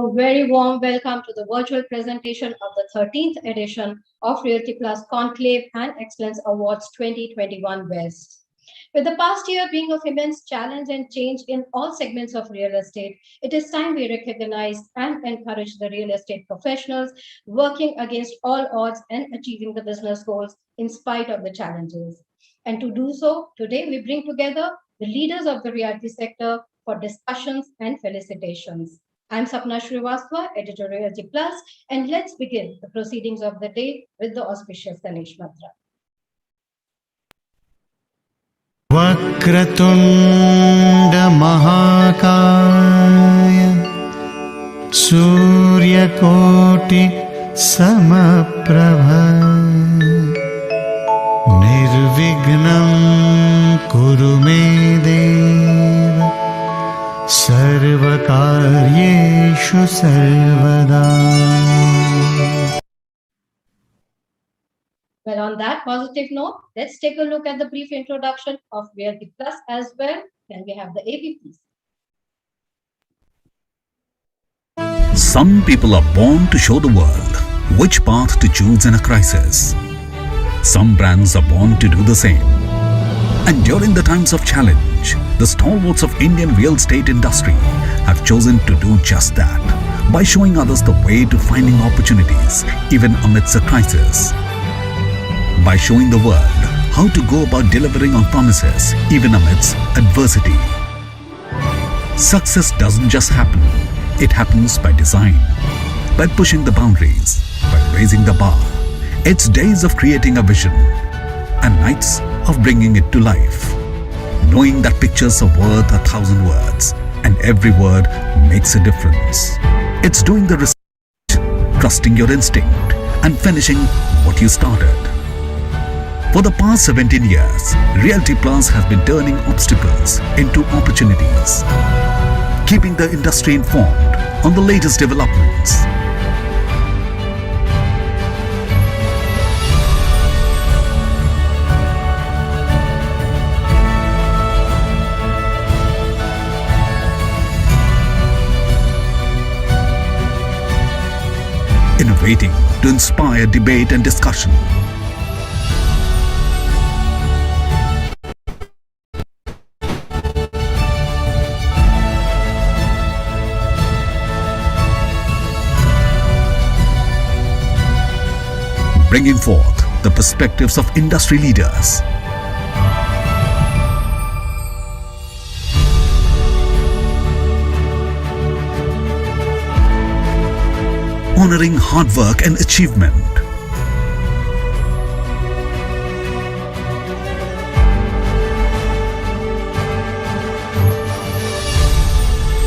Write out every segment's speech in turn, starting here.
A very warm welcome to the virtual presentation of the 13th edition of Realty Plus Conclave and Excellence Awards 2021 West. With the past year being of immense challenge and change in all segments of real estate, it is time we recognize and encourage the real estate professionals working against all odds and achieving the business goals in spite of the challenges. And to do so, today we bring together the leaders of the realty sector for discussions and felicitations. I'm Sapna Srivastava, editor Realty Plus, and let's begin the proceedings of the day with the auspicious Ganesh Mantra. Vakratunda Mahakaya Suryakoti Samaprabha Nirvignam Kuru Me Deva Sarvakaryeshu Sarvada. Well, on that positive note, let's take a look at the brief introduction of Realty Plus as well. Can we have the AV, please? Some people are born to show the world which path to choose in a crisis. Some brands are born to do the same. And during the times of challenge, the stalwarts of Indian real estate industry have chosen to do just that by showing others the way to finding opportunities even amidst a crisis. By showing the world how to go about delivering on promises even amidst adversity. Success doesn't just happen, it happens by design, by pushing the boundaries, by raising the bar. It's days of creating a vision and nights of bringing it to life, knowing that pictures are worth 1,000 words and every word makes a difference. It's doing the research, trusting your instinct and finishing what you started. For the past 17 years, Realty Plus has been turning obstacles into opportunities, keeping the industry informed on the latest developments. Innovating to inspire debate and discussion. Bringing forth the perspectives of industry leaders. Honoring hard work and achievement.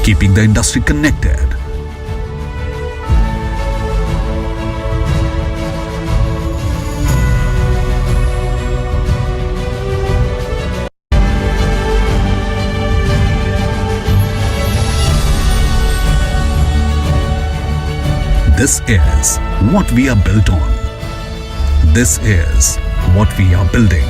Keeping the industry connected. This is what we are built on. This is what we are building.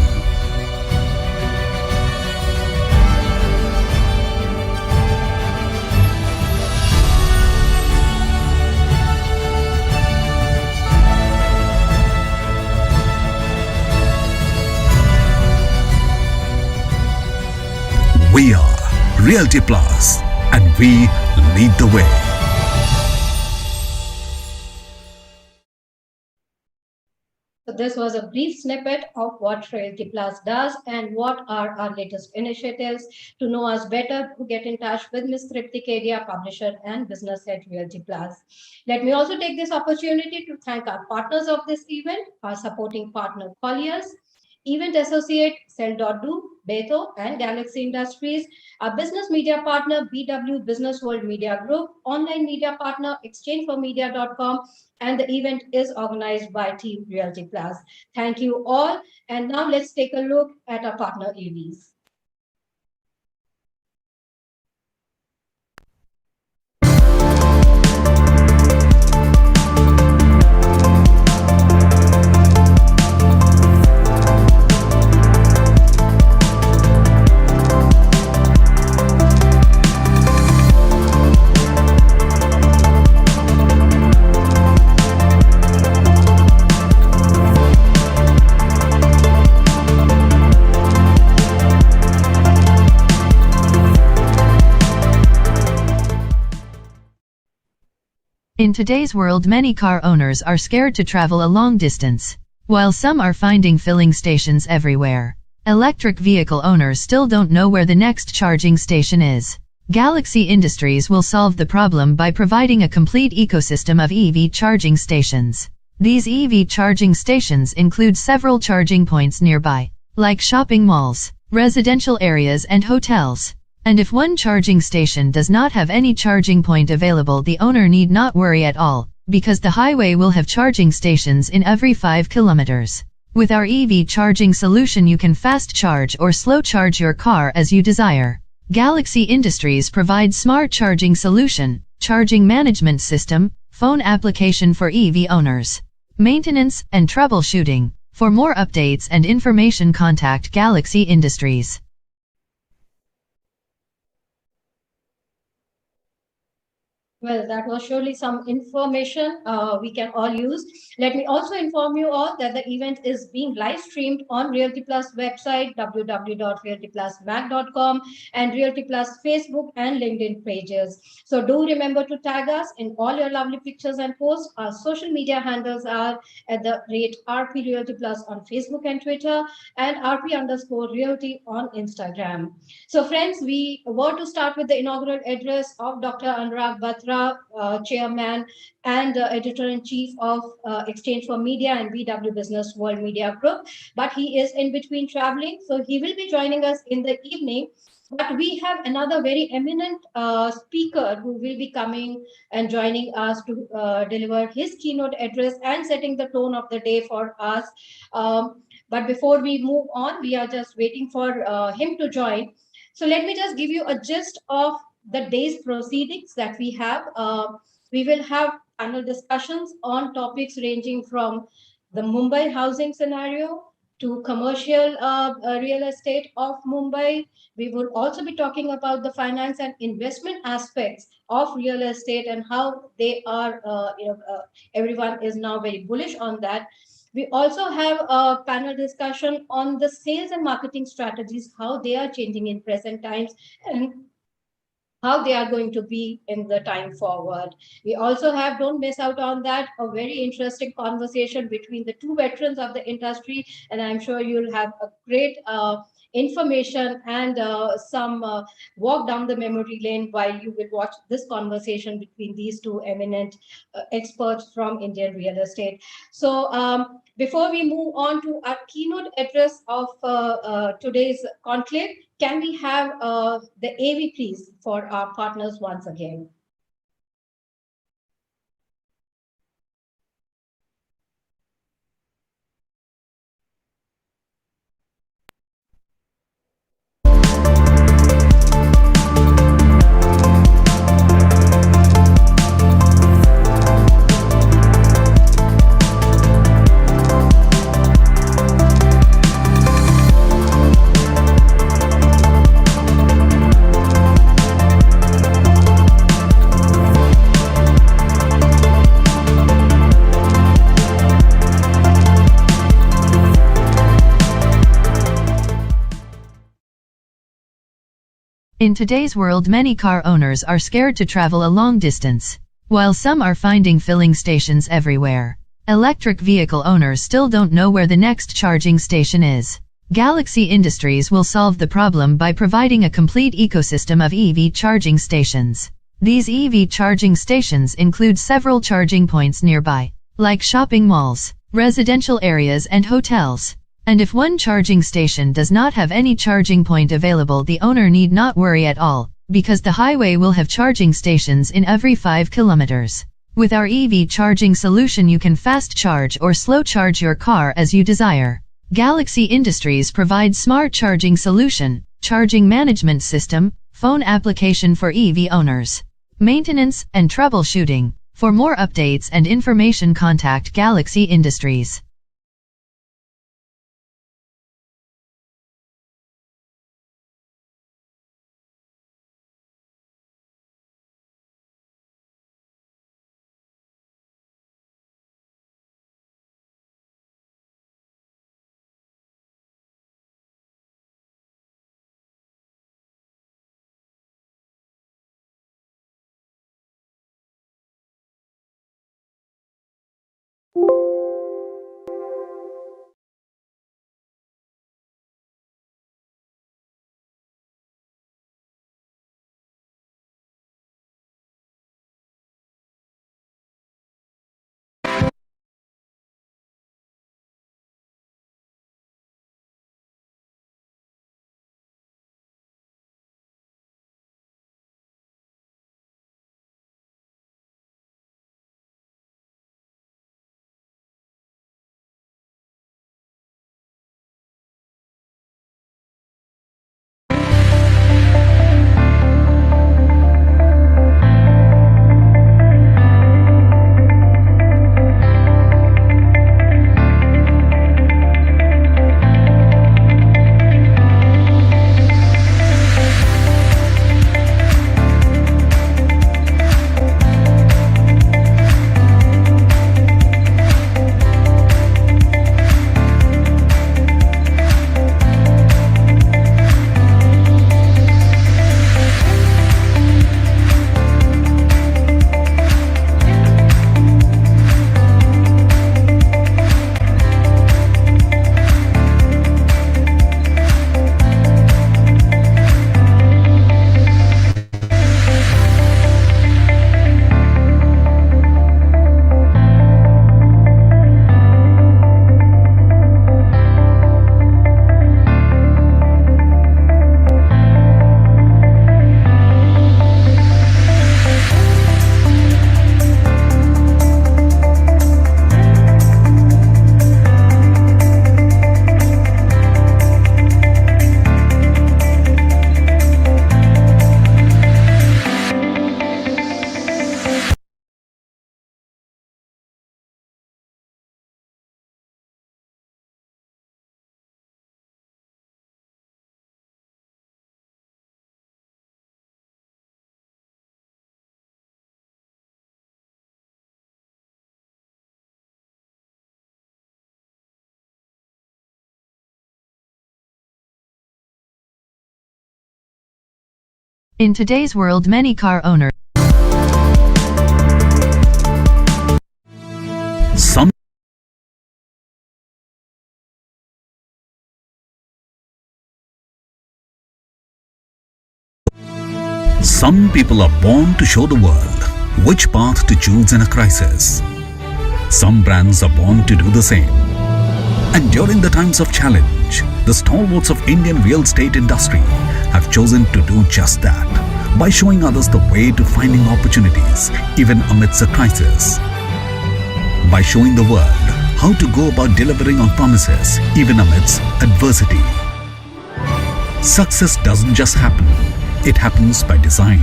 We are Realty Plus and we lead the way. So this was a brief snippet of what Realty Plus does and what are our latest initiatives. To know us better, to get in touch with Ms. Tripti Kedia, publisher and business head Realty Plus. Let me also take this opportunity to thank our partners of this event, our supporting partner Colliers, Event Associate, Cell.do, Beto, and Galaxy Industries, our business media partner, BW Business World Media Group, online media partner, exchangeformedia.com, and the event is organized by Team Realty Plus. Thank you all. And now let's take a look at our partner AVs. In today's world, many car owners are scared to travel a long distance. While some are finding filling stations everywhere, electric vehicle owners still don't know where the next charging station is. Galaxy Industries will solve the problem by providing a complete ecosystem of EV charging stations. These EV charging stations include several charging points nearby, like shopping malls, residential areas and hotels. And if one charging station does not have any charging point available, the owner need not worry at all, because the highway will have charging stations in every 5 kilometers. With our EV charging solution, you can fast charge or slow charge your car as you desire. Galaxy Industries provides smart charging solution, charging management system, phone application for EV owners, maintenance and troubleshooting. For more updates and information, contact Galaxy Industries. Well, that was surely some information we can all use. Let me also inform you all that the event is being live streamed on Realty Plus website, www.realtyplusmac.com, and Realty Plus Facebook and LinkedIn pages. So do remember to tag us in all your lovely pictures and posts. Our social media handles are at the rate RP Realty Plus on Facebook and Twitter, and RP_Realty on Instagram. So friends, we were to start with the inaugural address of Dr. Anurag Batra, Chairman and Editor-in-Chief of Exchange for Media and BW Business World Media Group. But he is in between traveling, so he will be joining us in the evening. But we have another very eminent speaker who will be coming and joining us to deliver his keynote address and setting the tone of the day for us. But before we move on, we are just waiting for him to join. So let me just give you a gist of the day's proceedings that we have. We will have panel discussions on topics ranging from the Mumbai housing scenario to commercial real estate of Mumbai. We will also be talking about the finance and investment aspects of real estate and how they are, everyone is now very bullish on that. We also have a panel discussion on the sales and marketing strategies, how they are changing in present times, and how they are going to be in the time forward. We also have, don't miss out on that, a very interesting conversation between the two veterans of the industry, and I'm sure you'll have a great information and some walk down the memory lane while you will watch this conversation between these two eminent experts from Indian real estate. So before we move on to our keynote address of today's conclave, can we have the AV please for our partners once again? In today's world, many car owners are scared to travel a long distance. While some are finding filling stations everywhere, electric vehicle owners still don't know where the next charging station is. Galaxy Industries will solve the problem by providing a complete ecosystem of EV charging stations. These EV charging stations include several charging points nearby, like shopping malls, residential areas and hotels. And if one charging station does not have any charging point available, the owner need not worry at all, because the highway will have charging stations in every 5 kilometers. With our EV charging solution, you can fast charge or slow charge your car as you desire. Galaxy Industries provides smart charging solution, charging management system, phone application for EV owners, maintenance and troubleshooting. For more updates and information, contact Galaxy Industries. In today's world, many car owners Some people are born to show the world which path to choose in a crisis. Some brands are born to do the same. And during the times of challenge, the stalwarts of Indian real estate industry have chosen to do just that by showing others the way to finding opportunities even amidst a crisis. By showing the world how to go about delivering on promises even amidst adversity. Success doesn't just happen, it happens by design,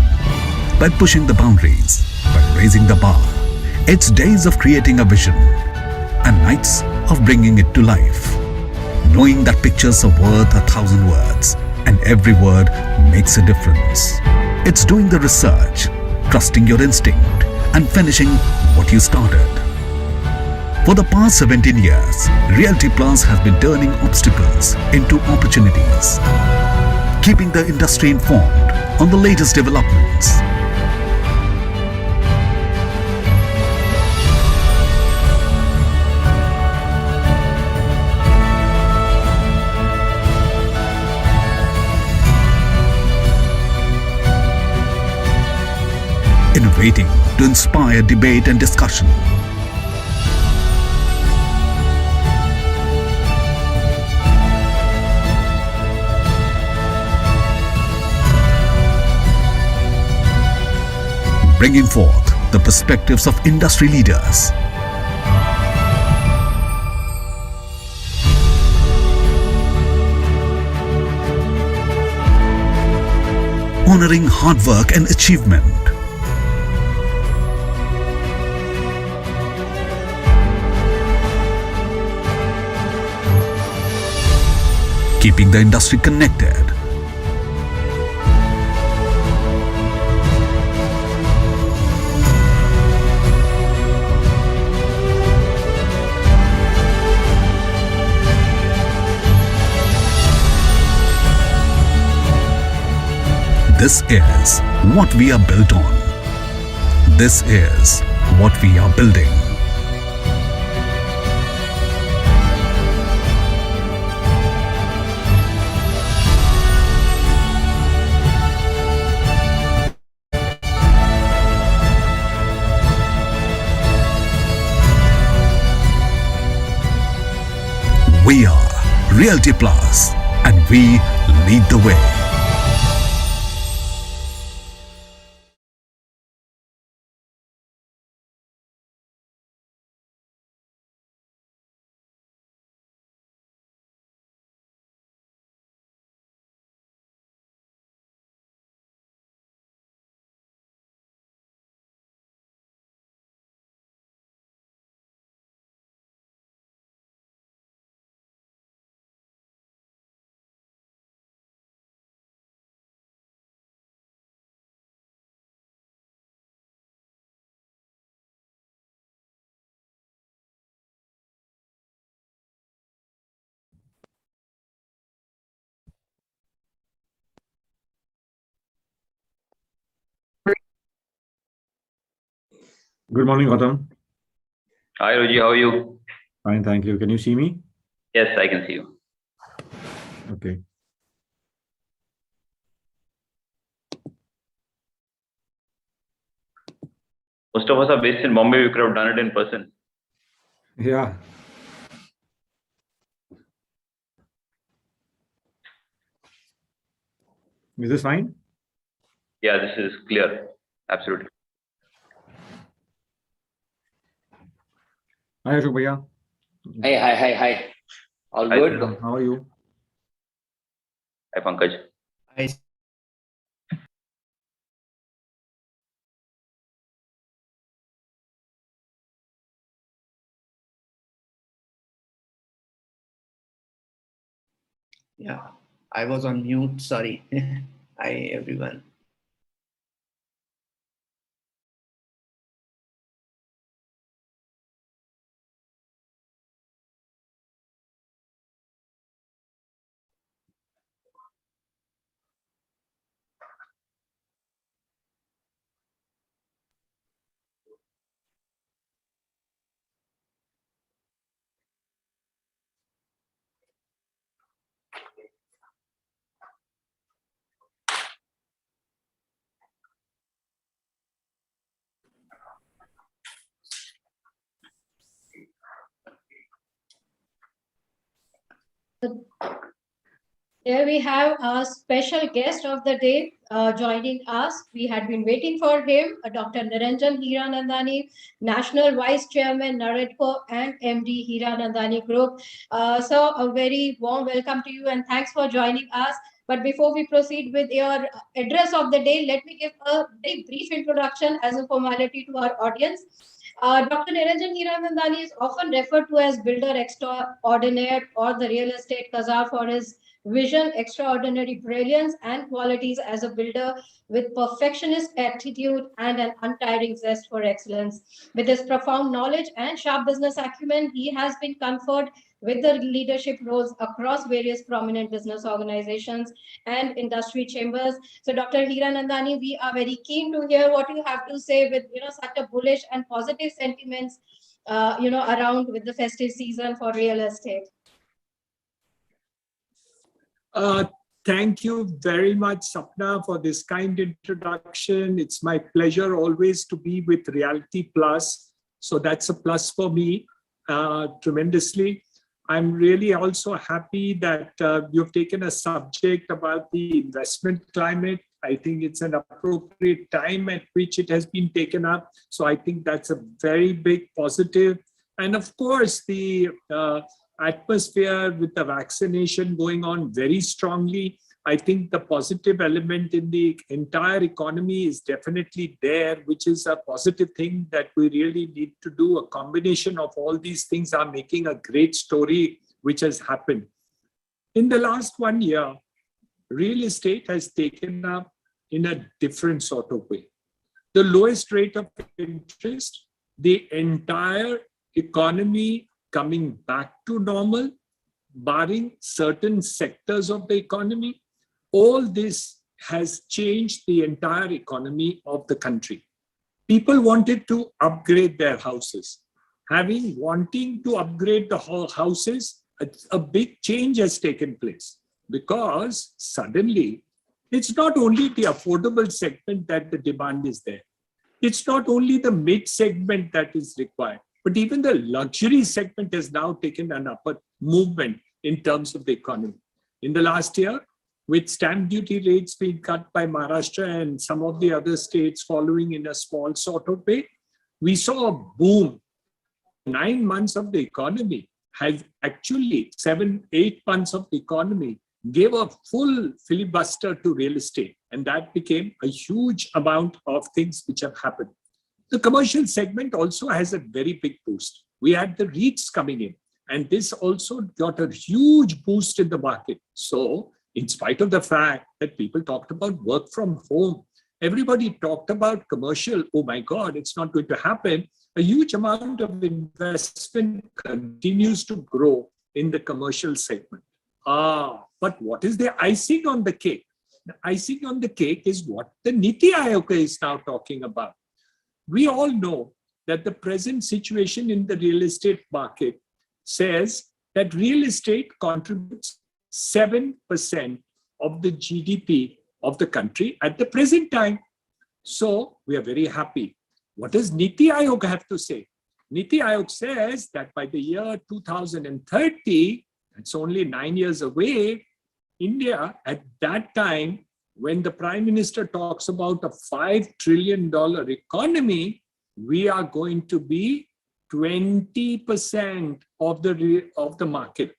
by pushing the boundaries, by raising the bar. It's days of creating a vision and nights of bringing it to life. Knowing that pictures are worth 1,000 words and every word makes a difference. It's doing the research, trusting your instinct and finishing what you started. For the past 17 years, Realty Plus has been turning obstacles into opportunities, keeping the industry informed on the latest developments. Innovating to inspire debate and discussion. Bringing forth the perspectives of industry leaders. Honoring hard work and achievement. Keeping the industry connected. This is what we are built on. This is what we are building. We are Realty Plus and we lead the way. Good morning, Gautam. Hi, Roji. How are you? Fine, thank you. Can you see me? Yes, I can see you. Okay. Most of us are based in Bombay. We could have done it in person. Yeah. Is this fine? Yeah, this is clear. Absolutely. Hi, Ashok Bhaiya. Hi. All Hi, good? How are you? Hi, Pankaj. Hi. Yeah, I was on mute. Sorry. Hi, everyone. There we have our special guest of the day joining us. We had been waiting for him, Dr. Niranjan Hiranandani, National Vice Chairman, Naredco, and MD Hiranandani Group. So a very warm welcome to you and thanks for joining us. But before we proceed with your address of the day, let me give a very brief introduction as a formality to our audience. Dr. Niranjan Hiranandani is often referred to as builder extraordinaire or the real estate Kazar for his vision, extraordinary brilliance, and qualities as a builder with perfectionist attitude and an untiring zest for excellence. With his profound knowledge and sharp business acumen, he has been conferred with the leadership roles across various prominent business organizations and industry chambers. So, Dr. Hiranandani, we are very keen to hear what you have to say with such a bullish and positive sentiments around with the festive season for real estate. Thank you very much, Sapna, for this kind introduction. It's my pleasure always to be with Reality Plus. So that's a plus for me tremendously. I'm really also happy that you've taken a subject about the investment climate. I think it's an appropriate time at which it has been taken up. So I think that's a very big positive. And of course, the atmosphere with the vaccination going on very strongly, I think the positive element in the entire economy is definitely there, which is a positive thing that we really need to do. A combination of all these things are making a great story which has happened. In the last 1 year, real estate has taken up in a different sort of way. The lowest rate of interest, the entire economy coming back to normal, barring certain sectors of the economy, all this has changed the entire economy of the country. People wanted to upgrade their houses. Wanting to upgrade the whole houses, a big change has taken place because suddenly it's not only the affordable segment that the demand is there. It's not only the mid segment that is required, but even the luxury segment has now taken an upward movement in terms of the economy. In the last year, with stamp duty rates being cut by Maharashtra and some of the other states following in a small sort of way, we saw a boom. 9 months of the economy has actually 7-8 months of the economy gave a full filibuster to real estate. And that became a huge amount of things which have happened. The commercial segment also has a very big boost. We had the REITs coming in, and this also got a huge boost in the market. So, in spite of the fact that people talked about work from home, everybody talked about commercial. Oh my God, it's not going to happen. A huge amount of investment continues to grow in the commercial segment. But what is the icing on the cake? The icing on the cake is what the Niti Aayog is now talking about. We all know that the present situation in the real estate market says that real estate contributes 7% of the GDP of the country at the present time. So we are very happy. What does Niti Aayog have to say? Niti Aayog says that by the year 2030, it's only 9 years away, India at that time, when the Prime Minister talks about a $5 trillion economy, we are going to be 20% of the market.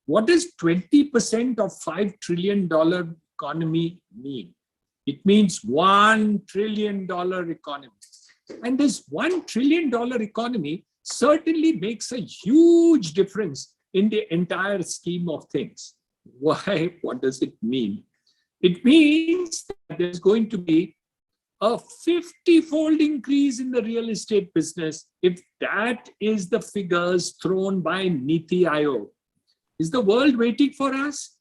What does 20% of $5 trillion economy mean? It means $1 trillion economy. And this $1 trillion economy certainly makes a huge difference in the entire scheme of things. Why? What does it mean? It means that there's going to be a 50-fold increase in the real estate business if that is the figures thrown by Niti Aayog. Is the world waiting for us?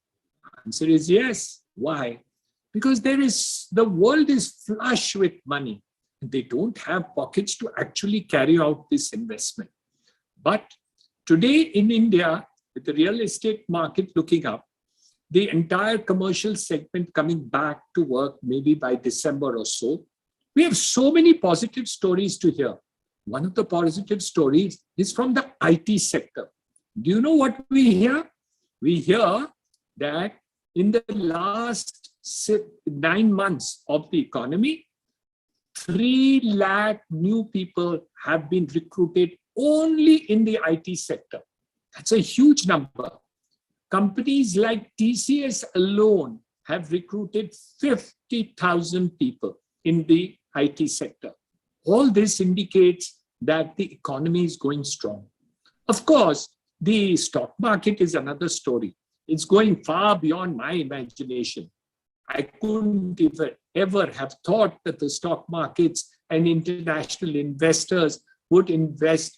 Answer is yes. Why? Because the world is flush with money. They don't have pockets to actually carry out this investment. But today in India, with the real estate market looking up, the entire commercial segment coming back to work maybe by December or so, we have so many positive stories to hear. One of the positive stories is from the IT sector. Do you know what we hear? we hear that in the last 9 months of the economy, 3 lakh new people have been recruited only in the IT sector. That's a huge number. Companies like TCS alone have recruited 50,000 people in the IT sector. All this indicates that the economy is going strong. Of course, the stock market is another story. It's going far beyond my imagination. I couldn't ever have thought that the stock markets and international investors would invest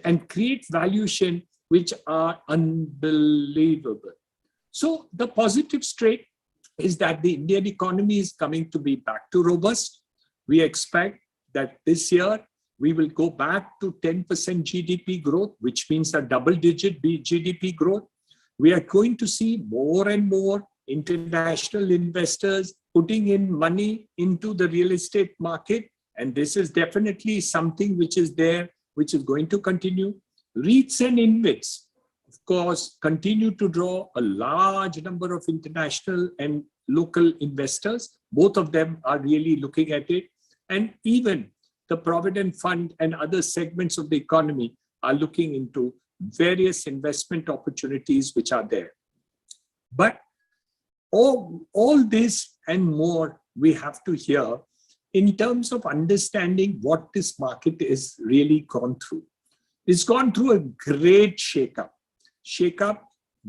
and create valuation which are unbelievable. So the positive trait is that the Indian economy is coming to be back to robust. We expect that this year we will go back to 10% GDP growth, which means a double-digit GDP growth. We are going to see more and more international investors putting in money into the real estate market. And this is definitely something which is there, which is going to continue. REITs and InvITs, of course, continue to draw a large number of international and local investors. Both of them are really looking at it. And even the Provident Fund and other segments of the economy are looking into various investment opportunities which are there. But all this and more we have to hear in terms of understanding what this market is really gone through. It's gone through a great shakeup. Shakeup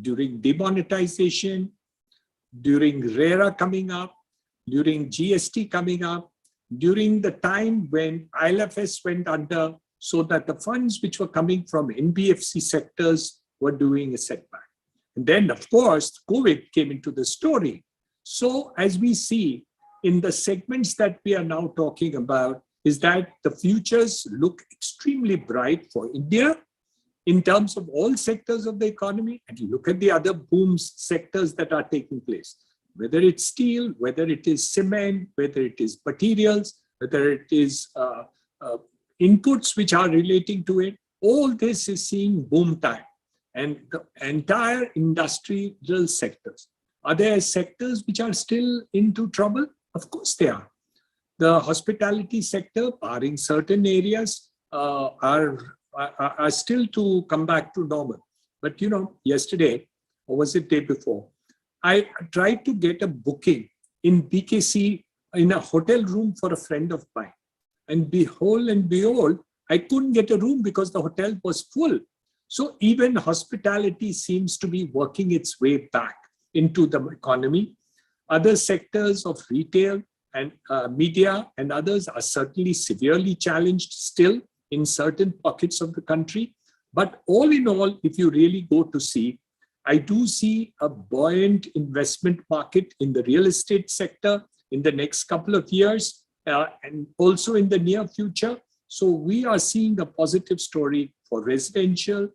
during demonetization, during RERA coming up, during GST coming up, during the time when ILFS went under, so that the funds which were coming from NBFC sectors were doing a setback. And then, of course, COVID came into the story. So as we see in the segments that we are now talking about, is that the futures look extremely bright for India in terms of all sectors of the economy. And you look at the other booms sectors that are taking place, whether it's steel, whether it is cement, whether it is materials, whether it is inputs which are relating to it, all this is seeing boom time. And the entire industrial sectors. Are there sectors which are still into trouble? Of course they are. The hospitality sector, barring certain areas, are still to come back to normal. But yesterday, or was it day before, I tried to get a booking in BKC in a hotel room for a friend of mine. And behold, I couldn't get a room because the hotel was full. So even hospitality seems to be working its way back into the economy. Other sectors of retail and media and others are certainly severely challenged still in certain pockets of the country. But all in all, if you really go to see, I do see a buoyant investment market in the real estate sector in the next couple of years and also in the near future. So we are seeing a positive story for residential,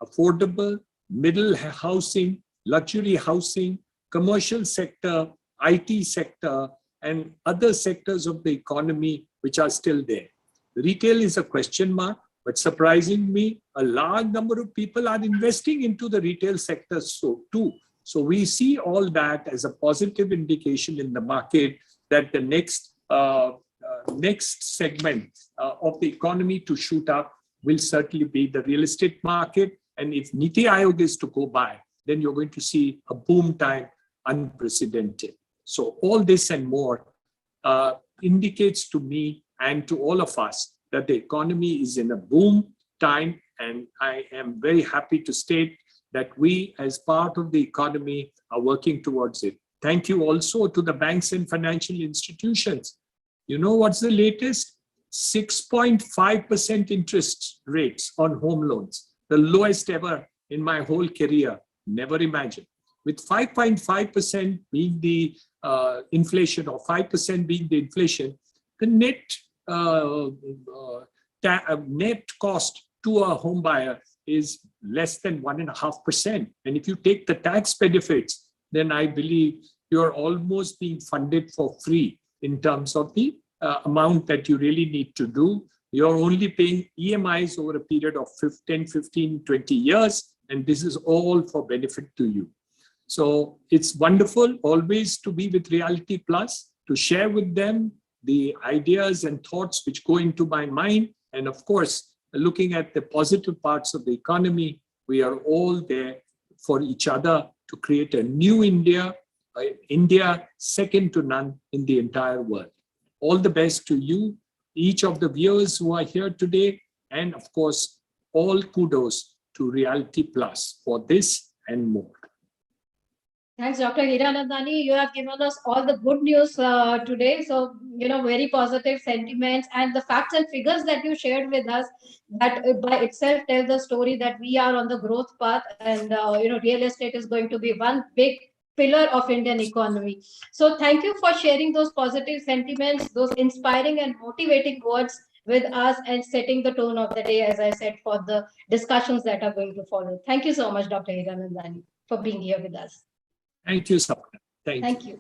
affordable, middle housing, luxury housing, commercial sector, IT sector, and other sectors of the economy which are still there. Retail is a question mark, but surprisingly, a large number of people are investing into the retail sector too. So we see all that as a positive indication in the market that the next segment of the economy to shoot up will certainly be the real estate market. And if Niti Aayog is to go by, then you're going to see a boom time unprecedented. So all this and more indicates to me and to all of us that the economy is in a boom time. And I am very happy to state that we, as part of the economy, are working towards it. Thank you also to the banks and financial institutions. You know what's the latest? 6.5% interest rates on home loans, the lowest ever in my whole career, never imagined. With 5.5% being the inflation or 5% being the inflation, the net cost to a home buyer is less than 1.5%. And if you take the tax benefits, then I believe you're almost being funded for free in terms of the amount that you really need to do. You're only paying EMIs over a period of 10, 15, 20 years, and this is all for benefit to you. So it's wonderful always to be with Reality Plus, to share with them the ideas and thoughts which go into my mind. And of course, looking at the positive parts of the economy, we are all there for each other to create a new India, India second to none in the entire world. All the best to you, each of the viewers who are here today, and of course, all kudos to Reality Plus for this and more. Thanks, Dr. Hiranandani. You have given us all the good news today. So, very positive sentiments, and the facts and figures that you shared with us, that by itself tells the story that we are on the growth path, and, real estate is going to be one big pillar of Indian economy. So thank you for sharing those positive sentiments, those inspiring and motivating words with us, and setting the tone of the day, as I said, for the discussions that are going to follow. Thank you so much, Dr. Hiranandani, for being here with us. Thank you, Sapna. Thank you.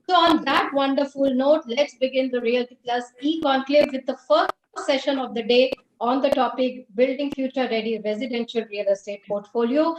So on that wonderful note, let's begin the Realty Plus e-conclave with the first session of the day on the topic Building Future Ready Residential Real Estate Portfolio.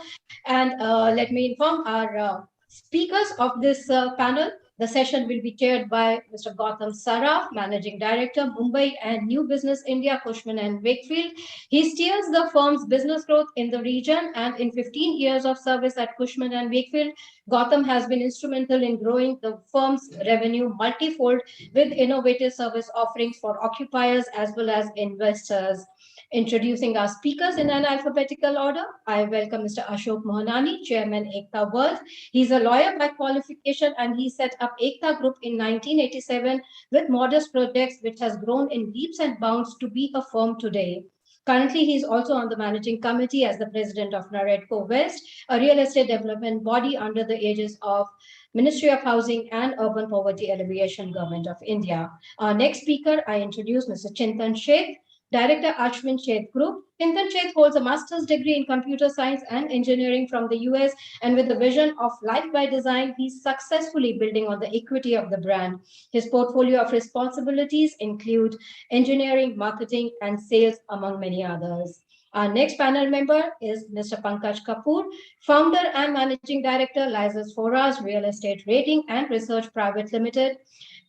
And let me inform our speakers of this panel. The session will be chaired by Mr. Gautam Saraf, Managing Director, Mumbai and New Business India, Cushman and Wakefield. He steers the firm's business growth in the region, and in 15 years of service at Cushman and Wakefield, Gautam has been instrumental in growing the firm's revenue multifold with innovative service offerings for occupiers as well as investors. Introducing our speakers in an alphabetical order, I welcome Mr. Ashok Mohanani, Chairman Ekta World. He's a lawyer by qualification, and he set up Ekta Group in 1987 with modest projects, which has grown in leaps and bounds to be a firm today. Currently, he's also on the managing committee as the president of Naredco West, a real estate development body under the aegis of Ministry of Housing and Urban Poverty Alleviation, Government of India. Our next speaker, I introduce Mr. Chintan Sheth, Director, Ashwin Sheth Group. Chintan Sheth holds a master's degree in computer science and engineering from the US, and with the vision of life by design, he's successfully building on the equity of the brand. His portfolio of responsibilities include engineering, marketing, and sales, among many others. Our next panel member is Mr. Pankaj Kapoor, founder and managing director, Lysis Foras Real Estate Rating and Research Private Limited.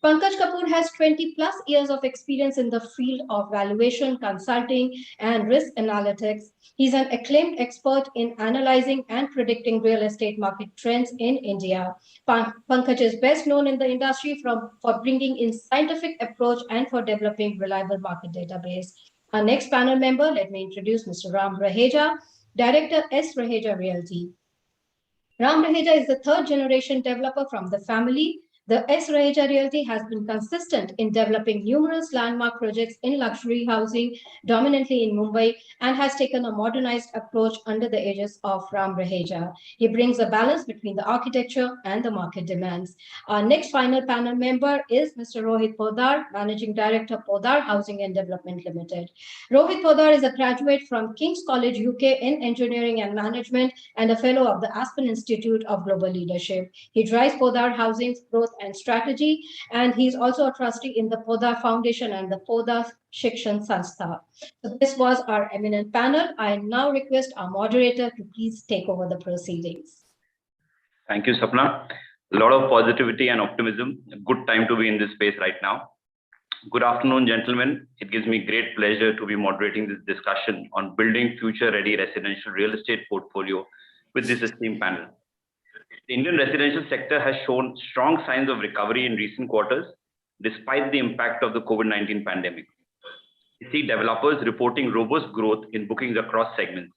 Pankaj Kapoor has 20 plus years of experience in the field of valuation, consulting, and risk analytics. He's an acclaimed expert in analyzing and predicting real estate market trends in India. Pankaj is best known in the industry for bringing in scientific approach and for developing reliable market database. Our next panel member, let me introduce Mr. Ram Raheja, Director, S. Raheja Realty. Ram Raheja is the third generation developer from the family. The S. Raheja Realty has been consistent in developing numerous landmark projects in luxury housing, dominantly in Mumbai, and has taken a modernized approach under the aegis of Ram Raheja. He brings a balance between the architecture and the market demands. Our next final panel member is Mr. Rohit Podar, Managing Director, Podar Housing and Development Limited. Rohit Podar is a graduate from King's College, UK in Engineering and Management and a fellow of the Aspen Institute of Global Leadership. He drives Podar Housing's growth and strategy, and he's also a trustee in the Podar Foundation and the Podar Shikshan Sanstha. So this was our eminent panel. I now request our moderator to please take over the proceedings. Thank you, Sapna. A lot of positivity and optimism. A good time to be in this space right now. Good afternoon, gentlemen. It gives me great pleasure to be moderating this discussion on building future-ready residential real estate portfolio with this esteemed panel. The Indian residential sector has shown strong signs of recovery in recent quarters, despite the impact of the COVID-19 pandemic. We see developers reporting robust growth in bookings across segments.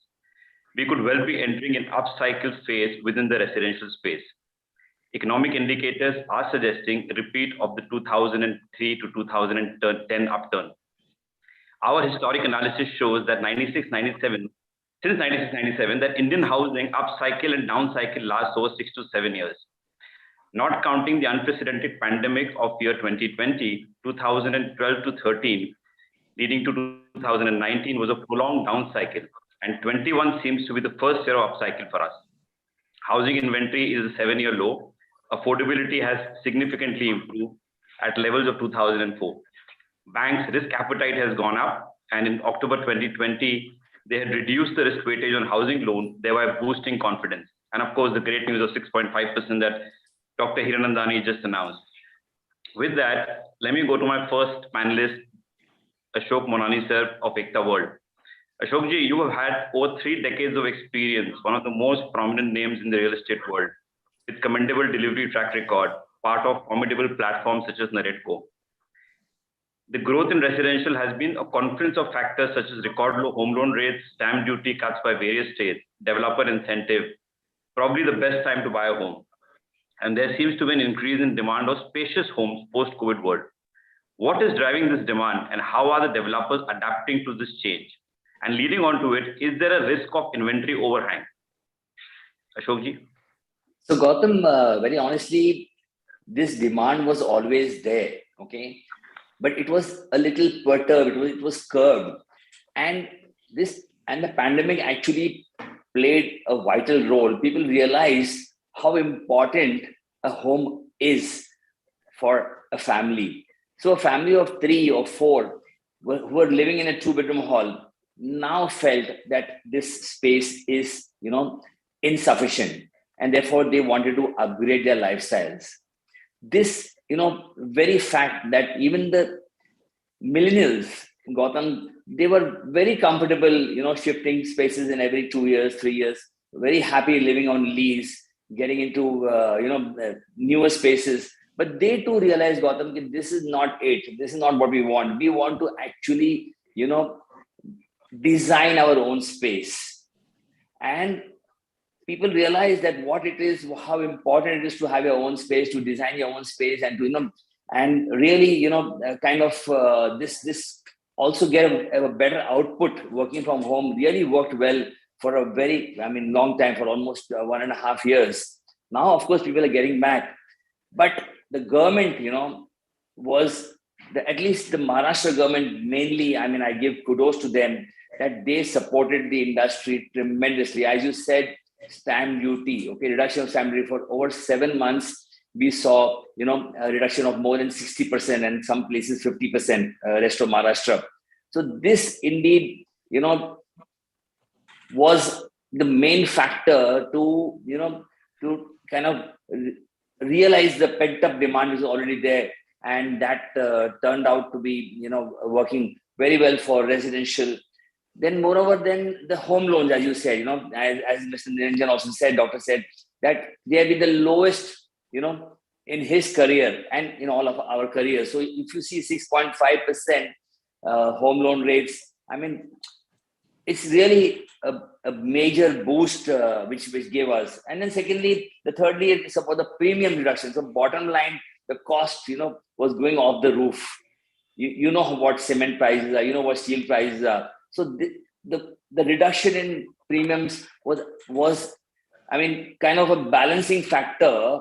We could well be entering an upcycle phase within the residential space. Economic indicators are suggesting a repeat of the 2003 to 2010 upturn. Our historic analysis shows that since 1997, that Indian housing upcycle and downcycle lasts over 6 to 7 years. Not counting the unprecedented pandemic of year 2020, 2012 to 13, leading to 2019 was a prolonged downcycle, and 21 seems to be the first year of upcycle for us. Housing inventory is a 7-year low. Affordability has significantly improved at levels of 2004. Banks' risk appetite has gone up, and in October 2020, they had reduced the risk weightage on housing loans, thereby boosting confidence. And of course, the great news of 6.5% that Dr. Hiranandani just announced. With that, let me go to my first panelist, Ashok Monani sir of Ekta World. Ashokji, you have had over 3 decades of experience, one of the most prominent names in the real estate world, with commendable delivery track record, part of formidable platforms such as Naredco. The growth in residential has been a confluence of factors such as record low home loan rates, stamp duty cuts by various states, developer incentive, probably the best time to buy a home. And there seems to be an increase in demand of spacious homes post-COVID world. What is driving this demand and how are the developers adapting to this change? And leading on to it, is there a risk of inventory overhang? Ashokji? So Gautam, very honestly, this demand was always there, okay? But it was a little perturbed, it was curved. And the pandemic actually played a vital role. People realized how important a home is for a family. So a family of 3 or 4 who were living in a 2-bedroom hall now felt that this space is, insufficient, and therefore they wanted to upgrade their lifestyles. This, very fact that even the millennials, Gautam, they were very comfortable, shifting spaces in every 2 years, 3 years, very happy living on lease, getting into, newer spaces. But they too realized, Gautam, that this is not it. This is not what we want. We want to actually, design our own space. And people realize that what it is, how important it is to have your own space, to design your own space, and to, and really, this also get a better output working from home really worked well for a very, long time, for almost 1.5 years. Now, of course, people are getting back. But the government, was, at least the Maharashtra government mainly, I give kudos to them, that they supported the industry tremendously. As you said, stamp duty, reduction of stamp duty for over 7 months. We saw, a reduction of more than 60% and some places 50%, rest of Maharashtra. So this indeed, was the main factor to, to kind of realize the pent up demand is already there. And that turned out to be, working very well for residential. Then moreover, then the home loans, as you said, as Mr. Niranjan also said, doctor said, that they have been the lowest, in his career and in all of our careers. So if you see 6.5% home loan rates, it's really a major boost which gave us. And then secondly, thirdly, it's about the premium reduction. So bottom line, the cost, was going off the roof. You know what cement prices are, you know what steel prices are. So the reduction in premiums was kind of a balancing factor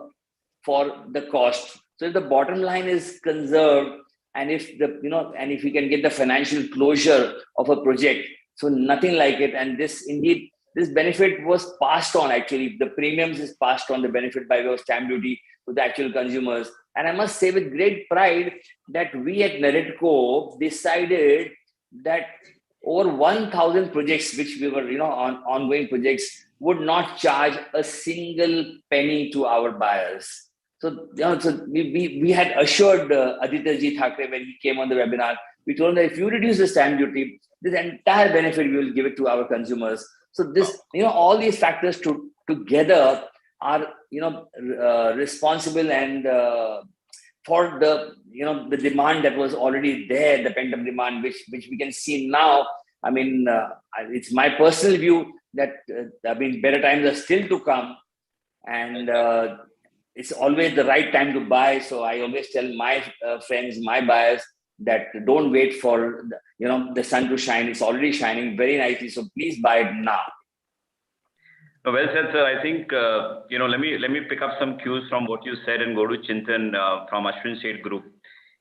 for the cost. So if the bottom line is conserved, and if and if we can get the financial closure of a project, so nothing like it. And this indeed, this benefit was passed on. Actually, the premiums is passed on, the benefit by way of stamp duty to the actual consumers. And I must say with great pride that we at Naredco decided that over 1,000 projects, which we were, on ongoing projects, would not charge a single penny to our buyers. So, so we had assured Aditya Thackeray when he came on the webinar. We told him that if you reduce the stamp duty, this entire benefit we will give it to our consumers. So this, all these factors together are, responsible and for the, the demand that was already there, the pent-up demand, which we can see now. It's my personal view that better times are still to come, and it's always the right time to buy. So I always tell my friends, my buyers, that don't wait for the sun to shine. It's already shining very nicely. So please buy it now. Well said, sir. I think let me pick up some cues from what you said and go to Chintan from Ashwin State Group.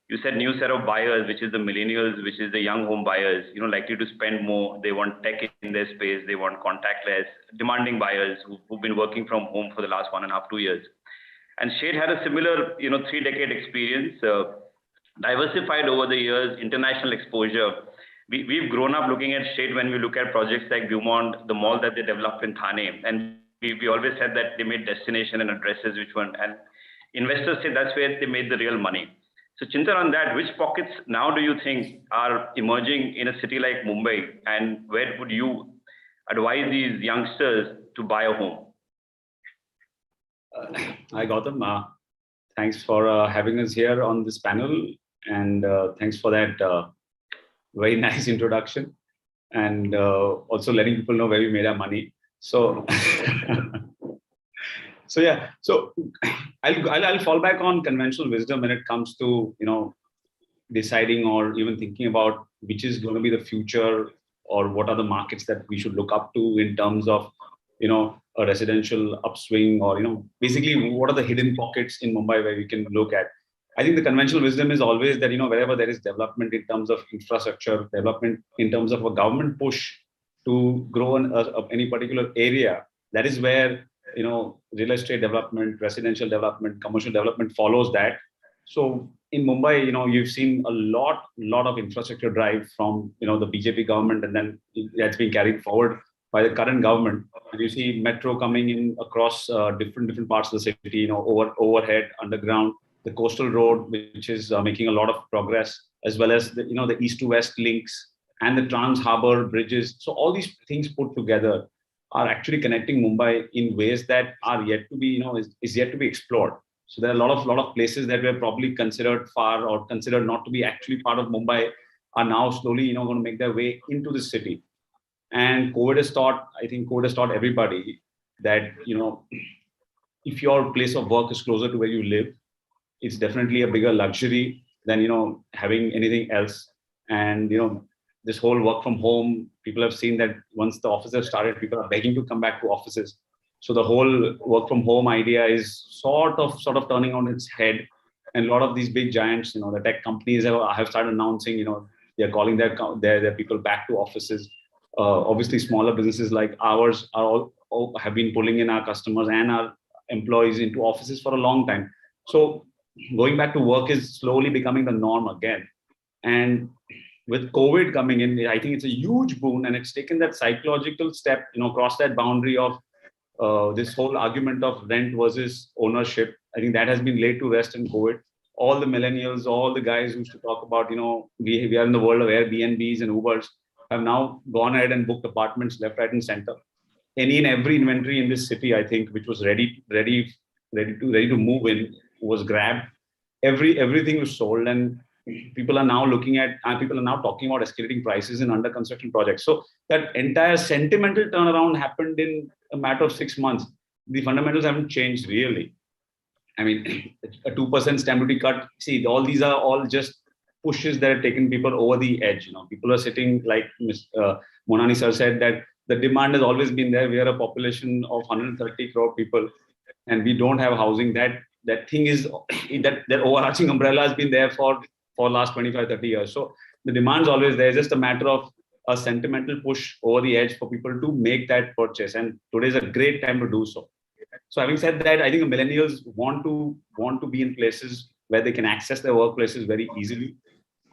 You said new set of buyers, which is the millennials, which is the young home buyers, likely to spend more. They want tech in their space. They want contactless, demanding buyers who've been working from home for the last 1.5, 2 years. And Shade had a similar, 3-decade experience, diversified over the years, international exposure. We've grown up looking at Shade when we look at projects like Beaumont, the mall that they developed in Thane. And we always said that they made destination and addresses which one, and investors say that's where they made the real money. So Chintan, on that, which pockets now do you think are emerging in a city like Mumbai, and where would you advise these youngsters to buy a home? Hi Gautam, thanks for having us here on this panel, and thanks for that very nice introduction, and also letting people know where we made our money. So, so I'll fall back on conventional wisdom when it comes to deciding or even thinking about which is going to be the future, or what are the markets that we should look up to in terms of a residential upswing, or basically what are the hidden pockets in Mumbai where we can look at. I think the conventional wisdom is always that wherever there is development in terms of infrastructure, development in terms of a government push to grow in any particular area, that is where real estate development, residential development, commercial development follows that. So in Mumbai, you've seen a lot of infrastructure drive from the BJP government, and then that's being carried forward by the current government. And you see metro coming in across different parts of the city, overhead, underground, the coastal road, which is making a lot of progress, as well as the east to west links and the trans harbor bridges. So all these things put together are actually connecting Mumbai in ways that are yet to be, is yet to be explored. So there are a lot of places that were probably considered far or considered not to be actually part of Mumbai are now slowly, going to make their way into the city. And COVID has taught everybody that, if your place of work is closer to where you live, it's definitely a bigger luxury than, having anything else. And, this whole work from home, people have seen that once the offices started, people are begging to come back to offices. So the whole work from home idea is sort of turning on its head. And a lot of these big giants, the tech companies have started announcing, they're calling their people back to offices. Obviously, smaller businesses like ours have been pulling in our customers and our employees into offices for a long time. So going back to work is slowly becoming the norm again. And with COVID coming in, I think it's a huge boon, and it's taken that psychological step, cross that boundary of this whole argument of rent versus ownership. I think that has been laid to rest in COVID. All the millennials, all the guys who used to talk about, we are in the world of Airbnbs and Ubers, have now gone ahead and booked apartments left, right, and center. Any and every inventory in this city, I think, which was ready to move in, was grabbed. Everything was sold, and people are now talking about escalating prices in under construction projects. So that entire sentimental turnaround happened in a matter of 6 months. The fundamentals haven't changed really. I mean, a 2% stamp duty cut. See, all these are all just pushes that have taken people over the edge. People are sitting, like Monani sir said, that the demand has always been there. We are a population of 130 crore people, and we don't have housing. That thing is that overarching umbrella has been there for last 25-30 years. So the demand's always there. It's just a matter of a sentimental push over the edge for people to make that purchase, and today is a great time to do so. So having said that, I think the millennials want to be in places where they can access their workplaces very easily.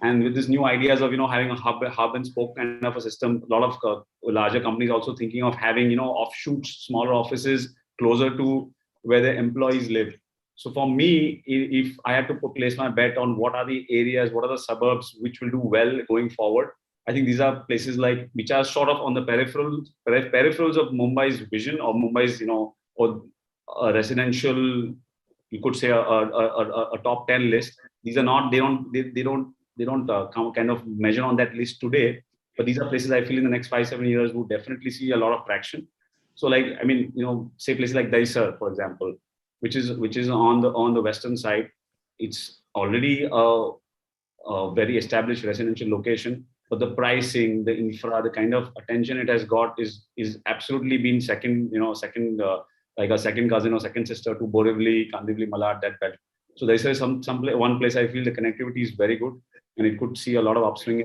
And with these new ideas of having a hub and spoke kind of a system, a lot of larger companies also thinking of having offshoots, smaller offices closer to where their employees live. So for me, if I had to place my bet on what are the areas, what are the suburbs which will do well going forward, I think these are places which are sort of on the peripherals of Mumbai's vision, or Mumbai's or a residential, you could say a top 10 list. These are not, they don't kind of measure on that list today, but these are places I feel in the next 5-7 years would definitely see a lot of traction. So say places like Daisar, for example, which is on the western side. It's already a very established residential location, but the pricing, the infra, the kind of attention it has got is absolutely been second like a second cousin or second sister to Borivali, Kandivali, Malad, that belt. So there is one place I feel the connectivity is very good, and it could see a lot of upswing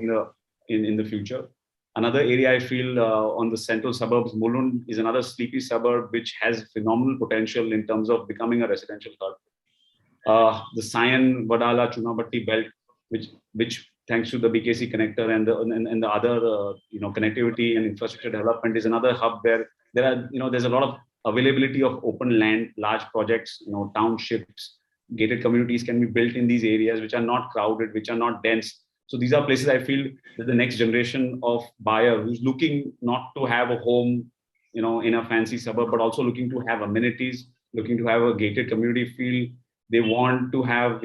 in the future. Another area I feel on the central suburbs, Mulund is another sleepy suburb which has phenomenal potential in terms of becoming a residential hub. The Sion, Vadala, Chunabatti belt, which thanks to the BKC connector and the other connectivity and infrastructure development, is another hub where there's a lot of availability of open land, large projects, townships, gated communities can be built in these areas which are not crowded, which are not dense. So these are places I feel that the next generation of buyer who's looking not to have a home, in a fancy suburb, but also looking to have amenities, looking to have a gated community feel. They want to have,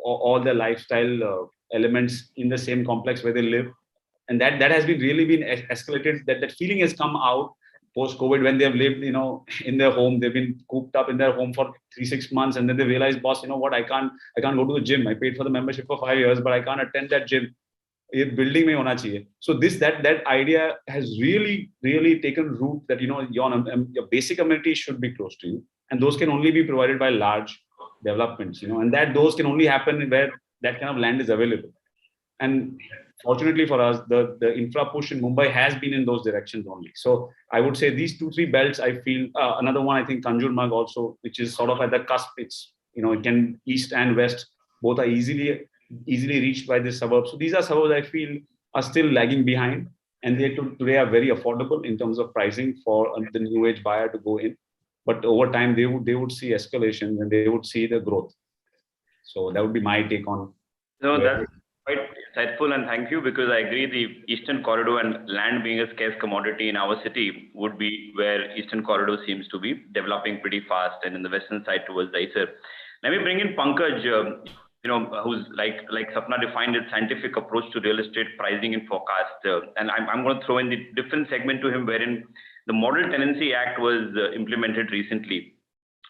all the lifestyle elements in the same complex where they live. And that has been really been escalated. That feeling has come out post COVID when they have lived, in their home. They've been cooped up in their home for 3-6 months, and then they realize, boss, you know what? I can't go to the gym. I paid for the membership for 5 years, but I can't attend that gym. ये building में होना चाहिए. So that idea has really taken root that your basic amenities should be close to you, and those can only be provided by large developments, and that those can only happen where that kind of land is available. And fortunately for us, the infra push in Mumbai has been in those directions only. So I would say these 2-3 belts, I feel, another one, I think Kanjurmarg also, which is sort of at the cusp. It's, it can east and west, both are easily reached by this suburb. So these are suburbs I feel are still lagging behind, and they today are very affordable in terms of pricing for the new age buyer to go in. But over time, they would see escalation and they would see the growth. So that would be my take on. No, that's quite insightful, and thank you, because I agree the Eastern Corridor and land being a scarce commodity in our city would be where Eastern Corridor seems to be developing pretty fast, and in the western side towards Daisar. Let me bring in Pankaj, who's like Sapna defined its scientific approach to real estate pricing and forecast. And I'm going to throw in the different segment to him, wherein the Model Tenancy Act was implemented recently.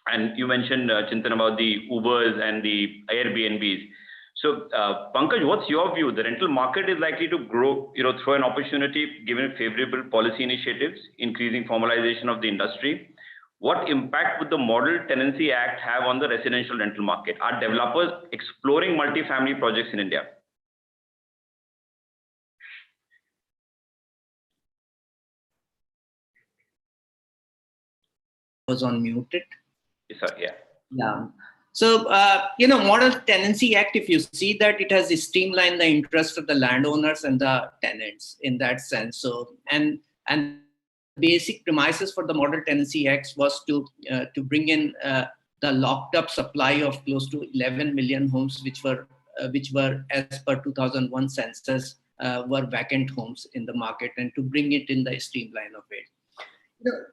And you mentioned, Chintan, about the Ubers and the Airbnbs. So, Pankaj, what's your view? The rental market is likely to grow, through an opportunity given favorable policy initiatives, increasing formalization of the industry. What impact would the Model Tenancy Act have on the residential rental market? Are developers exploring multi-family projects in India? Was unmuted. Yes, sir. Yeah. Yeah. So, Model Tenancy Act, if you see that, it has streamlined the interest of the landowners and the tenants in that sense. So, and basic premises for the Model Tenancy Act was to bring in the locked up supply of close to 11 million homes, which were as per 2001 census, were vacant homes in the market, and to bring it in the streamline of it.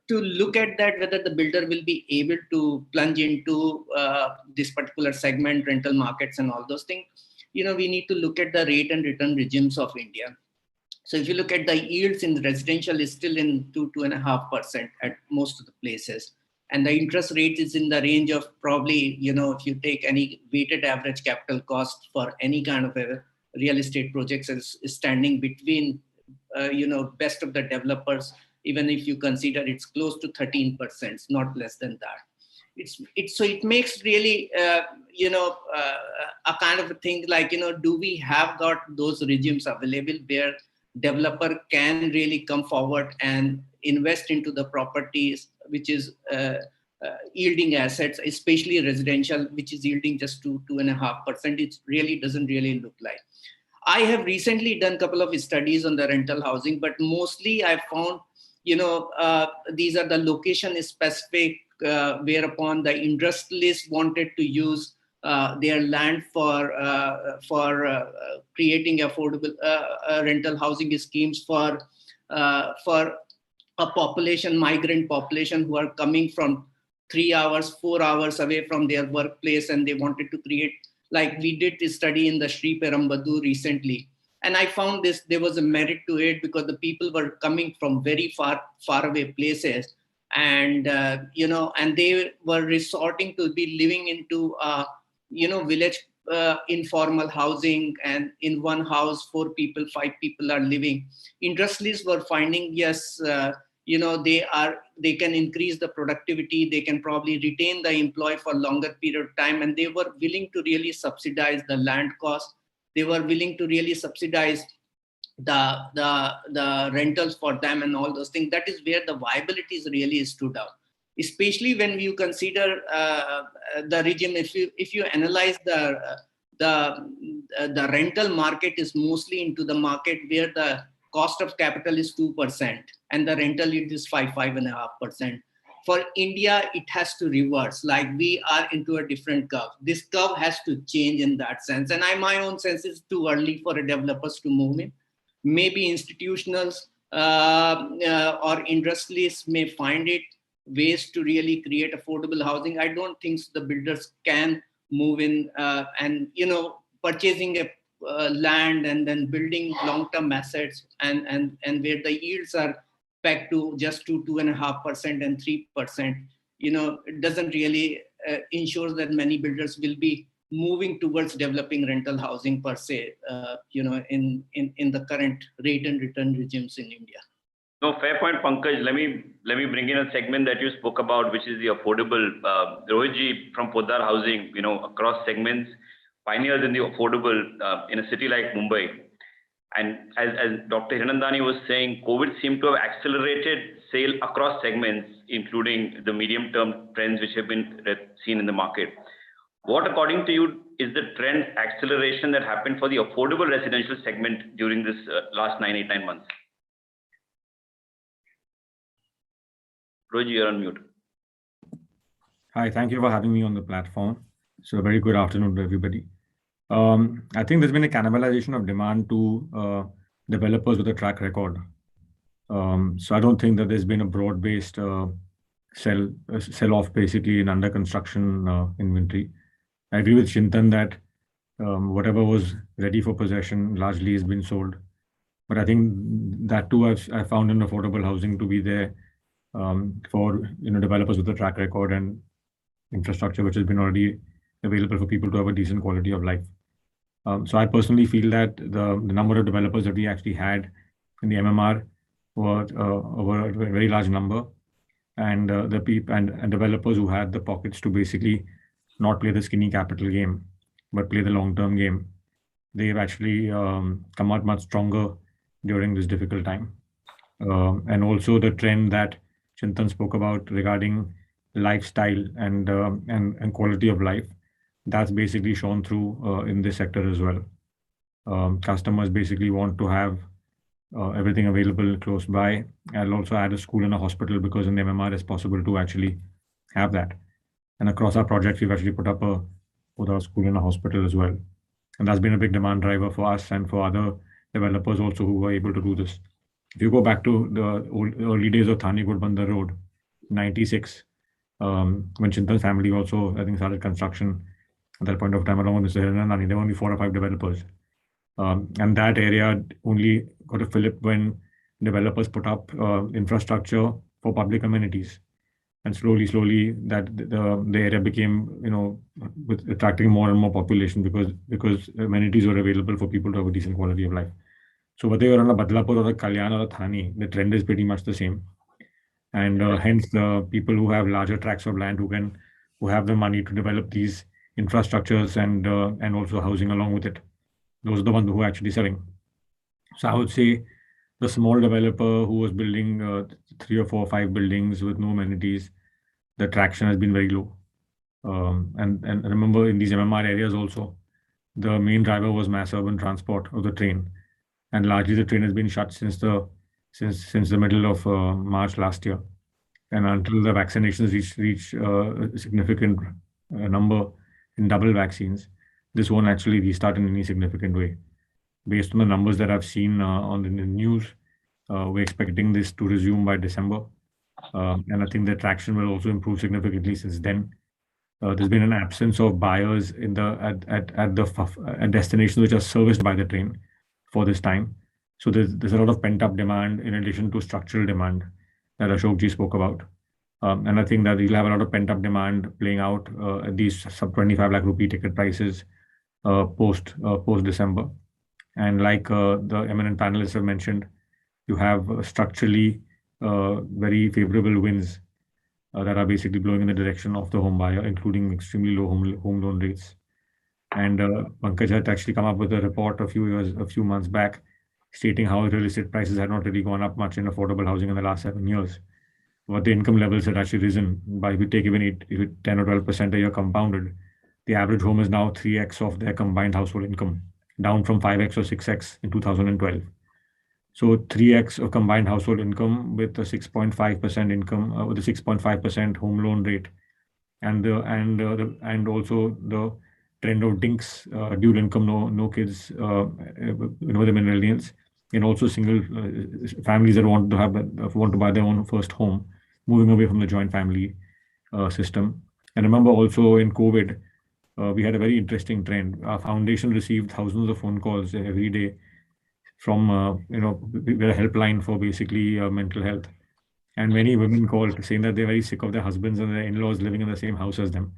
To look at that, whether the builder will be able to plunge into this particular segment, rental markets and all those things, we need to look at the rate and return regimes of India. So if you look at the yields in residential is still in 2.5% at most of the places. And the interest rate is in the range of probably, if you take any weighted average capital cost for any kind of a real estate projects is standing between, best of the developers. Even if you consider it's close to 13%, not less than that. So it makes really, a kind of a thing like, do we have got those regimes available where developer can really come forward and invest into the properties, which is yielding assets, especially residential, which is yielding just 2.5%. It really doesn't really look like. I have recently done a couple of studies on the rental housing, but mostly I found these are the location specific, whereupon the industrialists wanted to use their land for creating affordable rental housing schemes for a migrant population who are coming from 3 hours, 4 hours away from their workplace, and they wanted to create, like we did a study in the Sri Perambadu recently. And I found there was a merit to it because the people were coming from very far away places, and and they were resorting to be living into village informal housing, and in one house 4 people, 5 people are living. Industrialists were finding, yes, they can increase the productivity, they can probably retain the employee for longer period of time, and they were willing to really subsidize the land cost. They were willing to really subsidize the rentals for them and all those things. That is where the viability is really stood out, especially when you consider the regime. If you analyze the rental market is mostly into the market where the cost of capital is 2% and the rental yield is 5.5%. for India, it has to reverse. Like we are into a different curve. This curve has to change in that sense. And my own sense is too early for developers to move in. Maybe institutionals or industrialists may find it ways to really create affordable housing. I don't think the builders can move in and purchasing a land and then building long-term assets and where the yields are pegged to just 2.5% and 3%. It doesn't really ensure that many builders will be moving towards developing rental housing per se, in the current rate and return regimes in India. No, fair point, Pankaj. Let me bring in a segment that you spoke about, which is the affordable. Rohitji from Poddar Housing, across segments, pioneers in the affordable in a city like Mumbai. And as Dr. Hiranandani was saying, COVID seemed to have accelerated sale across segments, including the medium-term trends which have been seen in the market. What, according to you, is the trend acceleration that happened for the affordable residential segment during this last 9 months? Roji, you're on mute. Hi, thank you for having me on the platform. So, a very good afternoon to everybody. I think there's been a cannibalization of demand to developers with a track record. So, I don't think that there's been a broad-based sell-off basically in under construction inventory. I agree with Chintan that whatever was ready for possession largely has been sold. But I think that too I found in affordable housing to be there for developers with a track record and infrastructure which has been already available for people to have a decent quality of life. So I personally feel that the number of developers that we actually had in the MMR were a very large number, and the people and developers who had the pockets to basically not play the skinny capital game, but play the long-term game, they've actually come out much stronger during this difficult time. And also the trend that Chintan spoke about regarding lifestyle and quality of life, that's basically shown through in this sector as well. Customers basically want to have everything available close by. I'll also add a school and a hospital because in the MMR it's possible to actually have that. And across our projects, we've actually put up a school and a hospital as well. And that's been a big demand driver for us and for other developers also who were able to do this. If you go back to the early days of Thane Gudbandar Road, 96, when Chintan's family also, I think, started construction at that point of time, along with Mr. Hiranandani, there were only 4 or 5 developers. And that area only got a fillip when developers put up infrastructure for public amenities. And slowly, that the area became, with attracting more and more population because amenities were available for people to have a decent quality of life. So whether you're on a Badlapur or a Kalyan or a Thane, the trend is pretty much the same. And hence the people who have larger tracts of land who have the money to develop these infrastructures and also housing along with it, those are the ones who are actually selling. So I would say the small developer who was building 3 or 4 or 5 buildings with no amenities, the traction has been very low. And remember, in these MMR areas also, the main driver was mass urban transport of the train, and largely the train has been shut since the middle of March last year, and until the vaccinations reach a significant number in double vaccines, this won't actually restart in any significant way. Based on the numbers that I've seen on the news, we're expecting this to resume by December. And I think the traction will also improve significantly since then. There's been an absence of buyers at destinations which are serviced by the train for this time. So there's a lot of pent-up demand in addition to structural demand that Ashokji spoke about. And I think that you'll have a lot of pent-up demand playing out at these sub 25 lakh rupee ticket prices post December. And like the eminent panelists have mentioned, you have structurally very favorable winds that are basically blowing in the direction of the home buyer, including extremely low home loan rates. And Pankaj had actually come up with a report a few months back stating how real estate prices had not really gone up much in affordable housing in the last 7 years. But the income levels had actually risen by, if you take even 10 or 12% a year compounded, the average home is now 3x of their combined household income, down from 5x or 6x in 2012. So 3x of combined household income with a 6.5% income, with a 6.5% home loan rate, and also the trend of dinks, dual income, no kids, the millennials, and also single families that want to buy their own first home, moving away from the joint family system. And remember, also in COVID, we had a very interesting trend. Our foundation received thousands of phone calls every day from we're a helpline for basically mental health, and many women called saying that they're very sick of their husbands and their in-laws living in the same house as them,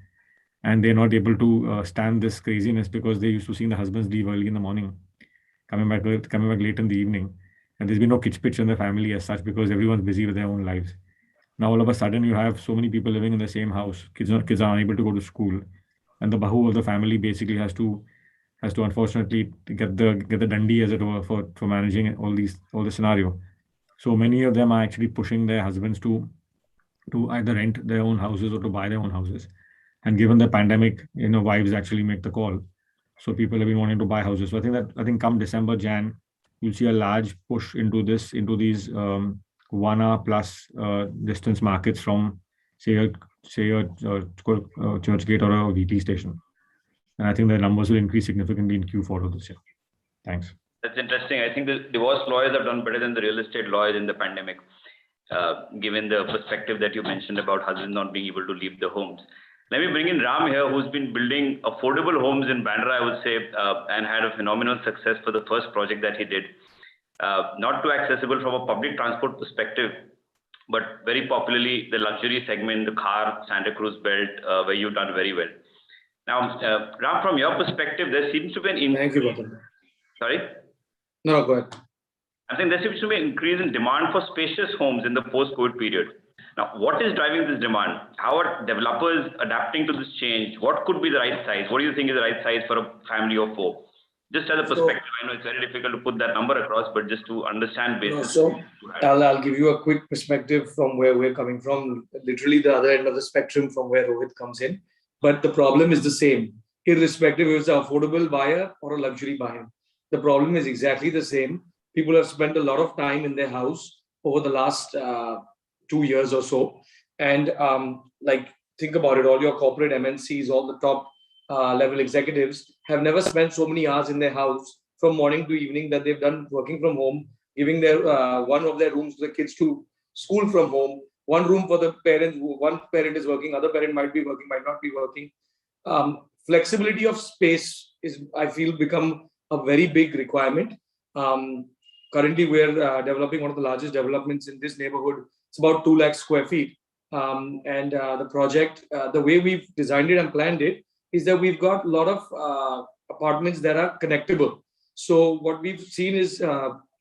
and they're not able to stand this craziness because they used to see the husbands leave early in the morning, coming back late in the evening, and there's been no kitch pitch in the family as such because everyone's busy with their own lives. Now all of a sudden you have so many people living in the same house. Kids are unable to go to school, and the bahu of the family basically has to unfortunately get the dandi, as it were, for managing all the scenario. So many of them are actually pushing their husbands to either rent their own houses or to buy their own houses. And given the pandemic, wives actually make the call. So people have been wanting to buy houses. So I think come December, Jan, you'll see a large push into these 1 hour plus distance markets from say a church gate or a VT station. And I think the numbers will increase significantly in Q4 of this year. Thanks. That's interesting. I think the divorce lawyers have done better than the real estate lawyers in the pandemic, given the perspective that you mentioned about husbands not being able to leave the homes. Let me bring in Ram here, who's been building affordable homes in Bandra, I would say, and had a phenomenal success for the first project that he did. Not too accessible from a public transport perspective, but very popularly the luxury segment, the Khar, Santa Cruz belt, where you've done very well. Now, Ram, from your perspective, there seems to be an Thank you, Gautam. Sorry? No, go ahead. I think there seems to be an increase in demand for spacious homes in the post-COVID period. Now, what is driving this demand? How are developers adapting to this change? What could be the right size? What do you think is the right size for a family of 4? Just as a perspective, I know it's very difficult to put that number across, but just to understand basis. I'll give you a quick perspective from where we're coming from, literally the other end of the spectrum from where Rohit comes in. But the problem is the same, irrespective if it's an affordable buyer or a luxury buyer. The problem is exactly the same. People have spent a lot of time in their house over the last 2 years or so. And think about it, all your corporate MNCs, all the top level executives have never spent so many hours in their house from morning to evening that they've done working from home, giving their one of their rooms to the kids to school from home, one room for the parents. One parent is working, other parent might be working, might not be working. Flexibility of space is, I feel, become a very big requirement. Currently, we're developing one of the largest developments in this neighborhood. It's about 2 lakh square feet. The project, the way we've designed it and planned it, is that we've got a lot of apartments that are connectable. So what we've seen is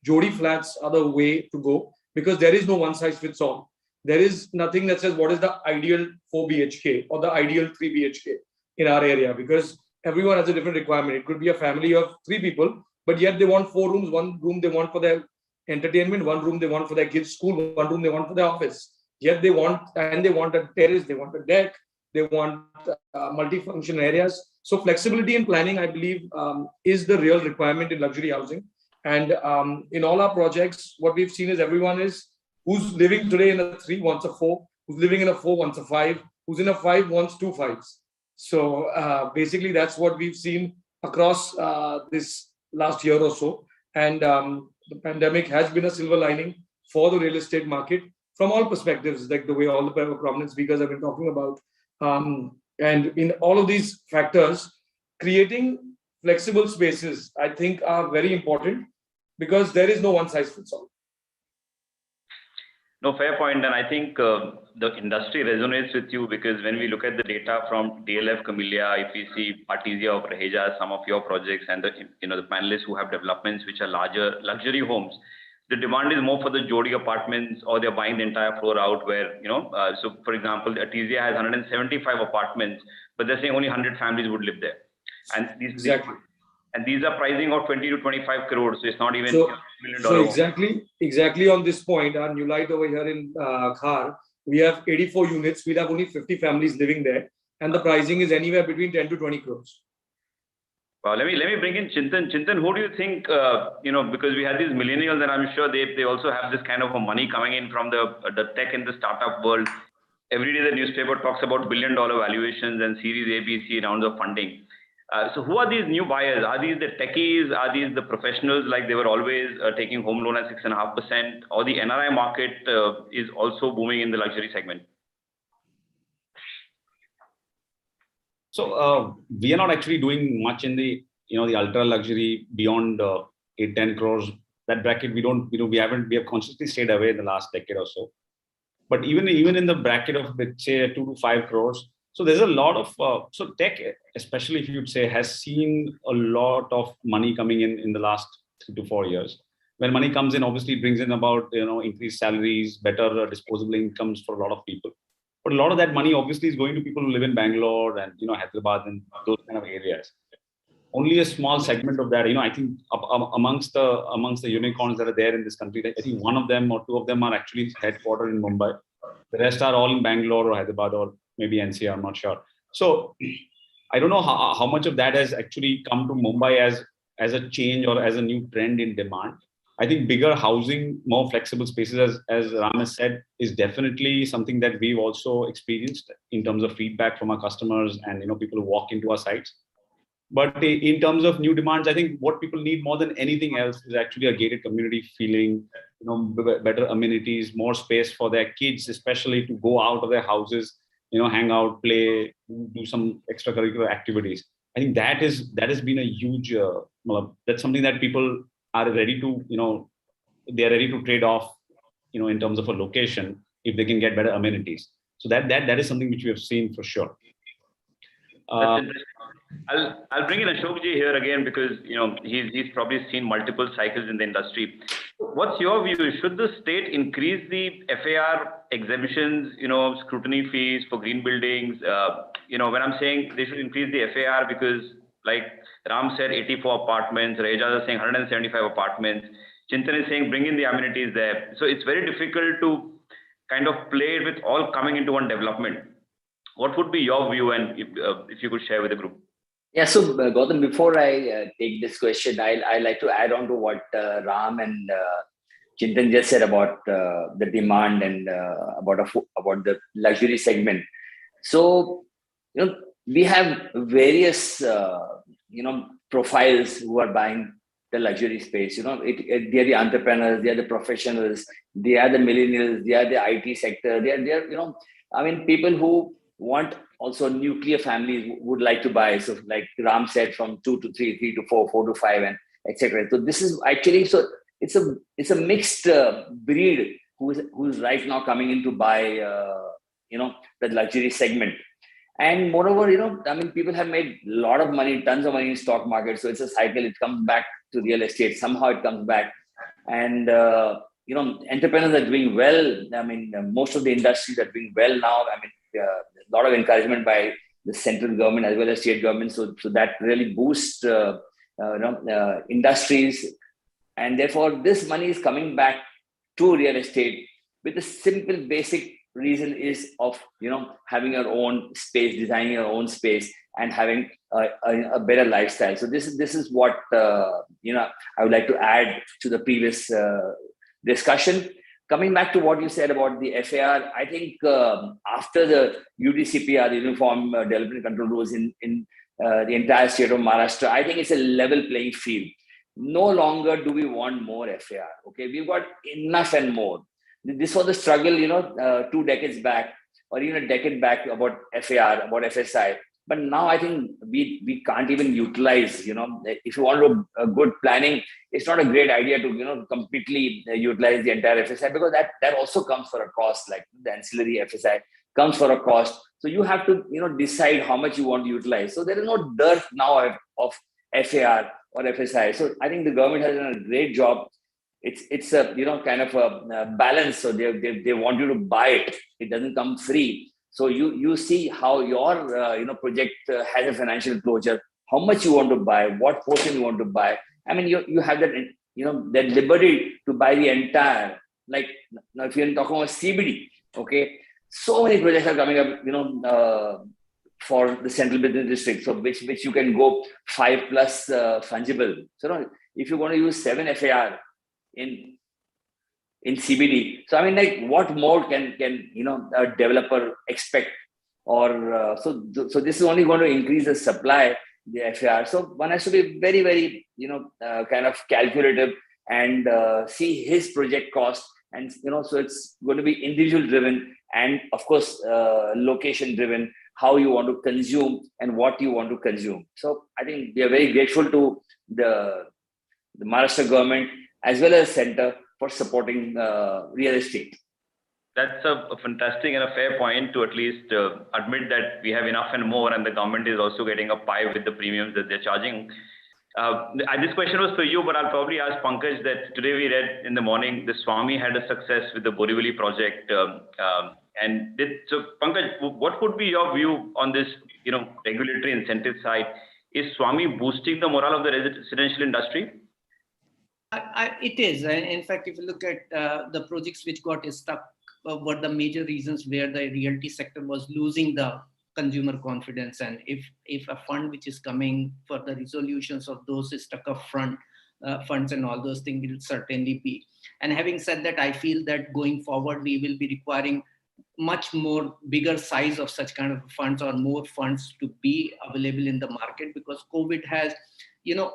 Jodi flats are the way to go because there is no one size fits all. There is nothing that says what is the ideal 4 BHK or the ideal 3 BHK in our area, because everyone has a different requirement. It could be a family of 3 people, but yet they want 4 rooms. One room they want for their entertainment, one room they want for their kids' school, one room they want for their office. Yet they want a terrace, they want a deck, they want multifunction areas. So flexibility in planning, I believe, is the real requirement in luxury housing. And in all our projects, what we've seen is everyone who's living today in a 3 wants a 4, who's living in a 4 wants a 5, who's in a 5 wants 2 5s. So basically, that's what we've seen across this last year or so. And the pandemic has been a silver lining for the real estate market from all perspectives, like the way all the prominent speakers have been talking about. And in all of these factors, creating flexible spaces, I think, are very important because there is no one size fits all. No, fair point. And I think the industry resonates with you because when we look at the data from DLF, Camellia, if we see Artesia of Raheja, some of your projects and the panelists who have developments which are larger luxury homes, the demand is more for the Jodi apartments or they're buying the entire floor out where, so for example, Artesia has 175 apartments, but they're saying only 100 families would live there. And these are pricing of 20 to 25 crores. So it's not even $1 million. So exactly on this point, our new light over here in Khar, we have 84 units. We'll have only 50 families living there. And the pricing is anywhere between 10 to 20 crores. Let me bring in Chintan. Chintan, who do you think, because we had these millennials, and I'm sure they also have this kind of a money coming in from the tech and the startup world. Every day the newspaper talks about billion-dollar valuations and Series A, B, C rounds of funding. So who are these new buyers? Are these the techies? Are these the professionals like they were always taking home loan at 6.5%? Or the NRI market is also booming in the luxury segment? So we are not actually doing much in the the ultra luxury beyond 8-10 crores. That bracket we have consciously stayed away in the last decade or so. But even in the bracket of let's say 2 to 5 crores, so there's a lot of so tech, especially if you'd say, has seen a lot of money coming in the last 3 to 4 years. When money comes in, obviously it brings in about increased salaries, better disposable incomes for a lot of people. But a lot of that money obviously is going to people who live in Bangalore and Hyderabad and those kind of areas. Only a small segment of that, I think amongst the unicorns that are there in this country, I think one of them or two of them are actually headquartered in Mumbai. The rest are all in Bangalore or Hyderabad or maybe NCR, I'm not sure. So I don't know how much of that has actually come to Mumbai as a change or as a new trend in demand. I think bigger housing, more flexible spaces, as Ram has said, is definitely something that we've also experienced in terms of feedback from our customers and people who walk into our sites. But in terms of new demands, I think what people need more than anything else is actually a gated community feeling, better amenities, more space for their kids, especially to go out of their houses, hang out, play, do some extracurricular activities. I think that has been a huge, that's something that people are ready to, they're ready to trade off, in terms of a location if they can get better amenities. So that is something which we have seen for sure. I'll bring in Ashokji here again because he's probably seen multiple cycles in the industry. What's your view? Should the state increase the FAR exemptions, scrutiny fees for green buildings? When I'm saying they should increase the FAR because, like Ram said, 84 apartments, Reja is saying 175 apartments, Chintan is saying bring in the amenities there. So it's very difficult to kind of play with all coming into one development. What would be your view, and if you could share with the group? Yeah, so Gautam, before I take this question, I like to add on to what Ram and Chintan just said about the demand and about the luxury segment. So we have various profiles who are buying the luxury space. They are the entrepreneurs, they are the professionals, they are the millennials, they are the IT sector, they are people who want also nuclear families would like to buy. So like Ram said, from 2 to 3, 3 to 4, 4 to 5, and etc. So this is actually, so it's a mixed breed who's right now coming in to buy the luxury segment. And moreover, people have made a lot of money, tons of money in stock market. So it's a cycle. It comes back to real estate. Somehow it comes back. And entrepreneurs are doing well. Most of the industries are doing well now. A lot of encouragement by the central government as well as state government. So that really boosts industries. And therefore, this money is coming back to real estate with a simple, basic reason is of having your own space, designing your own space, and having a better lifestyle. So this is what I would like to add to the previous discussion. Coming back to what you said about the FAR, I think after the UDCPR, the Uniform Development Control Rules in the entire state of Maharashtra, I think it's a level playing field. No longer do we want more FAR. Okay, we've got enough and more. This was the struggle, 2 decades back, or even a decade back, about FAR, about FSI. But now I think we can't even utilize, if you want to do good planning, it's not a great idea to, completely utilize the entire FSI, because that also comes for a cost, like the ancillary FSI comes for a cost. So you have to, decide how much you want to utilize. So there is no dearth now of FAR or FSI. So I think the government has done a great job. It's a, kind of a balance. So they want you to buy it. It doesn't come free. So you see how your project has a financial closure, how much you want to buy, what portion you want to buy. You have that that liberty to buy the entire. Like now, if you're talking about CBD, okay, so many projects are coming up. for the central business district, so which you can go 5+ fungible. So if you're going to use 7 FAR in CBD, so I mean, like, what more can a developer expect? Or so this is only going to increase the supply, the FAR. So one has to be very, very kind of calculative and see his project cost, and so it's going to be individual driven and of course location driven, how you want to consume and what you want to consume. So I think we are very grateful to the Maharashtra government as well as center for supporting real estate. That's a fantastic and a fair point to at least admit that we have enough and more, and the government is also getting a pie with the premiums that they're charging. This question was for you, but I'll probably ask Pankaj that today we read in the morning the Swami had a success with the Borivali project. So Pankaj, what would be your view on this, regulatory incentive side? Is Swami boosting the morale of the residential industry? It is. In fact, if you look at the projects which got stuck, were the major reasons where the realty sector was losing the consumer confidence. And if a fund which is coming for the resolutions of those stuck up funds and all those things will certainly be. And having said that, I feel that going forward, we will be requiring much more bigger size of such kind of funds or more funds to be available in the market, because COVID has,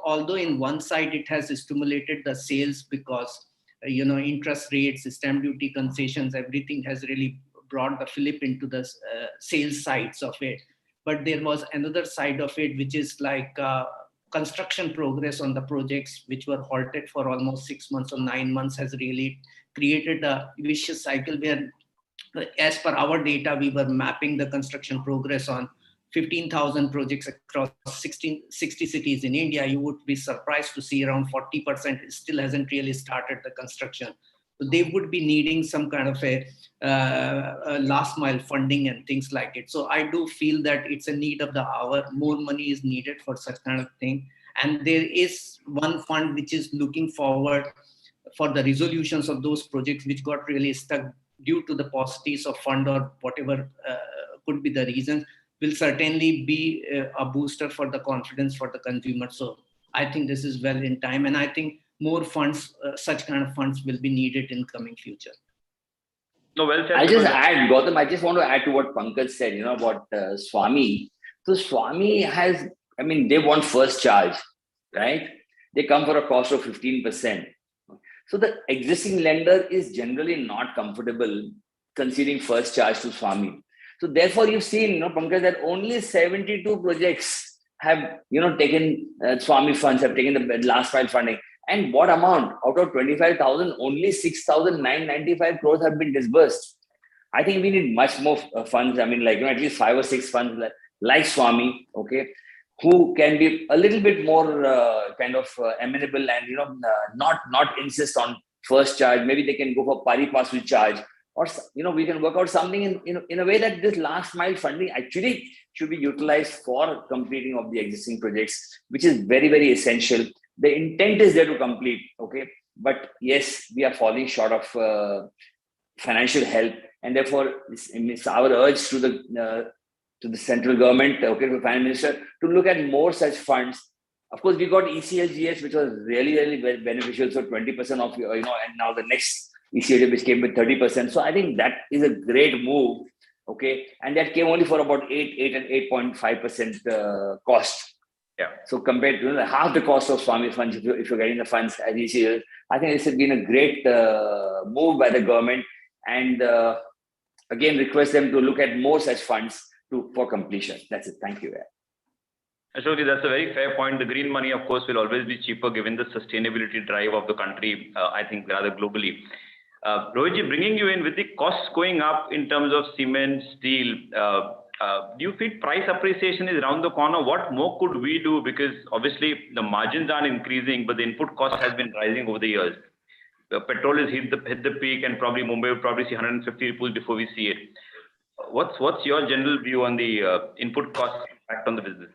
although in one side it has stimulated the sales because, interest rates, stamp duty concessions, everything has really brought the fillip into the sales sides of it. But there was another side of it, which is like construction progress on the projects which were halted for almost 6 months or 9 months has really created a vicious cycle where, as per our data, we were mapping the construction progress on 15,000 projects across 60 cities in India. You would be surprised to see around 40% still hasn't really started the construction. So they would be needing some kind of a last mile funding and things like it. So I do feel that it's a need of the hour. More money is needed for such kind of thing. And there is one fund which is looking forward for the resolutions of those projects which got really stuck due to the paucities of fund or whatever could be the reasons, will certainly be a booster for the confidence for the consumer. So I think this is well in time, and I think more funds, such kind of funds, will be needed in coming future. No, well said. I'll just add, Gautam, I just want to add to what Pankaj said, about Swami. So Swami has, they want first charge, right? They come for a cost of 15%. So the existing lender is generally not comfortable conceding first charge to Swami. So therefore, you've seen, Pankaj, that only 72 projects have, taken Swami funds, have taken the last mile funding. And what amount? Out of 25,000, only 6,995 crores have been disbursed. I think we need much more funds. At least 5 or 6 funds like Swami, okay, who can be a little bit more amenable and, not insist on first charge. Maybe they can go for pari passu charge. Or, we can work out something in a way that this last mile funding actually should be utilized for completing of the existing projects, which is very, very essential. The intent is there to complete, okay? But yes, we are falling short of financial help. And therefore, it's our urge to the central government, okay, to the Finance Minister, to look at more such funds. Of course, we got ECLGS, which was really, really very beneficial. So 20% of, and now the next ECLGS, which came with 30%. So I think that is a great move, okay? And that came only for about 8 and 8.5% cost. Yeah. So compared to half the cost of Swami funds, if you're getting the funds as ECLGS, I think this has been a great move by the government. And again, request them to look at more such funds for completion. That's it. Thank you. Ashok, that's a very fair point. The green money, of course, will always be cheaper given the sustainability drive of the country, I think, rather globally. Rohitji, bringing you in with the costs going up in terms of cement, steel, do you feel price appreciation is around the corner? What more could we do? Because obviously the margins aren't increasing, but the input cost has been rising over the years. Petrol has hit the peak, and probably Mumbai will probably see 150 rupees before we see it. What's your general view on the input cost impact on the business?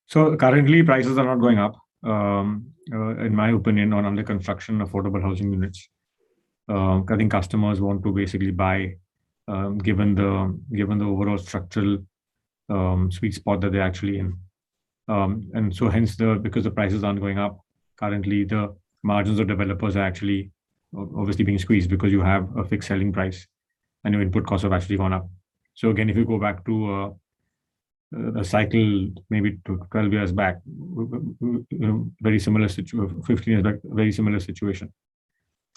So currently prices are not going up, in my opinion, on under construction affordable housing units. I think customers want to basically buy, given the overall structural sweet spot that they're actually in. And so hence because the prices aren't going up, currently the margins of developers are actually obviously being squeezed because you have a fixed selling price and your input costs have actually gone up. So again, if you go back to a cycle maybe to 12 years back, very similar situation, 15 years back, very similar situation.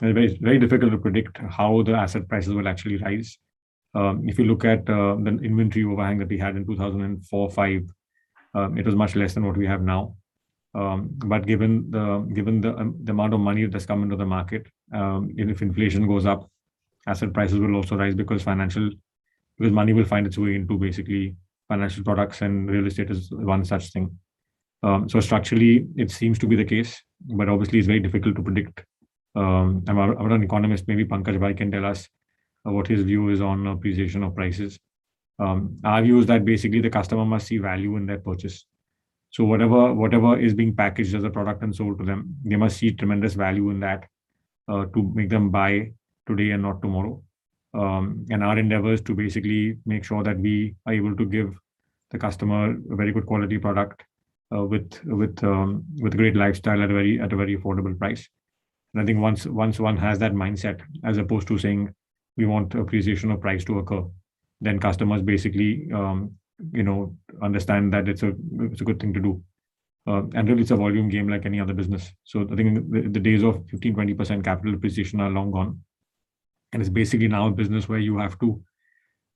And very, very difficult to predict how the asset prices will actually rise. If you look at the inventory overhang that we had in 2004-5, it was much less than what we have now. But given the amount of money that's come into the market, if inflation goes up, asset prices will also rise because money will find its way into basically financial products, and real estate is one such thing. So structurally, it seems to be the case, but obviously it's very difficult to predict. I'm not an economist. Maybe Pankaj Bhai can tell us what his view is on appreciation of prices. Our view is that basically the customer must see value in their purchase. So whatever is being packaged as a product and sold to them, they must see tremendous value in that to make them buy today and not tomorrow. And our endeavor is to basically make sure that we are able to give the customer a very good quality product with great lifestyle at a very affordable price. And I think once one has that mindset, as opposed to saying we want appreciation of price to occur, then customers basically understand that it's a good thing to do. And really, it's a volume game like any other business. So I think the days of 15-20% capital appreciation are long gone. And it's basically now a business where you have to,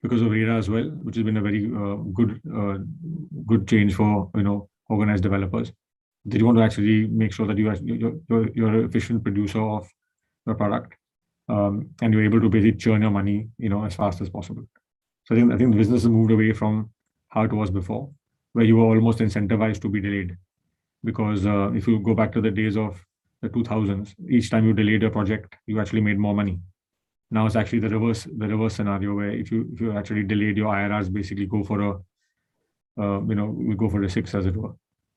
because of RERA as well, which has been a very good change for organized developers. That you want to actually make sure that you're an efficient producer of the product, and you're able to basically churn your money as fast as possible. So I think the business has moved away from how it was before, where you were almost incentivized to be delayed. Because if you go back to the days of the 2000s, each time you delayed a project, you actually made more money. Now it's actually the reverse scenario, where if you actually delayed, your IRRs basically go for a 6, as it were,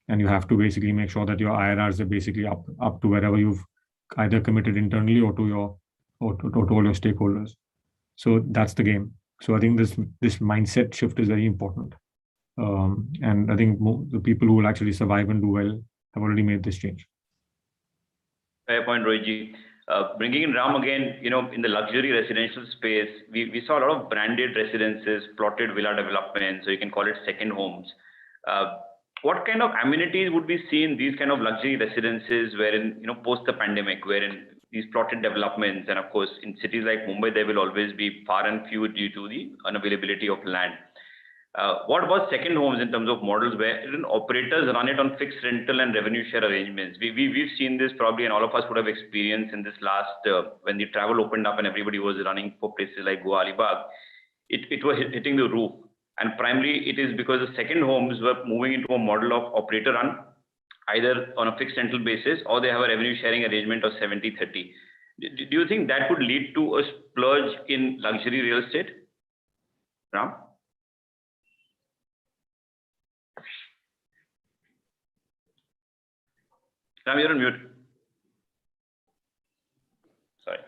and you have to basically make sure that your IRRs are basically up to wherever you've either committed internally or to all your stakeholders. So that's the game. So I think this mindset shift is very important, and I think the people who will actually survive and do well have already made this change. Fair point, Rohitji. Bringing in Ram again, in the luxury residential space, we saw a lot of branded residences, plotted villa developments, so you can call it second homes. What kind of amenities would we see in these kind of luxury residences wherein, post the pandemic, wherein these plotted developments, and of course, in cities like Mumbai, there will always be far and few due to the unavailability of land. What about second homes in terms of models where operators run it on fixed rental and revenue share arrangements? We've seen this probably, and all of us would have experienced in this last, when the travel opened up and everybody was running for places like Goa, Alibag, it was hitting the roof. And primarily it is because the second homes were moving into a model of operator run, either on a fixed rental basis or they have a revenue sharing arrangement of 70-30. Do you think that would lead to a splurge in luxury real estate? Ram? Ram, you're on mute.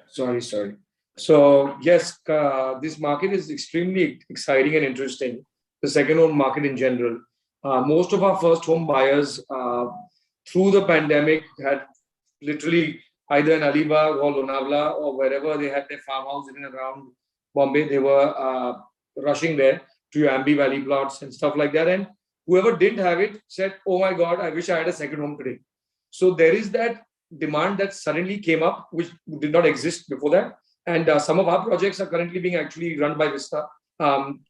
Sorry. So yes, this market is extremely exciting and interesting. The second home market in general. Most of our first home buyers through the pandemic had literally either in Alibag or Lonavala or wherever they had their farmhouse in and around Bombay, they were rushing there to your Ambi Valley plots and stuff like that. And whoever didn't have it said, "Oh my God, I wish I had a second home today." So there is that demand that suddenly came up, which did not exist before that. And some of our projects are currently being actually run by Vista.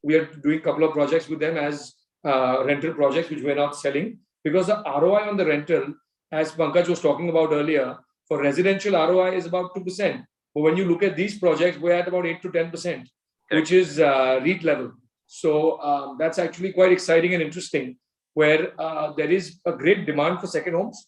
We are doing a couple of projects with them as rental projects, which we're not selling, because the ROI on the rental, as Pankaj was talking about earlier, for residential ROI is about 2%. But when you look at these projects, we're at about 8 to 10%, which is REIT level. So that's actually quite exciting and interesting, where there is a great demand for second homes.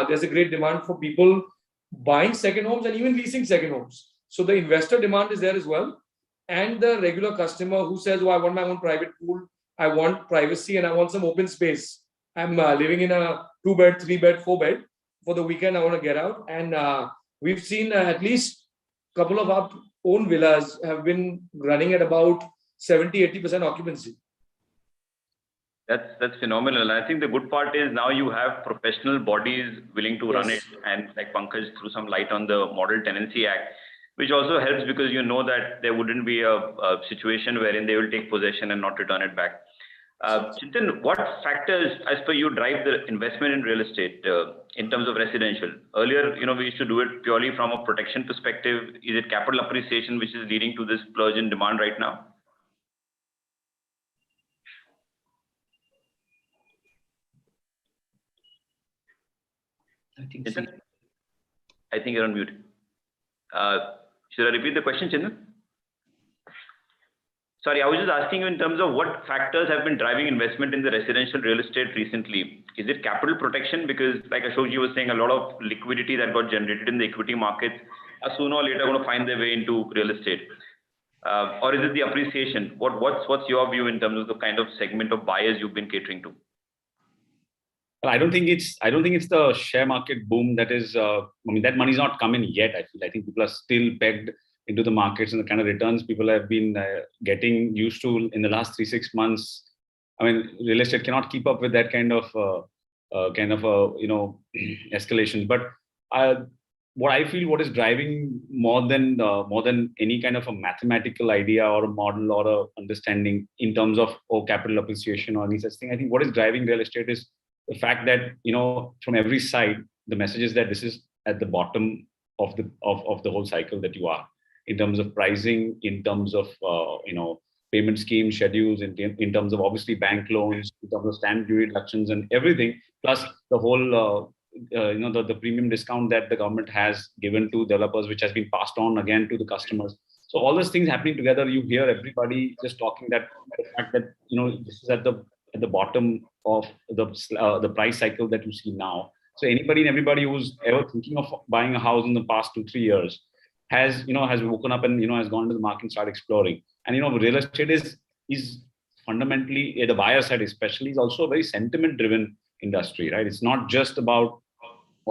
There's a great demand for people buying second homes and even leasing second homes. So the investor demand is there as well. And the regular customer who says, "Oh, I want my own private pool, I want privacy, and I want some open space. I'm living in a 2-bed, 3-bed, 4-bed. For the weekend, I want to get out." And we've seen at least a couple of our own villas have been running at about 70-80% occupancy. That's phenomenal. I think the good part is now you have professional bodies willing to run it, and like Pankaj threw some light on the Model Tenancy Act, which also helps because you know that there wouldn't be a situation wherein they will take possession and not return it back. Chintan, what factors, as per you, drive the investment in real estate in terms of residential? Earlier, we used to do it purely from a protection perspective. Is it capital appreciation which is leading to this plurge in demand right now? I think you're on mute. Should I repeat the question, Chintan? Sorry, I was just asking you in terms of what factors have been driving investment in the residential real estate recently. Is it capital protection? Because like Ashokji was saying, a lot of liquidity that got generated in the equity markets are sooner or later going to find their way into real estate. Or is it the appreciation? What's your view in terms of the kind of segment of buyers you've been catering to? Well, I don't think it's the share market boom that is. That money's not coming yet. I think people are still pegged into the markets and the kind of returns people have been getting used to in the last 3-6 months. Real estate cannot keep up with that kind of escalations. But what I feel, what is driving more than any kind of a mathematical idea or a model or a understanding in terms of capital appreciation or any such thing, I think what is driving real estate is the fact that from every side the message is that this is at the bottom of the whole cycle that you are, in terms of pricing, in terms of payment scheme schedules, in terms of obviously bank loans, in terms of stamp duty reductions and everything, plus the whole the premium discount that the government has given to developers, which has been passed on again to the customers. So all those things happening together, you hear everybody just talking that the fact that this is at the bottom of the price cycle that you see now. So anybody and everybody who's ever thinking of buying a house in the past 2-3 years has woken up and has gone to the market and started exploring. And real estate is fundamentally, the buyer side especially, is also a very sentiment driven industry, right? It's not just about,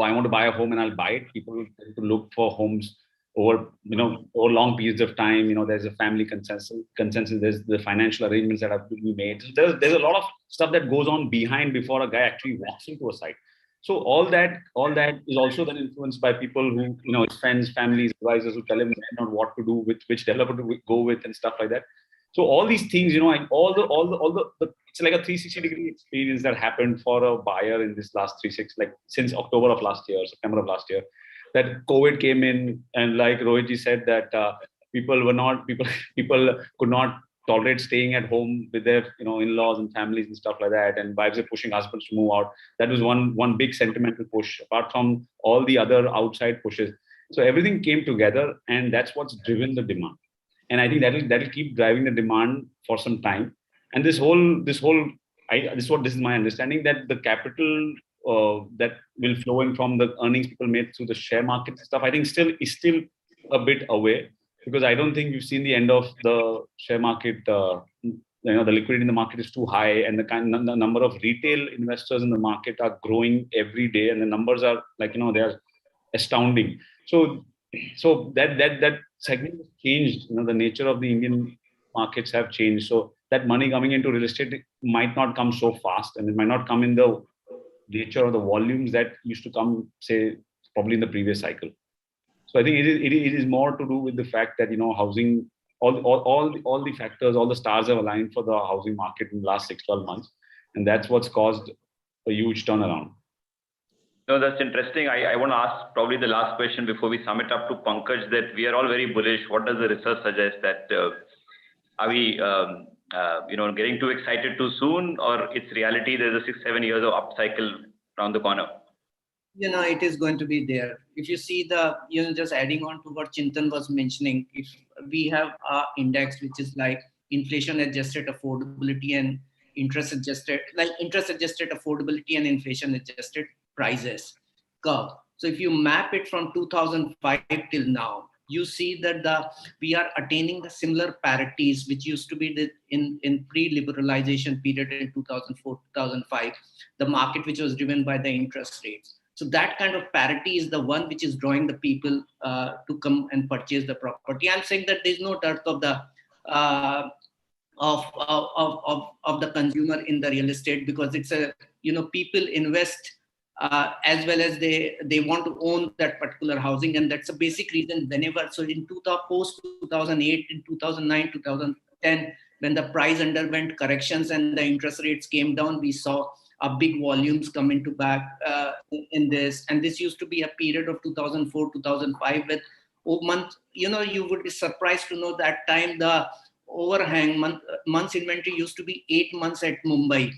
I want to buy a home and I'll buy it. People tend to look for homes over long periods of time. There's a family consensus, there's the financial arrangements that have to be made. So there's a lot of stuff that goes on behind before a guy actually walks into a site. So all that is also then influenced by people who, his friends, families, advisors who tell him what to do, with which developer to go with and stuff like that. So all these things, and all the it's like a 360-degree experience that happened for a buyer in this last since October of last year, September of last year, that COVID came in, and like Rohitji said that people could not tolerate staying at home with their in-laws and families and stuff like that, and wives are pushing husbands to move out. That was one big sentimental push, apart from all the other outside pushes. So everything came together, and that's what's driven the demand. And I think that'll keep driving the demand for some time. And this is my understanding, that the capital that will flow in from the earnings people made through the share market stuff, I think is still a bit away, because I don't think we've seen the end of the share market. The liquidity in the market is too high, and the number of retail investors in the market are growing every day, and the numbers are they are astounding. So that segment has changed. The nature of the Indian markets have changed. So that money coming into real estate might not come so fast, and it might not come in the nature or the volumes that used to come, say, probably in the previous cycle. So I think it is more to do with the fact that housing, all the factors, all the stars have aligned for the housing market in the last 6-12 months, and that's what's caused a huge turnaround. No, that's interesting. I want to ask probably the last question before we sum it up to Pankaj, that we are all very bullish. What does the research suggest? That are we getting too excited too soon, or it's reality? There's a 6-7 years of upcycle around the corner. It is going to be there. If you see just adding on to what Chintan was mentioning, if we have our index, which is like inflation adjusted affordability and interest adjusted affordability and inflation adjusted prices curve. So if you map it from 2005 till now, you see that we are attaining the similar parities which used to be in pre-liberalization period in 2004-2005, the market which was driven by the interest rates. So that kind of parity is the one which is drawing the people to come and purchase the property. I'm saying that there's no dearth of the of the consumer in the real estate, because it's a, people invest as well as they want to own that particular housing, and that's a basic reason. Whenever, so in post 2008, in 2009, 2010, when the price underwent corrections and the interest rates came down, we saw a big volumes come into back in this. And this used to be a period of 2004, 2005 with you would be surprised to know that time the overhang months inventory used to be 8 months at Mumbai.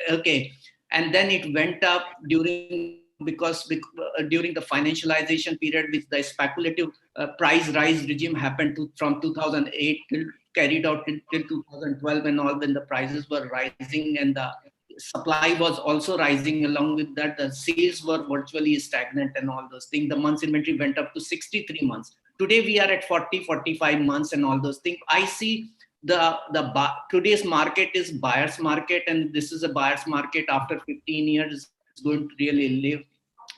Okay. And then it went up during during the financialization period, which the speculative price rise regime happened from 2008 till carried out till 2012 and all, when the prices were rising and the supply was also rising. Along with that, the sales were virtually stagnant and all those things. The months inventory went up to 63 months. Today we are at 40, 45 months and all those things. I see today's market is buyer's market, and this is a buyer's market after 15 years. It's going to really live.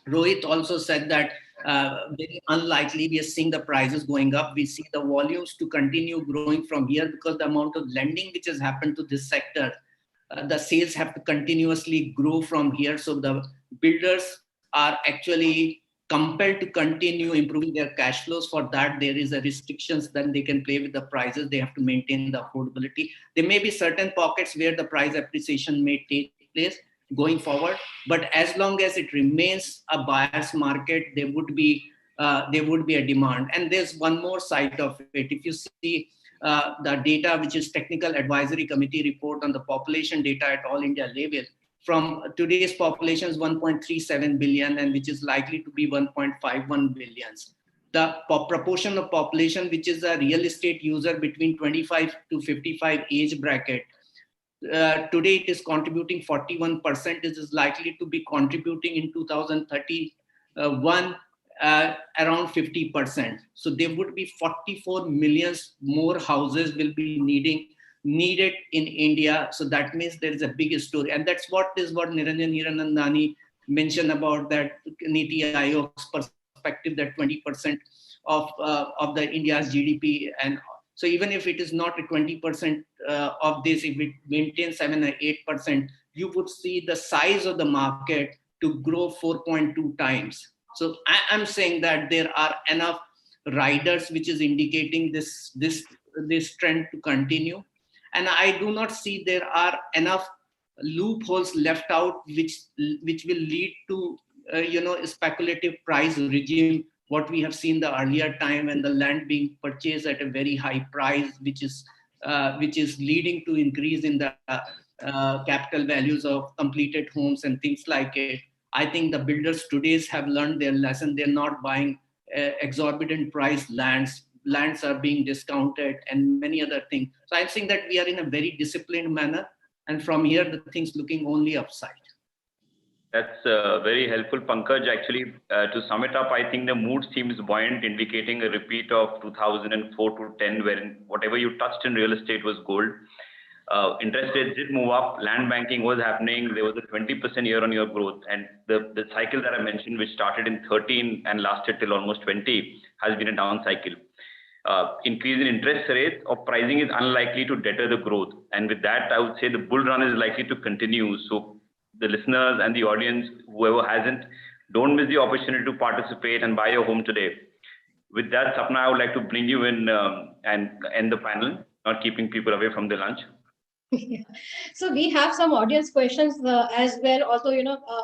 Rohit also said that very unlikely we are seeing the prices going up. We see the volumes to continue growing from here, because the amount of lending which has happened to this sector, the sales have to continuously grow from here. So the builders are actually compelled to continue improving their cash flows. For that, there is a restrictions. Then they can play with the prices. They have to maintain the affordability. There may be certain pockets where the price appreciation may take place going forward, but as long as it remains a buyer's market, there would be a demand. And there's one more side of it. If you see the data, which is Technical Advisory Committee report on the population data at all India level, from today's population is 1.37 billion, and which is likely to be 1.51 billion. The proportion of population which is a real estate user between 25 to 55 age bracket, today it is contributing 41%. It is likely to be contributing in 2031 around 50%. So there would be 44 million more houses will be needed in India. So that means there is a big story. And that's what Niranjan Hiranandani mentioned about that Niti Aayog's perspective, that 20% of the India's GDP. And so even if it is not a 20% of this, if it maintains 7 or 8%, you would see the size of the market to grow 4.2 times. So I'm saying that there are enough riders which is indicating this trend to continue. And I do not see there are enough loopholes left out which will lead to speculative price regime, what we have seen the earlier time, and the land being purchased at a very high price, which is leading to increase in the capital values of completed homes and things like it. I think the builders today have learned their lesson. They're not buying exorbitant price lands. Lands are being discounted and many other things. So I'm saying that we are in a very disciplined manner, and from here the things looking only upside. That's very helpful, Pankaj. Actually, to sum it up, I think the mood seems buoyant, indicating a repeat of 2004 to 10, wherein whatever you touched in real estate was gold. Interest rates did move up, land banking was happening, there was a 20% year-on-year growth, and the cycle that I mentioned, which started in 13 and lasted till almost 20, has been a down cycle. Increase in interest rates or pricing is unlikely to deter the growth, and with that, I would say the bull run is likely to continue. So the listeners and the audience, whoever hasn't, don't miss the opportunity to participate and buy your home today. With that, Sapna, I would like to bring you in and end the panel, not keeping people away from the lunch. Yeah. So we have some audience questions as well. Also,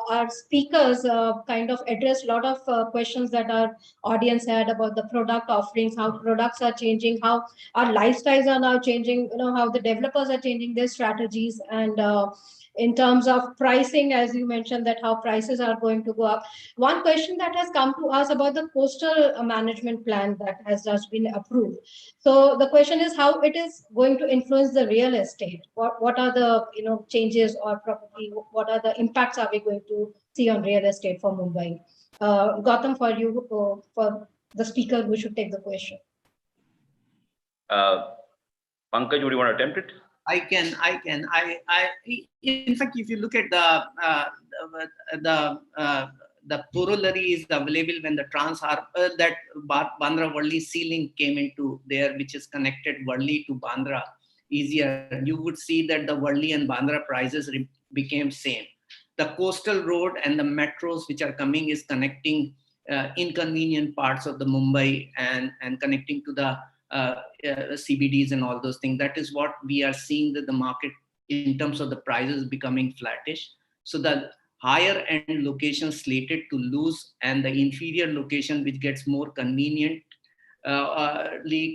our speakers kind of addressed a lot of questions that our audience had about the product offerings, how products are changing, how our lifestyles are now changing, how the developers are changing their strategies, and in terms of pricing, as you mentioned, that how prices are going to go up. One question that has come to us about the coastal management plan that has just been approved. So the question is how it is going to influence the real estate. What are the changes, or probably what are the impacts are we going to see on real estate for Mumbai? Gautam, for you, for the speaker who should take the question. Pankaj, would you want to attempt it? I can. In fact, if you look at the corollary is available when the that Bandra Worli ceiling came into there, which is connected Worli to Bandra. easier, you would see that the Worli and Bandra prices became same. The coastal road and the metros which are coming is connecting inconvenient parts of the Mumbai and connecting to the CBDs and all those things. That is what we are seeing, that the market in terms of the prices becoming flattish. So the higher end location slated to lose, and the inferior location which gets more conveniently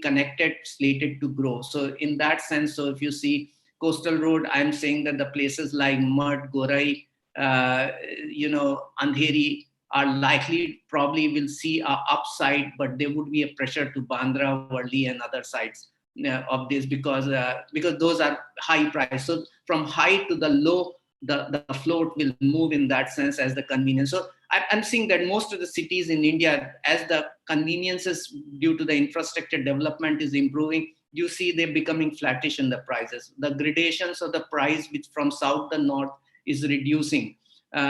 connected slated to grow. So in that sense, so if you see coastal road, I'm saying that the places like Mud, Gorai, Andheri are likely, probably will see a upside, but there would be a pressure to Bandra, Worli and other sides of this because those are high price. So from high to the low, the float will move in that sense as the convenience. So I'm seeing that most of the cities in India, as the conveniences due to the infrastructure development is improving, you see they're becoming flattish in the prices. The gradations of the price which from south to north is reducing.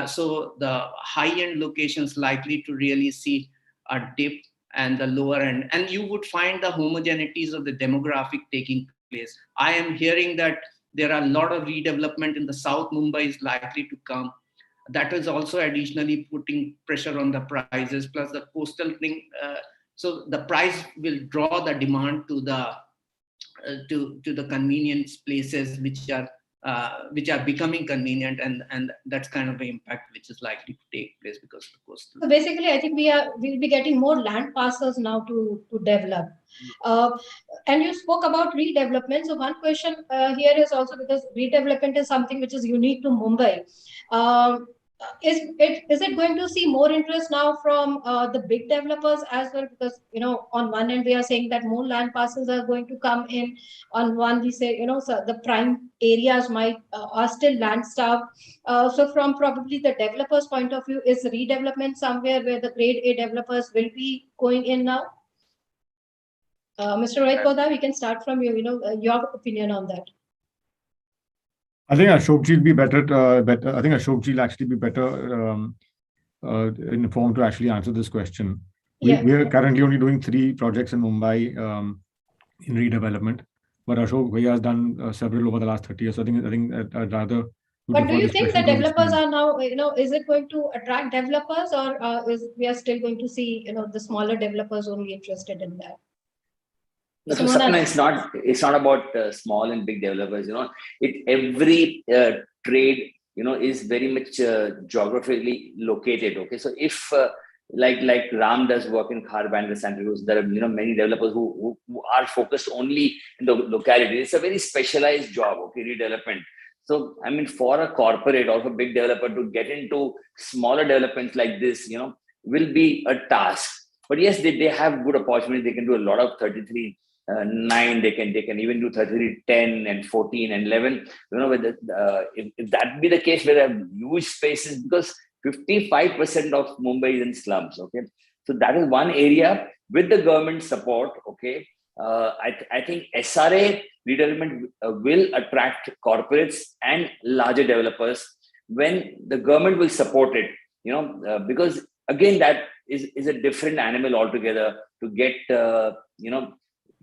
So the high-end locations likely to really see a dip, and the lower end. And you would find the homogeneities of the demographic taking place. I am hearing that there are a lot of redevelopment in the South Mumbai is likely to come. That is also additionally putting pressure on the prices, plus the coastal thing. So the price will draw the demand to the convenience places which are becoming convenient, and that's kind of the impact which is likely to take place because of the coastal. So basically, I think we'll be getting more land parcels now to develop. And you spoke about redevelopment. So one question here is also, because redevelopment is something which is unique to Mumbai. Is it going to see more interest now from the big developers as well? Because, on one end we are saying that more land parcels are going to come in. On one we say, so the prime areas are still land starved. So from probably the developers' point of view, is redevelopment somewhere where the grade A developers will be going in now? Mr. Rohit Kodha, we can start from you. Your opinion on that. I think Ashokji will be better. I think Ashokji will actually be better informed to actually answer this question. We are currently only doing 3 projects in Mumbai in redevelopment, but Ashok Bhaiya has done several over the last 30 years. So I think I'd rather. But do you think the developers are now, is it going to attract developers, or we are still going to see, the smaller developers only interested in that? No, so Sapna, it's not about small and big developers. Every trade, is very much geographically located. Okay, so if like Ram does work in Kharband, the Santa Cruz, there are many developers who are focused only in the locality. It's a very specialized job. Okay, redevelopment. So I mean, for a corporate or for a big developer to get into smaller developments like this, will be a task. But yes, they have good opportunities. They can do a lot of 33. 9, they can even do 33, 10 and 14 and 11. If that be the case, where there are huge spaces, because 55% of Mumbai is in slums. Okay, so that is one area with the government support. Okay, I think SRA redevelopment will attract corporates and larger developers when the government will support it. Because again, that is a different animal altogether to get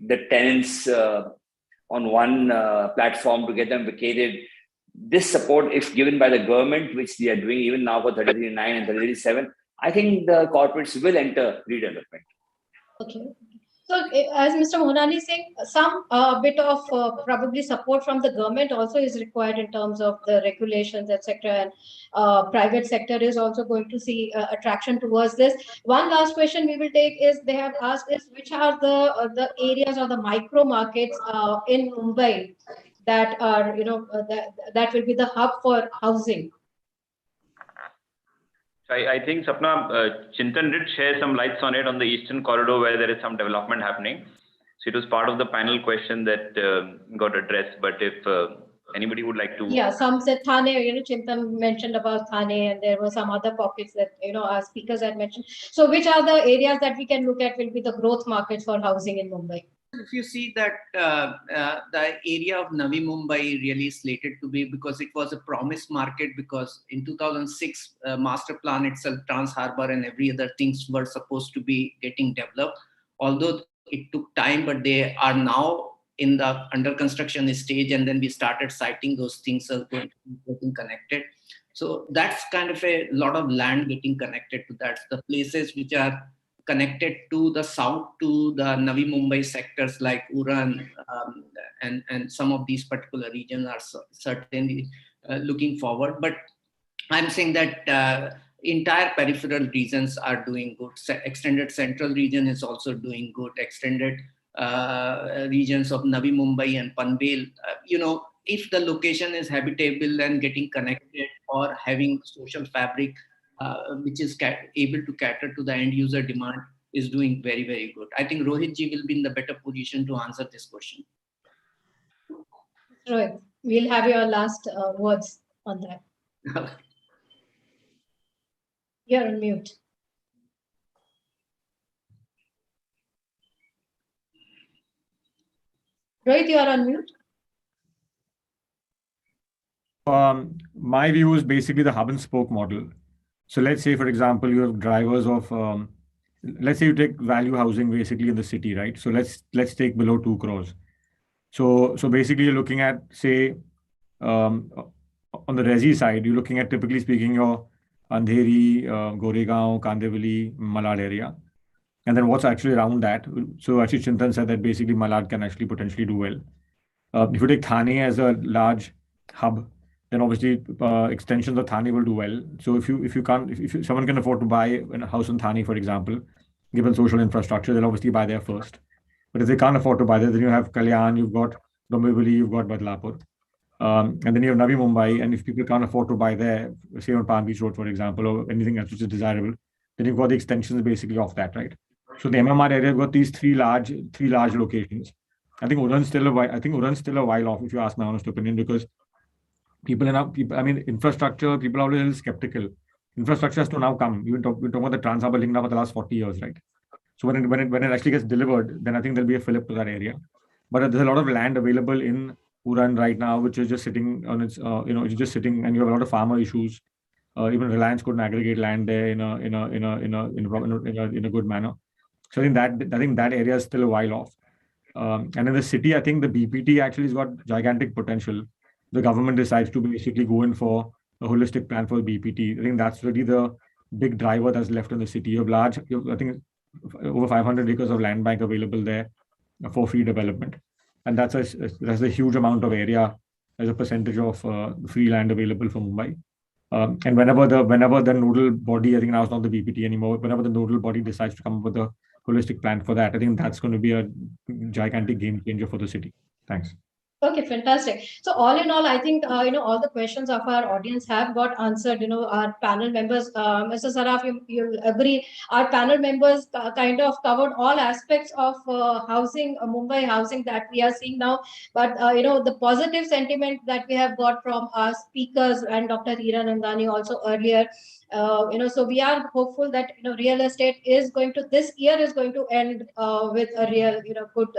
the tenants on one platform, to get them vacated. This support, if given by the government, which they are doing even now for 33.9 and 33.7, I think the corporates will enter redevelopment. Okay. So as Mr. Mohanani is saying, some bit of probably support from the government also is required in terms of the regulations, etc. And private sector is also going to see attraction towards this. One last question we will take is, they have asked is, which are the areas or the micro markets in Mumbai that are, that will be the hub for housing? I think, Sapna, Chintan did share some lights on it on the Eastern Corridor, where there is some development happening. So it was part of the panel question that got addressed. But if anybody would like to... Yeah, some said Thane, Chintan mentioned about Thane, and there were some other pockets that, our speakers had mentioned. So which are the areas that we can look at will be the growth markets for housing in Mumbai? If you see that the area of Navi Mumbai really slated to be, because it was a promised market, because in 2006 master plan itself, Trans Harbour and every other things were supposed to be getting developed. Although it took time, but they are now in the under construction stage, and then we started citing those things as getting connected. So that's kind of a lot of land getting connected to that. The places which are connected to the south to the Navi Mumbai sectors like Uran and some of these particular regions are certainly looking forward. But I'm saying that entire peripheral regions are doing good. Extended central region is also doing good. Extended regions of Navi Mumbai and Panvel, if the location is habitable and getting connected or having social fabric, which is able to cater to the end user demand, is doing very, very good. I think Rohit ji will be in the better position to answer this question. Rohit, we'll have your last words on that. You're on mute. Rohit, you are on mute. My view is basically the hub and spoke model. So let's say, for example, you have drivers of, let's say you take value housing basically in the city, right? So let's take below 2 crores. So basically you're looking at, say, on the resi side, you're looking at, typically speaking, your Andheri, Goregaon, Kandivali, Malad area. And then what's actually around that. So actually Chintan said that basically Malad can actually potentially do well. If you take Thane as a large hub, then obviously extensions of Thane will do well. So if someone can afford to buy a house in Thane, for example, given social infrastructure, they'll obviously buy there first. But if they can't afford to buy there, then you have Kalyan, you've got Dombivli, you've got Badlapur. And then you have Navi Mumbai, and if people can't afford to buy there, say on Palm Beach Road, for example, or anything else which is desirable, then you've got the extensions basically of that, right? So the MMR area, you've got these three large locations. I think Uran's still a while off, if you ask my honest opinion, because infrastructure, people are a little skeptical. Infrastructure has to now come. We're talking about the Trans Harbour Link now for the last 40 years, right? So when it actually gets delivered, then I think there'll be a fillip to that area. But there's a lot of land available in Uran right now, which is just sitting on its, it's just sitting, and you have a lot of farmer issues. Even Reliance couldn't aggregate land there in a good manner. So I think that area is still a while off. And in the city, I think the BPT actually has got gigantic potential. The government decides to basically go in for a holistic plan for BPT. I think that's really the big driver that's left in the city. You have I think over 500 acres of land bank available there for free development, and that's a huge amount of area as a percentage of free land available for Mumbai. And whenever the nodal body, I think now it's not the BPT anymore, whenever the nodal body decides to come up with a holistic plan for that, I think that's going to be a gigantic game changer for the city. Thanks. Okay, fantastic. So all in all, I think, all the questions of our audience have got answered. Our panel members, Mr. Saraf, you'll agree, our panel members kind of covered all aspects of housing, Mumbai housing that we are seeing now. But, the positive sentiment that we have got from our speakers and Dr. Hira Nandani also earlier, so we are hopeful that real estate this year is going to end with a real good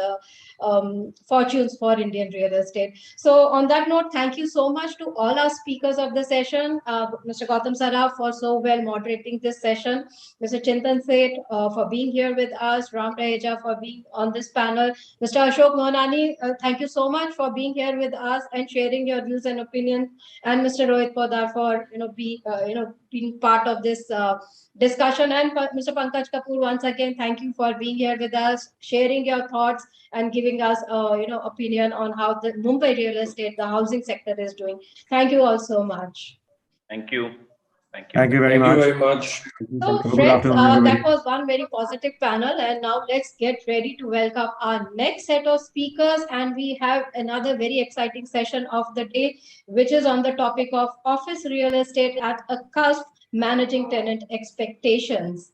fortunes for Indian real estate. So on that note, thank you so much to all our speakers of the session, Mr. Gautam Saraf for so well moderating this session, Mr. Chintan Seth for being here with us, Ram Raheja for being on this panel, Mr. Ashok Mohanani, thank you so much for being here with us and sharing your views and opinions, and Mr. Rohit Poddar for being part of this discussion, and Mr. Pankaj Kapoor, once again, thank you for being here with us, sharing your thoughts and giving us opinion on how the Mumbai real estate, the housing sector is doing. Thank you all so much. Thank you. Thank you very much. So friends, that was one very positive panel, and now let's get ready to welcome our next set of speakers, and we have another very exciting session of the day, which is on the topic of office real estate at a cusp, managing tenant expectations.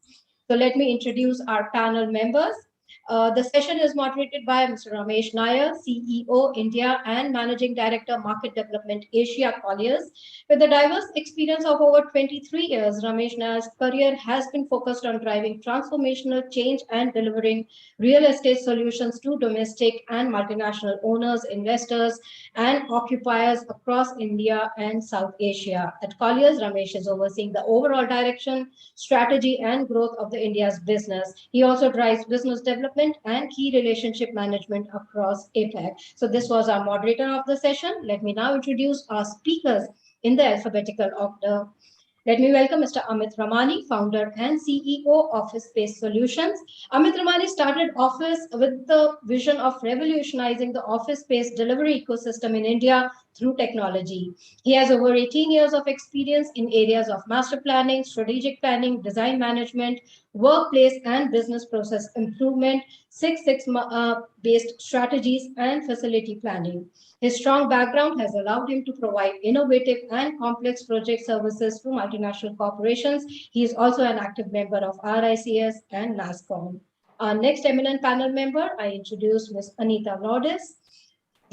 So let me introduce our panel members. The session is moderated by Mr. Ramesh Nair, CEO, India, and Managing Director, Market Development, Asia Colliers. With a diverse experience of over 23 years, Ramesh Nair's career has been focused on driving transformational change and delivering real estate solutions to domestic and multinational owners, investors, and occupiers across India and South Asia. At Colliers, Ramesh is overseeing the overall direction, strategy, and growth of the India's business. He also drives business development development and key relationship management across APAC. So this was our moderator of the session. Let me now introduce our speakers in the alphabetical order. Let me welcome Mr. Amit Ramani, founder and CEO of Space Solutions. Amit Ramani started Office with the vision of revolutionizing the office space delivery ecosystem in India through technology. He has over 18 years of experience in areas of master planning, strategic planning, design management, workplace and business process improvement, Six Sigma based strategies, and facility planning. His strong background has allowed him to provide innovative and complex project services to multinational corporations. He is also an active member of RICS and NASCOM. Our next eminent panel member, I introduce Ms. Anita Lourdes,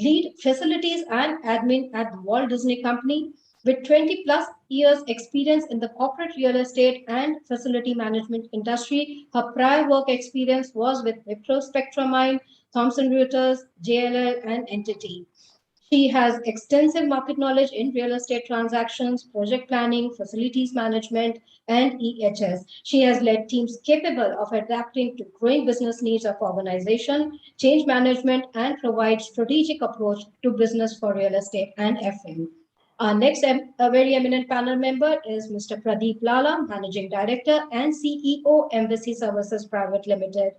lead facilities and admin at the Walt Disney Company. With 20 plus years experience in the corporate real estate and facility management industry, her prior work experience was with Wipro Spectramind, Thomson Reuters, JLL, and Entity. She has extensive market knowledge in real estate transactions, project planning, facilities management, and EHS. She has led teams capable of adapting to growing business needs of organization, change management, and provide strategic approach to business for real estate and FM. Our next very eminent panel member is Mr. Pradeep Lala, Managing Director and CEO, Embassy Services Private Limited.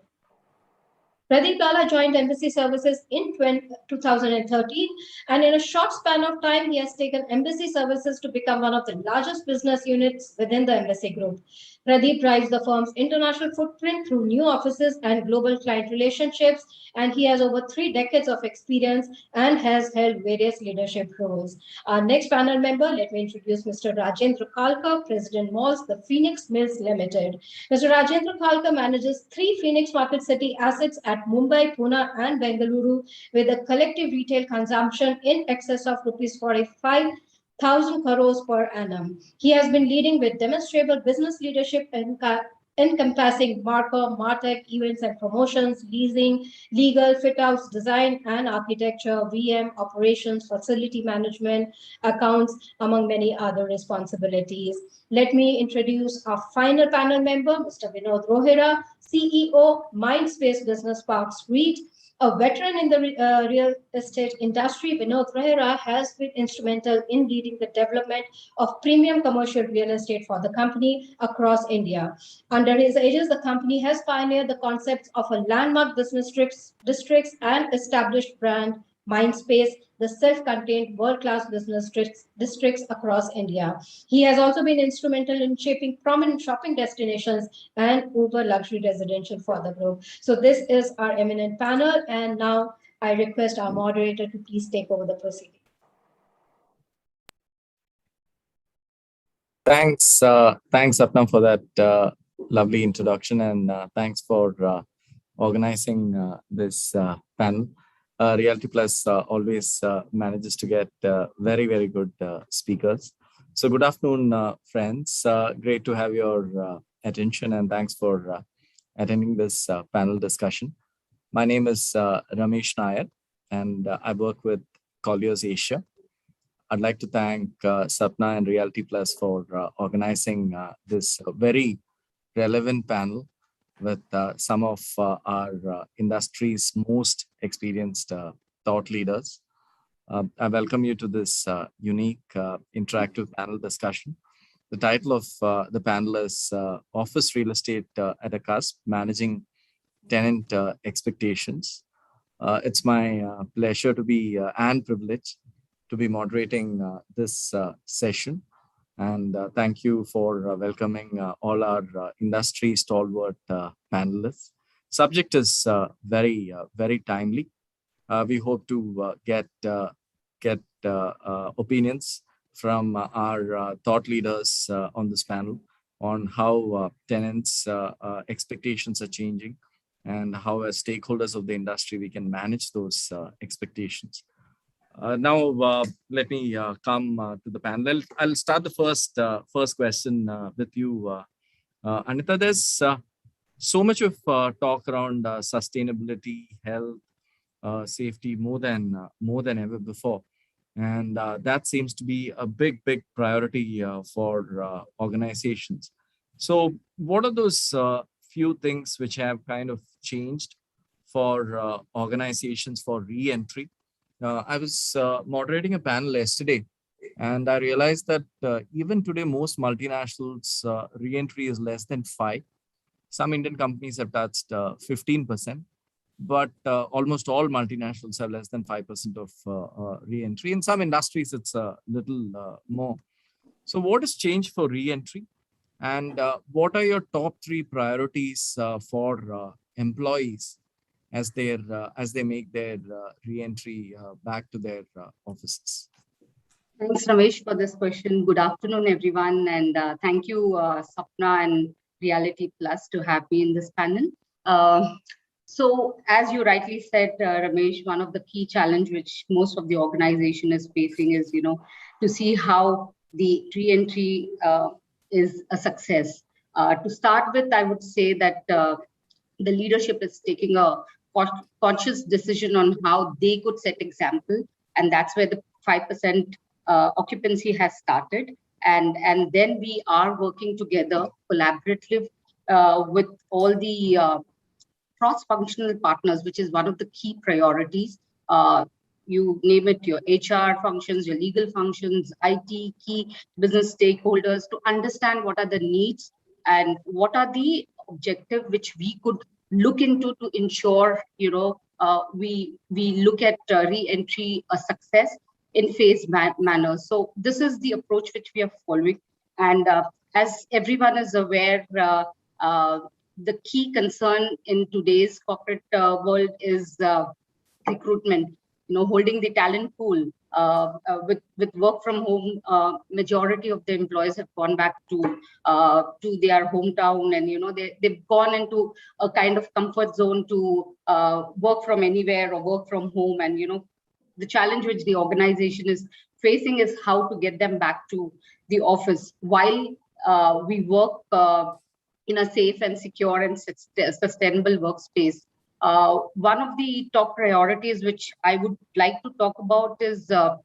Pradeep Lala joined Embassy Services in 2013, and in a short span of time, he has taken Embassy Services to become one of the largest business units within the Embassy Group. Pradeep drives the firm's international footprint through new offices and global client relationships, and he has over 3 decades of experience and has held various leadership roles. Our next panel member, let me introduce Mr. Rajendra Kalka, President Malls, the Phoenix Mills Limited. Mr. Rajendra Kalka manages 3 Phoenix Market City assets at Mumbai, Pune, and Bengaluru with a collective retail consumption in excess of rupees 45,000 crores per annum. He has been leading with demonstrable business leadership encompassing Marco, Martech, events and promotions, leasing, legal, fit-outs, design and architecture, VM, operations, facility management, accounts, among many other responsibilities. Let me introduce our final panel member, Mr. Vinod Rohira, CEO, Mindspace Business Parks REIT. A veteran in the real estate industry, Vinod Rohira has been instrumental in leading the development of premium commercial real estate for the company across India. Under his aegis, the company has pioneered the concepts of a landmark business districts and established brand Mindspace, the self-contained world-class business districts across India. He has also been instrumental in shaping prominent shopping destinations and uber luxury residential for the group. So this is our eminent panel, and now I request our moderator to please take over the proceeding. Thanks, Sapna, for that lovely introduction, and thanks for organizing this panel. Realty Plus always manages to get very, very good speakers. So good afternoon, friends. Great to have your attention, and thanks for attending this panel discussion. My name is Ramesh Nair, and I work with Colliers Asia. I'd like to thank Sapna and Realty Plus for organizing this very relevant panel with some of our industry's most experienced thought leaders. I welcome you to this unique interactive panel discussion. The title of the panel is Office Real Estate at a Cusp, Managing Tenant Expectations. It's my pleasure to be and privilege to be moderating this session. And thank you for welcoming all our industry stalwart panelists. Subject is very, very timely. We hope to get opinions from our thought leaders on this panel on how tenants' expectations are changing and how as stakeholders of the industry we can manage those expectations. Now, let me come to the panel. I'll start the first question with you, Anita. There's so much of talk around sustainability, health, safety more than ever before, and that seems to be a big priority for organizations. So, what are those few things which have kind of changed for organizations for re-entry. I was moderating a panel yesterday, and I realized that even today, most multinationals re-entry is less than 5. Some Indian companies have touched 15%, but almost all multinationals have less than 5% of re-entry. In some industries, it's a little more. So what has changed for re-entry? And what are your top 3 priorities for employees as they make their re-entry back to their offices? Thanks, Ramesh, for this question. Good afternoon, everyone. And thank you, Sapna and Reality Plus, to have me in this panel. So as you rightly said, Ramesh, one of the key challenge which most of the organization is facing is, to see how the re-entry is a success. To start with, I would say that the leadership is taking a conscious decision on how they could set example. And that's where the 5% occupancy has started. And then we are working together collaborative with all the cross-functional partners, which is one of the key priorities. You name it, your HR functions, your legal functions, IT, key business stakeholders, to understand what are the needs and what are the objectives which we could look into to ensure, we look at re-entry a success in phased manner. So this is the approach which we are following. And as everyone is aware, the key concern in today's corporate world is recruitment. Holding the talent pool with work from home. Majority of the employees have gone back to their hometown, and they've gone into a kind of comfort zone to work from anywhere or work from home. And the challenge which the organization is facing is how to get them back to the office while we work in a safe and secure and sustainable workspace. One of the top priorities which I would like to talk about is there are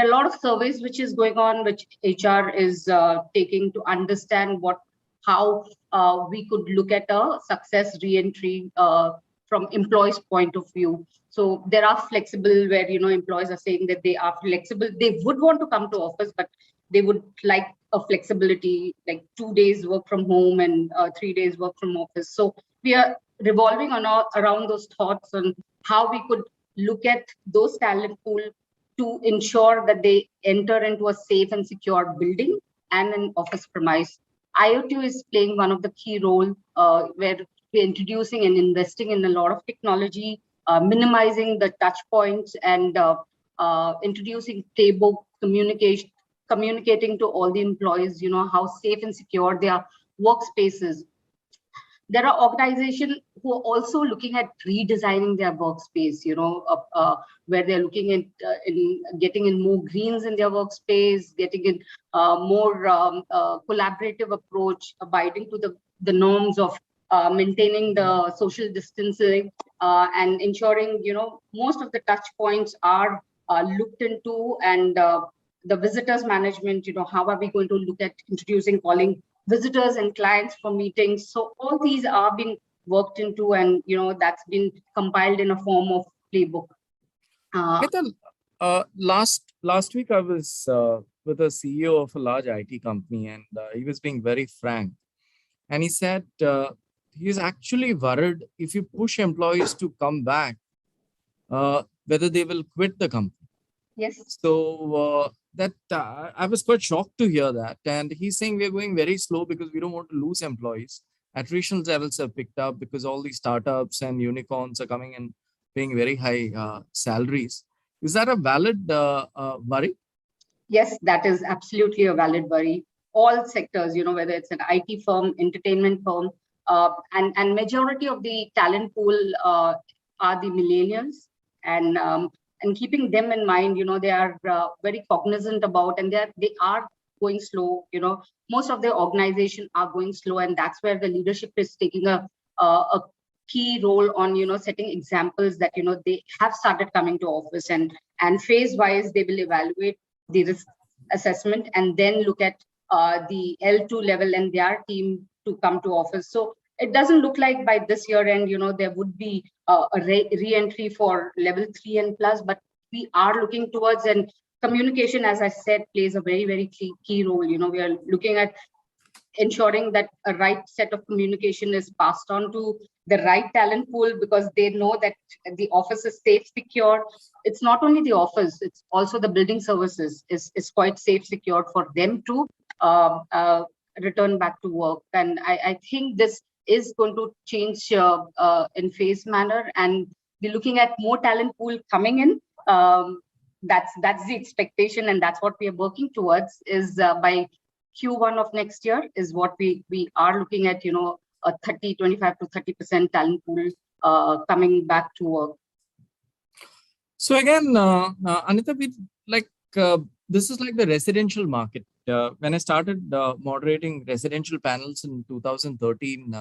a lot of surveys which is going on, which HR is taking to understand how we could look at a success re-entry from employees' point of view. So there are flexible where employees are saying that they are flexible. They would want to come to office, but they would like a flexibility, like 2 days work from home and 3 days work from office. So we are revolving around those thoughts on how we could look at those talent pool to ensure that they enter into a safe and secure building and an office premise. IoT is playing one of the key role where we're introducing and investing in a lot of technology, minimizing the touch points, and introducing playbook communicating to all the employees, how safe and secure their workspaces. There are organizations who are also looking at redesigning their workspace, where they're looking at getting in more greens in their workspace, getting in more collaborative approach, abiding to the norms of maintaining the social distancing and ensuring, most of the touch points are looked into, and the visitors management, how are we going to look at calling visitors and clients for meetings. So all these are being worked into, and that's been compiled in a form of playbook. Last week I was with a CEO of a large IT company, and he was being very frank. And he said he's actually worried if you push employees to come back, whether they will quit the company. Yes. So I was quite shocked to hear that. And he's saying we're going very slow because we don't want to lose employees. Attrition levels have picked up because all these startups and unicorns are coming and paying very high salaries. Is that a valid worry? Yes, that is absolutely a valid worry. All sectors, whether it's an IT firm, entertainment firm, and majority of the talent pool are the millennials, and keeping them in mind, they are very cognizant about, and they are going slow. Most of the organization are going slow, and that's where the leadership is taking a key role on, setting examples that, they have started coming to office, and phase wise, they will evaluate the risk assessment and then look at the L2 level and their team to come to office. So it doesn't look like by this year end, there would be a re-entry for level 3 and plus, but we are looking towards, and communication, as I said, plays a very, very key role. We are looking at ensuring that a right set of communication is passed on to the right talent pool, because they know that the office is safe, secure. It's not only the office, it's also the building services is quite safe, secure for them to return back to work. And I think this is going to change in phase manner, and we're looking at more talent pool coming in. That's the expectation, and that's what we are working towards, is by Q1 of next year is what we are looking at, a 25 to 30% talent pool coming back to work. So again, Anita, this is like the residential market. When I started moderating residential panels in 2013,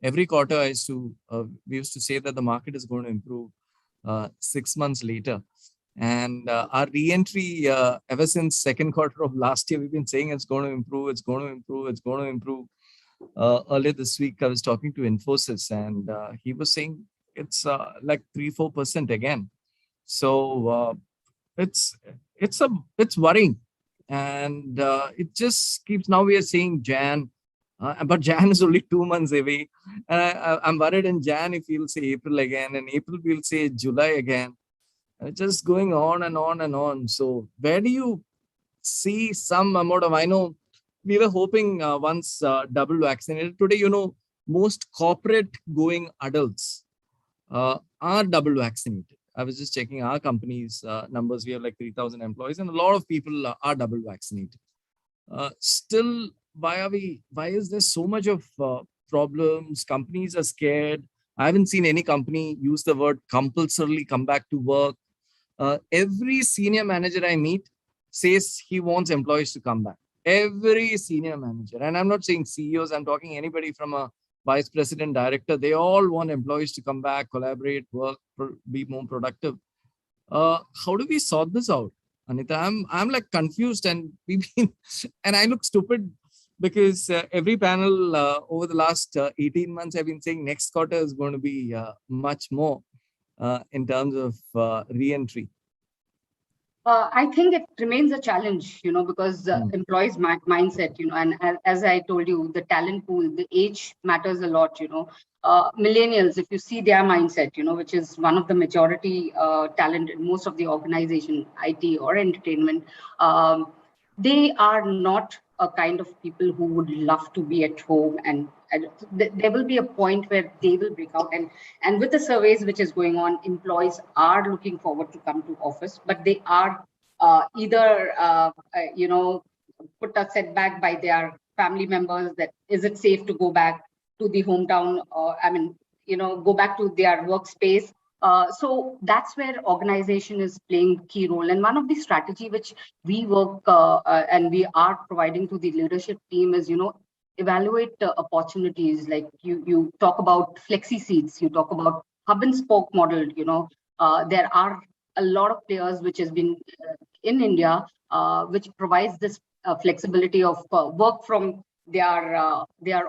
every quarter we used to say that the market is going to improve 6 months later. And our re-entry ever since second quarter of last year, we've been saying it's going to improve, it's going to improve, it's going to improve. Earlier this week, I was talking to Infosys, and he was saying it's like 3-4% again. So it's worrying, and it just keeps. Now we are saying Jan, but Jan is only 2 months away, and I'm worried in Jan if we'll say April again, and April we'll say July again. It's just going on and on and on. So where do you see some amount of, I know we were hoping once double vaccinated. Today, most corporate going adults are double vaccinated. I was just checking our company's numbers. We have like 3,000 employees, and a lot of people are double vaccinated. Still, why is there so much of problems? Companies are scared. I haven't seen any company use the word compulsorily come back to work. Every senior manager I meet says he wants employees to come back. Every senior manager, and I'm not saying CEOs, I'm talking anybody from a vice president, director, they all want employees to come back, collaborate, work, be more productive. How do we sort this out, Anita? I'm like confused, and and I look stupid because every panel over the last 18 months, I've been saying next quarter is going to be much more in terms of re-entry. I think it remains a challenge, because employees' mindset, and as I told you, the talent pool, the age matters a lot, millennials, if you see their mindset, which is one of the majority talent in most of the organization, IT or entertainment, they are not a kind of people who would love to be at home, and there will be a point where they will break out, and with the surveys which is going on, employees are looking forward to come to office, but they are either put a setback by their family members, that is it safe to go back to the hometown, or go back to their workspace. So that's where organization is playing key role. And one of the strategy which we work and we are providing to the leadership team is, evaluate opportunities. Like you talk about flexi seats, you talk about hub and spoke model. There are a lot of players which has been in India, which provides this flexibility of work from their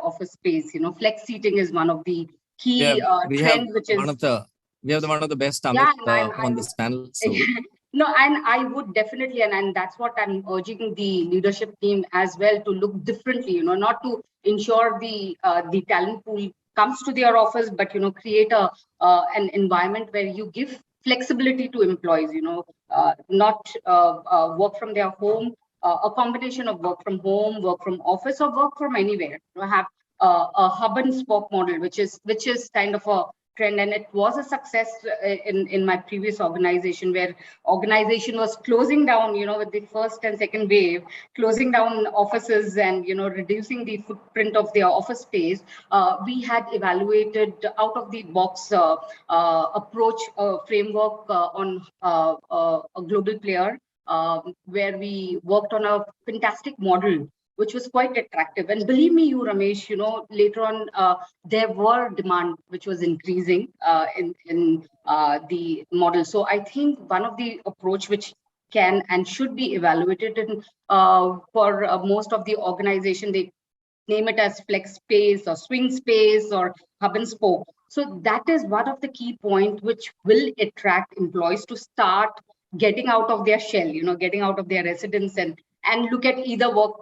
office space. Flex seating is one of the key trend, which is we have one of the best Amit on this panel. So. No, and I would definitely, and that's what I'm urging the leadership team as well, to look differently, not to ensure the talent pool comes to their office, but, create an environment where you give flexibility to employees, not work from their home, a combination of work from home, work from office, or work from anywhere. Have a hub and spoke model, which is kind of a trend, and it was a success in my previous organization, where organization was closing down, with the first and second wave, closing down offices and reducing the footprint of their office space. We had evaluated out of the box approach framework on a global player, where we worked on a fantastic model which was quite attractive. And believe me, Ramesh, later on, there were demand which was increasing in the model. So I think one of the approach which can and should be evaluated in, for most of the organization, they name it as flex space or swing space or hub and spoke. So that is one of the key points which will attract employees to start getting out of their shell, getting out of their residence and look at either work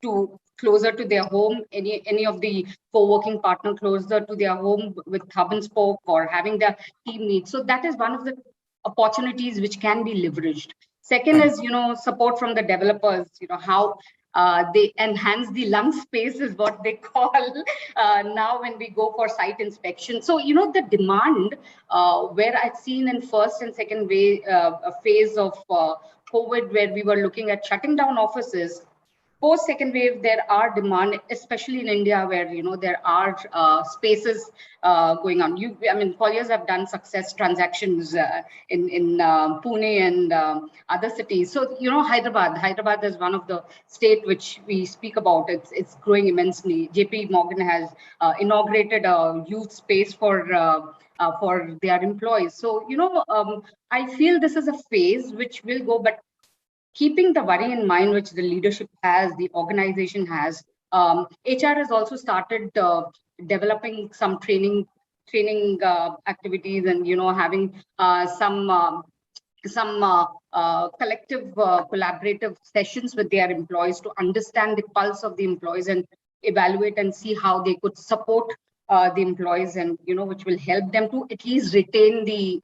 to closer to their home, any of the co-working partner closer to their home with hub and spoke or having their team meet. So that is one of the opportunities which can be leveraged. Second is, support from the developers, how they enhance the lung space is what they call now when we go for site inspection. So, the demand where I've seen in first and second phase of COVID, where we were looking at shutting down offices, post second wave, there are demand, especially in India, where there are spaces going on. Colliers have done success transactions in Pune and other cities. So Hyderabad is one of the state which we speak about. It's growing immensely. JP Morgan has inaugurated a youth space for their employees. So I feel this is a phase which will go, but keeping the worry in mind, which the leadership has, the organization has, HR has also started developing some training activities and having some collective collaborative sessions with their employees to understand the pulse of the employees and evaluate and see how they could support the employees, and which will help them to at least retain the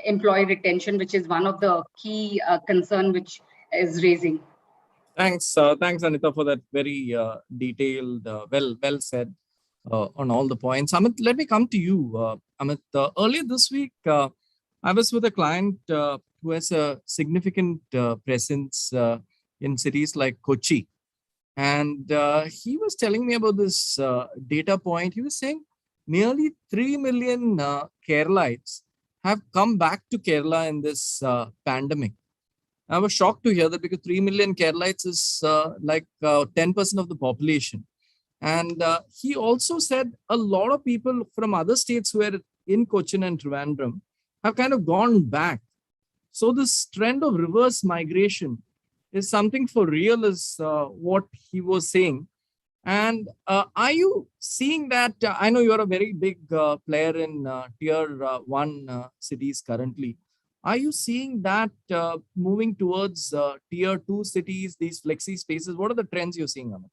employee retention, which is one of the key concern which is raising. Thanks, Anita, for that very detailed, well said on all the points. Amit, let me come to you. Amit, earlier this week, I was with a client who has a significant presence in cities like Kochi. And he was telling me about this data point. He was saying nearly 3 million Keralites have come back to Kerala in this pandemic. I was shocked to hear that, because 3 million Keralites is like 10% of the population. And he also said a lot of people from other states who were in Cochin and Trivandrum have kind of gone back. So this trend of reverse migration is something for real, is what he was saying. And are you seeing that? I know you're a very big player in tier 1 cities currently. Are you seeing that moving towards tier 2 cities, these flexi spaces? What are the trends you're seeing, Amit?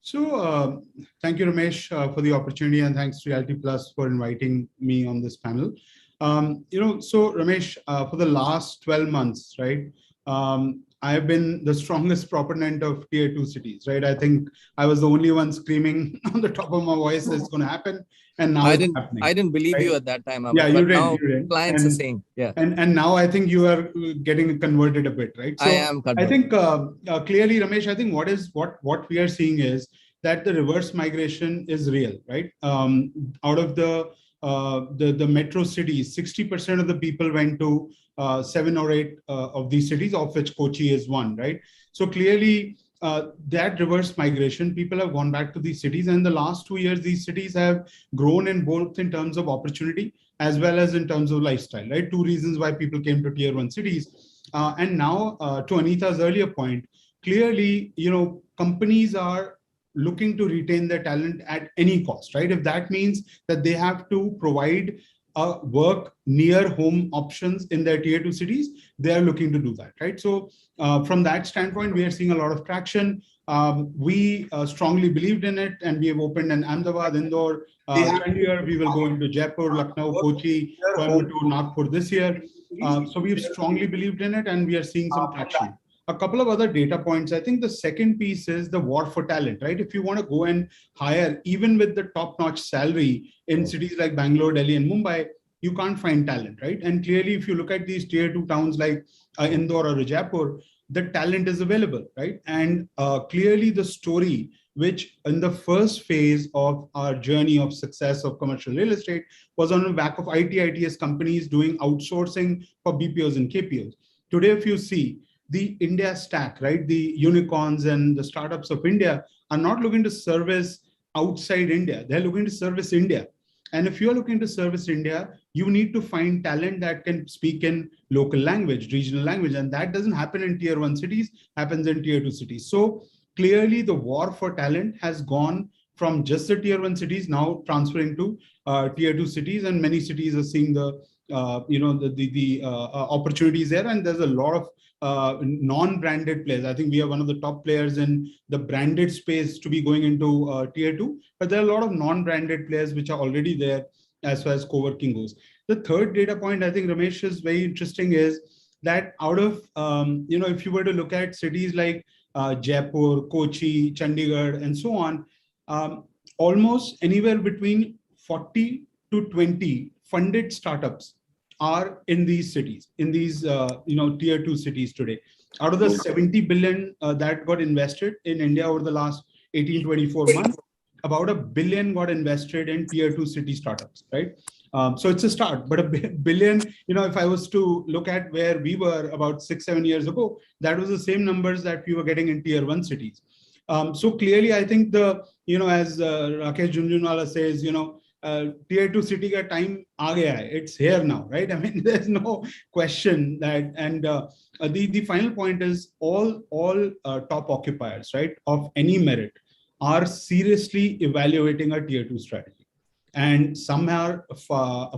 So thank you, Ramesh, for the opportunity, and thanks to Reality Plus for inviting me on this panel. So Ramesh, for the last 12 months, right, I've been the strongest proponent of tier 2 cities, right? I think I was the only one screaming on the top of my voice that it's going to happen, and now it's happening. I didn't believe right? you at that time, Amit, yeah, you didn't. Clients are saying, yeah. And now I think you are getting converted a bit, right? So I am converted. I think clearly, Ramesh, I think what we are seeing is that the reverse migration is real, right? Out of the metro cities, 60% of the people went to 7 or 8 of these cities, of which Kochi is one, right? So clearly, that reverse migration, people have gone back to these cities, and in the last 2 years, these cities have grown in both in terms of opportunity as well as in terms of lifestyle, right? 2 reasons why people came to tier 1 cities. And now, to Anita's earlier point, clearly, companies are looking to retain their talent at any cost, right? If that means that they have to provide work near home options in their tier 2 cities, they are looking to do that, right? So from that standpoint, we are seeing a lot of traction. We strongly believed in it, and we have opened in Ahmedabad, Indore. Year we will go into Jaipur, Lucknow, Kochi, Coimbatore, Nagpur this year. So we have strongly believed in it, and we are seeing some traction. A couple of other data points. I think the second piece is the war for talent, right? If you want to go and hire, even with the top-notch salary in cities like Bangalore, Delhi, and Mumbai, you can't find talent, right? And clearly, if you look at these tier 2 towns like Indore or Jaipur, the talent is available, right? And clearly, the story, which in the first phase of our journey of success of commercial real estate, was on the back of ITS companies doing outsourcing for BPOs and KPOs. Today, if you see, the India stack, right? The unicorns and the startups of India are not looking to service outside India. They're looking to service India. And if you're looking to service India, you need to find talent that can speak in local language, regional language. And that doesn't happen in tier 1 cities, happens in tier 2 cities. So clearly the war for talent has gone from just the tier 1 cities now transferring to tier 2 cities, and many cities are seeing the opportunities there, and there's a lot of non-branded players. I think we are one of the top players in the branded space to be going into tier 2, but there are a lot of non-branded players which are already there as far as co-working goes. The third data point I think, Ramesh, is very interesting is that out of, if you were to look at cities like Jaipur, Kochi, Chandigarh, and so on, almost anywhere between 40 to 20 funded startups are in these cities, in these tier 2 cities today. Out of the 70 billion that got invested in India over the last 18-24 months, about $1 billion got invested in tier 2 city startups, right? So it's a start, but $1 billion, if I was to look at where we were about 6-7 years ago, that was the same numbers that we were getting in tier 1 cities. So clearly, I think as Rakesh Jhunjhunwala says, tier 2 city ka time aa gaya hai. It's here now, right? I mean, there's no question that, and the final point is all top occupiers, right, of any merit are seriously evaluating a tier 2 strategy. And some are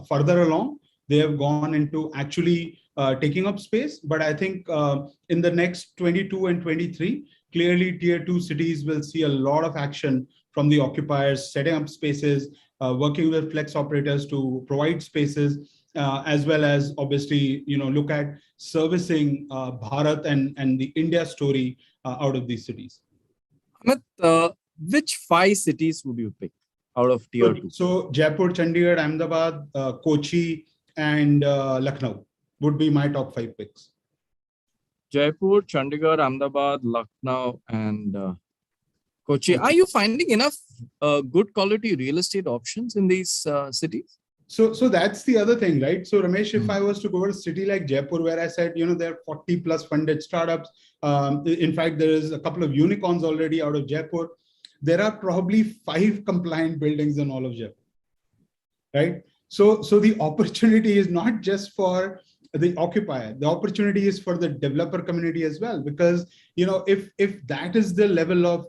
further along. They have gone into actually taking up space. But I think in the next 22 and 23, clearly tier 2 cities will see a lot of action from the occupiers, setting up spaces, working with flex operators to provide spaces, as well as obviously, look at servicing Bharat and the India story out of these cities. Amit, which 5 cities would you pick out of tier 2? So Jaipur, Chandigarh, Ahmedabad, Kochi, and Lucknow would be my top 5 picks. Jaipur, Chandigarh, Ahmedabad, Lucknow, and Kochi. Are you finding enough good quality real estate options in these cities? So that's the other thing, right? So Ramesh, if I was to go to a city like Jaipur, where I said, there are 40 plus funded startups. In fact, there is a couple of unicorns already out of Jaipur. There are probably 5 compliant buildings in all of Jaipur, right? So the opportunity is not just for the occupier, the opportunity is for the developer community as well, because if that is the level of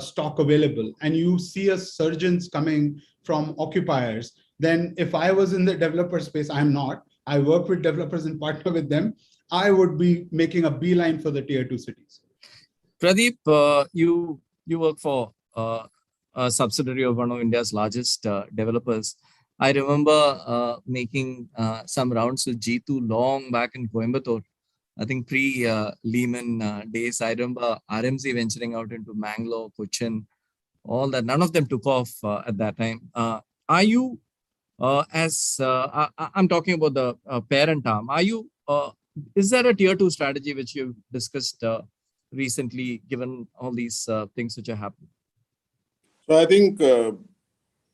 stock available and you see a surge coming from occupiers, then if I was in the developer space, I'm not, I work with developers and partner with them, I would be making a beeline for the tier 2 cities. Pradeep, you work for a subsidiary of one of India's largest developers. I remember making some rounds with Jeetu long back in Coimbatore. I think pre-Lehman days. I remember RMZ venturing out into Mangalore, Cochin, all that. None of them took off at that time. Are you, I'm talking about the parent arm, are you, is there a tier 2 strategy which you've discussed recently, given all these things which are happening? So I think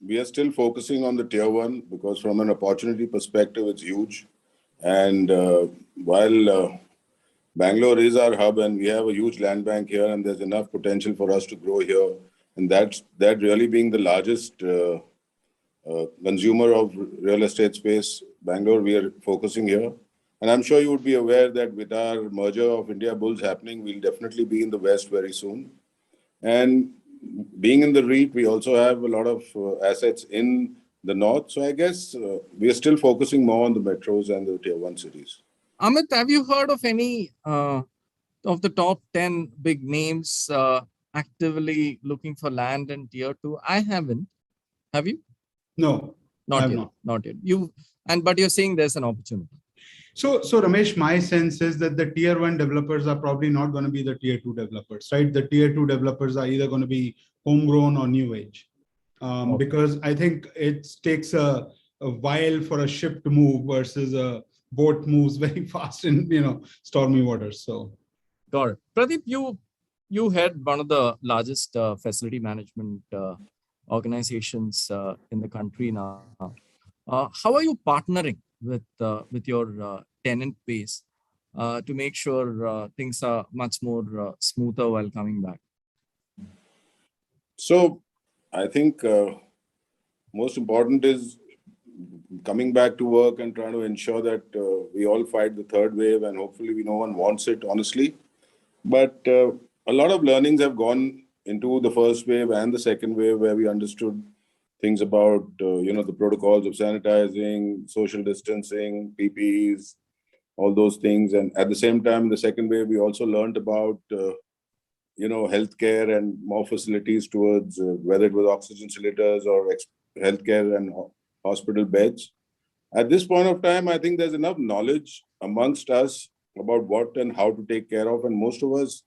we are still focusing on the tier 1 because from an opportunity perspective, it's huge. And while Bangalore is our hub and we have a huge land bank here and there's enough potential for us to grow here, and that really being the largest consumer of real estate space, Bangalore, we are focusing here. And I'm sure you would be aware that with our merger of India Bulls happening, we'll definitely be in the West very soon. And being in the REIT, we also have a lot of assets in the North. So I guess we are still focusing more on the metros and the tier 1 cities. Amit, have you heard of any of the top 10 big names actively looking for land in tier 2? I haven't. Have you? No, not yet. Not yet. But you're saying there's an opportunity. So Ramesh, my sense is that the tier 1 developers are probably not going to be the tier 2 developers, right? The tier 2 developers are either going to be homegrown or new age, because I think it takes a while for a ship to move versus a boat moves very fast in stormy waters. So, got it. Pradeep, you had one of the largest facility management organizations in the country now. How are you partnering with your tenant base to make sure things are much more smoother while coming back? So I think most important is coming back to work and trying to ensure that we all fight the third wave, and hopefully no one wants it, honestly. But a lot of learnings have gone into the first wave and the second wave, where we understood things about, the protocols of sanitizing, social distancing, PPEs, all those things. And at the same time, the second wave, we also learned about, healthcare and more facilities towards whether it was oxygen cylinders or healthcare and hospital beds. At this point of time, I think there's enough knowledge amongst us about what and how to take care of. And most of us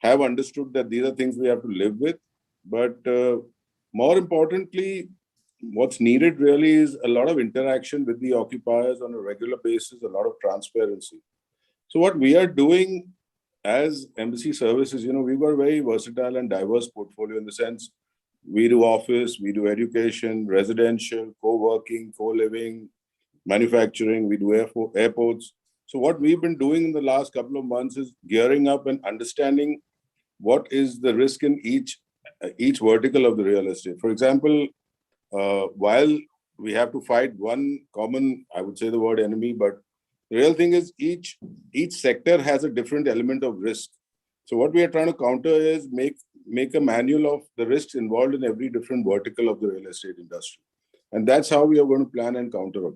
have understood that these are things we have to live with. But more importantly, what's needed really is a lot of interaction with the occupiers on a regular basis, a lot of transparency. So what we are doing as Embassy Services, we've got a very versatile and diverse portfolio in the sense we do office, we do education, residential, co-working, co-living, manufacturing, we do airports. So what we've been doing in the last couple of months is gearing up and understanding what is the risk in each vertical of the real estate. For example, while we have to fight one common, I would say the word enemy, but the real thing is each sector has a different element of risk. So what we are trying to counter is make a manual of the risks involved in every different vertical of the real estate industry. And that's how we are going to plan and counter it.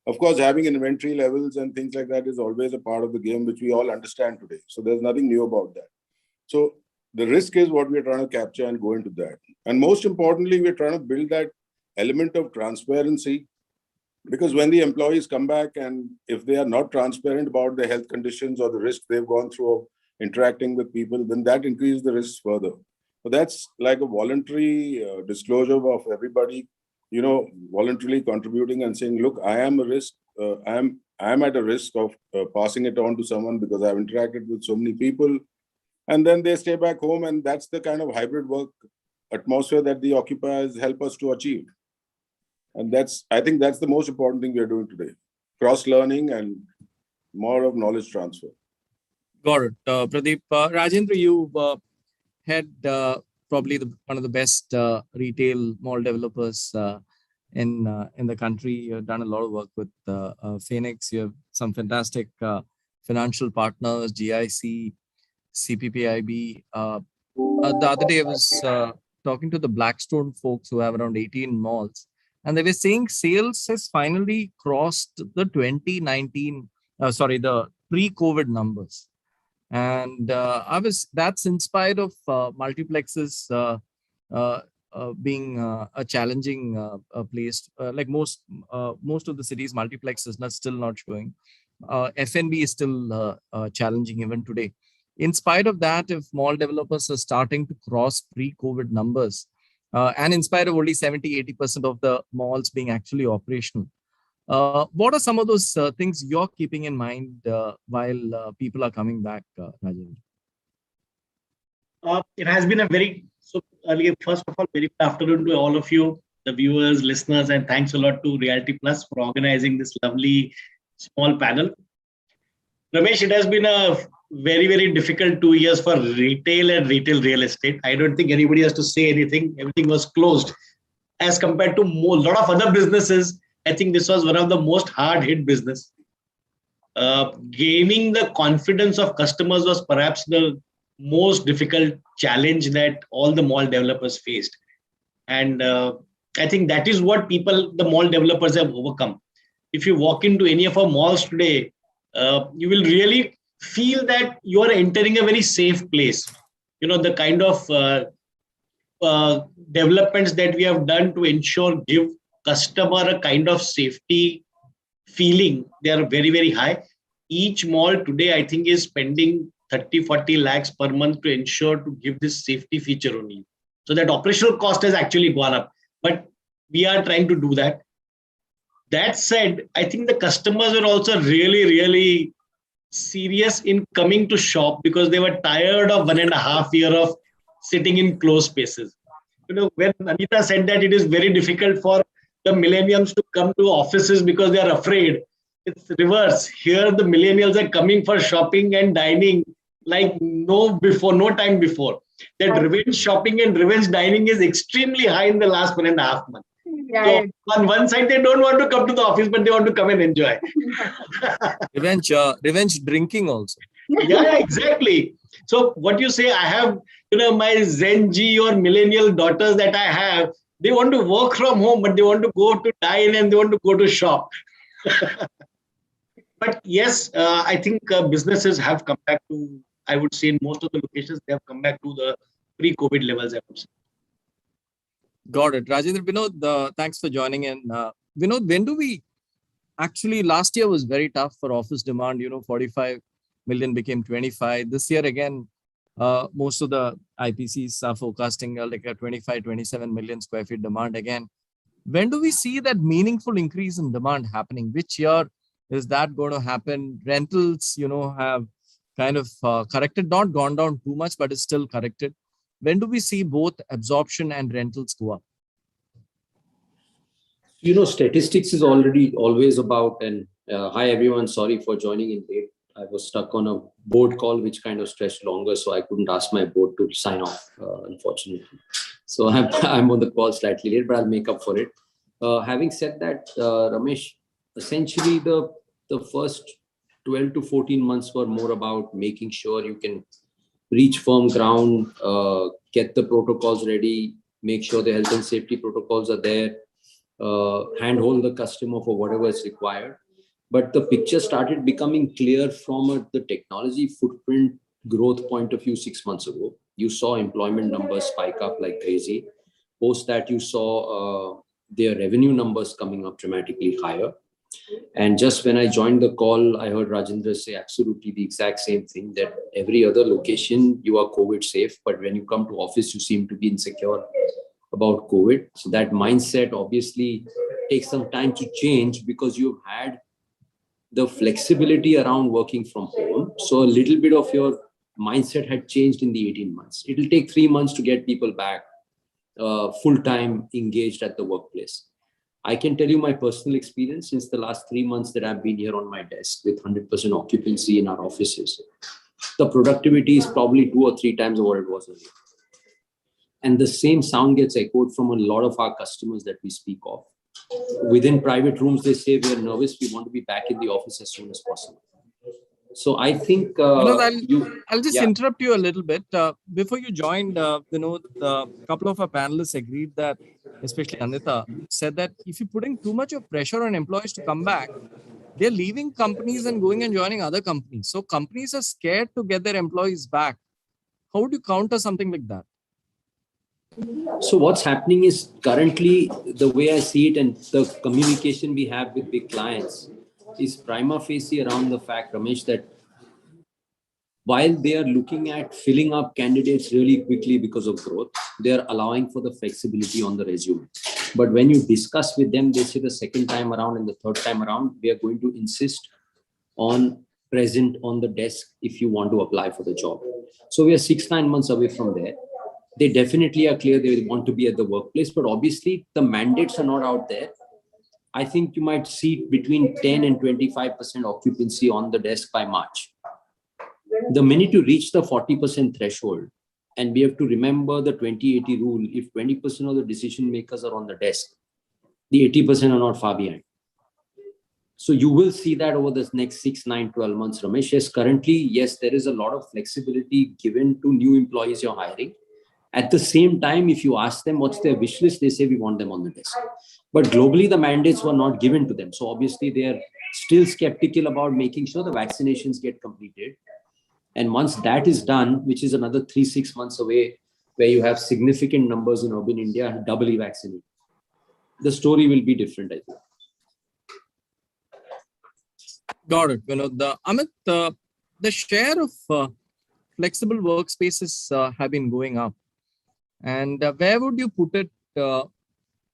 Of course, having inventory levels and things like that is always a part of the game, which we all understand today. So there's nothing new about that. So the risk is what we're trying to capture and go into that. And most importantly, we're trying to build that element of transparency, because when the employees come back and if they are not transparent about their health conditions or the risk they've gone through of interacting with people, then that increases the risks further. So that's like a voluntary disclosure of everybody, voluntarily contributing and saying, look, I am a risk. I'm at a risk of passing it on to someone because I've interacted with so many people. And then they stay back home, and that's the kind of hybrid work atmosphere that the occupiers help us to achieve. And I think that's the most important thing we are doing today. Cross-learning and more of knowledge transfer. Got it. Pradeep, Rajendra, you had probably one of the best retail mall developers in the country. You've done a lot of work with Phoenix. You have some fantastic financial partners, GIC, CPPIB. The other day I was talking to the Blackstone folks who have around 18 malls, and they were saying sales has finally crossed the the pre-COVID numbers. And that's in spite of multiplexes being a challenging place. Like most of the cities, multiplex is still not showing. F&B is still challenging even today. In spite of that, if mall developers are starting to cross pre-COVID numbers, and in spite of only 70-80% of the malls being actually operational, what are some of those things you're keeping in mind while people are coming back, Rajendra? It has been first of all, very good afternoon to all of you, the viewers, listeners, and thanks a lot to Realty Plus for organizing this lovely small panel. Ramesh, it has been a very, very difficult 2 years for retail and retail real estate. I don't think anybody has to say anything. Everything was closed. As compared to a lot of other businesses, I think this was one of the most hard-hit business. Gaining the confidence of customers was perhaps the most difficult challenge that all the mall developers faced. And I think that is what the mall developers have overcome. If you walk into any of our malls today, you will really feel that you are entering a very safe place. The kind of developments that we have done to give customer a kind of safety feeling, they are very, very high. Each mall today, I think, is spending 30-40 lakhs per month to ensure to give this safety feature only. So that operational cost has actually gone up, but we are trying to do that. That said, I think the customers are also really, really serious in coming to shop because they were tired of 1.5 years of sitting in closed spaces. When Anita said that it is very difficult for the millennials to come to offices because they are afraid, it's reverse. Here, the millennials are coming for shopping and dining like no time before. That revenge shopping and revenge dining is extremely high in the last 1.5 months. Yeah, so on one side, they don't want to come to the office, but they want to come and enjoy. Revenge drinking also. Yeah, exactly. So what you say, I have, my Gen Z or millennial daughters that I have, they want to work from home, but they want to go to dine and they want to go to shop. But yes, I think businesses have come back to, I would say in most of the locations, they have come back to the pre-COVID levels, I would say. Got it. Rajendra, Vinod, thanks for joining in. Vinod, when do we actually, last year was very tough for office demand, 45 million became 25. This year again, most of the IPCs are forecasting like a 25, 27 million square feet demand again. When do we see that meaningful increase in demand happening? Which year is that going to happen? Rentals, have kind of corrected, not gone down too much, but it's still corrected. When do we see both absorption and rentals go up? Statistics is already always about, and hi everyone, sorry for joining in late. I was stuck on a board call which kind of stretched longer, so I couldn't ask my board to sign off, unfortunately. So I'm on the call slightly late, but I'll make up for it. Having said that, Ramesh, essentially the first 12 to 14 months were more about making sure you can reach firm ground, get the protocols ready, make sure the health and safety protocols are there, handhold the customer for whatever is required. But the picture started becoming clear from the technology footprint growth point of view 6 months ago. You saw employment numbers spike up like crazy. Post that, you saw their revenue numbers coming up dramatically higher. And just when I joined the call, I heard Rajendra say absolutely the exact same thing, that every other location you are COVID safe, but when you come to office, you seem to be insecure about COVID. So that mindset obviously takes some time to change because you've had the flexibility around working from home. So a little bit of your mindset had changed in the 18 months. It'll take 3 months to get people back full-time engaged at the workplace. I can tell you my personal experience since the last 3 months that I've been here on my desk with 100% occupancy in our offices. The productivity is probably 2 or 3 times what it was earlier. And the same sound gets echoed from a lot of our customers that we speak of. Within private rooms, they say we are nervous. We want to be back in the office as soon as possible. So I think I'll just interrupt you a little bit. Before you joined, a couple of our panelists agreed that, especially Anita, said that if you're putting too much of pressure on employees to come back, they're leaving companies and going and joining other companies. So companies are scared to get their employees back. How would you counter something like that? So what's happening is currently the way I see it and the communication we have with big clients is prima facie around the fact, Ramesh, that while they are looking at filling up candidates really quickly because of growth, they are allowing for the flexibility on the resume. But when you discuss with them, they say the second time around and the third time around, we are going to insist on present on the desk if you want to apply for the job. So we are 6-9 months away from there. They definitely are clear they want to be at the workplace, but obviously the mandates are not out there. I think you might see between 10 and 25% occupancy on the desk by March. The minute you reach the 40% threshold, and we have to remember the 20-80 rule, if 20% of the decision makers are on the desk, the 80% are not far behind. So you will see that over the next 6, 9, 12 months, Ramesh. Yes, currently, yes, there is a lot of flexibility given to new employees you're hiring. At the same time, if you ask them what's their wish list, they say we want them on the desk. But globally, the mandates were not given to them. So obviously, they are still skeptical about making sure the vaccinations get completed. And once that is done, which is another 3-6 months away, where you have significant numbers in urban India doubly vaccinated, the story will be different, I think. Got it. Amit, the share of flexible workspaces have been going up. And where would you put it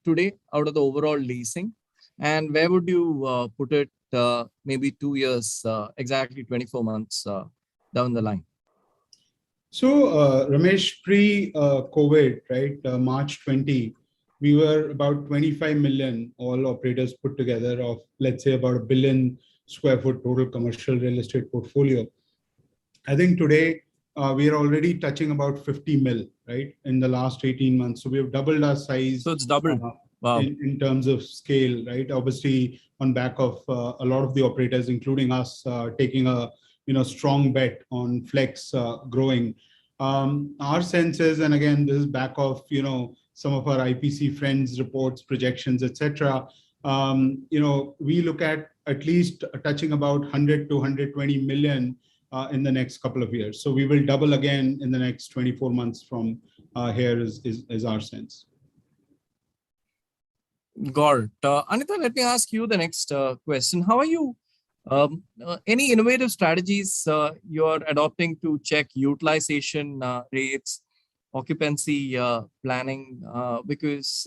today out of the overall leasing? And where would you put it maybe 2 years, exactly 24 months down the line? So Ramesh, pre-COVID, right, March 20, we were about 25 million, all operators put together, of let's say about 1 billion square foot total commercial real estate portfolio. I think today we are already touching about 50 mil, right, in the last 18 months. So we have doubled our size. So it's doubled. Wow. In terms of scale, right? Obviously, on back of a lot of the operators, including us, taking a strong bet on flex growing. Our sense is, and again, this is back of, some of our IPC friends reports, projections, etc. We look at least touching about 100 to 120 million in the next couple of years. So we will double again in the next 24 months from here is our sense. Got it. Anita, let me ask you the next question. How are you? Any innovative strategies you're adopting to check utilization rates, occupancy planning? Because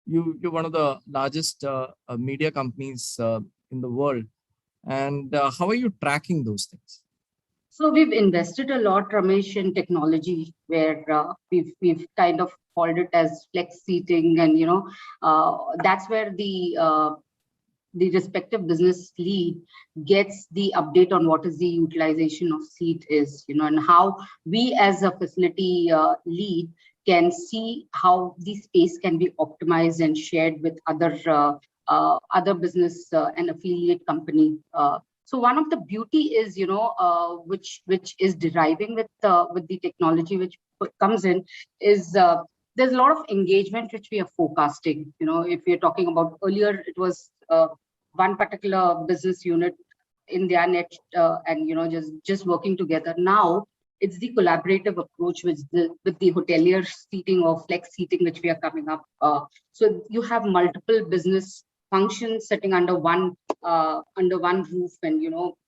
you're one of the largest media companies in the world. And how are you tracking those things? So we've invested a lot, Ramesh, in technology, where we've kind of called it as flex seating, and that's where the respective business lead gets the update on what is the utilization of seat is, and how we as a facility lead can see how the space can be optimized and shared with other business and affiliate company. So one of the beauty is, which is deriving with the technology which comes in is there's a lot of engagement which we are forecasting. If we're talking about earlier, it was one particular business unit in their net and just working together. Now it's the collaborative approach with the hotelier seating or flex seating which we are coming up. So you have multiple business functions sitting under one roof, and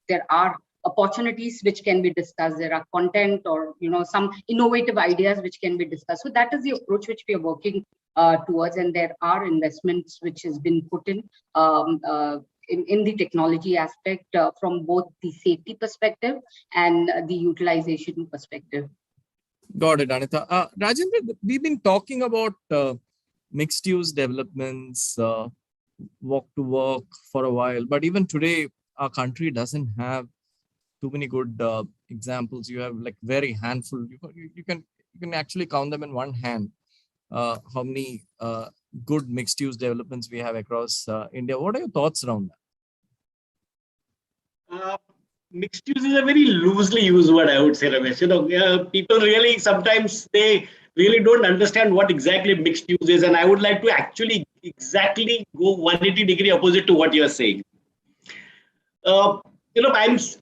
there are opportunities which can be discussed. There are content or some innovative ideas which can be discussed. So that is the approach which we are working towards, and there are investments which has been put in the technology aspect from both the safety perspective and the utilization perspective. Got it, Anita. Rajendra, we've been talking about mixed use developments, walk to work for a while, but even today our country doesn't have too many good examples. You have like very handful. You can actually count them in one hand. How many good mixed use developments we have across India? What are your thoughts around that? Mixed use is a very loosely used word, I would say, Ramesh. People really sometimes they really don't understand what exactly mixed use is, and I would like to actually exactly go 180-degree opposite to what you are saying.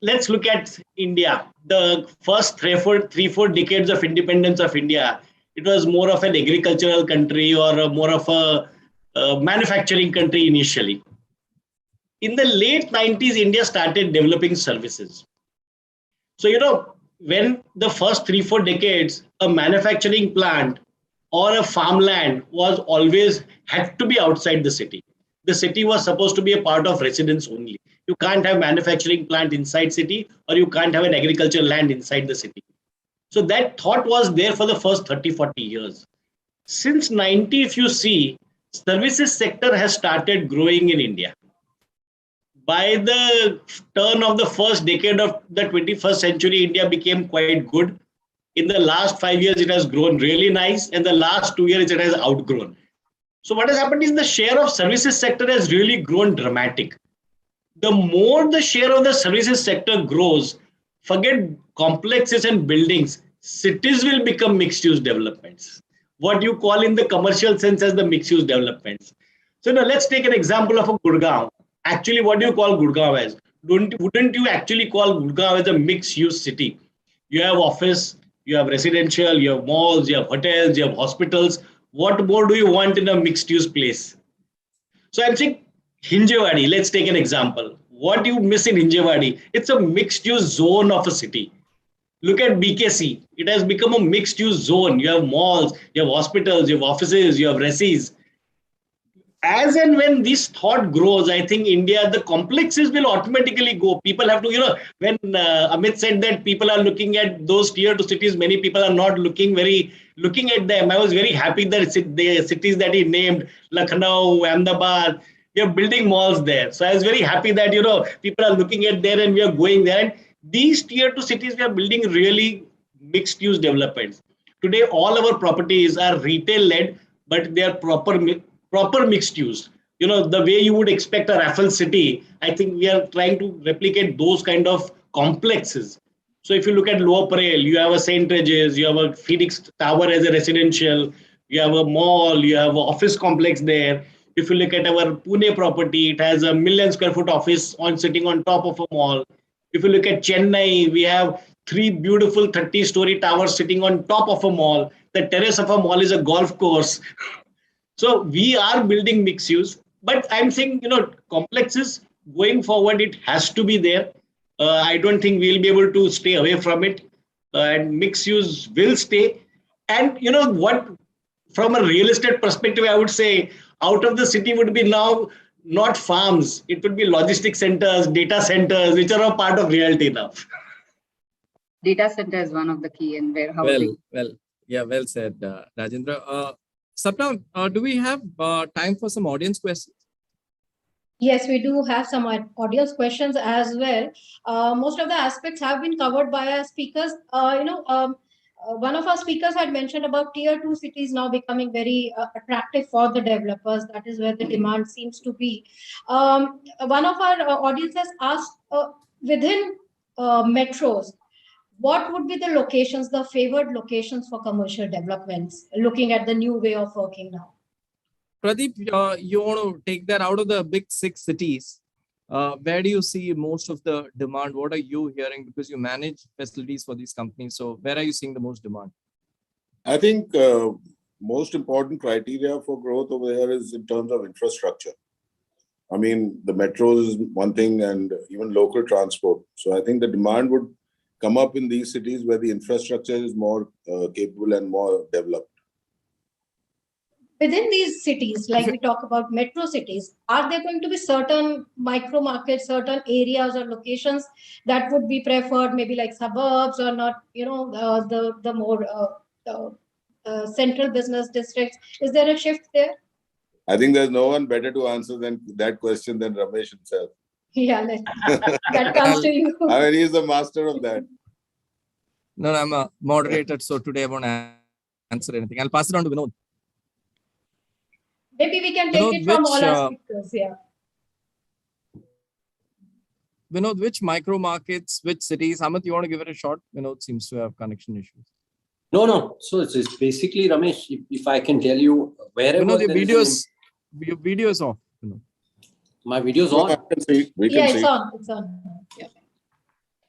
Let's look at India. The first three, four decades of independence of India, it was more of an agricultural country or more of a manufacturing country initially. In the late 90s, India started developing services. So, when the first 3-4 decades, a manufacturing plant or a farmland was always had to be outside the city. The city was supposed to be a part of residence only. You can't have manufacturing plant inside city, or you can't have an agricultural land inside the city. So that thought was there for the first 30-40 years. Since 90, if you see, services sector has started growing in India. By the turn of the first decade of the 21st century, India became quite good. In the last 5 years, it has grown really nice. And the last 2 years, it has outgrown. So what has happened is the share of services sector has really grown dramatic. The more the share of the services sector grows, forget complexes and buildings, cities will become mixed use developments. What you call in the commercial sense as the mixed use developments. So now let's take an example of a Gurgaon. Actually, what do you call Gurgaon as? Wouldn't you actually call Gurgaon as a mixed use city? You have office, you have residential, you have malls, you have hotels, you have hospitals. What more do you want in a mixed use place? So I'm saying Hinjewadi, let's take an example. What do you miss in Hinjewadi? It's a mixed use zone of a city. Look at BKC. It has become a mixed use zone. You have malls, you have hospitals, you have offices, you have resis. As and when this thought grows, I think India, the complexes will automatically go. People have to, when Amit said that people are looking at those tier 2 cities, many people are not looking at them. I was very happy that the cities that he named, Lucknow, Ahmedabad, we are building malls there. So I was very happy that, people are looking at there and we are going there. And these tier 2 cities, we are building really mixed use developments. Today, all our properties are retail led, but they are proper mixed use. The way you would expect a Raffles city, I think we are trying to replicate those kind of complexes. So if you look at Lower Parel, you have a St. Regis, you have a Phoenix Tower as a residential, you have a mall, you have an office complex there. If you look at our Pune property, it has a 1 million square foot office sitting on top of a mall. If you look at Chennai, we have 3 beautiful 30-story towers sitting on top of a mall. The terrace of a mall is a golf course. So we are building mixed use, but I'm saying, complexes going forward, it has to be there. I don't think we'll be able to stay away from it, and mixed use will stay. And what, from a real estate perspective, I would say out of the city would be now not farms. It would be logistic centers, data centers, which are a part of reality now. Data center is one of the key in warehousing. Well said, Rajendra. Sapna, do we have time for some audience questions? Yes, we do have some audience questions as well. Most of the aspects have been covered by our speakers. One of our speakers had mentioned about tier 2 cities now becoming very attractive for the developers. That is where the demand seems to be. One of our audiences asked within metros, what would be the locations, the favored locations for commercial developments, looking at the new way of working now? Pradeep, you want to take that out of the big 6 cities. Where do you see most of the demand? What are you hearing? Because you manage facilities for these companies. So where are you seeing the most demand? I think most important criteria for growth over here is in terms of infrastructure. I mean, the metros is one thing and even local transport. So I think the demand would come up in these cities where the infrastructure is more capable and more developed. Within these cities, like we talk about metro cities, are there going to be certain micro markets, certain areas or locations that would be preferred, maybe like suburbs or not, the more central business districts? Is there a shift there? I think there's no one better to answer that question than Ramesh himself. Yeah, that comes to you. I mean, he's the master of that. No, I'm a moderator, so today I won't answer anything. I'll pass it on to Vinod. Maybe we can take it from all our speakers, yeah. Vinod, which micro markets, which cities? Amit, you want to give it a shot? Vinod seems to have connection issues. No. So it's basically, Ramesh, if I can tell you, wherever Vinod, your video is off. Vinod. My video's on? It's on. It's on. Yeah.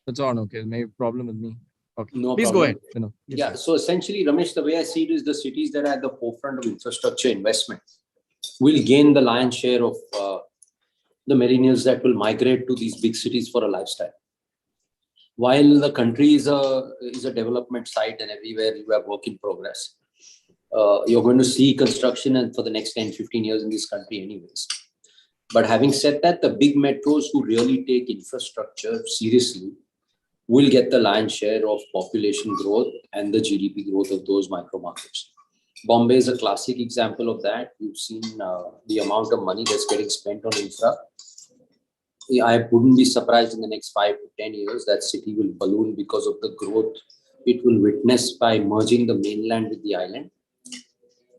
It's on, okay. Maybe problem with me. Okay. No Please problem. Go ahead. Yeah, so essentially, Ramesh, the way I see it is the cities that are at the forefront of infrastructure investment will gain the lion's share of the millennials that will migrate to these big cities for a lifestyle. While the country is a development site and everywhere you have work in progress, you're going to see construction and for the next 10, 15 years in this country anyways. But having said that, the big metros who really take infrastructure seriously will get the lion's share of population growth and the GDP growth of those micro markets. Bombay is a classic example of that. You've seen the amount of money that's getting spent on infra. I wouldn't be surprised in the next 5 to 10 years that city will balloon because of the growth it will witness by merging the mainland with the island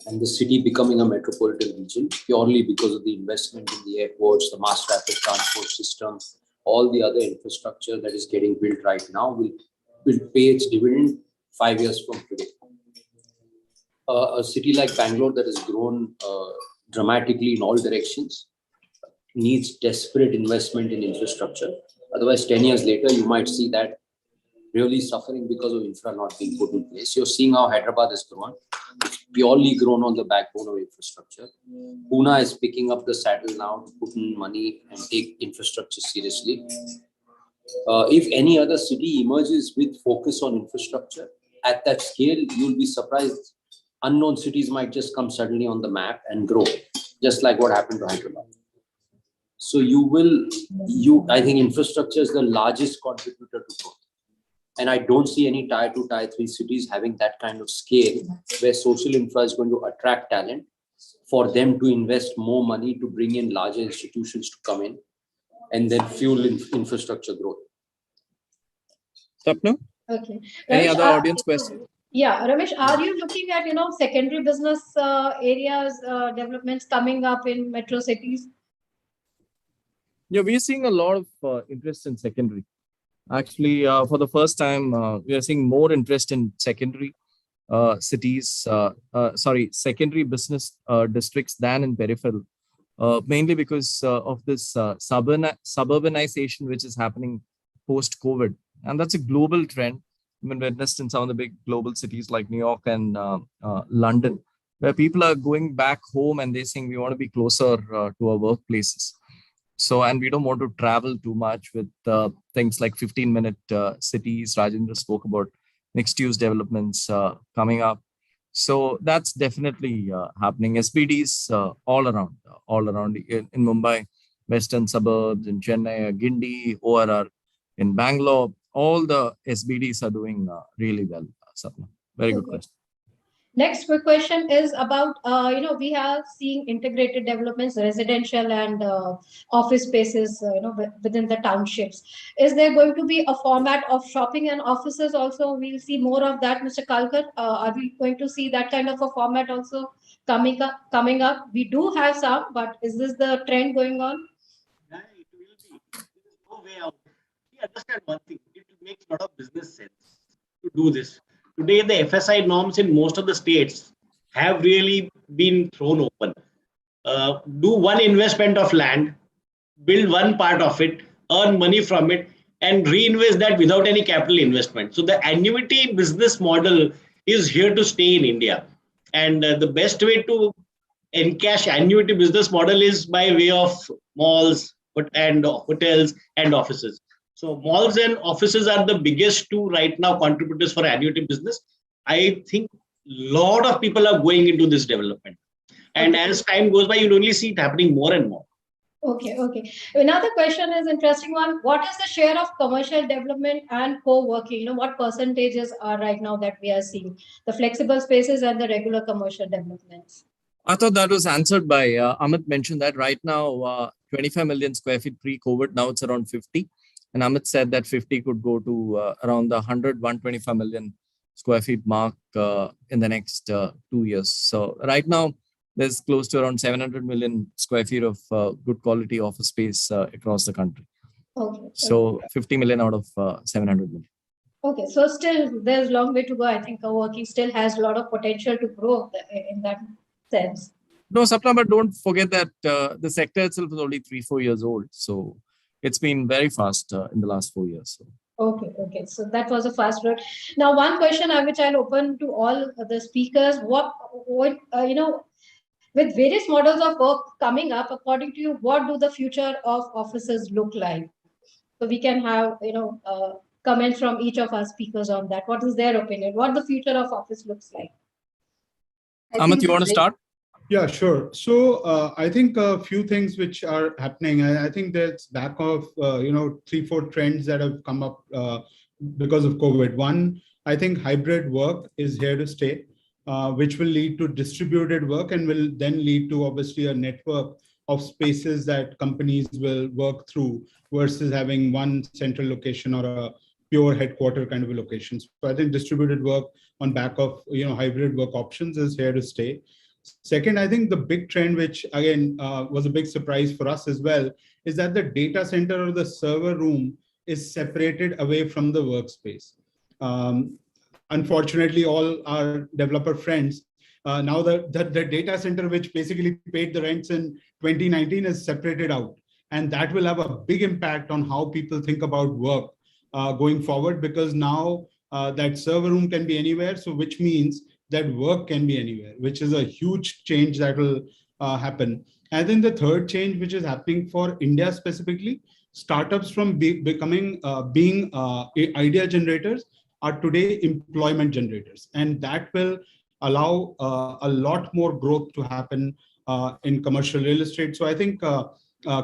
and the city becoming a metropolitan region purely because of the investment in the airports, the mass rapid transport system, all the other infrastructure that is getting built right now will pay its dividend 5 years from today. A city like Bangalore that has grown dramatically in all directions needs desperate investment in infrastructure. Otherwise, 10 years later, you might see that really suffering because of infra not being put in place. You're seeing how Hyderabad has grown. It's purely grown on the backbone of infrastructure. Pune is picking up the saddle now to put in money and take infrastructure seriously. If any other city emerges with focus on infrastructure at that scale, you'll be surprised. Unknown cities might just come suddenly on the map and grow, just like what happened to Hyderabad. So I think infrastructure is the largest contributor to growth. And I don't see any tier 2, tier 3 cities having that kind of scale where social infra is going to attract talent for them to invest more money to bring in larger institutions to come in and then fuel infrastructure growth. Sapna? Okay. Any Ramesh, other audience questions? Yeah, Ramesh, are you looking at, secondary business areas, developments coming up in metro cities? Yeah, we're seeing a lot of interest in secondary. Actually, for the first time, we are seeing more interest in secondary secondary business districts than in peripheral, mainly because of this suburbanization which is happening post-COVID. And that's a global trend. I mean, witnessed in some of the big global cities like New York and London, where people are going back home and they're saying we want to be closer to our workplaces. So, and we don't want to travel too much with things like 15-minute cities. Rajendra spoke about mixed-use developments coming up. So that's definitely happening. SBDs all around in Mumbai, western suburbs, in Chennai, Gindi, ORR, in Bangalore. All the SBDs are doing really well, Sapna. Very good question. Next quick question is about, we are seeing integrated developments, residential and office spaces, within the townships. Is there going to be a format of shopping and offices also? We'll see more of that, Mr. Kalkar. Are we going to see that kind of a format also coming up? We do have some, but is this the trend going on? Yeah, it will be. There is no way out. We understand one thing. It makes a lot of business sense to do this. Today, the FSI norms in most of the states have really been thrown open. Do one investment of land, build one part of it, earn money from it, and reinvest that without any capital investment. So the annuity business model is here to stay in India. And the best way to encash annuity business model is by way of malls and hotels and offices. So malls and offices are the biggest two right now contributors for annuity business. I think a lot of people are going into this development. And as time goes by, you'll only see it happening more and more. Okay. Another question is interesting one. What is the share of commercial development and co-working? What percentages are right now that we are seeing? The flexible spaces and the regular commercial developments. I thought that was answered by Amit mentioned that right now 25 million square feet pre-COVID, now it's around 50. And Amit said that 50 could go to around the 125 million square feet mark in the next 2 years. So right now, there's close to around 700 million square feet of good quality office space across the country. Okay. So 50 million out of 700 million. Okay, so still there's a long way to go. I think co-working still has a lot of potential to grow in that sense. No, Sapna, but don't forget that the sector itself is only 3-4 years old. So it's been very fast in the last 4 years. So. Okay. So that was a fast road. Now, one question which I'll open to all the speakers. What with various models of work coming up, according to you, what do the future of offices look like? So we can have, comments from each of our speakers on that. What is their opinion? What the future of office looks like? Amit, you want to start? Yeah, sure. So I think a few things which are happening. I think that's back of 3-4 trends that have come up because of COVID. One, I think hybrid work is here to stay, which will lead to distributed work and will then lead to obviously a network of spaces that companies will work through versus having one central location or a pure headquarter kind of a location. So I think distributed work on back of hybrid work options is here to stay. Second, I think the big trend, which again was a big surprise for us as well, is that the data center or the server room is separated away from the workspace. Unfortunately, all our developer friends, now the data center, which basically paid the rents in 2019, is separated out. And that will have a big impact on how people think about work going forward, because now that server room can be anywhere, so which means that work can be anywhere, which is a huge change that will happen. And then the third change, which is happening for India specifically, startups from being idea generators are today employment generators. And that will allow a lot more growth to happen in commercial real estate. So I think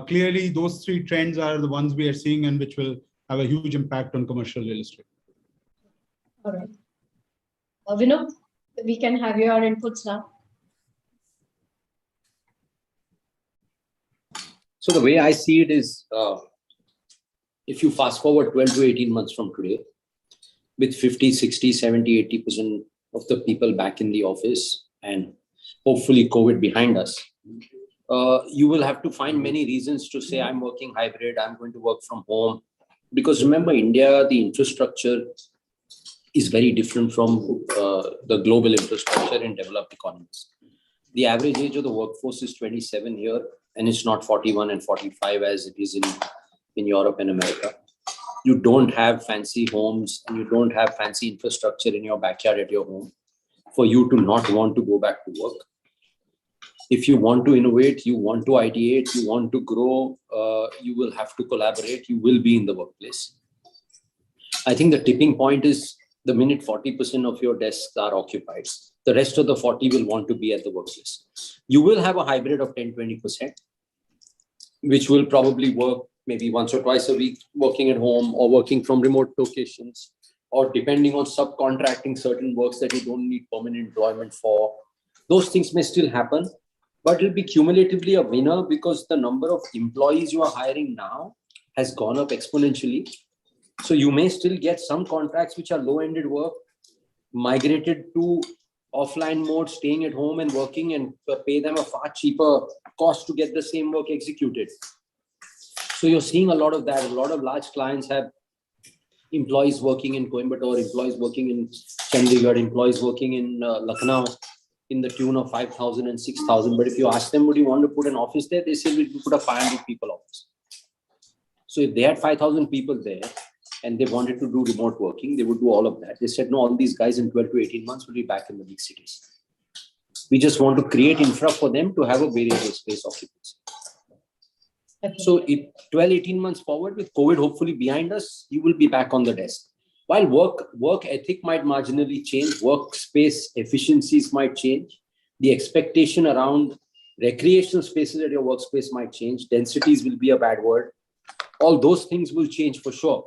clearly those three trends are the ones we are seeing and which will have a huge impact on commercial real estate. All right. Vinod, we can have your inputs now. So the way I see it is, if you fast forward 12 to 18 months from today, with 50, 60, 70, 80% of the people back in the office and hopefully COVID behind us, you will have to find many reasons to say, I'm working hybrid, I'm going to work from home. Because remember, India, the infrastructure is very different from the global infrastructure in developed economies. The average age of the workforce is 27 here, and it's not 41 and 45 as it is in Europe and America. You don't have fancy homes and you don't have fancy infrastructure in your backyard at your home for you to not want to go back to work. If you want to innovate, you want to ideate, you want to grow, you will have to collaborate, you will be in the workplace. I think the tipping point is the minute 40% of your desks are occupied, the rest of the 40 will want to be at the workplace. You will have a hybrid of 10-20%, which will probably work maybe once or twice a week, working at home or working from remote locations, or depending on subcontracting certain works that you don't need permanent employment for. Those things may still happen, but it'll be cumulatively a winner because the number of employees you are hiring now has gone up exponentially. So you may still get some contracts which are low-ended work migrated to offline mode, staying at home and working, and pay them a far cheaper cost to get the same work executed. So you're seeing a lot of that. A lot of large clients have employees working in Coimbatore, employees working in Chandigarh, employees working in Lucknow in the tune of 5,000 and 6,000. But if you ask them, would you want to put an office there? They say, we'll put a 500 people office. So if they had 5,000 people there and they wanted to do remote working, they would do all of that. They said, no, all these guys in 12 to 18 months will be back in the big cities. We just want to create infra for them to have a variable space occupancy. So 12, 18 months forward, with COVID hopefully behind us, you will be back on the desk. While work ethic might marginally change, workspace efficiencies might change, the expectation around recreational spaces at your workspace might change, densities will be a bad word. All those things will change for sure.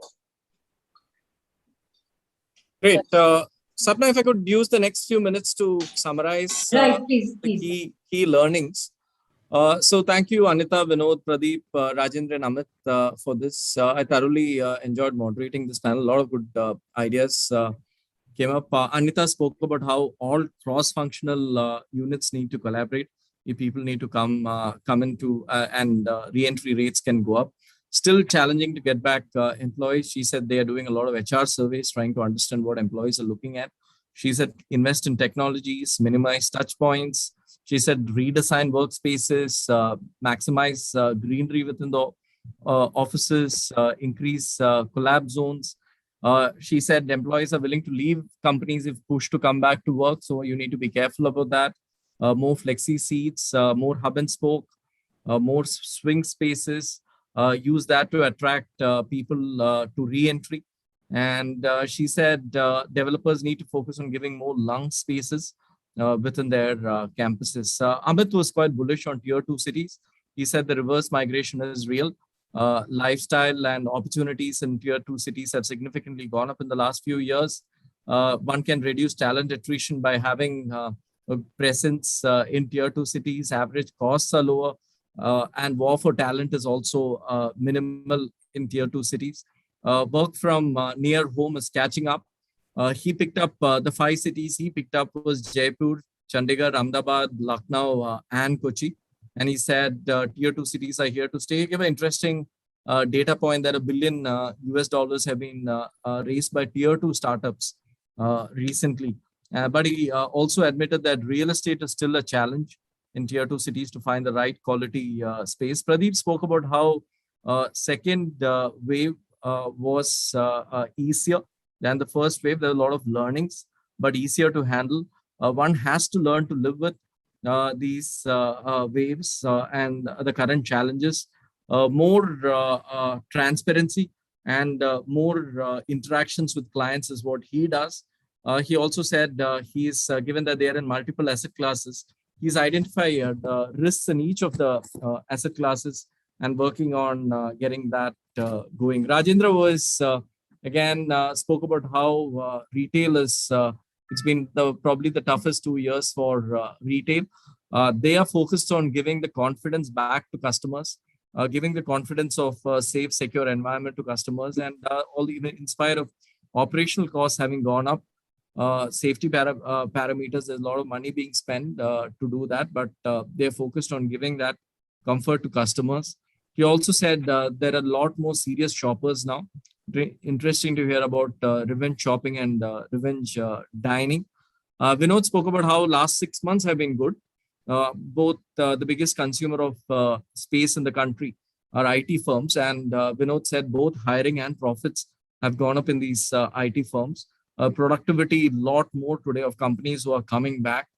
Great. Sapna, if I could use the next few minutes to summarize please. the key learnings. So thank you, Anita, Vinod, Pradeep, Rajendra, and Amit for this. I thoroughly enjoyed moderating this panel. A lot of good ideas came up. Anita spoke about how all cross-functional units need to collaborate. If people need to come into and re-entry rates can go up. Still challenging to get back employees. She said they are doing a lot of HR surveys, trying to understand what employees are looking at. She said invest in technologies, minimize touch points. She said redesign workspaces, maximize greenery within the offices, increase collab zones. She said employees are willing to leave companies if pushed to come back to work. So you need to be careful about that. More flexi seats, more hub and spoke, more swing spaces. Use that to attract people to re-entry. And she said developers need to focus on giving more lung spaces within their campuses. Amit was quite bullish on tier 2 cities. He said the reverse migration is real. Lifestyle and opportunities in tier 2 cities have significantly gone up in the last few years. One can reduce talent attrition by having a presence in tier 2 cities. Average costs are lower. And war for talent is also minimal in tier 2 cities. Work from near home is catching up. He picked up the 5 cities he picked up was Jaipur, Chandigarh, Ahmedabad, Lucknow, and Kochi. And he said tier 2 cities are here to stay. He gave an interesting data point that $1 billion US have been raised by tier 2 startups recently. But he also admitted that real estate is still a challenge in tier 2 cities to find the right quality space. Pradeep spoke about how second wave was easier than the first wave. There are a lot of learnings, but easier to handle. One has to learn to live with these waves and the current challenges. More transparency and more interactions with clients is what he does. He also said he's given that they are in multiple asset classes. He's identified risks in each of the asset classes and working on getting that going. Rajendra was, again, spoke about how retail is, it's been probably the toughest 2 years for retail. They are focused on giving the confidence back to customers, giving the confidence of a safe, secure environment to customers, and all even in spite of operational costs having gone up. Safety parameters, there's a lot of money being spent to do that, but they're focused on giving that comfort to customers. He also said there are a lot more serious shoppers now. Interesting to hear about revenge shopping and revenge dining. Vinod spoke about how last 6 months have been good. Both the biggest consumer of space in the country are IT firms, and Vinod said both hiring and profits have gone up in these IT firms. Productivity a lot more today of companies who are coming back.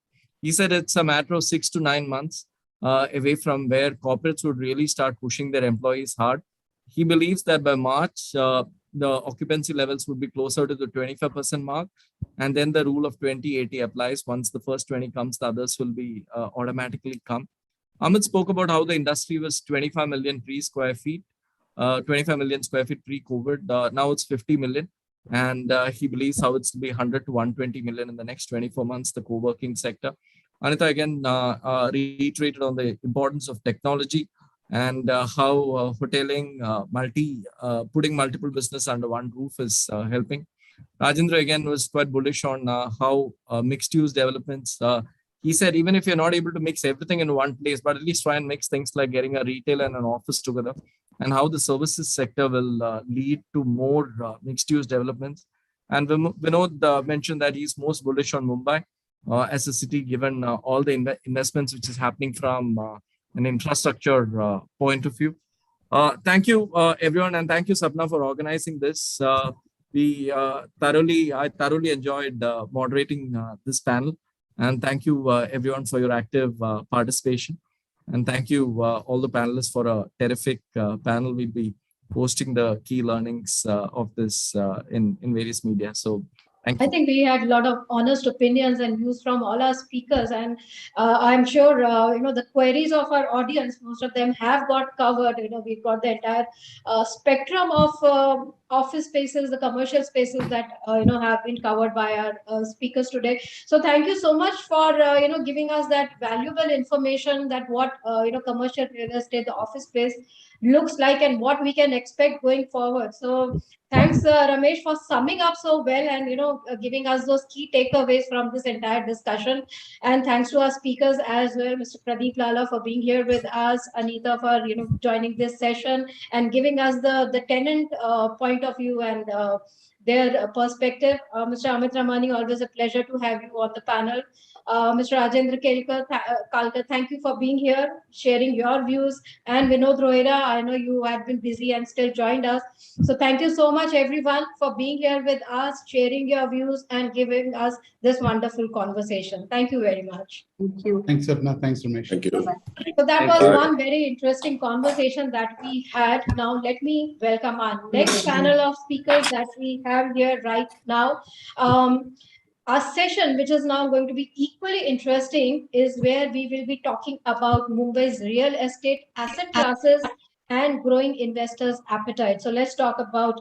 He said it's a matter of 6 to 9 months away from where corporates would really start pushing their employees hard. He believes that by March, the occupancy levels would be closer to the 25% mark. And then the rule of 20/80 applies. Once the first 20 comes, the others will be automatically come. Amit spoke about how the industry was 25 million square feet pre-COVID. Now it's 50 million. And he believes how it's to be 100 to 120 million in the next 24 months, the co-working sector. Anita again reiterated on the importance of technology and how hoteling, putting multiple business under one roof is helping. Rajendra again was quite bullish on how mixed use developments. He said, even if you're not able to mix everything in one place, but at least try and mix things like getting a retail and an office together, and how the services sector will lead to more mixed use developments. And Vinod mentioned that he's most bullish on Mumbai as a city, given all the investments which is happening from an infrastructure point of view. Thank you, everyone, and thank you, Sapna, for organizing this. I thoroughly enjoyed moderating this panel, and thank you, everyone, for your active participation. And thank you, all the panelists, for a terrific panel. We'll be posting the key learnings of this in various media. So thank you. I think we had a lot of honest opinions and views from all our speakers, and I'm sure the queries of our audience, most of them have got covered. We've got the entire spectrum of office spaces, the commercial spaces that have been covered by our speakers today. So thank you so much for giving us that valuable information, that what commercial real estate, the office space looks like, and what we can expect going forward. So thanks, Ramesh, for summing up so well and giving us those key takeaways from this entire discussion. And thanks to our speakers as well, Mr. Pradeep Lala, for being here with us, Anita for joining this session and giving us the tenant point of view and their perspective. Mr. Amit Ramani, always a pleasure to have you on the panel. Mr. Rajendra Kalkar, thank you for being here, sharing your views. And Vinod Rohira, I know you have been busy and still joined us. So thank you so much, everyone, for being here with us, sharing your views and giving us this wonderful conversation. Thank you very much. Thank you. Thanks, Sapna. Thanks, Ramesh. Thank you. So that was one very interesting conversation that we had. Now let me welcome our next panel of speakers that we have here right now. Our session, which is now going to be equally interesting, is where we will be talking about Mumbai's real estate asset classes and growing investors' appetite. So let's talk about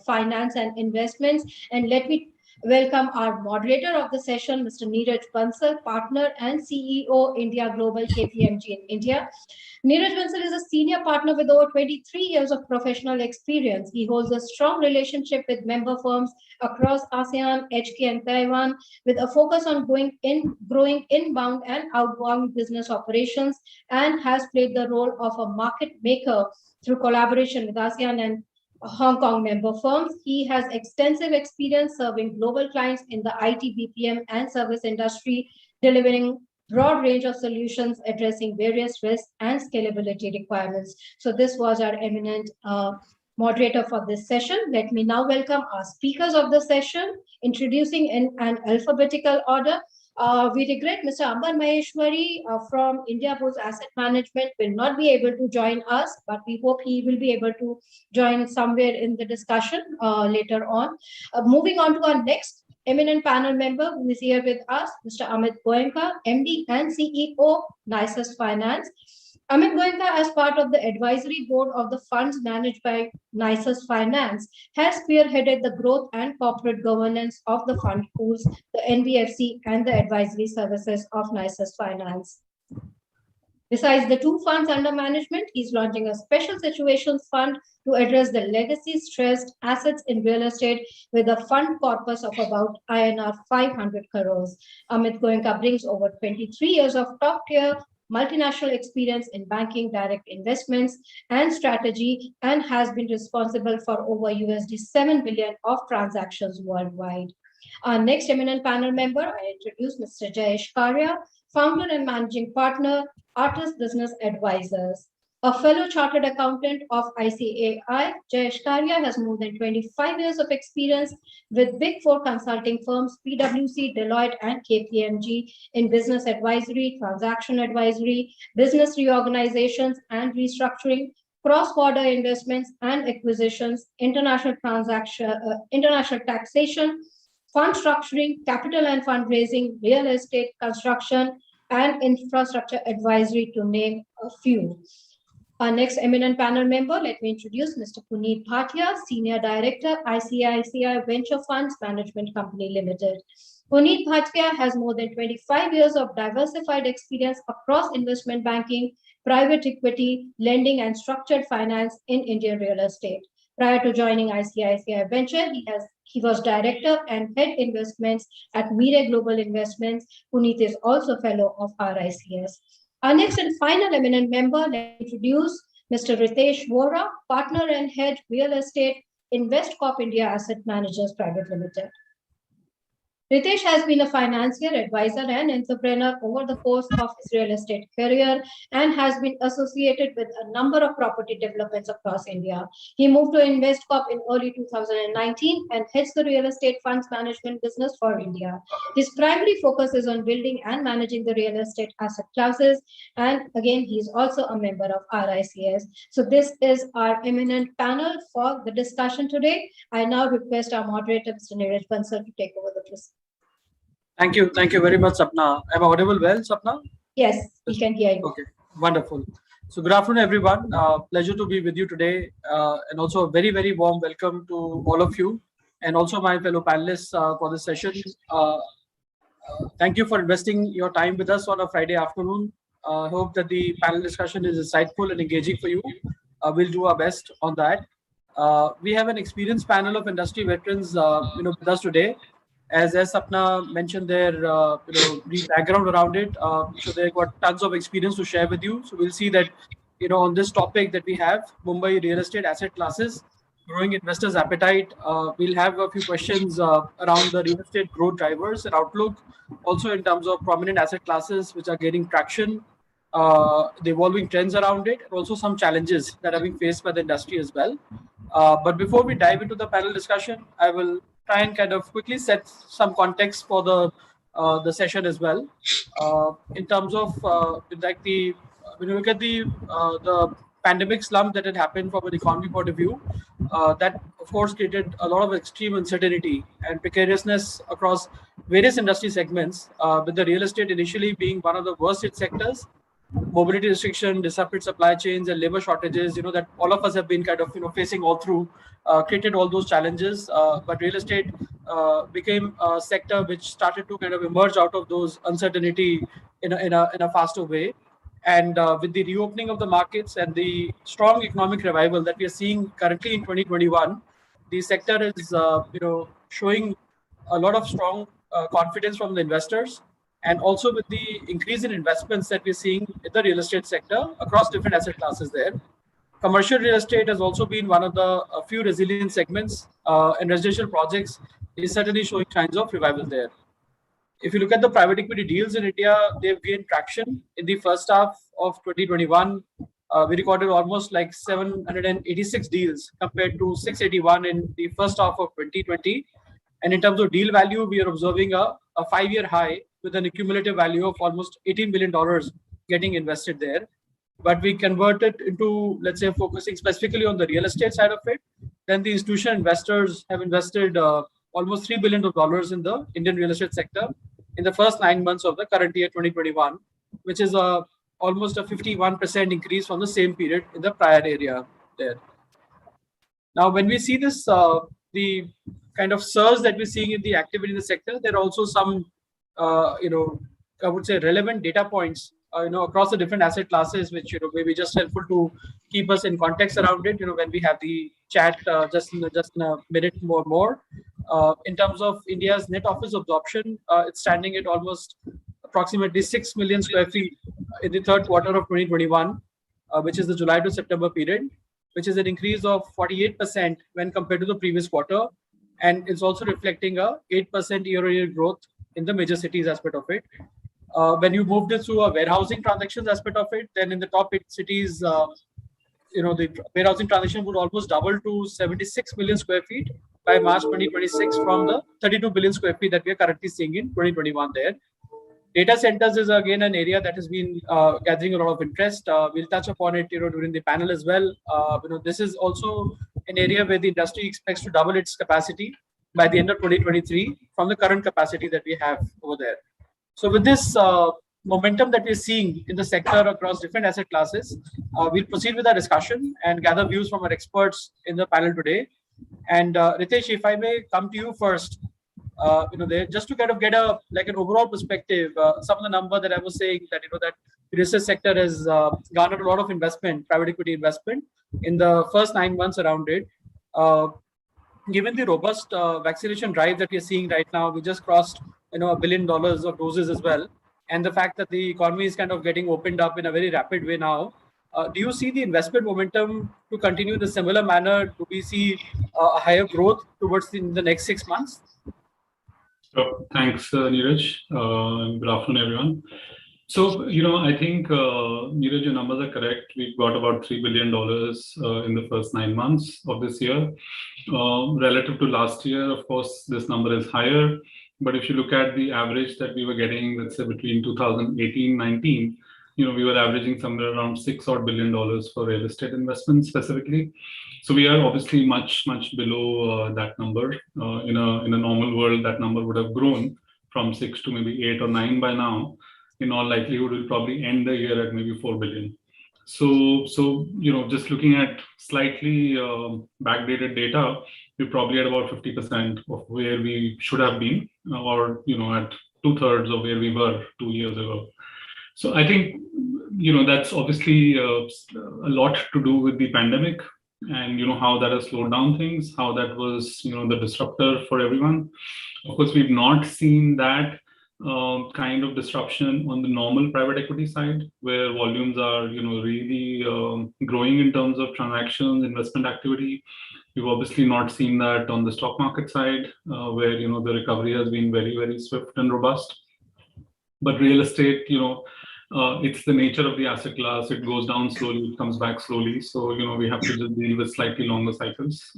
finance and investments. And let me welcome our moderator of the session, Mr. Neeraj Bansal, partner and CEO, India Global KPMG in India. Neeraj Bansal is a senior partner with over 23 years of professional experience. He holds a strong relationship with member firms across ASEAN, HK, and Taiwan, with a focus on growing inbound and outbound business operations, and has played the role of a market maker through collaboration with ASEAN and Hong Kong member firms. He has extensive experience serving global clients in the IT, BPM, and service industry, delivering broad range of solutions addressing various risks and scalability requirements. So this was our eminent moderator for this session. Let me now welcome our speakers of the session, introducing in an alphabetical order. We regret Mr. Ambar Maheshwari from India Bulls Asset Management will not be able to join us, but we hope he will be able to join somewhere in the discussion later on. Moving on to our next eminent panel member who is here with us, Mr. Amit Goenka, MD and CEO, Nisus Finance. Amit Goenka, as part of the advisory board of the funds managed by Nisus Finance, has spearheaded the growth and corporate governance of the fund pools, the NBFC, and the advisory services of Nisus Finance. Besides the two funds under management, he's launching a special situations fund to address the legacy stressed assets in real estate with a fund corpus of about INR 500 crores. Amit Goenka brings over 23 years of top tier multinational experience in banking, direct investments, and strategy, and has been responsible for over $7 billion of transactions worldwide. Our next eminent panel member, I introduce Mr. Jayesh Karya, founder and managing partner, Artist Business Advisors. A fellow chartered accountant of ICAI, Jayesh Karya has more than 25 years of experience with Big Four consulting firms, PwC, Deloitte, and KPMG in business advisory, transaction advisory, business reorganizations and restructuring, cross-border investments and acquisitions, international taxation, fund structuring, capital and fundraising, real estate, construction, and infrastructure advisory, to name a few. Our next eminent panel member, let me introduce Mr. Puneet Bhatia, Senior Director, ICICI Venture Funds Management Company Limited. Puneet Bhatia has more than 25 years of diversified experience across investment banking, private equity, lending, and structured finance in Indian real estate. Prior to joining ICICI Venture, he was director and head investments at Mire Global Investments. Puneet is also fellow of RICS. Our next and final eminent member, let me introduce Mr. Ritesh Vora, partner and head real estate, Investcorp India Asset Managers Private Limited. Ritesh has been a financier, advisor, and entrepreneur over the course of his real estate career and has been associated with a number of property developments across India. He moved to Investcorp in early 2019 and heads the real estate funds management business for India. His primary focus is on building and managing the real estate asset classes, and again, he is also a member of RICS. So this is our eminent panel for the discussion today. I now request our moderator, Mr. Neeraj Bansal, to take over the proceedings. Thank you very much, Sapna. Am I audible well, Sapna? Yes, we can hear you. Okay, wonderful. So good afternoon, everyone. Pleasure to be with you today, and also a very, very warm welcome to all of you, and also my fellow panelists for this session. Thank you for investing your time with us on a Friday afternoon. I hope that the panel discussion is insightful and engaging for you. We'll do our best on that. We have an experienced panel of industry veterans, with us today. As Sapna mentioned their brief background around it, so they've got tons of experience to share with you. So we'll see that on this topic that we have, Mumbai real estate asset classes, growing investors' appetite. We'll have a few questions around the real estate growth drivers and outlook, also in terms of prominent asset classes which are gaining traction, the evolving trends around it, and also some challenges that are being faced by the industry as well. But before we dive into the panel discussion, I will try and kind of quickly set some context for the session as well. In terms of when you look at the pandemic slump that had happened from an economy point of view, that of course created a lot of extreme uncertainty and precariousness across various industry segments, with the real estate initially being one of the worst hit sectors. Mobility restriction, disrupted supply chains, and labor shortages, that all of us have been kind of facing all through, created all those challenges. But real estate became a sector which started to kind of emerge out of those uncertainty in a faster way. And with the reopening of the markets and the strong economic revival that we are seeing currently in 2021, the sector is showing a lot of strong confidence from the investors. And also with the increase in investments that we're seeing in the real estate sector across different asset classes there. Commercial real estate has also been one of the few resilient segments, and residential projects is certainly showing signs of revival there. If you look at the private equity deals in India, they've gained traction. In the first half of 2021, we recorded almost like 786 deals compared to 681 in the first half of 2020. And in terms of deal value, we are observing a 5-year high with an accumulative value of almost $18 billion getting invested there. But we convert it into, let's say, focusing specifically on the real estate side of it, then the institutional investors have invested almost $3 billion in the Indian real estate sector in the first 9 months of the current year 2021, which is almost a 51% increase from the same period in the prior area there. Now, when we see this, the kind of surge that we're seeing in the activity in the sector, there are also some, I would say, relevant data points, across the different asset classes, which may be just helpful to keep us in context around it. When we have the chat just in a minute more. In terms of India's net office absorption, it's standing at almost approximately 6 million square feet in the third quarter of 2021, which is the July to September period, which is an increase of 48% when compared to the previous quarter. And it's also reflecting a 8% year-on-year growth in the major cities aspect of it. When you moved it to a warehousing transactions aspect of it, then in the top 8 cities, the warehousing transaction would almost double to 76 million square feet by March 2026 from the 32 billion square feet that we are currently seeing in 2021 there. Data centers is again an area that has been gathering a lot of interest. We'll touch upon it during the panel as well. This is also an area where the industry expects to double its capacity by the end of 2023 from the current capacity that we have over there. So with this momentum that we're seeing in the sector across different asset classes, we'll proceed with our discussion and gather views from our experts in the panel today. And Ritesh, if I may come to you first, just to kind of get an overall perspective, some of the number that I was saying that that real estate sector has garnered a lot of investment, private equity investment in the first 9 months around it. Given the robust vaccination drive that we're seeing right now, we just crossed $1 billion of doses as well, and the fact that the economy is kind of getting opened up in a very rapid way now. Do you see the investment momentum to continue in a similar manner? Do we see a higher growth towards the next 6 months? So, thanks, Neeraj. Good afternoon, everyone. So, I think, Neeraj, your numbers are correct. We've got about $3 billion in the first 9 months of this year. Relative to last year, of course, this number is higher. But if you look at the average that we were getting, let's say between 2018-19, we were averaging somewhere around $6 odd billion for real estate investments specifically. So we are obviously much below that number. In a normal world, that number would have grown from 6 to maybe 8 or 9 by now. In all likelihood, we'll probably end the year at maybe 4 billion. So just looking at slightly backdated data, we're probably at about 50% of where we should have been, or at 2/3 of where we were 2 years ago. So I think that's obviously a lot to do with the pandemic, and how that has slowed down things, how that was the disruptor for everyone. Of course, we've not seen that kind of disruption on the normal private equity side, where volumes are really growing in terms of transactions, investment activity. We've obviously not seen that on the stock market side, where the recovery has been very, very swift and robust. But real estate, it's the nature of the asset class. It goes down slowly, it comes back slowly. So we have to just deal with slightly longer cycles.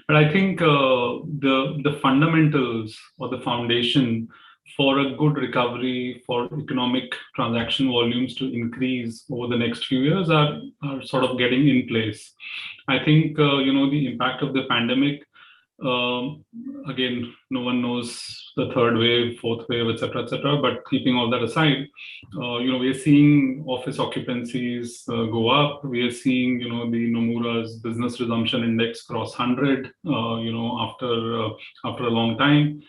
But I think the fundamentals or the foundation for a good recovery, for economic transaction volumes to increase over the next few years are sort of getting in place. I think the impact of the pandemic, again, no one knows the third wave, fourth wave, etc., but keeping all that aside, we are seeing office occupancies go up. We are seeing the Nomura's business resumption index cross 100 after a long time.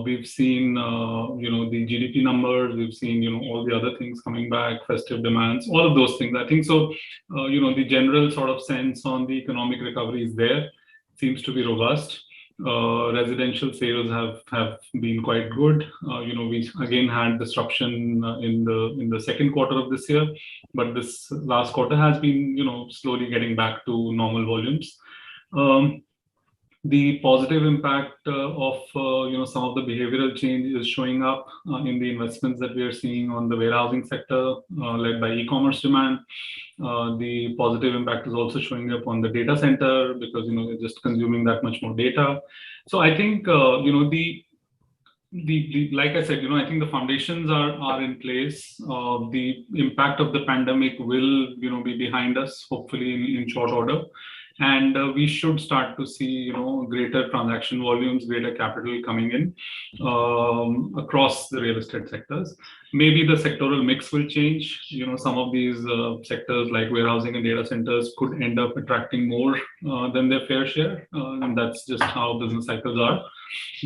We've seen the GDP numbers, we've seen all the other things coming back, festive demands, all of those things. I think so. The general sort of sense on the economic recovery is there, seems to be robust. Residential sales have been quite good. We again had disruption in the second quarter of this year, but this last quarter has been slowly getting back to normal volumes. The positive impact of some of the behavioral change is showing up in the investments that we are seeing on the warehousing sector, led by e-commerce demand. The positive impact is also showing up on the data center because they're just consuming that much more data. So I think like I said, I think the foundations are in place. The impact of the pandemic will be behind us, hopefully in short order. And we should start to see, greater transaction volumes, greater capital coming in across the real estate sectors. Maybe the sectoral mix will change. Some of these sectors like warehousing and data centers could end up attracting more than their fair share. And that's just how business cycles are.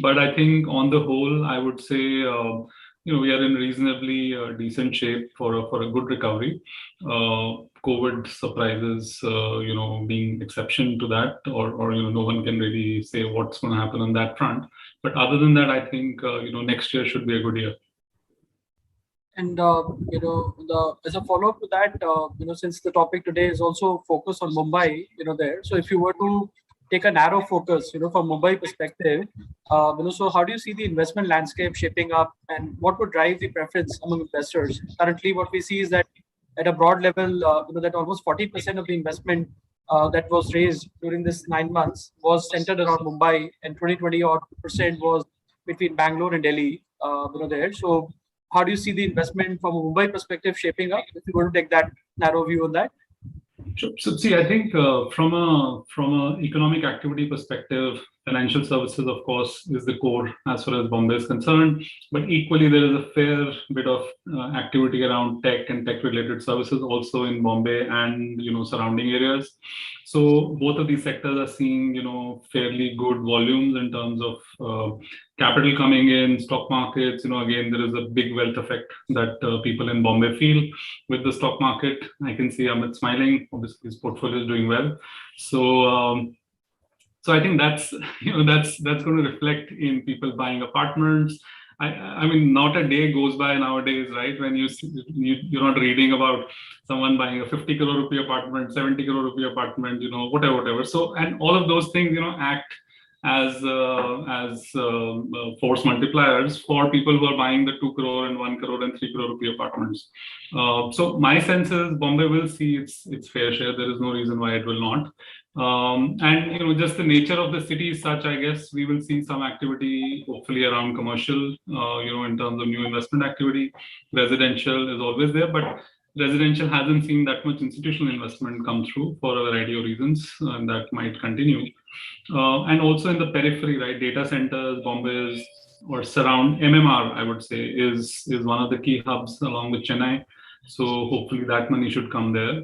But I think on the whole, I would say, we are in reasonably decent shape for a good recovery. COVID surprises, being exception to that, or no one can really say what's going to happen on that front. But other than that, I think next year should be a good year. And as a follow-up to that, since the topic today is also focused on Mumbai, there. So if you were to take a narrow focus, from Mumbai perspective, so how do you see the investment landscape shaping up, and what would drive the preference among investors? Currently, what we see is that at a broad level, that almost 40% of the investment that was raised during this 9 months was centered around Mumbai, and 20 odd percent was between Bangalore and Delhi, there. So how do you see the investment from a Mumbai perspective shaping up? If you were to take that narrow view on that. So see, I think from a economic activity perspective, financial services, of course, is the core as far as Bombay is concerned. But equally, there is a fair bit of activity around tech and tech-related services also in Bombay and surrounding areas. So both of these sectors are seeing fairly good volumes in terms of capital coming in, stock markets. Again, there is a big wealth effect that people in Bombay feel with the stock market. I can see Amit smiling. Obviously, his portfolio is doing well. So I think that's that's going to reflect in people buying apartments. I mean, not a day goes by nowadays, right, when you're not reading about someone buying a 50 crore rupee apartment, 70 crore rupee apartment, whatever. So, and all of those things, act as force multipliers for people who are buying the 2 crore and 1 crore and 3 crore rupee apartments. So my sense is Bombay will see its fair share. There is no reason why it will not. And just the nature of the city is such, I guess we will see some activity hopefully around commercial, in terms of new investment activity. Residential is always there, but residential hasn't seen that much institutional investment come through for a variety of reasons, and that might continue. And also in the periphery, right, data centers, Bombay or surround MMR, I would say, is one of the key hubs along with Chennai. So hopefully that money should come there.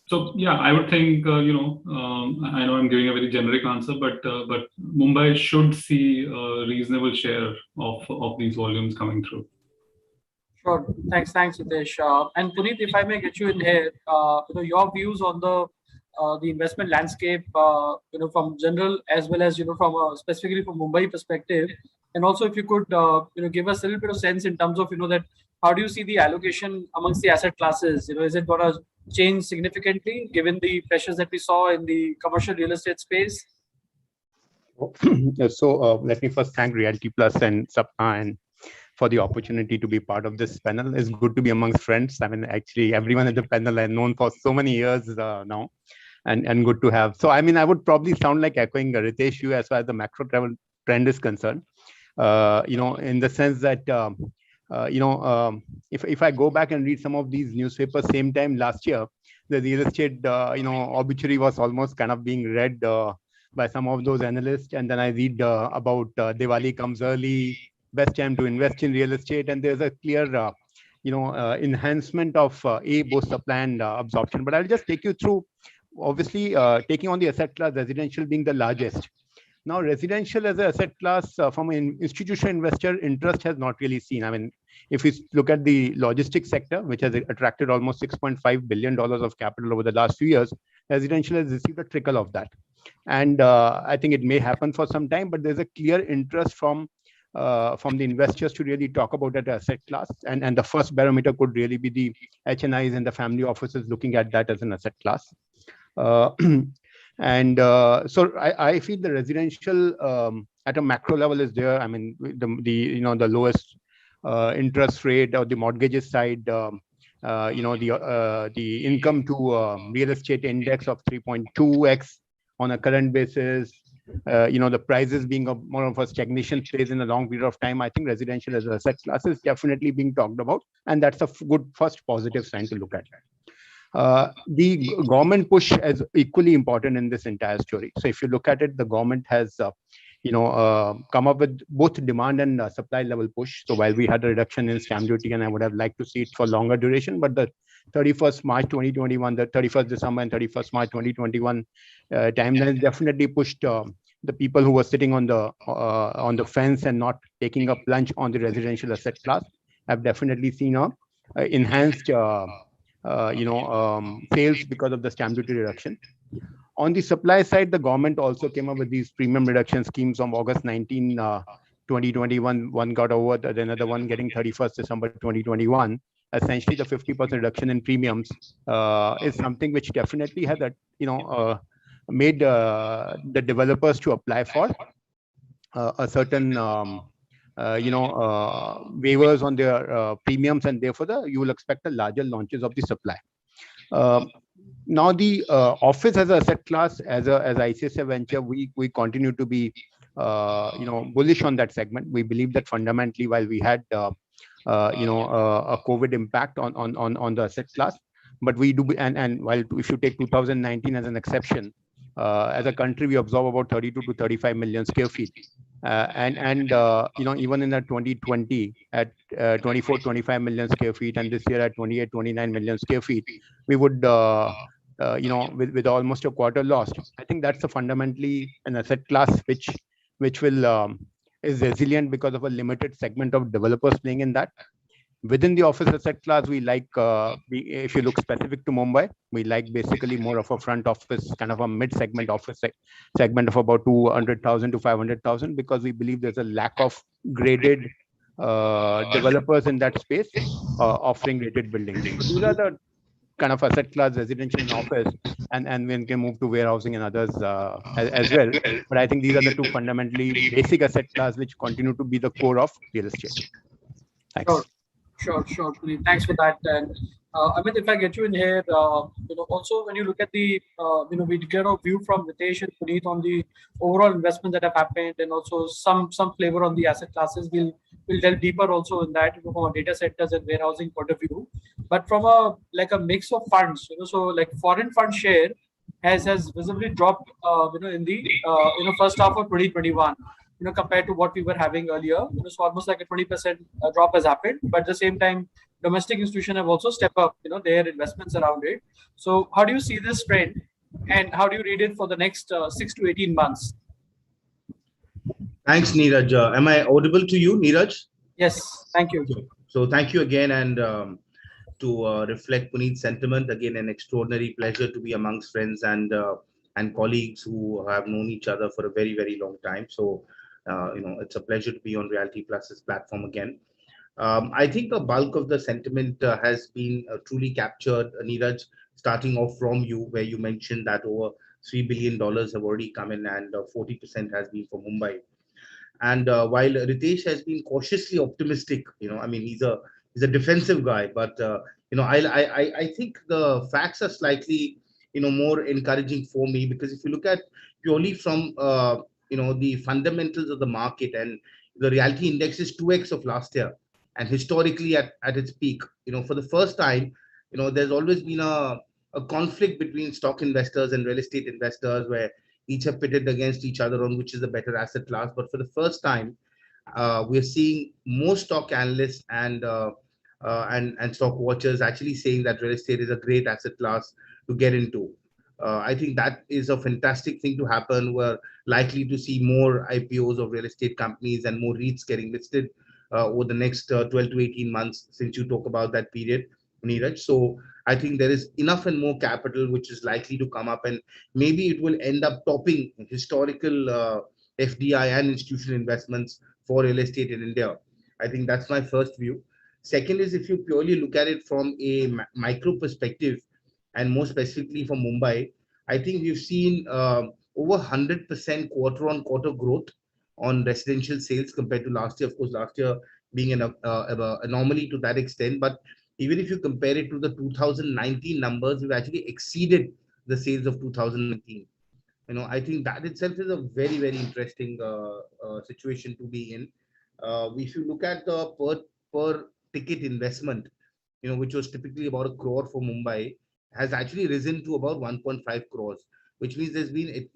So yeah, I would think, I know I'm giving a very generic answer, but Mumbai should see a reasonable share of these volumes coming through. Sure. Thanks, Hitesh. And Puneet, if I may get you in here, your views on the investment landscape, from general as well as from specifically from Mumbai perspective, and also if you could give us a little bit of sense in terms of that how do you see the allocation amongst the asset classes? Is it going to change significantly given the pressures that we saw in the commercial real estate space? So let me first thank Realty Plus and Sapna and for the opportunity to be part of this panel. It's good to be amongst friends. I mean, actually, everyone at the panel I've known for so many years now, and good to have. So, I mean, I would probably sound like echoing Ritesh you as far as the macro travel trend is concerned. In the sense that if I go back and read some of these newspapers, same time last year, the real estate obituary was almost kind of being read by some of those analysts, and then I read about Diwali comes early, best time to invest in real estate, and there's a clear enhancement of both supply and absorption. But I'll just take you through, obviously taking on the asset class, residential being the largest. Now, residential as an asset class from an institutional investor, interest has not really seen. I mean, if we look at the logistics sector, which has attracted almost $6.5 billion of capital over the last few years, residential has received a trickle of that. And I think it may happen for some time, but there's a clear interest from the investors to really talk about that asset class. And the first barometer could really be the HNIs and the family offices looking at that as an asset class. So I feel the residential at a macro level is there. I mean, the lowest interest rate or the mortgages side, the income to real estate index of 3.2x on a current basis. The prices being more of a stagnation phase in a long period of time. I think residential as an asset class is definitely being talked about, and that's a good first positive sign to look at. The government push is equally important in this entire story. So if you look at it, the government has come up with both demand and supply level push. So while we had a reduction in stamp duty, and I would have liked to see it for longer duration, but the 31st March 2021, the 31st December and 31st March 2021 timeline definitely pushed the people who were sitting on the fence and not taking a plunge on the residential asset class have definitely seen a enhanced sales because of the stamp duty reduction. On the supply side, the government also came up with these premium reduction schemes on August 19, 2021. One got over, another one getting 31st December 2021. essentially the 50% reduction in premiums is something which definitely has made the developers to apply for a certain waivers on their premiums, and therefore you will expect a larger launches of the supply. Now the office as a asset class, as ICICI Venture, we continue to be bullish on that segment. We believe that fundamentally, while we had a COVID impact on the asset class, but we do, and while if you take 2019 as an exception, as a country we absorb about 32 to 35 million square feet, even in the 2020 at 24-25 million square feet, and this year at 28-29 million square feet, we would with almost a quarter lost. I think that's a fundamentally an asset class which will is resilient because of a limited segment of developers playing in that. Within the office asset class, we like, if you look specific to Mumbai, we like basically more of a front office, kind of a mid-segment office segment of about 200,000 to 500,000, because we believe there's a lack of graded developers in that space offering rated buildings. So these are the kind of asset class, residential and office, and we can move to warehousing and others as well. But I think these are the two fundamentally basic asset class which continue to be the core of real estate. Thanks. Sure, Puneet. Thanks for that. And Amit, if I get you in here, also when you look at the, we get a view from Ritesh and Puneet on the overall investments that have happened, and also some flavor on the asset classes. We'll delve deeper also in that from a data centers and warehousing point of view. But from a mix of funds, so like foreign fund share has visibly dropped, in the first half of 2021. Compared to what we were having earlier, so almost like a 20% drop has happened. But at the same time, domestic institutions have also stepped up, their investments around it. So how do you see this trend, and how do you read it for the next 6 to 18 months? Thanks, Neeraj. Am I audible to you, Neeraj? Yes, thank you. So thank you again, and to reflect Puneet's sentiment, again, an extraordinary pleasure to be amongst friends and colleagues who have known each other for a very, very long time. So it's a pleasure to be on Realty Plus's platform again. I think a bulk of the sentiment has been truly captured, Neeraj, starting off from you, where you mentioned that over $3 billion have already come in, and 40% has been for Mumbai. And while Ritesh has been cautiously optimistic, he's a defensive guy, but I think the facts are slightly more encouraging for me, because if you look at purely from the fundamentals of the market, and the realty index is 2x of last year, and historically at its peak. For the first time, there's always been a conflict between stock investors and real estate investors, where each have pitted against each other on which is the better asset class. But for the first time, we're seeing more stock analysts and stock watchers actually saying that real estate is a great asset class to get into. I think that is a fantastic thing to happen. We're likely to see more IPOs of real estate companies and more REITs getting listed over the next 12 to 18 months, since you talk about that period, Neeraj. So I think there is enough and more capital which is likely to come up, and maybe it will end up topping historical FDI and institutional investments for real estate in India. I think that's my first view. Second is, if you purely look at it from a micro perspective, and more specifically for Mumbai, I think we've seen over 100% quarter-on-quarter growth on residential sales compared to last year. Of course, last year being an anomaly to that extent, but even if you compare it to the 2019 numbers, we've actually exceeded the sales of 2019. I think that itself is a very, very interesting situation to be in. If you look at the per ticket investment, which was typically about 1 crore for Mumbai, has actually risen to about 1.5 crores, which means there's been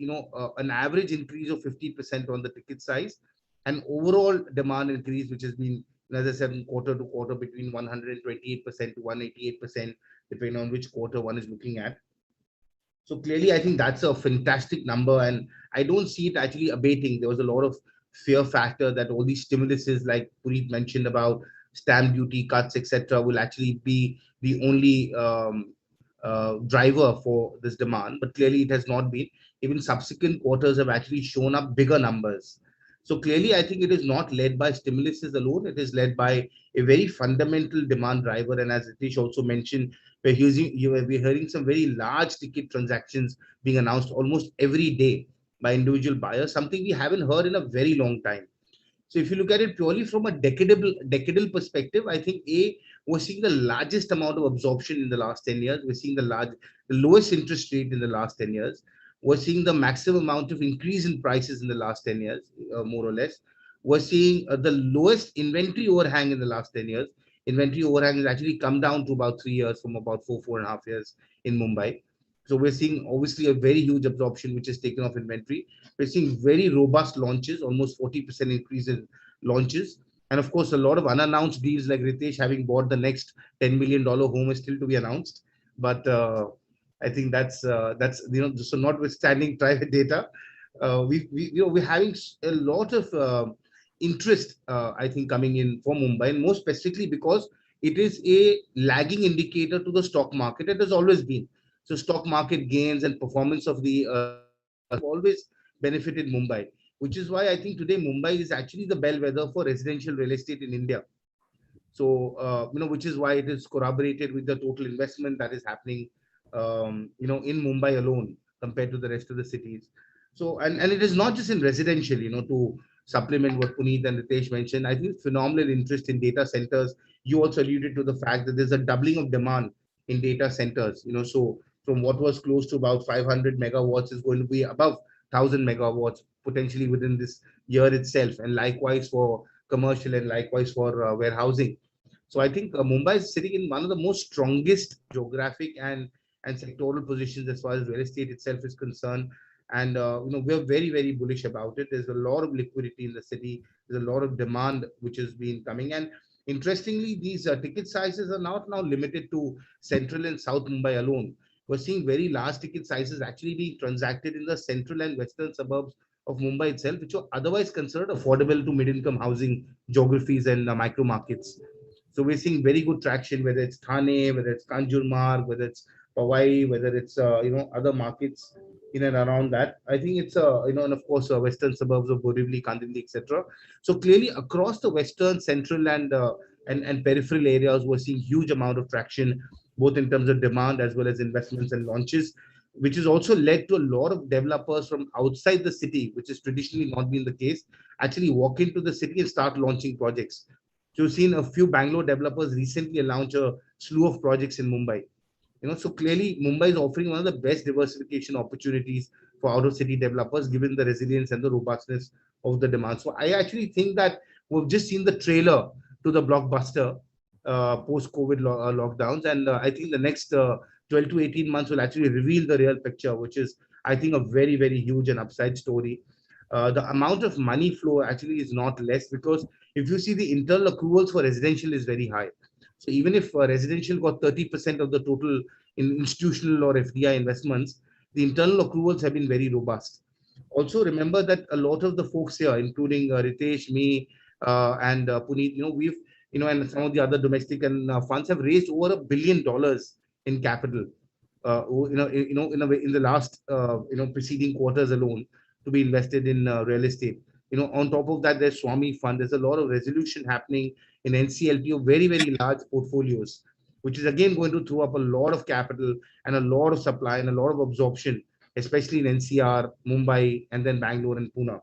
an average increase of 50% on the ticket size, and overall demand increase, which has been, as I said, quarter to quarter between 128% to 188%, depending on which quarter one is looking at. So clearly, I think that's a fantastic number, and I don't see it actually abating. There was a lot of fear factor that all these stimuluses, like Puneet mentioned about stamp duty cuts, etc., will actually be the only driver for this demand, but clearly it has not been. Even subsequent quarters have actually shown up bigger numbers. So clearly, I think it is not led by stimuluses alone. It is led by a very fundamental demand driver. And as Ritesh also mentioned, we're hearing some very large ticket transactions being announced almost every day by individual buyers, something we haven't heard in a very long time. So if you look at it purely from a decadal perspective, I think we're seeing the largest amount of absorption in the last 10 years. We're seeing the lowest interest rate in the last 10 years. We're seeing the maximum amount of increase in prices in the last 10 years, more or less. We're seeing the lowest inventory overhang in the last 10 years. Inventory overhang has actually come down to about 3 years from about 4.5 years in Mumbai. So we're seeing obviously a very huge absorption, which is taken off inventory. We're seeing very robust launches, almost 40% increase in launches. And of course, a lot of unannounced deals like Ritesh having bought the next $10 million home is still to be announced. But I think that's so notwithstanding private data, we're having a lot of interest, I think, coming in for Mumbai, and more specifically because it is a lagging indicator to the stock market. It has always been. So stock market gains and performance of the have always benefited Mumbai, which is why I think today Mumbai is actually the bellwether for residential real estate in India. So, which is why it is corroborated with the total investment that is happening, in Mumbai alone compared to the rest of the cities. So, and it is not just in residential, to supplement what Puneet and Ritesh mentioned, I think phenomenal interest in data centers. You also alluded to the fact that there's a doubling of demand in data centers, so from what was close to about 500 megawatts is going to be above 1,000 megawatts potentially within this year itself, and likewise for commercial and likewise for warehousing. So I think Mumbai is sitting in one of the most strongest geographic and sectoral positions as far as real estate itself is concerned. And we're very, very bullish about it. There's a lot of liquidity in the city. There's a lot of demand which has been coming. And interestingly, these ticket sizes are not now limited to central and south Mumbai alone. We're seeing very large ticket sizes actually being transacted in the central and western suburbs of Mumbai itself, which are otherwise considered affordable to mid-income housing geographies and micro markets. So we're seeing very good traction, whether it's Thane, whether it's Kanjurmarg, whether it's Powai, whether it's other markets in and around that. I think it's and of course western suburbs of Borivali, Kandivali, etc. So clearly across the western, central, and peripheral areas, we're seeing huge amount of traction, both in terms of demand as well as investments and launches, which has also led to a lot of developers from outside the city, which has traditionally not been the case, actually walk into the city and start launching projects. So you've seen a few Bangalore developers recently launch a slew of projects in Mumbai. So clearly Mumbai is offering one of the best diversification opportunities for out of city developers, given the resilience and the robustness of the demand. So I actually think that we've just seen the trailer to the blockbuster post-COVID lockdowns, and I think the next 12 to 18 months will actually reveal the real picture, which is, I think, a very, very huge and upside story. The amount of money flow actually is not less, because if you see the internal accruals for residential is very high. So even if residential got 30% of the total in institutional or FDI investments, the internal accruals have been very robust. Also remember that a lot of the folks here, including Ritesh, me, and Puneet, we've, and some of the other domestic and funds have raised over $1 billion in capital, in the last, preceding quarters alone, to be invested in real estate. On top of that, there's Swami Fund. There's a lot of resolution happening in NCLT of very, very large portfolios, which is again going to throw up a lot of capital and a lot of supply and a lot of absorption, especially in NCR, Mumbai, and then Bangalore and Pune.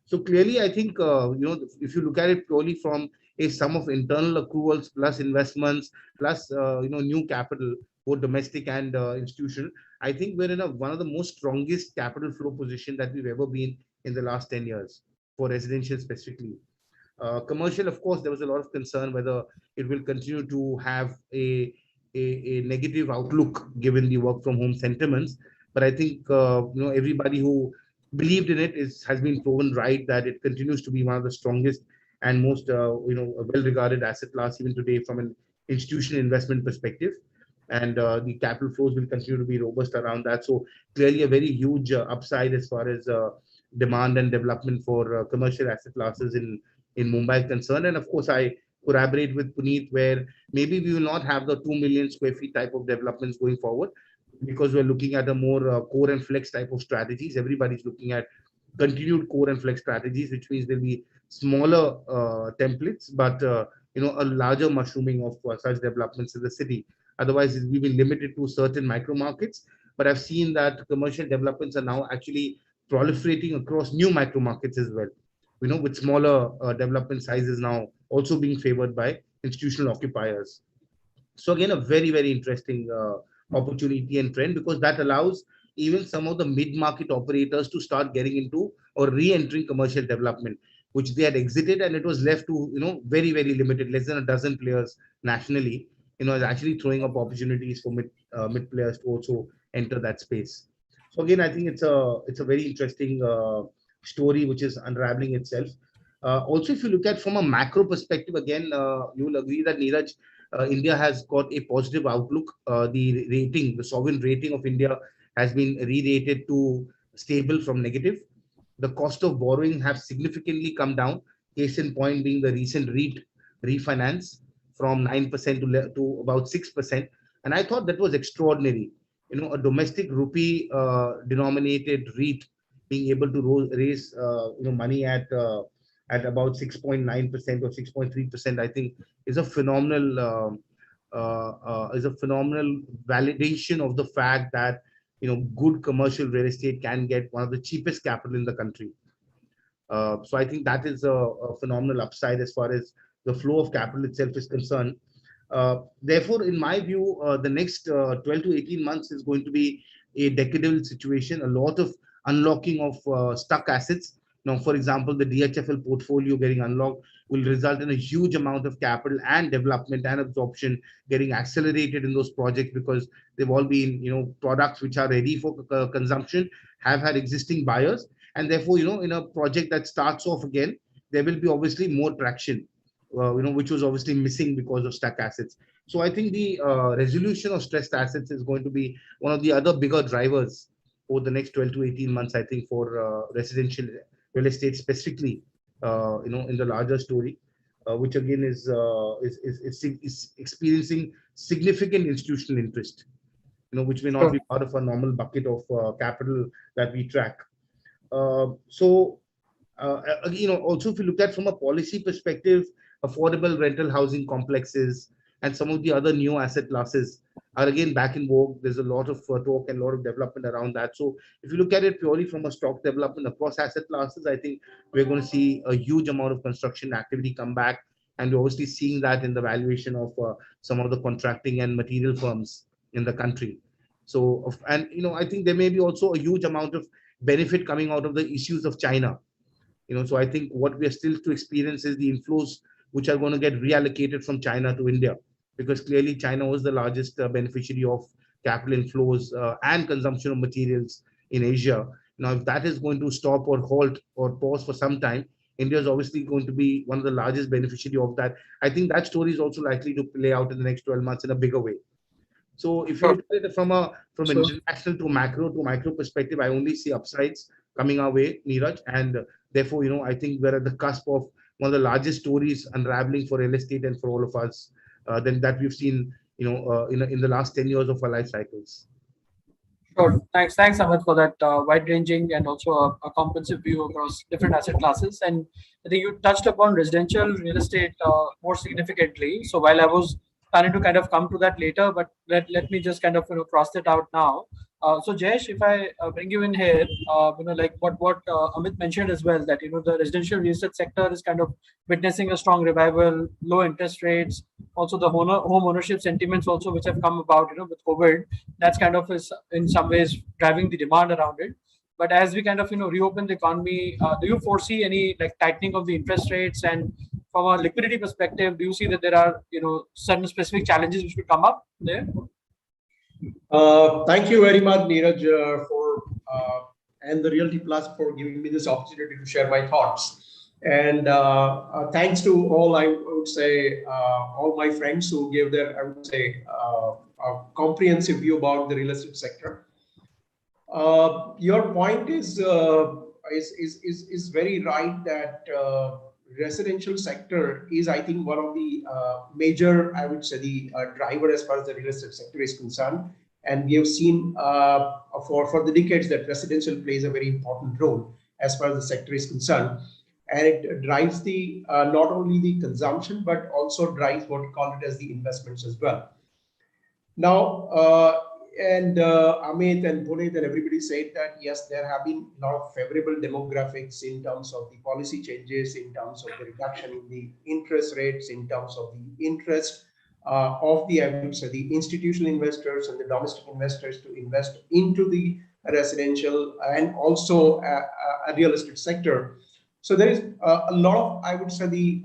So clearly, I think, if you look at it purely from a sum of internal accruals plus investments plus, new capital, both domestic and institutional, I think we're in one of the most strongest capital flow position that we've ever been in the last 10 years for residential specifically. Commercial, of course, there was a lot of concern whether it will continue to have a negative outlook given the work from home sentiments. But I think, everybody who believed in it has been proven right, that it continues to be one of the strongest and most, well-regarded asset class even today from an institutional investment perspective. And the capital flows will continue to be robust around that. So clearly a very huge upside as far as demand and development for commercial asset classes in Mumbai concerned. And of course, I collaborate with Puneet, where maybe we will not have the 2 million square feet type of developments going forward, because we're looking at a more core and flex type of strategies. Everybody's looking at continued core and flex strategies, which means there'll be smaller templates, but a larger mushrooming of such developments in the city. Otherwise, we've been limited to certain micro markets. But I've seen that commercial developments are now actually proliferating across new micro markets as well. With smaller development sizes now also being favored by institutional occupiers. So again, a very, very interesting opportunity and trend, because that allows even some of the mid-market operators to start getting into or re-entering commercial development, which they had exited, and it was left to very, very limited, less than a dozen players nationally. Is actually throwing up opportunities for mid players to also enter that space. So again, I think it's a very interesting story which is unraveling itself. Also, if you look at from a macro perspective, again, you will agree that Neeraj, India has got a positive outlook. The sovereign rating of India has been re-rated to stable from negative. The cost of borrowing have significantly come down. Case in point being the recent refinance from 9% to about 6%. And I thought that was extraordinary. A domestic rupee denominated REIT being able to raise money at about 6.9% or 6.3%, I think is a phenomenal validation of the fact that good commercial real estate can get one of the cheapest capital in the country. So I think that is a phenomenal upside as far as the flow of capital itself is concerned. Therefore, in my view, the next 12 to 18 months is going to be a decadal situation, a lot of unlocking of stuck assets. Now, for example, the DHFL portfolio getting unlocked will result in a huge amount of capital and development and absorption getting accelerated in those projects, because they've all been, products which are ready for consumption, have had existing buyers. And therefore, in a project that starts off again, there will be obviously more traction, which was obviously missing because of stuck assets. So I think the resolution of stressed assets is going to be one of the other bigger drivers over the next 12 to 18 months, I think, for residential real estate specifically, in the larger story, which again is experiencing significant institutional interest, which may not be part of a normal bucket of capital that we track. Also, if you look at from a policy perspective, affordable rental housing complexes and some of the other new asset classes are again back in vogue. There's a lot of talk and a lot of development around that. So if you look at it purely from a stock development across asset classes, I think we're going to see a huge amount of construction activity come back. And we're obviously seeing that in the valuation of some of the contracting and material firms in the country. So, I think there may be also a huge amount of benefit coming out of the issues of China. So I think what we are still to experience is the inflows which are going to get reallocated from China to India, because clearly China was the largest beneficiary of capital inflows and consumption of materials in Asia. Now, if that is going to stop or halt or pause for some time, India is obviously going to be one of the largest beneficiary of that. I think that story is also likely to play out in the next 12 months in a bigger way. So if you look at it from an international to micro perspective, I only see upsides coming our way, Neeraj, and therefore, I think we're at the cusp of one of the largest stories unraveling for real estate and for all of us than that we've seen, in the last 10 years of our life cycles. Sure. Thanks, Amit, for that wide-ranging and also a comprehensive view across different asset classes. And I think you touched upon residential real estate more significantly. So while I was planning to kind of come to that later, but let me just kind of cross that out now. So Jayesh, if I bring you in here, like what Amit mentioned as well, that the residential real estate sector is kind of witnessing a strong revival, low interest rates, also the home ownership sentiments also which have come about with COVID. That's kind of is in some ways driving the demand around it. But as we kind of reopen the economy, do you foresee any like tightening of the interest rates? And from a liquidity perspective, do you see that there are certain specific challenges which could come up there? Thank you very much, Neeraj, and the Realty Plus for giving me this opportunity to share my thoughts. And thanks to all, I would say, all my friends who gave their, I would say, a comprehensive view about the real estate sector. Your point is very right that residential sector is, I think, one of the major, I would say, the driver as far as the real estate sector is concerned. And we have seen for the decades that residential plays a very important role as far as the sector is concerned. And it drives the not only the consumption, but also drives what we call it as the investments as well. Now, Amit and Puneet and everybody said that, yes, there have been a lot of favorable demographics in terms of the policy changes, in terms of the reduction in the interest rates, in terms of the interest of the, I would say, the institutional investors and the domestic investors to invest into the residential and also a real estate sector. So there is a lot of, I would say, the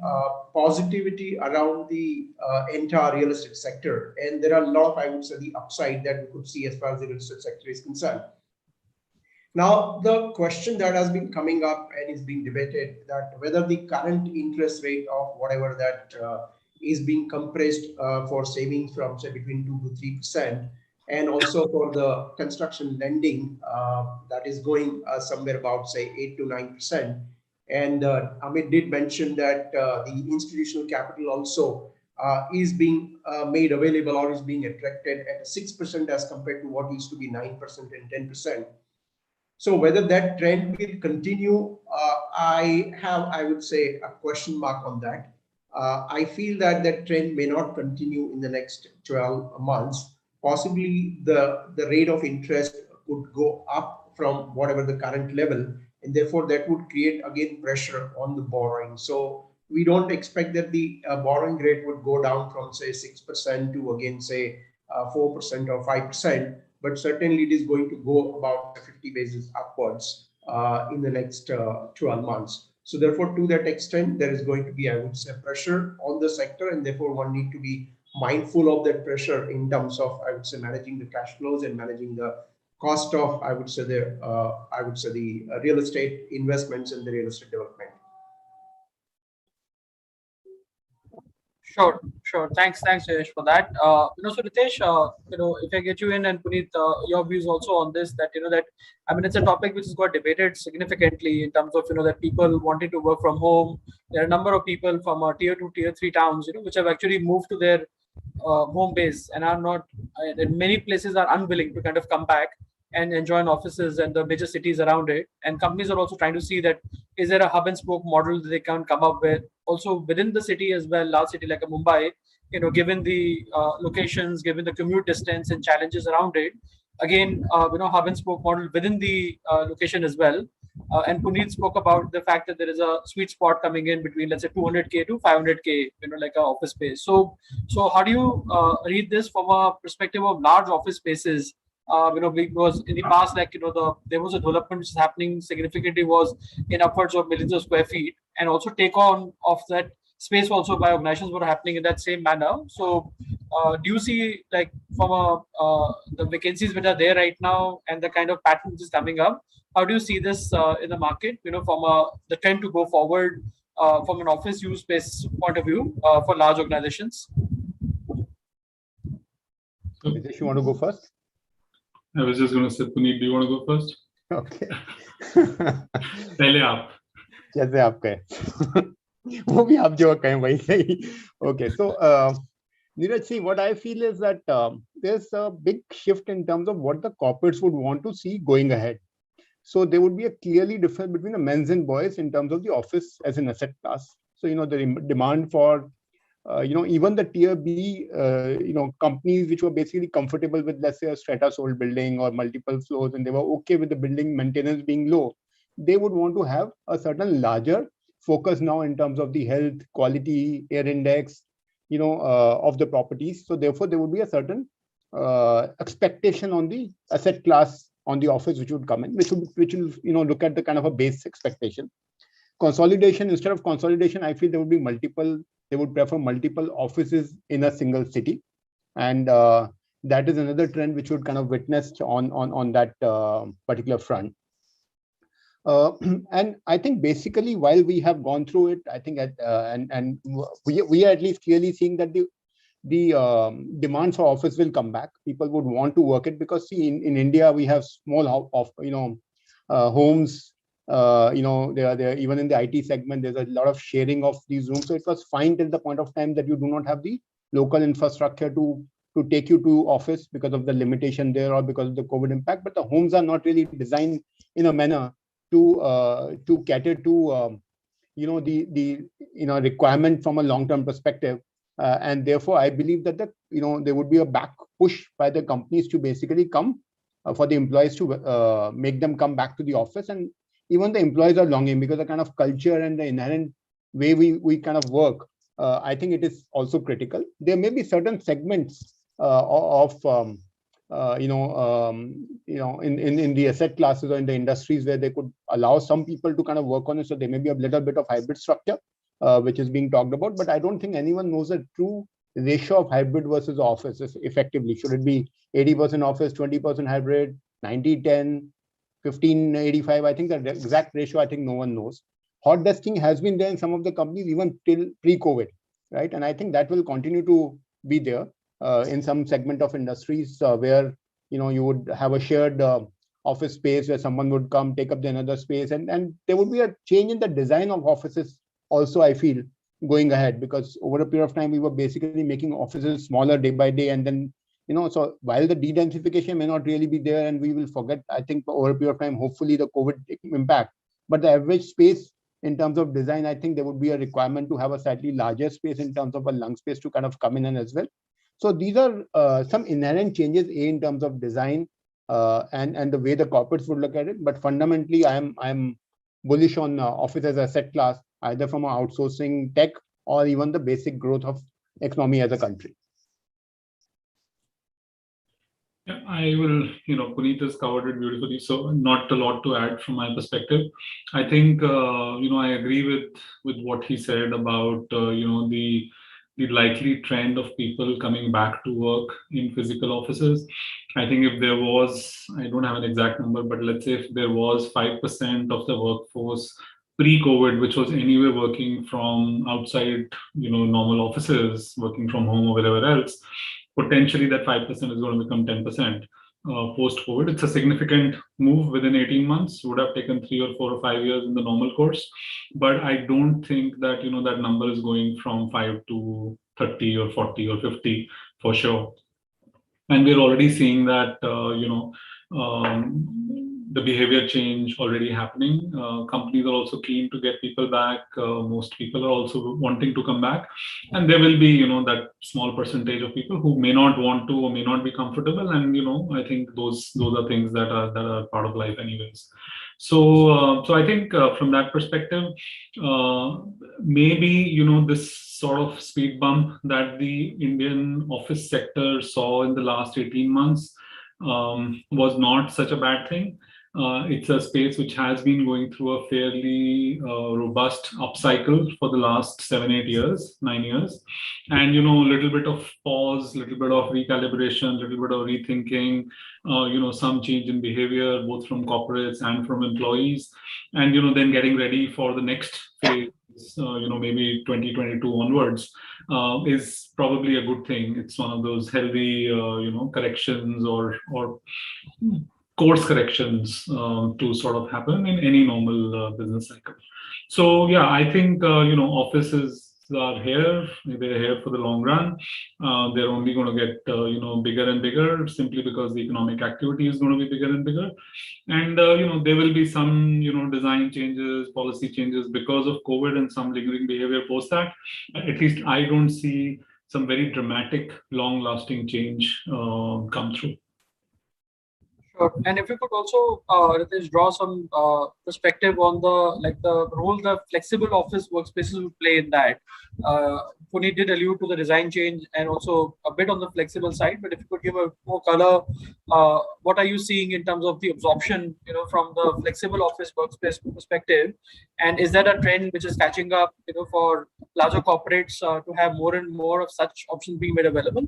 positivity around the entire real estate sector. And there are a lot of, I would say, the upside that we could see as far as the real estate sector is concerned. Now, the question that has been coming up and is being debated, that whether the current interest rate of whatever that is being compressed for savings from, say, between 2 to 3%, and also for the construction lending that is going somewhere about, say, 8 to 9%. And Amit did mention that the institutional capital also is being made available or is being attracted at 6% as compared to what used to be 9% and 10%. So whether that trend will continue, I would say, a question mark on that. I feel that that trend may not continue in the next 12 months. Possibly the rate of interest could go up from whatever the current level, and therefore that would create again pressure on the borrowing. So we don't expect that the borrowing rate would go down from, say, 6% to again, say, 4% or 5%, but certainly it is going to go about 50 basis upwards in the next 12 months. So therefore, to that extent, there is going to be, I would say, pressure on the sector, and therefore one need to be mindful of that pressure in terms of, I would say, managing the cash flows and managing the cost of, I would say, the real estate investments and the real estate development. Sure. Thanks, Jayesh, for that. So Ritesh, if I get you in, and Puneet, your views also on this, that I mean, it's a topic which has got debated significantly in terms of that people wanting to work from home. There are a number of people from tier 2, tier 3 towns, which have actually moved to their home base and are not, in many places, are unwilling to kind of come back and join offices and the major cities around it. And companies are also trying to see that is there a hub and spoke model that they can come up with also within the city as well, large city like a Mumbai, given the locations, given the commute distance and challenges around it. Again, hub and spoke model within the location as well. And Puneet spoke about the fact that there is a sweet spot coming in between, let's say, 200K to 500K, like an office space. So how do you read this from a perspective of large office spaces? Because in the past, there was a development which is happening significantly, was in upwards of millions of square feet, and also take on of that space also by organizations were happening in that same manner. So do you see, like, from the vacancies which are there right now and the kind of pattern which is coming up, how do you see this in the market, from the trend to go forward from an office use space point of view for large organizations? Ritesh, you want to go first? I was just going to say, Puneet, do you want to go first? Okay. पहले आप. जैसे आप कहें, वो भी आप जो कहें वही सही. Okay, so Neeraj, see, what I feel is that there's a big shift in terms of what the corporates would want to see going ahead. So there would be a clearly difference between the men's and boys in terms of the office as an asset class. So the demand for even the tier B, companies which were basically comfortable with, let's say, a strata sold building or multiple floors, and they were okay with the building maintenance being low, they would want to have a certain larger focus now in terms of the health, quality, air index, of the properties. So therefore, there would be a certain expectation on the asset class on the office which would come in, which will look at the kind of a base expectation. Consolidation, instead of consolidation, I feel there would be they would prefer multiple offices in a single city. And that is another trend which would kind of witness on that particular front. And I think basically, while we have gone through it, I think and we are at least clearly seeing that the demand for office will come back. People would want to work it because, see, in India we have small homes. There even in the IT segment, there's a lot of sharing of these rooms. So it was fine till the point of time that you do not have the local infrastructure to take you to office because of the limitation there or because of the COVID impact. But the homes are not really designed in a manner to cater to the requirement from a long-term perspective. And therefore, I believe that there would be a back push by the companies to basically come for the employees to make them come back to the office. And even the employees are longing, because the kind of culture and the inherent way we kind of work, I think it is also critical. There may be certain segments of in the asset classes or in the industries where they could allow some people to kind of work on it. So there may be a little bit of hybrid structure, which is being talked about, but I don't think anyone knows the true ratio of hybrid versus office effectively. Should it be 80% office, 20% hybrid, 90-10, 15-85? I think the exact ratio, I think no one knows. Hot desking has been there in some of the companies even till pre-COVID, right? And I think that will continue to be there in some segment of industries where you would have a shared office space where someone would come take up the another space, and there would be a change in the design of offices also, I feel, going ahead, because over a period of time we were basically making offices smaller day by day, and then so while the de-densification may not really be there and we will forget, I think, over a period of time, hopefully, the COVID impact, but the average space in terms of design, I think there would be a requirement to have a slightly larger space in terms of a lung space to kind of come in as well. So these are some inherent changes in terms of design and the way the corporates would look at it. But fundamentally, I'm bullish on office as asset class, either from outsourcing tech or even the basic growth of economy as a country. Yeah, I will, Puneet has covered it beautifully, so not a lot to add from my perspective. I think, I agree with what he said about, the likely trend of people coming back to work in physical offices. I think if there was, I don't have an exact number, but let's say if there was 5% of the workforce pre-COVID, which was anyway working from outside, normal offices, working from home or wherever else, potentially that 5% is going to become 10% post-COVID. It's a significant move within 18 months. Would have taken 3 or 4 or 5 years in the normal course, but I don't think that that number is going from 5 to 30 or 40 or 50 for sure. And we're already seeing that the behavior change already happening. Companies are also keen to get people back. Most people are also wanting to come back, and there will be that small percentage of people who may not want to or may not be comfortable. And I think those are things that are part of life anyways. So I think from that perspective, maybe this sort of speed bump that the Indian office sector saw in the last 18 months was not such a bad thing. It's a space which has been going through a fairly robust upcycle for the last 7-8 years, 9 years, and a little bit of pause, little bit of recalibration, little bit of rethinking, some change in behavior both from corporates and from employees, and then getting ready for the next phase. Maybe 2022 onwards is probably a good thing. It's one of those healthy, corrections or course corrections to sort of happen in any normal business cycle. So yeah, I think offices are here. They're here for the long run. They're only going to get bigger and bigger simply because the economic activity is going to be bigger and bigger. And there will be some design changes, policy changes because of COVID, and some lingering behavior post that. At least I don't see some very dramatic, long-lasting change come through. Sure. And if you could also, Ritesh, draw some perspective on the role the flexible office workspaces will play in that. Puneet did allude to the design change and also a bit on the flexible side, but if you could give a more color, what are you seeing in terms of the absorption, from the flexible office workspace perspective, and is that a trend which is catching up, for larger corporates to have more and more of such options being made available?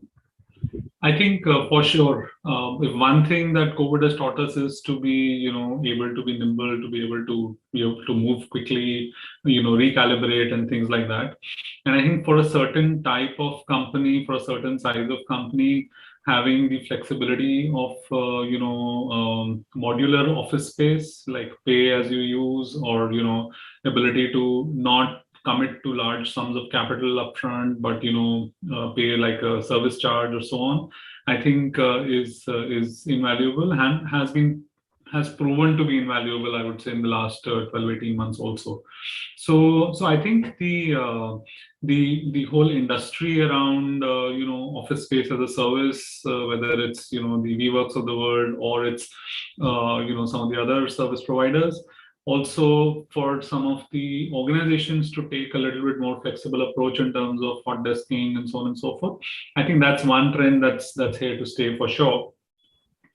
I think for sure, if one thing that COVID has taught us is to be, able to be nimble, to be able to move quickly, recalibrate and things like that. And I think for a certain type of company, for a certain size of company, having the flexibility of, modular office space, like pay as you use, or, ability to not commit to large sums of capital upfront, but pay like a service charge or so on, I think is invaluable and has been has proven to be invaluable, I would say, in the last 12, 18 months also. So I think the whole industry around office space as a service, whether it's the WeWorks of the world, or it's some of the other service providers, also for some of the organizations to take a little bit more flexible approach in terms of hot desking and so on and so forth. I think that's one trend that's here to stay for sure.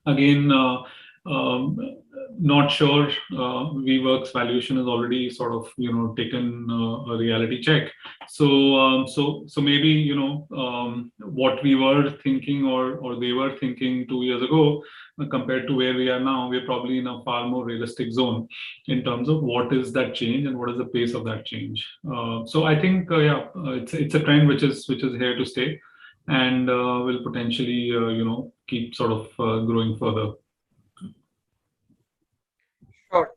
Again, not sure WeWork's valuation has already sort of taken a reality check. So maybe what we were thinking or they were thinking 2 years ago compared to where we are now, we're probably in a far more realistic zone in terms of what is that change and what is the pace of that change. So I think it's a trend which is here to stay, and will potentially keep sort of growing further. Sure.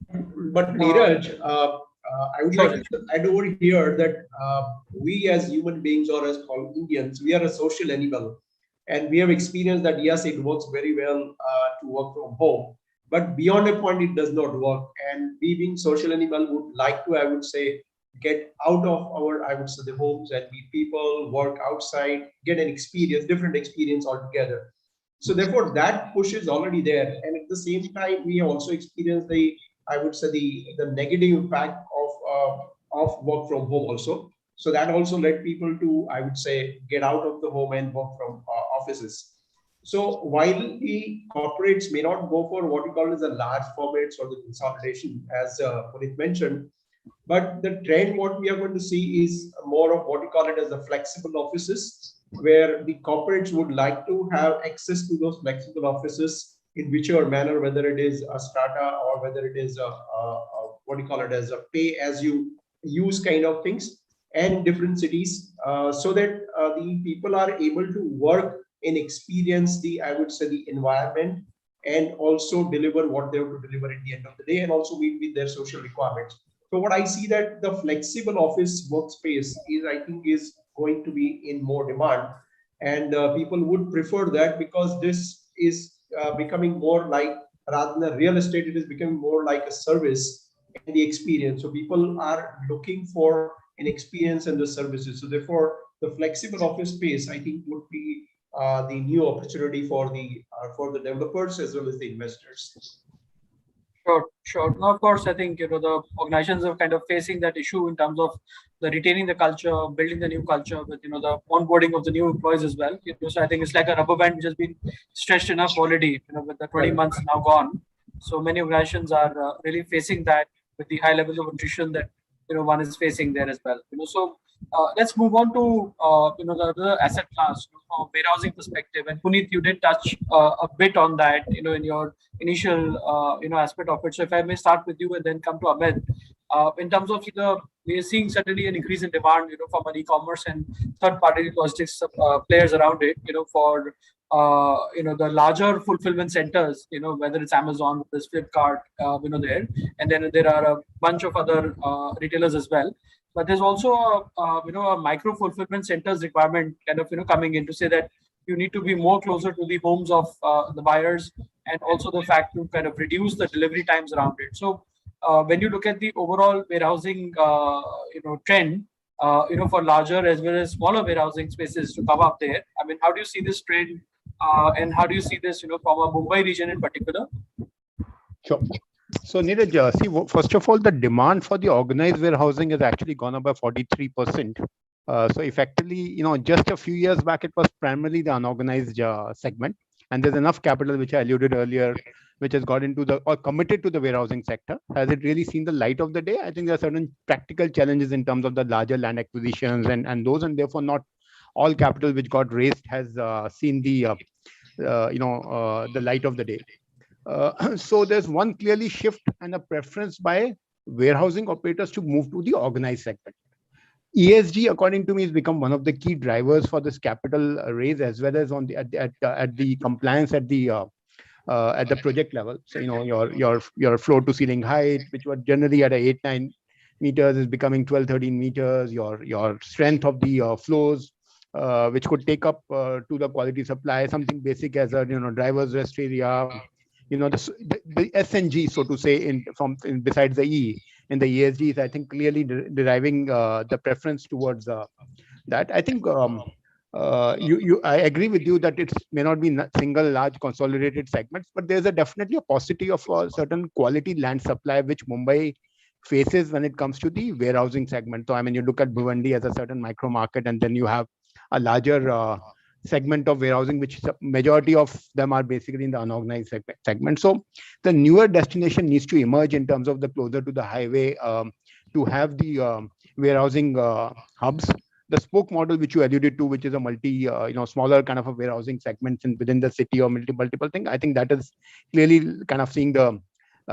But Neeraj, I would like to add over here that we as human beings, or as called Indians, we are a social animal, and we have experienced that yes, it works very well to work from home, but beyond a point, it does not work. And we, being social animal, would like to, I would say, get out of our, I would say, the homes and meet people, work outside, get an experience, different experience altogether. So therefore, that push is already there, and at the same time, we also experience the, I would say, the negative impact of work from home also. So that also led people to, I would say, get out of the home and work from offices. So while the corporates may not go for what we call as the large formats or the consolidation, as Puneet mentioned, but the trend what we are going to see is more of what we call it as the flexible offices, where the corporates would like to have access to those flexible offices in whichever manner, whether it is a strata or whether it is a what do you call it as a pay as you use kind of things, and in different cities, so that the people are able to work and experience the, I would say, the environment, and also deliver what they have to deliver at the end of the day, and also meet with their social requirements. So what I see that the flexible office workspace is, I think, is going to be in more demand, and people would prefer that, because this is becoming more like, rather than real estate, it is becoming more like a service and the experience. So people are looking for an experience and the services. So therefore, the flexible office space, I think, would be the new opportunity for the developers as well as the investors. Sure. Now, of course, I think the organizations are kind of facing that issue in terms of the retaining the culture, building the new culture with the onboarding of the new employees as well. So I think it's like a rubber band which has been stretched enough already. With the 20 months now gone, so many organizations are really facing that with the high levels of attrition that one is facing there as well. So let's move on to the asset class from a warehousing perspective. And Puneet, you did touch a bit on that in your initial aspect of it. So if I may start with you and then come to Ahmed, in terms of we are seeing certainly an increase in demand from an e-commerce and third-party logistics players around it for the larger fulfillment centers, whether it's Amazon, whether it's Flipkart, there, and then there are a bunch of other retailers as well. But there's also a micro fulfillment centers requirement kind of coming in to say that you need to be more closer to the homes of the buyers, and also the fact to kind of reduce the delivery times around it. So when you look at the overall warehousing trend, for larger as well as smaller warehousing spaces to come up there, I mean, how do you see this trend, and how do you see this from a Mumbai region in particular? Sure. So Neeraj, see, first of all, the demand for the organized warehousing has actually gone up by 43%. So effectively, just a few years back, it was primarily the unorganized segment, and there's enough capital, which I alluded earlier, which has got into or committed to the warehousing sector. Has it really seen the light of the day? I think there are certain practical challenges in terms of the larger land acquisitions and those, and therefore not all capital which got raised has seen the light of the day. So there's one clearly shift and a preference by warehousing operators to move to the organized segment. ESG, according to me, has become one of the key drivers for this capital raise, as well as on the at the compliance at the project level. So your floor to ceiling height, which was generally at 8-9 meters, is becoming 12-13 meters. Your strength of the floors, which could take up to the quality supply, something basic as a driver's rest area, the S and G, so to say, besides the E in the ESG is, I think, clearly deriving the preference towards that. I think I agree with you that it may not be single large consolidated segments, but there's definitely a paucity of a certain quality land supply which Mumbai faces when it comes to the warehousing segment. So I mean, you look at Bhiwandi as a certain micro market, and then you have a larger segment of warehousing, which majority of them are basically in the unorganized segment. So the newer destination needs to emerge in terms of the closer to the highway, to have the warehousing hubs. The spoke model, which you alluded to, which is a smaller kind of a warehousing segment within the city or multiple thing, I think that is clearly kind of seeing the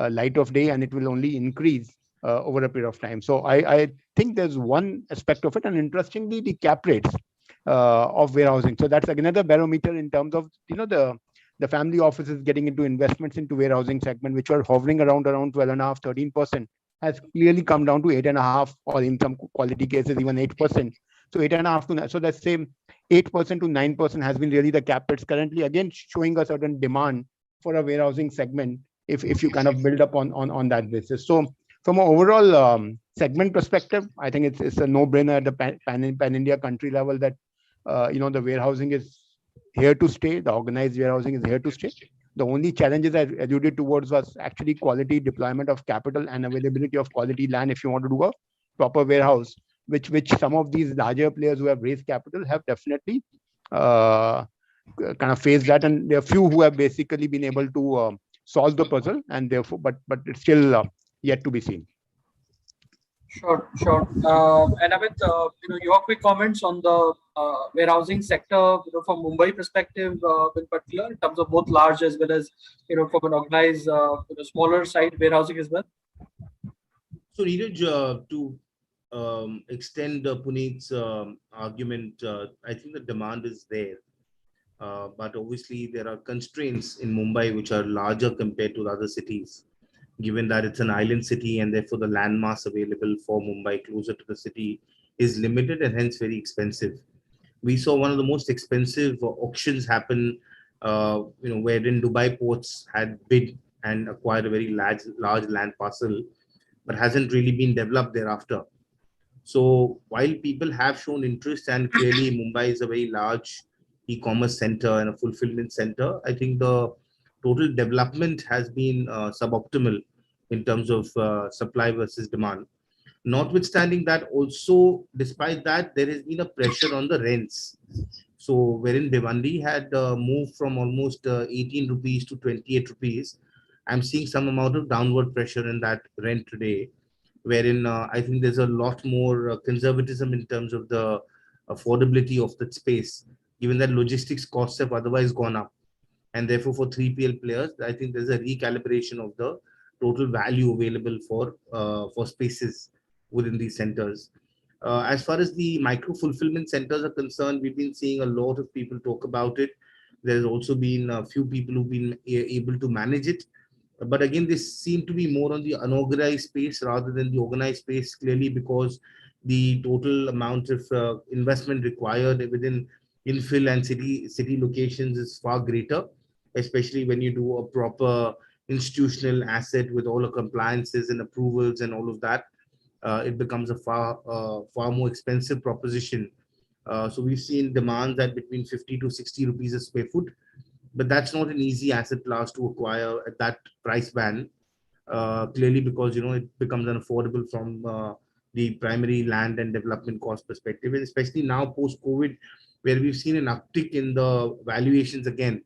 light of day, and it will only increase over a period of time. So I think there's one aspect of it, and interestingly, the cap rates of warehousing. So that's another barometer in terms of the family offices getting into investments into warehousing segment, which were hovering around 12.5%, 13%, has clearly come down to 8.5%, or in some quality cases even 8%. So 8.5% to 9%. So that's same 8% to 9% has been really the cap rates currently, again showing a certain demand for a warehousing segment if you kind of build up on that basis. So from an overall segment perspective, I think it's a no-brainer at the pan India country level that the warehousing is here to stay. The organized warehousing is here to stay. The only challenges I alluded towards was actually quality deployment of capital and availability of quality land if you want to do a proper warehouse, which some of these larger players who have raised capital have definitely kind of faced that, and there are few who have basically been able to solve the puzzle, and therefore, but it's still yet to be seen. Sure. And Amit, your quick comments on the warehousing sector, from Mumbai perspective, in particular, in terms of both large as well as, from an organized, smaller side warehousing as well. So, Neeraj, to extend Puneet's argument, I think the demand is there. But obviously, there are constraints in Mumbai which are larger compared to the other cities, given that it's an island city and therefore the land mass available for Mumbai closer to the city is limited and hence very expensive. We saw one of the most expensive auctions happen, wherein Dubai ports had bid and acquired a very large land parcel, but hasn't really been developed thereafter. So while people have shown interest, and clearly Mumbai is a very large e-commerce center and a fulfillment center, I think the total development has been suboptimal in terms of supply versus demand. Notwithstanding that, also, despite that, there has been a pressure on the rents. So wherein Bhiwandi had moved from almost 18 rupees to 28 rupees, I'm seeing some amount of downward pressure in that rent today, wherein I think there's a lot more conservatism in terms of the affordability of the space, given that logistics costs have otherwise gone up. And therefore, for 3PL players, I think there's a recalibration of the total value available for spaces within these centers. As far as the micro fulfillment centers are concerned, we've been seeing a lot of people talk about it. There's also been a few people who've been able to manage it. But again, this seemed to be more on the unorganized space rather than the organized space, clearly because the total amount of investment required within infill and city locations is far greater, especially when you do a proper institutional asset with all the compliances and approvals and all of that. It becomes a far more expensive proposition. So we've seen demands at between 50 to 60 rupees a square foot, but that's not an easy asset class to acquire at that price band. Clearly, because it becomes unaffordable from the primary land and development cost perspective, and especially now post-COVID, where we've seen an uptick in the valuations again.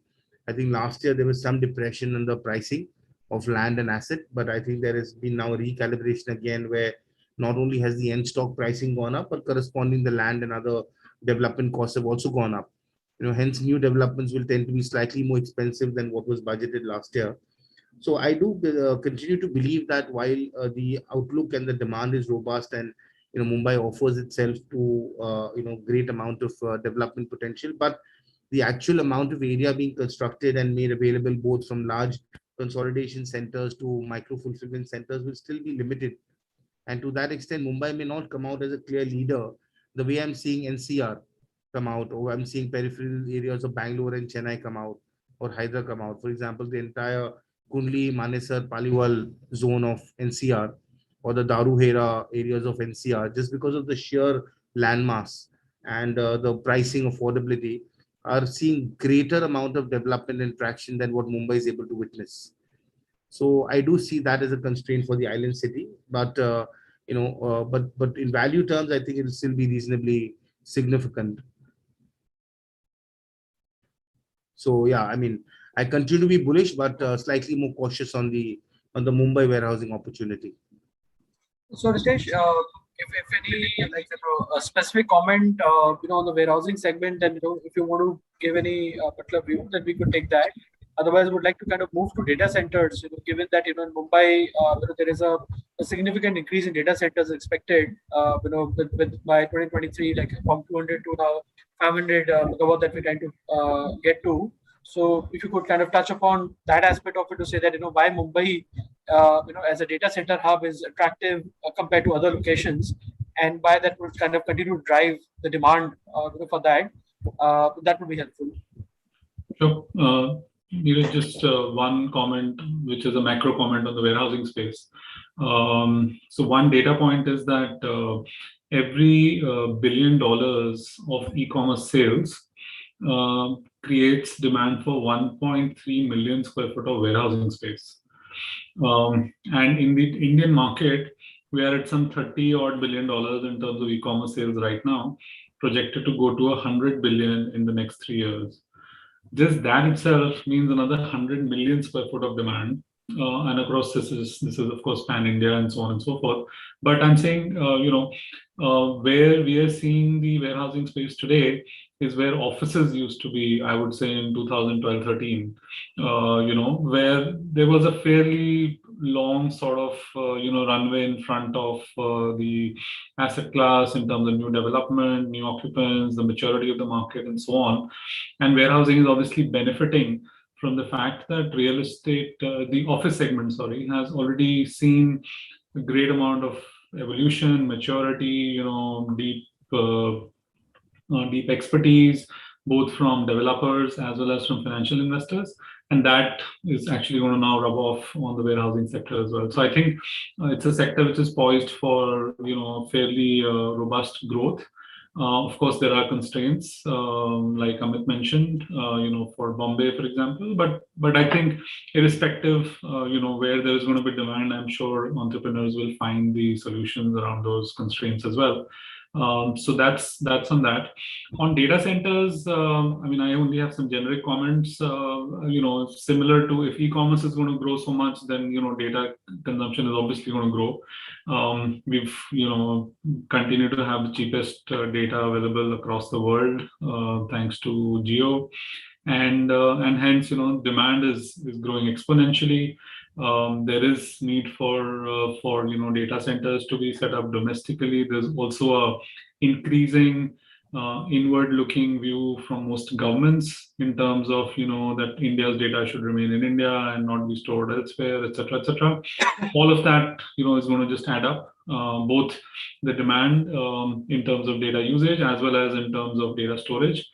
I think last year there was some depression in the pricing of land and asset, but I think there has been now a recalibration again, where not only has the end stock pricing gone up, but corresponding the land and other development costs have also gone up. Hence new developments will tend to be slightly more expensive than what was budgeted last year. So I do continue to believe that while the outlook and the demand is robust, and Mumbai offers itself to great amount of development potential, but the actual amount of area being constructed and made available both from large consolidation centers to micro fulfillment centers will still be limited. And to that extent, Mumbai may not come out as a clear leader the way I'm seeing NCR come out, or I'm seeing peripheral areas of Bangalore and Chennai come out, or Hyderabad come out. For example, the entire Kundli, Manesar, Paliwal zone of NCR or the Daruhera areas of NCR, just because of the sheer landmass and the pricing affordability, are seeing greater amount of development and traction than what Mumbai is able to witness. So I do see that as a constraint for the island city, but but in value terms, I think it will still be reasonably significant. So yeah, I mean, I continue to be bullish, but slightly more cautious on the Mumbai warehousing opportunity. So Ritesh, if any like a specific comment on the warehousing segment, and if you want to give any particular view, then we could take that. Otherwise, would like to kind of move to data centers. Given that in Mumbai, there is a significant increase in data centers expected. With by 2023, like from 200 to now 500 megawatt that we're trying to get to. So if you could kind of touch upon that aspect of it to say that why Mumbai as a data center hub is attractive compared to other locations, and why that would kind of continue to drive the demand for that. That would be helpful. Sure. Just one comment, which is a macro comment on the warehousing space. So one data point is that every $1 billion of e-commerce sales creates demand for 1.3 million square foot of warehousing space. And in the Indian market, we are at some $30 billion in terms of e-commerce sales right now, projected to go to 100 billion in the next 3 years. Just that itself means another 100 million square foot of demand, and across this is of course pan India and so on and so forth. But I'm saying where we are seeing the warehousing space today is where offices used to be, I would say in 2012-13, where there was a fairly long sort of runway in front of the asset class in terms of new development, new occupants, the maturity of the market, and so on. And warehousing is obviously benefiting from the fact that real estate, the office segment, has already seen a great amount of evolution, maturity, deep expertise, both from developers as well as from financial investors. And that is actually going to now rub off on the warehousing sector as well. So I think it's a sector which is poised for, fairly robust growth. Of course, there are constraints, like Amit mentioned, for Bombay, for example. But I think irrespective, where there is going to be demand, I'm sure entrepreneurs will find the solutions around those constraints as well. So that's on that. On data centers, I only have some generic comments. Similar to if e-commerce is going to grow so much, then data consumption is obviously going to grow. We've continued to have the cheapest data available across the world, thanks to Geo, and hence demand is growing exponentially. There is need for data centers to be set up domestically. There's also a increasing inward-looking view from most governments in terms of that India's data should remain in India and not be stored elsewhere, etc., etc. All of that is going to just add up, both the demand in terms of data usage as well as in terms of data storage.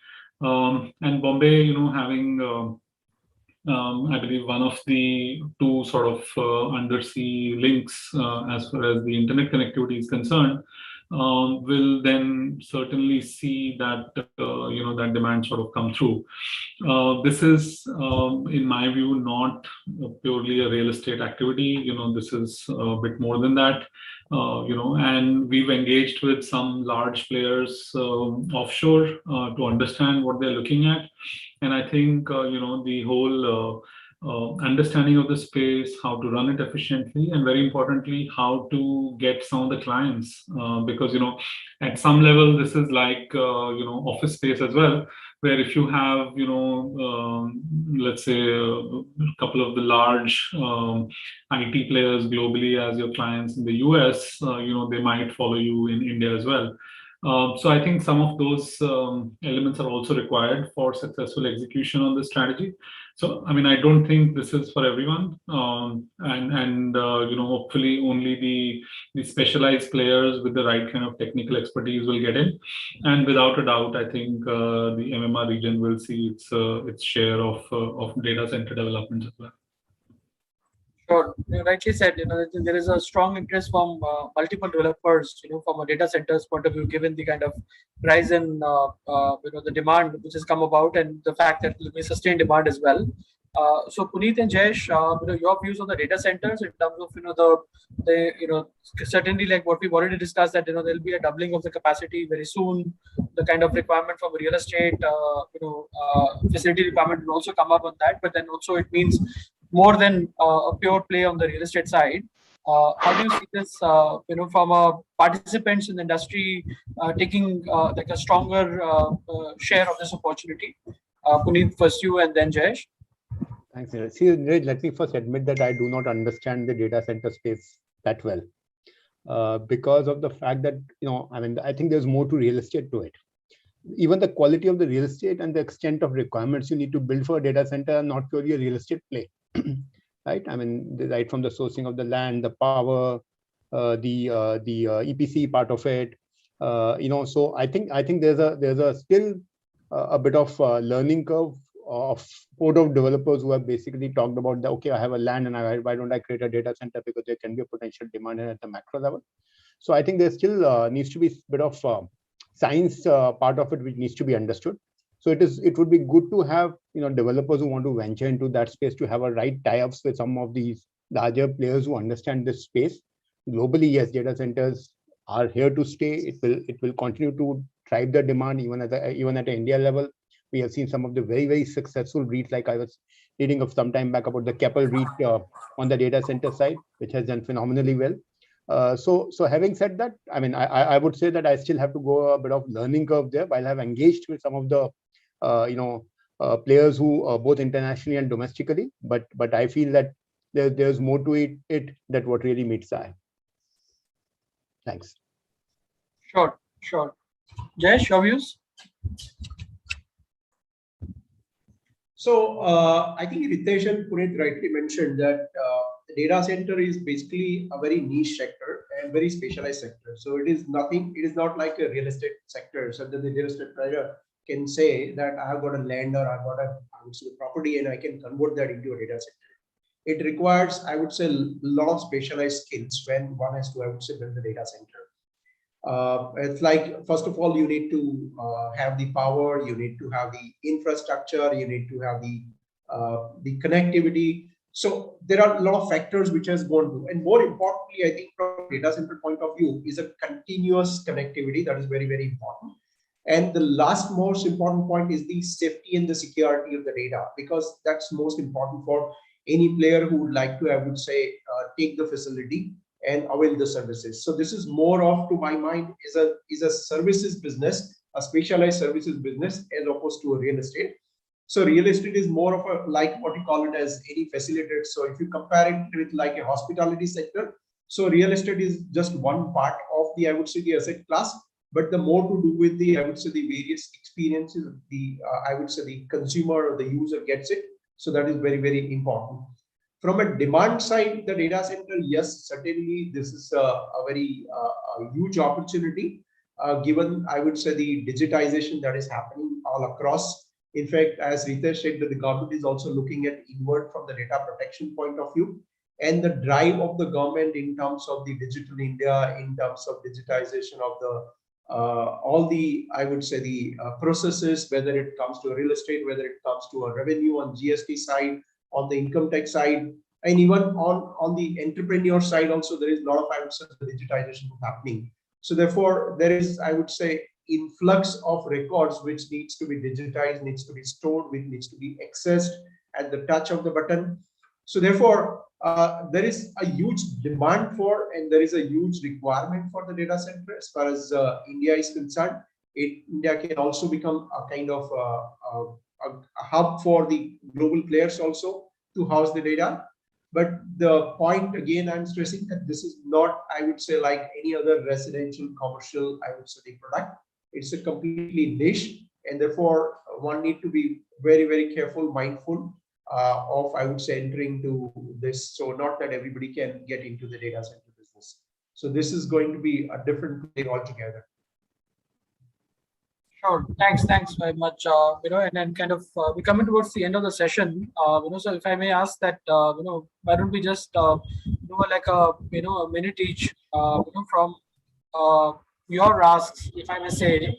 And Bombay, having I believe one of the two sort of undersea links as far as the internet connectivity is concerned, will then certainly see that that demand sort of come through. This is, in my view, not purely a real estate activity. This is a bit more than that. And we've engaged with some large players offshore to understand what they're looking at. And I think the whole understanding of the space, how to run it efficiently, and very importantly, how to get some of the clients, because at some level this is like office space as well, where if you have let's say a couple of the large IT players globally as your clients in the US, they might follow you in India as well. So I think some of those elements are also required for successful execution on this strategy. So I don't think this is for everyone, and hopefully only the specialized players with the right kind of technical expertise will get in. And without a doubt, I think the MMR region will see its share of data center development as well. Sure. You rightly said, there is a strong interest from multiple developers, from a data center's point of view, given the kind of rise in, the demand which has come about and the fact that it will be sustained demand as well. So Puneet and Jayesh, your views on the data centers in terms of, certainly like what we've already discussed that, there'll be a doubling of the capacity very soon. The kind of requirement from real estate, facility requirement will also come up on that, but then also it means more than a pure play on the real estate side. How do you see this, from participants in the industry taking like a stronger share of this opportunity? Puneet, first you and then Jayesh. Thanks, Neeraj. See, Neeraj, let me first admit that I do not understand the data center space that well, because of the fact that, I think there's more to real estate to it. Even the quality of the real estate and the extent of requirements you need to build for a data center are not purely a real estate play, right? Right from the sourcing of the land, the power, the EPC part of it, So I think there's a still a bit of learning curve of board of developers who have basically talked about the, okay, I have a land and why don't I create a data center, because there can be a potential demand at the macro level. So I think there still needs to be a bit of science part of it which needs to be understood. So it would be good to have developers who want to venture into that space to have a right tie-ups with some of these larger players who understand this space. Globally, yes, data centers are here to stay. It will continue to drive the demand even at the India level. We have seen some of the very, very successful REITs, like I was reading of some time back about the Keppel REIT on the data center side, which has done phenomenally well. So having said that, I would say that I still have to go a bit of learning curve there, while I've engaged with some of the players who both internationally and domestically, but I feel that there's more to it that what really meets the eye. Thanks. Sure. Jayesh, your views? So I think Ritesh and Puneet rightly mentioned that the data center is basically a very niche sector and very specialized sector. So it is not like a real estate sector. So that the real estate player can say that I have got a land or I've got a property and I can convert that into a data center. It requires, I would say, a lot of specialized skills when one has to, I would say, build the data center. It's like, first of all, you need to have the power, you need to have the infrastructure, you need to have the connectivity. So there are a lot of factors which has gone to, and more importantly, I think from a data center point of view is a continuous connectivity that is very, very important. And the last most important point is the safety and the security of the data, because that's most important for any player who would like to, I would say, take the facility and avail the services. So this is more of, to my mind, is a services business, a specialized services business, as opposed to a real estate. So real estate is more of a, like what you call it as any facilitator. So if you compare it with like a hospitality sector, so real estate is just one part of the, I would say, the asset class, but the more to do with the, I would say, the various experiences the, I would say, the consumer or the user gets it. So that is very, very important. From a demand side, the data center, yes, certainly this is a very huge opportunity, given, I would say, the digitization that is happening all across. In fact, as Ritesh said, that the government is also looking at inward from the data protection point of view, and the drive of the government in terms of the digital India, in terms of digitization of the all the, I would say, the processes, whether it comes to real estate, whether it comes to a revenue on GST side, on the income tax side, and even on the entrepreneur side also, there is a lot of, I would say, the digitization happening. So therefore, there is, I would say, influx of records which needs to be digitized, needs to be stored, which needs to be accessed at the touch of the button. So therefore, there is a huge demand for, and there is a huge requirement for the data center as far as India is concerned. India can also become a kind of a hub for the global players also to house the data. But the point again, I'm stressing that this is not, I would say, like any other residential, commercial, I would say, the product. It's a completely niche, and therefore one need to be very, very careful, mindful of, I would say, entering to this. So not that everybody can get into the data center business. So this is going to be a different play altogether. Sure. Thanks very much. And then kind of we're coming towards the end of the session. So if I may ask that, why don't we just do like a minute each, from your asks, if I may say,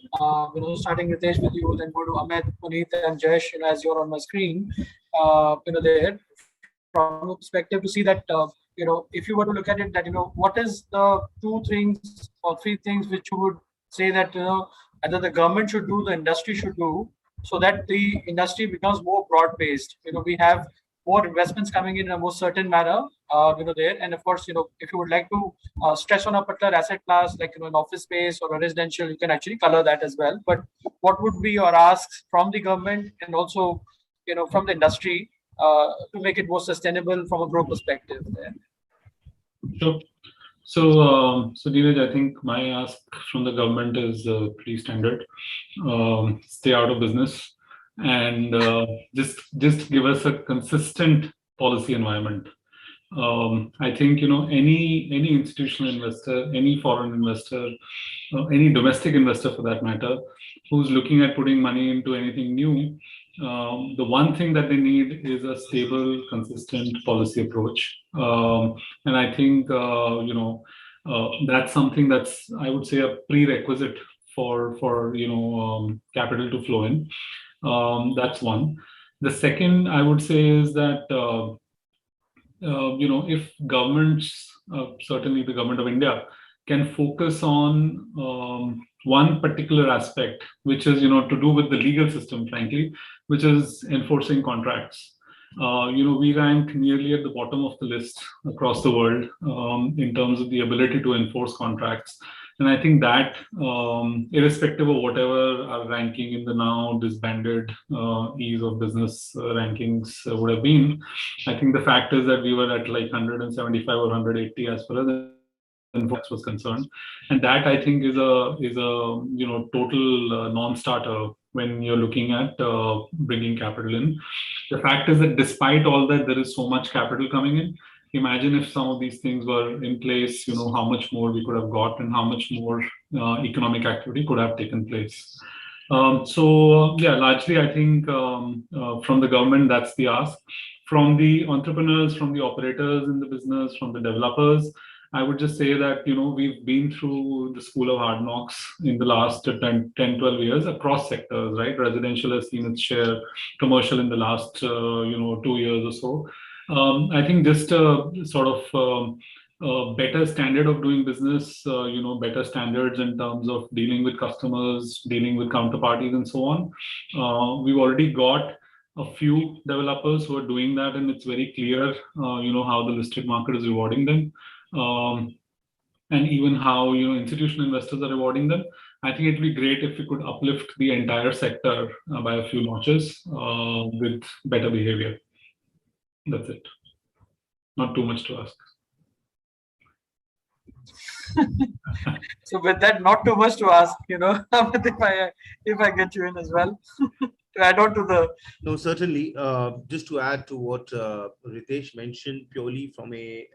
starting Ritesh with you, then go to Amit, Puneet, and Jayesh, as you're on my screen, there from a perspective to see that, if you were to look at it, that, what is the 2 things or 3 things which you would say that, either the government should do, the industry should do, so that the industry becomes more broad-based. We have more investments coming in a more certain manner, there. And of course, if you would like to stress on a particular asset class, like, an office space or a residential, you can actually color that as well. But what would be your asks from the government and also, from the industry, to make it more sustainable from a growth perspective there? Sure. So Dheeraj, I think my ask from the government is pretty standard. Stay out of business and just give us a consistent policy environment. I think, any institutional investor, any foreign investor, any domestic investor for that matter, who's looking at putting money into anything new, the one thing that they need is a stable, consistent policy approach. And I think, that's something that's, I would say, a prerequisite for capital to flow in. That's one. The second, I would say, is that, if governments, certainly the government of India, can focus on one particular aspect, which is, to do with the legal system, frankly, which is enforcing contracts. We rank nearly at the bottom of the list across the world in terms of the ability to enforce contracts. And I think that, irrespective of whatever our ranking in the now disbanded ease of business rankings would have been, I think the fact is that we were at like 175 or 180 as far as enforcement was concerned, and that, I think, is a total non-starter when you're looking at bringing capital in. The fact is that despite all that, there is so much capital coming in. Imagine if some of these things were in place, how much more we could have got and how much more economic activity could have taken place. Largely, I think from the government, that's the ask. From the entrepreneurs, from the operators in the business, from the developers, I would just say that, we've been through the school of hard knocks in the last 10, 12 years across sectors, right? Residential has seen its share, commercial in the last, 2 years or so. I think just a sort of better standard of doing business, better standards in terms of dealing with customers, dealing with counterparties and so on. We've already got a few developers who are doing that, and it's very clear, how the listed market is rewarding them. And even how, institutional investors are rewarding them. I think it'd be great if we could uplift the entire sector by a few notches with better behavior. That's it. Not too much to ask. So with that, not too much to ask, if I get you in as well, to add on to the. No, certainly. Just to add to what Ritesh mentioned, purely from a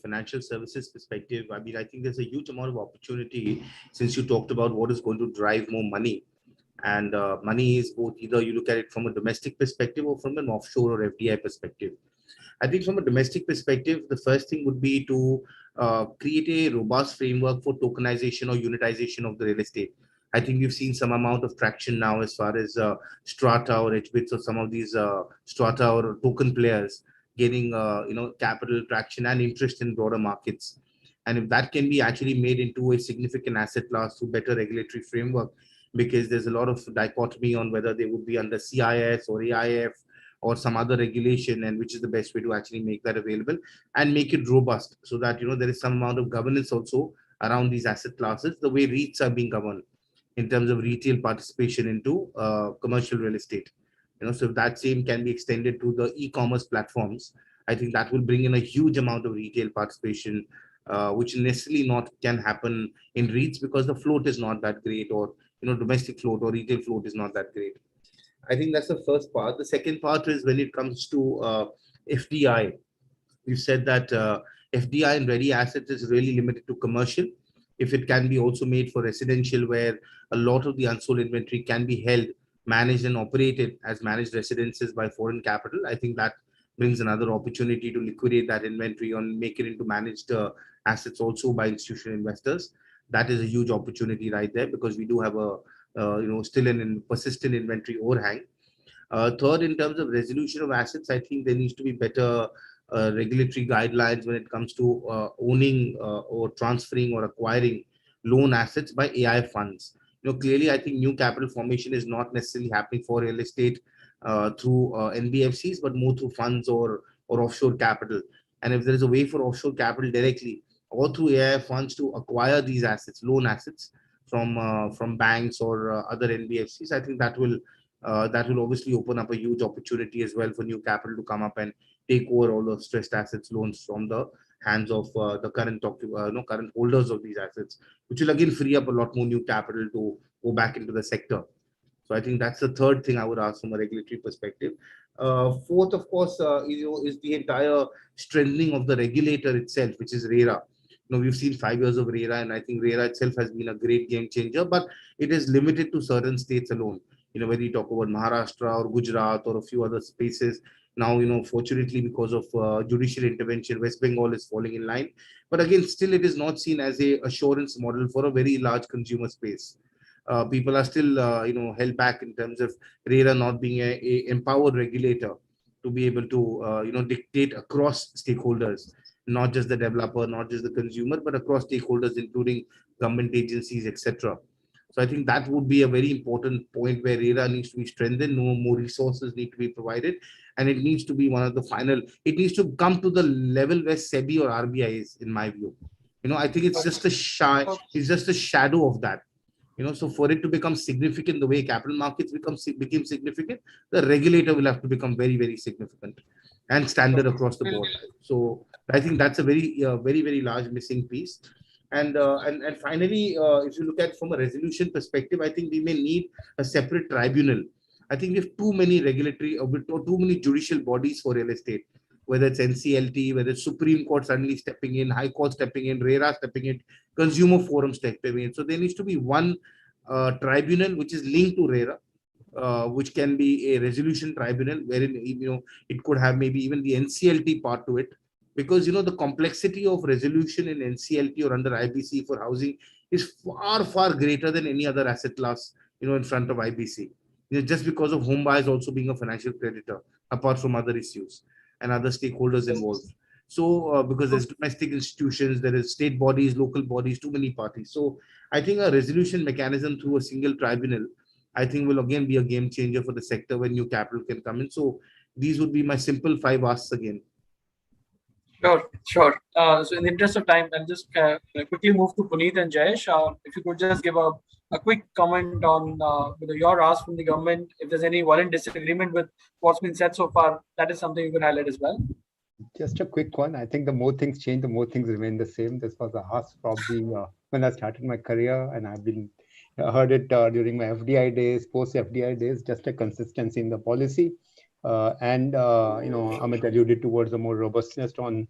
financial services perspective, I mean, I think there's a huge amount of opportunity, since you talked about what is going to drive more money. And money is both, either you look at it from a domestic perspective or from an offshore or FDI perspective. I think from a domestic perspective, the first thing would be to create a robust framework for tokenization or unitization of the real estate. I think we've seen some amount of traction now as far as Strata or HBITs or some of these Strata or token players gaining capital traction and interest in broader markets. And if that can be actually made into a significant asset class through better regulatory framework, because there's a lot of dichotomy on whether they would be under CIS or AIF or some other regulation, and which is the best way to actually make that available and make it robust, so that there is some amount of governance also around these asset classes, the way REITs are being governed in terms of retail participation into commercial real estate. So if that same can be extended to the e-commerce platforms, I think that will bring in a huge amount of retail participation, which necessarily not can happen in REITs because the float is not that great, or domestic float or retail float is not that great. I think that's the first part. The second part is when it comes to FDI. You said that FDI in ready assets is really limited to commercial. if it can be also made for residential, where a lot of the unsold inventory can be held, managed and operated as managed residences by foreign capital, I think that brings another opportunity to liquidate that inventory and make it into managed assets also by institutional investors. That is a huge opportunity right there, because we do have a still an persistent inventory overhang. Third, in terms of resolution of assets, I think there needs to be better regulatory guidelines when it comes to owning or transferring or acquiring loan assets by AI funds. Clearly, I think new capital formation is not necessarily happening for real estate through NBFCs, but more through funds or offshore capital. And if there is a way for offshore capital directly or through AI funds to acquire these assets, loan assets from banks or other NBFCs, I think that will obviously open up a huge opportunity as well for new capital to come up and take over all the stressed assets loans from the hands of the current current holders of these assets, which will again free up a lot more new capital to go back into the sector. So I think that's the third thing I would ask from a regulatory perspective. Fourth, of course, is the entire strengthening of the regulator itself, which is RERA. We've seen 5 years of RERA, and I think RERA itself has been a great game changer, but it is limited to certain states alone. Whether you talk about Maharashtra or Gujarat or a few other spaces, now, fortunately, because of judicial intervention, West Bengal is falling in line. But again, still, it is not seen as a assurance model for a very large consumer space. People are still, held back in terms of RERA not being a empowered regulator to be able to, dictate across stakeholders, not just the developer, not just the consumer, but across stakeholders, including government agencies, etc. So I think that would be a very important point where RERA needs to be strengthened. No more resources need to be provided, and it needs to be one of the final. It needs to come to the level where SEBI or RBI is, in my view. I think it's just a shadow of that. So for it to become significant, the way capital markets became significant, the regulator will have to become very, very significant and standard across the board. So I think that's a very, very large missing piece. And finally, if you look at from a resolution perspective, I think we may need a separate tribunal. I think we have too many regulatory or too many judicial bodies for real estate, whether it's NCLT, whether it's Supreme Court suddenly stepping in, High Court stepping in, RERA stepping in, Consumer Forum stepping in. So there needs to be one tribunal which is linked to RERA, which can be a resolution tribunal, wherein it could have maybe even the NCLT part to it, because the complexity of resolution in NCLT or under IBC for housing is far greater than any other asset class in front of IBC. Just because of home buyers also being a financial creditor, apart from other issues and other stakeholders involved. So because there's domestic institutions, there is state bodies, local bodies, too many parties. So I think a resolution mechanism through a single tribunal, I think, will again be a game changer for the sector when new capital can come in. So these would be my simple 5 asks again. Sure. So in the interest of time, I'll just quickly move to Puneet and Jayesh. If you could just give a quick comment on your ask from the government, if there's any violent disagreement with what's been said so far, that is something you could highlight as well. Just a quick one. I think the more things change, the more things remain the same. This was a ask probably when I started my career, and I've been heard it during my FDI days, post FDI days, just a consistency in the policy. Amit alluded towards a more robustness on,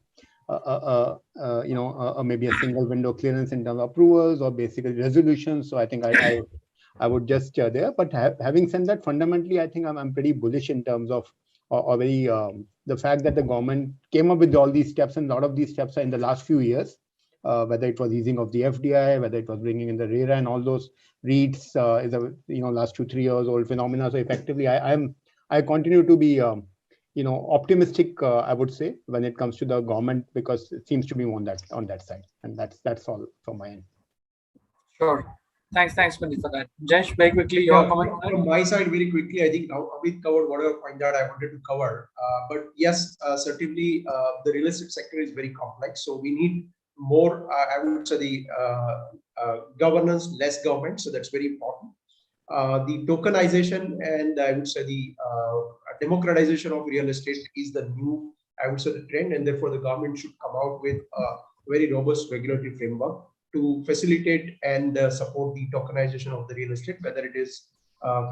maybe a single window clearance in terms of approvals or basically resolutions. So I think I would just there. But having said that, fundamentally, I think I'm pretty bullish in terms of the fact that the government came up with all these steps, and a lot of these steps are in the last few years. Whether it was easing of the FDI, whether it was bringing in the RERA and all those REITs is a last 2-3 years old phenomena. So effectively, I continue to be optimistic, I would say, when it comes to the government, because it seems to be on that side, and that's all from my end. Sure. Thanks, Puneet, for that. Jayesh, very quickly, your comment. From my side, very quickly, I think Amit covered whatever point that I wanted to cover. But yes, certainly the real estate sector is very complex. So we need more, I would say, the governance, less government. So that's very important. The tokenization and I would say the democratization of real estate is the new, I would say, the trend, and therefore the government should come out with a very robust regulatory framework to facilitate and support the tokenization of the real estate, whether it is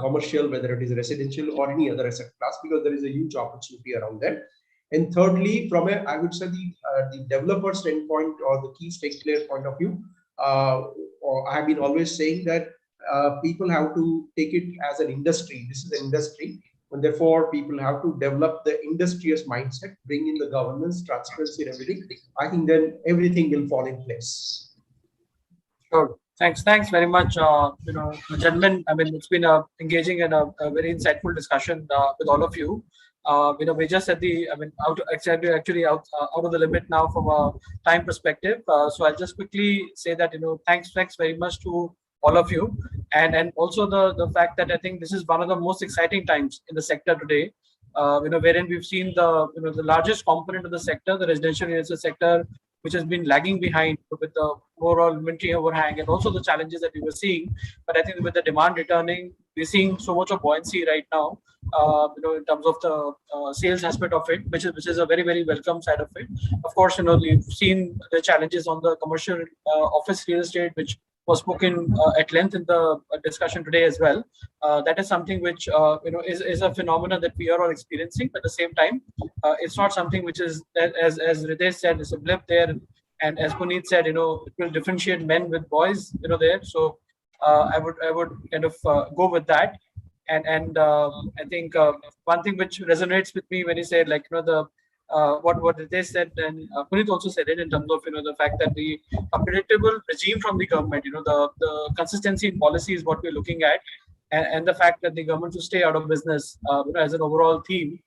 commercial, whether it is residential or any other asset class, because there is a huge opportunity around that. And thirdly, from I would say the developer standpoint or the key stakeholder point of view, or I have been always saying that people have to take it as an industry. This is an industry, and therefore people have to develop the industrious mindset, bring in the governance, transparency, and everything. I think then everything will fall in place. Sure. Thanks very much, gentlemen. I mean, it's been a engaging and a very insightful discussion with all of you. We're just at the, actually out of the limit now from a time perspective. So I'll just quickly say that, thanks very much to all of you, and also the fact that I think this is one of the most exciting times in the sector today. Wherein we've seen the largest component of the sector, the residential real estate sector, which has been lagging behind with the overall inventory overhang and also the challenges that we were seeing. But I think with the demand returning, we're seeing so much of buoyancy right now, in terms of the sales aspect of it, which is a very, very welcome side of it. Of course, we've seen the challenges on the commercial office real estate, which was spoken at length in the discussion today as well. That is something which is a phenomenon that we are all experiencing. But at the same time, it's not something which is, as Ritesh said, it's a blip there. And as Puneet said, it will differentiate men with boys, there. So I would kind of go with that. And I think one thing which resonates with me when you said, like, what they said, and Puneet also said it in terms of the fact that the predictable regime from the government, the consistency in policy is what we're looking at, and the fact that the government will stay out of business, as an overall theme,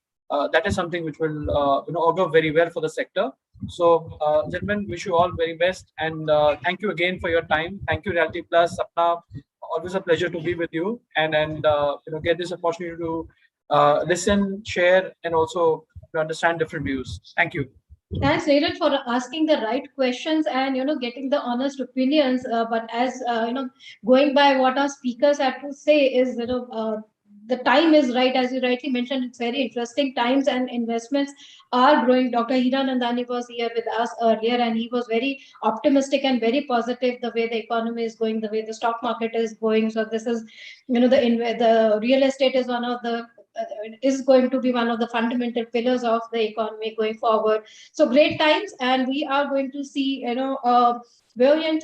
that is something which will augur very well for the sector. So, gentlemen, wish you all very best, and thank you again for your time. Thank you, Realty Plus, Sapna. Always a pleasure to be with you, and get this opportunity to listen, share, and also to understand different views. Thank you. Thanks, Neeraj, for asking the right questions and getting the honest opinions. But as going by what our speakers have to say is the time is right, as you rightly mentioned. It's very interesting times and investments are growing. Dr. Hiranandani was here with us earlier, and he was very optimistic and very positive the way the economy is going, the way the stock market is going. So this is, the real estate is one of the is going to be one of the fundamental pillars of the economy going forward. So great times, and we are going to see brilliant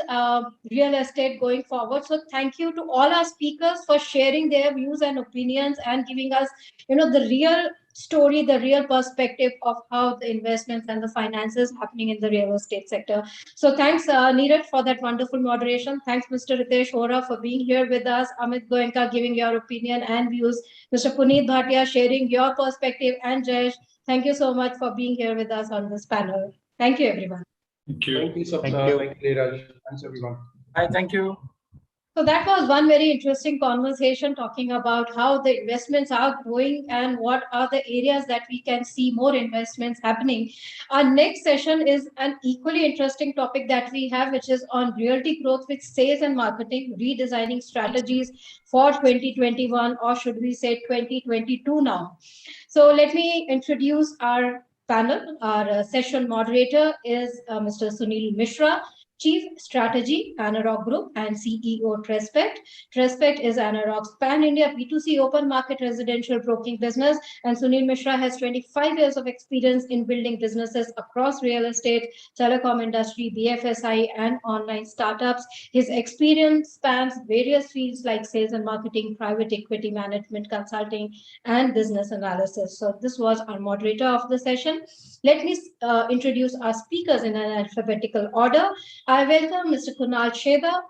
real estate going forward. So thank you to all our speakers for sharing their views and opinions and giving us the real story, the real perspective of how the investments and the finances happening in the real estate sector. So thanks, Neeraj, for that wonderful moderation. Thanks, Mr. Ritesh Hora, for being here with us. Amit Goenka giving your opinion and views. Mr. Puneet Bhatia sharing your perspective, and Jayesh, thank you so much for being here with us on this panel. Thank you, everyone. Thank you. Thank you, Sapna. Thank you, Neeraj. Thanks, everyone. Hi, thank you. So that was one very interesting conversation talking about how the investments are growing and what are the areas that we can see more investments happening. Our next session is an equally interesting topic that we have, which is on realty growth with sales and marketing, redesigning strategies for 2021, or should we say 2022 now. So let me introduce our panel. Our session moderator is Mr. Sunil Mishra, Chief Strategy, Anurag Group, and CEO, Trespect. Trespect is Anurag's pan-India B2C open market residential broking business, and Sunil Mishra has 25 years of experience in building businesses across real estate, telecom industry, BFSI, and online startups. His experience spans various fields like sales and marketing, private equity management, consulting, and business analysis. So this was our moderator of the session. Let me introduce our speakers in an alphabetical order. I welcome Mr. Kunal Sheda,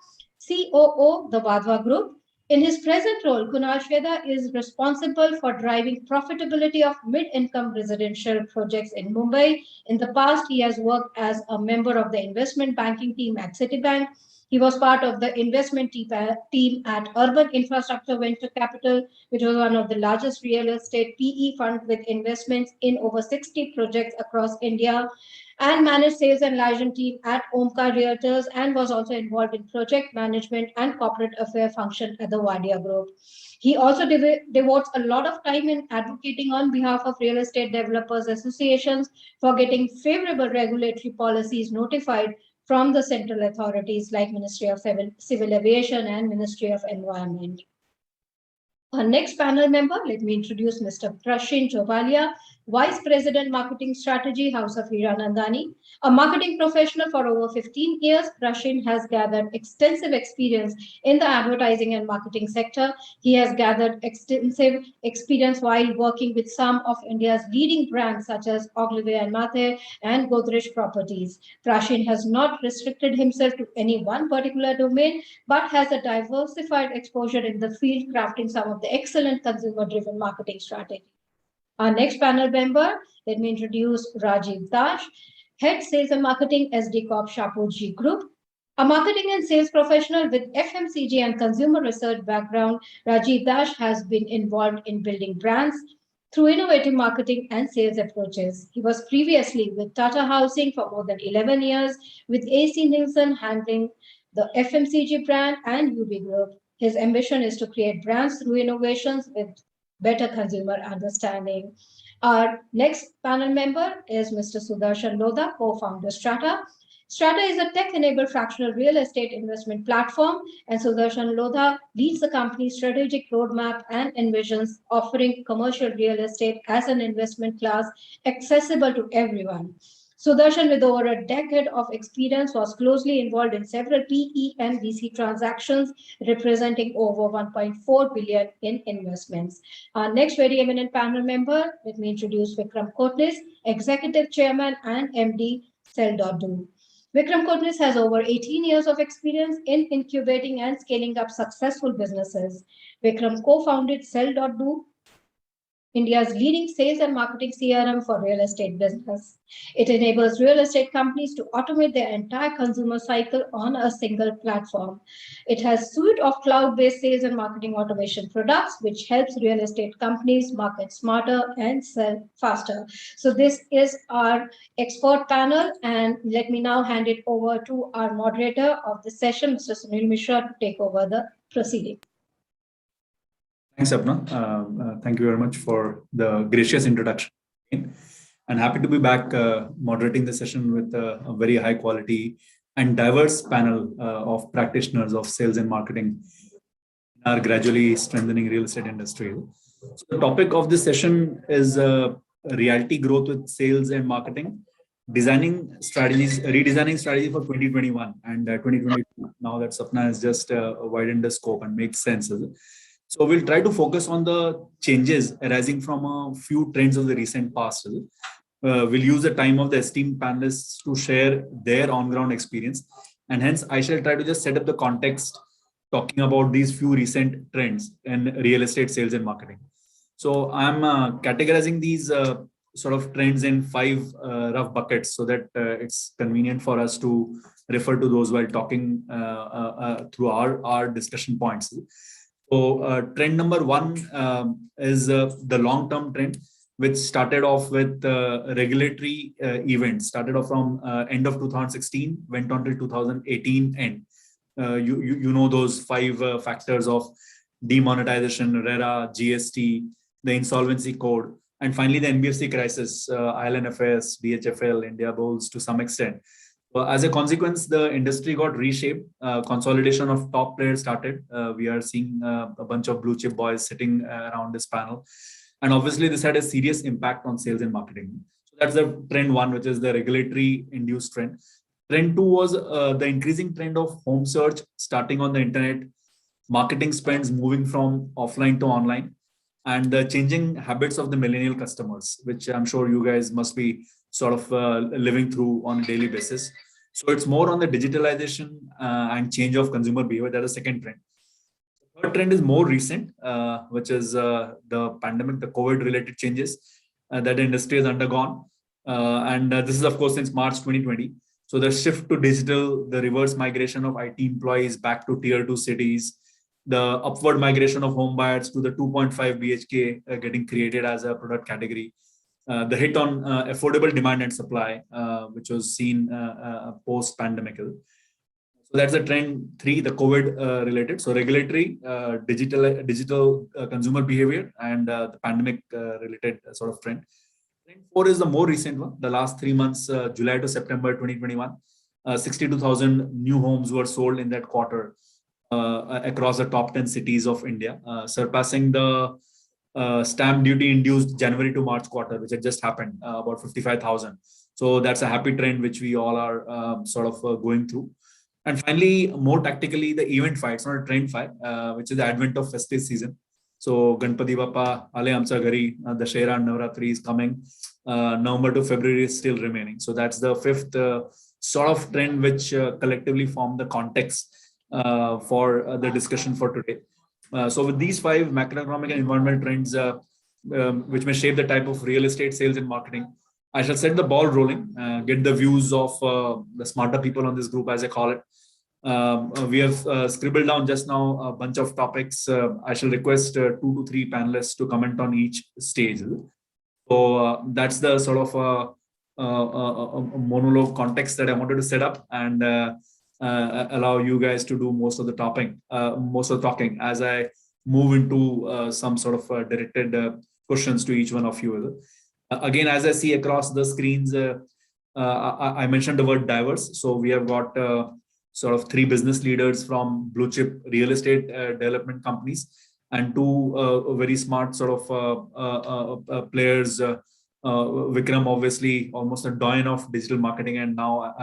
COO, the Vadva Group. In his present role, Kunal Sheda is responsible for driving profitability of mid-income residential projects in Mumbai. In the past, he has worked as a member of the investment banking team at Citibank. He was part of the investment team at Urban Infrastructure Venture Capital, which was one of the largest real estate PE funds with investments in over 60 projects across India, and managed sales and liaison team at Omkar Realtors, and was also involved in project management and corporate affair function at the Wadia Group. He also devotes a lot of time in advocating on behalf of real estate developers associations for getting favorable regulatory policies notified from the central authorities like Ministry of Civil Aviation and Ministry of Environment. Our next panel member, let me introduce Mr. Prashin Jovalia, Vice President Marketing Strategy, House of Hiranandani. A marketing professional for over 15 years, Prashin has gathered extensive experience in the advertising and marketing sector. He has gathered extensive experience while working with some of India's leading brands such as Ogilvy and Mather and Godrej Properties. Prashin has not restricted himself to any one particular domain, but has a diversified exposure in the field, crafting some of the excellent consumer-driven marketing strategy. Our next panel member, let me introduce Rajiv Dash, Head Sales and Marketing, SD Corp Shapoorji Group. A marketing and sales professional with FMCG and consumer research background, Rajiv Dash has been involved in building brands through innovative marketing and sales approaches. He was previously with Tata Housing for more than 11 years, with AC Nielsen handling the FMCG brand and UB Group. His ambition is to create brands through innovations with better consumer understanding. Our next panel member is Mr. Sudarshan Lodha, co-founder Strata. Strata is a tech-enabled fractional real estate investment platform, and Sudarshan Lodha leads the company's strategic roadmap and envisions offering commercial real estate as an investment class accessible to everyone. Sudarshan, with over a decade of experience, was closely involved in several PE and VC transactions, representing over 1.4 billion in investments. Our next very eminent panel member, let me introduce Vikram Kotnis, Executive Chairman and MD, Sell.do. Vikram Kotnis has over 18 years of experience in incubating and scaling up successful businesses. Vikram co-founded Sell.do, India's leading sales and marketing CRM for real estate business. It enables real estate companies to automate their entire consumer cycle on a single platform. It has a suite of cloud-based sales and marketing automation products, which helps real estate companies market smarter and sell faster. So this is our expert panel, and let me now hand it over to our moderator of the session, Mr. Sunil Mishra, to take over the proceeding. Thanks, Sapna. Thank you very much for the gracious introduction. I'm happy to be back moderating the session with a very high quality and diverse panel of practitioners of sales and marketing in our gradually strengthening real estate industry. So the topic of this session is reality growth with sales and marketing, redesigning strategy for 2021 and 2022. Now that Sapna has just widened the scope and makes sense. So we'll try to focus on the changes arising from a few trends of the recent past. We'll use the time of the esteemed panelists to share their on-ground experience. And hence, I shall try to just set up the context talking about these few recent trends in real estate sales and marketing. So I'm categorizing these sort of trends in 5 rough buckets so that it's convenient for us to refer to those while talking through our discussion points. So trend number 1 is the long-term trend, which started off with regulatory events, started off from end of 2016, went on till 2018 end. You know those 5 factors of demonetization, RERA, GST, the insolvency code, and finally the NBFC crisis, IL&FS, DHFL, India Bulls to some extent. As a consequence, the industry got reshaped. Consolidation of top players started. We are seeing a bunch of blue chip boys sitting around this panel. And obviously, this had a serious impact on sales and marketing. So that's the trend 1, which is the regulatory induced trend. Trend 2 was the increasing trend of home search starting on the internet, marketing spends moving from offline to online, and the changing habits of the millennial customers, which I'm sure you guys must be sort of living through on a daily basis. So it's more on the digitalization and change of consumer behavior. That is the second trend. The third trend is more recent, which is the pandemic, the COVID-related changes that the industry has undergone. And this is, of course, since March 2020. So the shift to digital, the reverse migration of IT employees back to tier 2 cities, the upward migration of home buyers to the 2.5 BHK getting created as a product category. The hit on affordable demand and supply, which was seen post-pandemic. So that's the trend 3, the COVID related. So regulatory, digital consumer behavior, and the pandemic related sort of trend. Trend 4 is the more recent one. The last 3 months, July to September 2021, 62,000 new homes were sold in that quarter. across the top 10 cities of India, surpassing the stamp duty induced January to March quarter, which had just happened, about 55,000. So that's a happy trend which we all are sort of going through. And finally, more tactically, the event fight, it's not a trend fight, which is the advent of festive season. So Ganpati Bappa, Ale Amcha Gari, Dashera and Navratri is coming. November to February is still remaining. So that's the fifth sort of trend which collectively form the context for the discussion for today. So with these 5 macroeconomic and environmental trends, which may shape the type of real estate sales and marketing, I shall set the ball rolling, get the views of the smarter people on this group, as I call it. We have scribbled down just now a bunch of topics. I shall request 2 to 3 panelists to comment on each stage. So that's the sort of a monologue context that I wanted to set up, and allow you guys to do most of the talking as I move into some sort of directed questions to each one of you. Again, as I see across the screens, I mentioned the word diverse. So we have got sort of 3 business leaders from blue chip real estate development companies, and 2 very smart sort of players. Vikram, obviously, almost a doyen of digital marketing, and now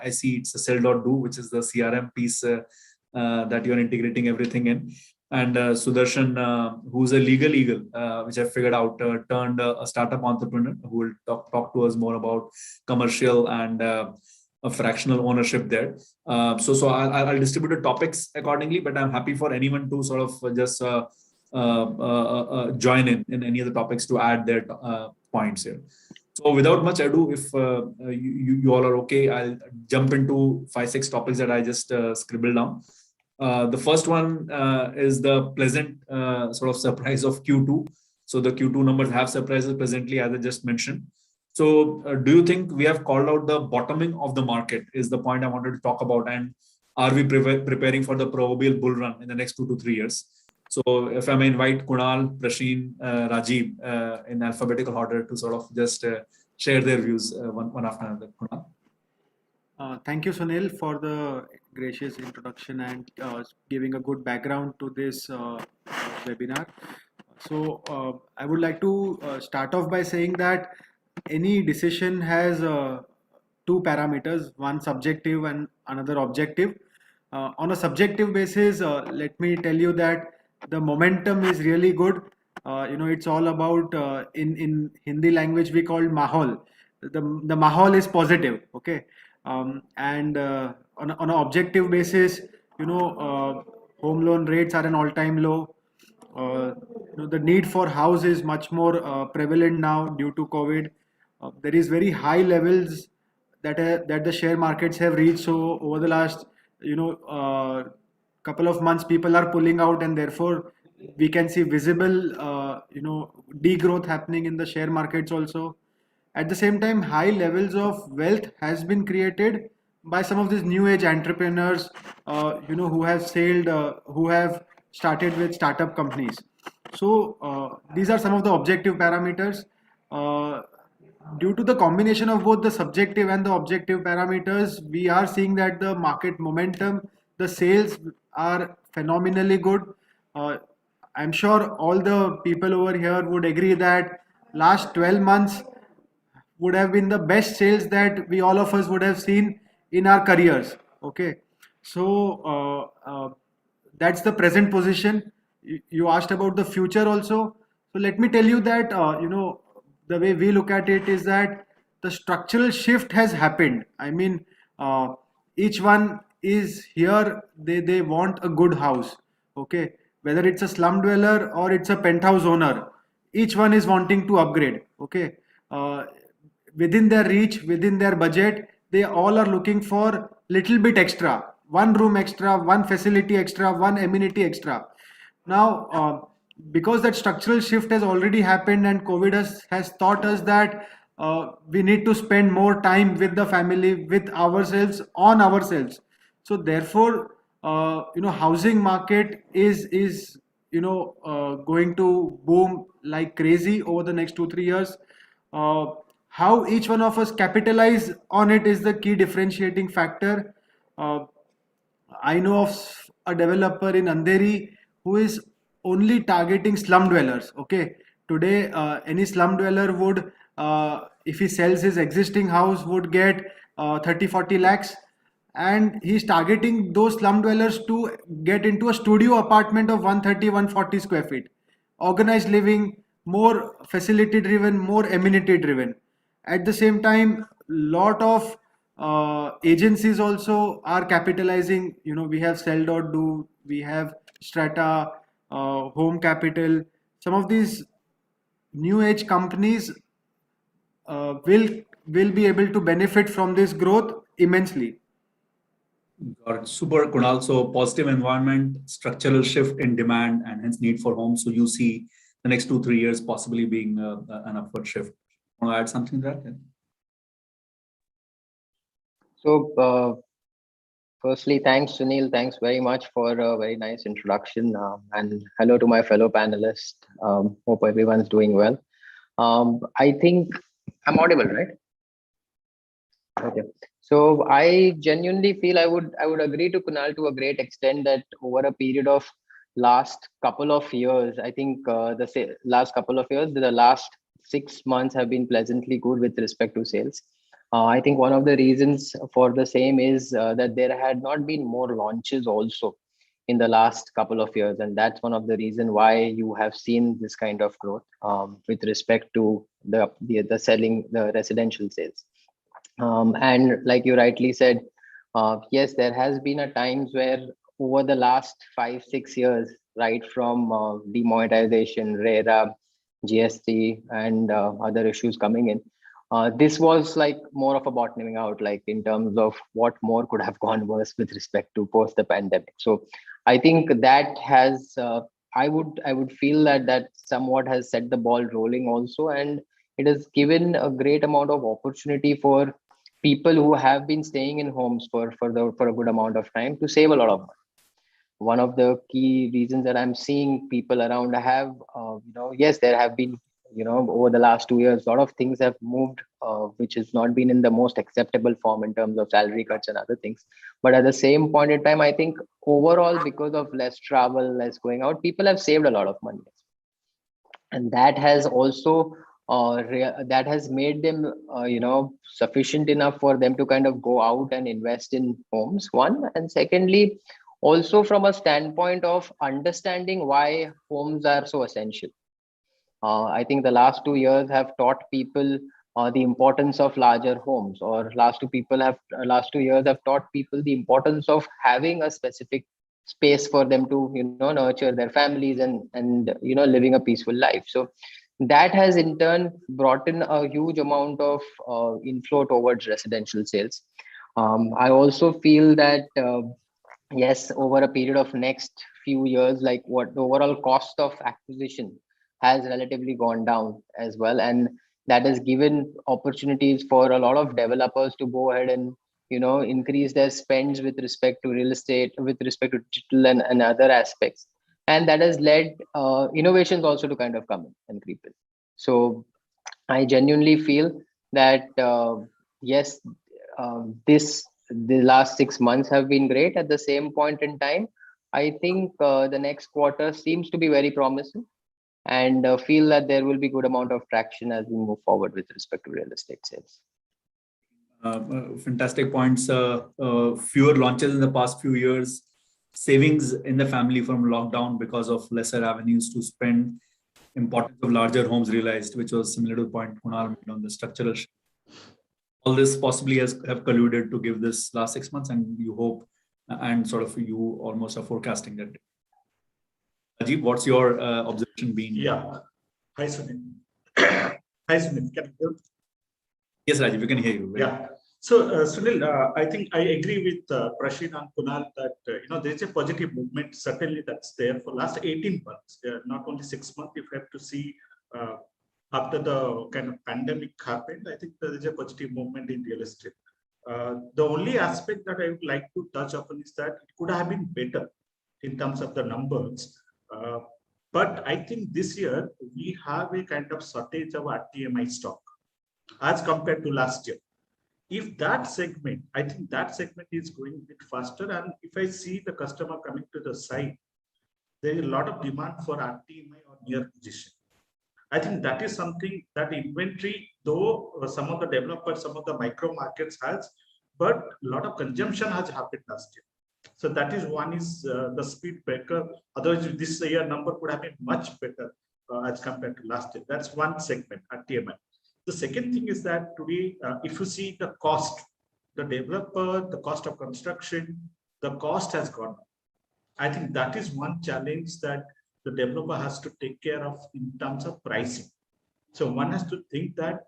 I see it's a sell.do, which is the CRM piece that you're integrating everything in. And Sudarshan, who's a legal eagle, which I figured out, turned a startup entrepreneur who will talk to us more about commercial and a fractional ownership there. So I'll distribute the topics accordingly, but I'm happy for anyone to sort of just join in any of the topics to add their points here. So without much ado, if you all are okay, I'll jump into 5-6 topics that I just scribbled down. The first one is the pleasant sort of surprise of Q2. So the Q2 numbers have surprises presently, as I just mentioned. So do you think we have called out the bottoming of the market is the point I wanted to talk about, and are we preparing for the proverbial bull run in the next 2 to 3 years? So if I may invite Kunal, Prasheen, Rajiv in alphabetical order to sort of just share their views one after another. Kunal. Thank you, Sunil, for the gracious introduction and giving a good background to this webinar. So I would like to start off by saying that any decision has 2 parameters, one subjective and another objective. On a subjective basis, let me tell you that the momentum is really good. It's all about, in Hindi language, we call mahal. The mahal is positive, okay? And on an objective basis, home loan rates are an all-time low. The need for house is much more prevalent now due to COVID. There is very high levels that the share markets have reached. So over the last couple of months, people are pulling out, and therefore we can see visible degrowth happening in the share markets also. At the same time, high levels of wealth has been created by some of these new age entrepreneurs, who have sailed, who have started with startup companies. So these are some of the objective parameters. Due to the combination of both the subjective and the objective parameters, we are seeing that the market momentum, the sales are phenomenally good. I'm sure all the people over here would agree that last 12 months would have been the best sales that we all of us would have seen in our careers. Okay, so that's the present position. You asked about the future also. So let me tell you that the way we look at it is that the structural shift has happened. I mean, each one is here. They want a good house. Okay, whether it's a slum dweller or it's a penthouse owner, each one is wanting to upgrade. Okay. Within their reach, within their budget, they all are looking for little bit extra, one room extra, one facility extra, one amenity extra. Now, because that structural shift has already happened and COVID has taught us that we need to spend more time with the family, with ourselves, on ourselves. So therefore, housing market is going to boom like crazy over the next 2-3 years. How each one of us capitalize on it is the key differentiating factor. I know of a developer in Andheri who is only targeting slum dwellers. Okay, today any slum dweller would, if he sells his existing house, would get 30-40 lakhs, and he's targeting those slum dwellers to get into a studio apartment of 130-140 square feet. Organized living, more facility driven, more amenity driven. At the same time, lot of agencies also are capitalizing. We have Sell.do, we have Strata, Home Capital. Some of these new age companies will be able to benefit from this growth immensely. Got it. Super, Kunal. So positive environment, structural shift in demand, and hence need for homes. So you see the next 2-3 years possibly being an upward shift. Want to add something to that? Yeah. So, firstly, thanks, Sunil. Thanks very much for a very nice introduction. And hello to my fellow panelists. Hope everyone's doing well. I think I'm audible, right? Okay. So I genuinely feel I would agree to Kunal to a great extent that over a period of last couple of years, I think last couple of years, the last 6 months have been pleasantly good with respect to sales. I think one of the reasons for the same is that there had not been more launches also in the last couple of years, and that's one of the reason why you have seen this kind of growth with respect to the selling, the residential sales. And like you rightly said, yes, there has been a times where over the last 5-6 years, right from demonetization, RERA, GST, and other issues coming in, this was like more of a bottoming out, like in terms of what more could have gone worse with respect to post the pandemic. So I think that has, I would feel that somewhat has set the ball rolling also, and it has given a great amount of opportunity for people who have been staying in homes for a good amount of time to save a lot of money. One of the key reasons that I'm seeing people around have, yes, there have been, over the last 2 years, a lot of things have moved, which has not been in the most acceptable form in terms of salary cuts and other things. But at the same point in time, I think overall, because of less travel, less going out, people have saved a lot of money. And that has also that has made them sufficient enough for them to kind of go out and invest in homes, one. And secondly, also from a standpoint of understanding why homes are so essential. I think the last 2 years have taught people the importance of larger homes, or last 2 years have taught people the importance of having a specific space for them to nurture their families and living a peaceful life. So that has in turn brought in a huge amount of inflow towards residential sales. I also feel that yes, over a period of next few years, like what the overall cost of acquisition has relatively gone down as well, and that has given opportunities for a lot of developers to go ahead and increase their spends with respect to real estate, with respect to digital and other aspects, and that has led innovations also to kind of come in and creep in. So I genuinely feel that yes, the last 6 months have been great. At the same point in time, I think the next quarter seems to be very promising, and feel that there will be good amount of traction as we move forward with respect to real estate sales. Fantastic points. Fewer launches in the past few years, savings in the family from lockdown because of lesser avenues to spend, importance of larger homes realized, which was similar to the point Kunal made on the structural shift. All this possibly have colluded to give this last 6 months, and you hope, and sort of you almost are forecasting that. Ajib, what's your observation been? Yeah. Hi, Sunil. Hi, Sunil. Can you hear? Yes, Rajiv, we can hear you. Yeah. So, Sunil, I think I agree with Prashid and Kunal that there's a positive movement certainly that's there for last 18 months, not only 6 months. If you have to see after the kind of pandemic happened, I think there is a positive movement in real estate. The only aspect that I would like to touch upon is that it could have been better in terms of the numbers. But I think this year we have a kind of shortage of RTMI stock as compared to last year. If that segment, I think that segment is going a bit faster. And if I see the customer coming to the site, there is a lot of demand for RTMI or near position. I think that is something that inventory, though some of the developers, some of the micro markets has, but a lot of consumption has happened last year. So that is one is the speed breaker. Otherwise, this year number could have been much better as compared to last year. That's one segment at TMI. The second thing is that today, if you see the cost, the developer, the cost of construction, the cost has gone up. I think that is one challenge that the developer has to take care of in terms of pricing. So one has to think that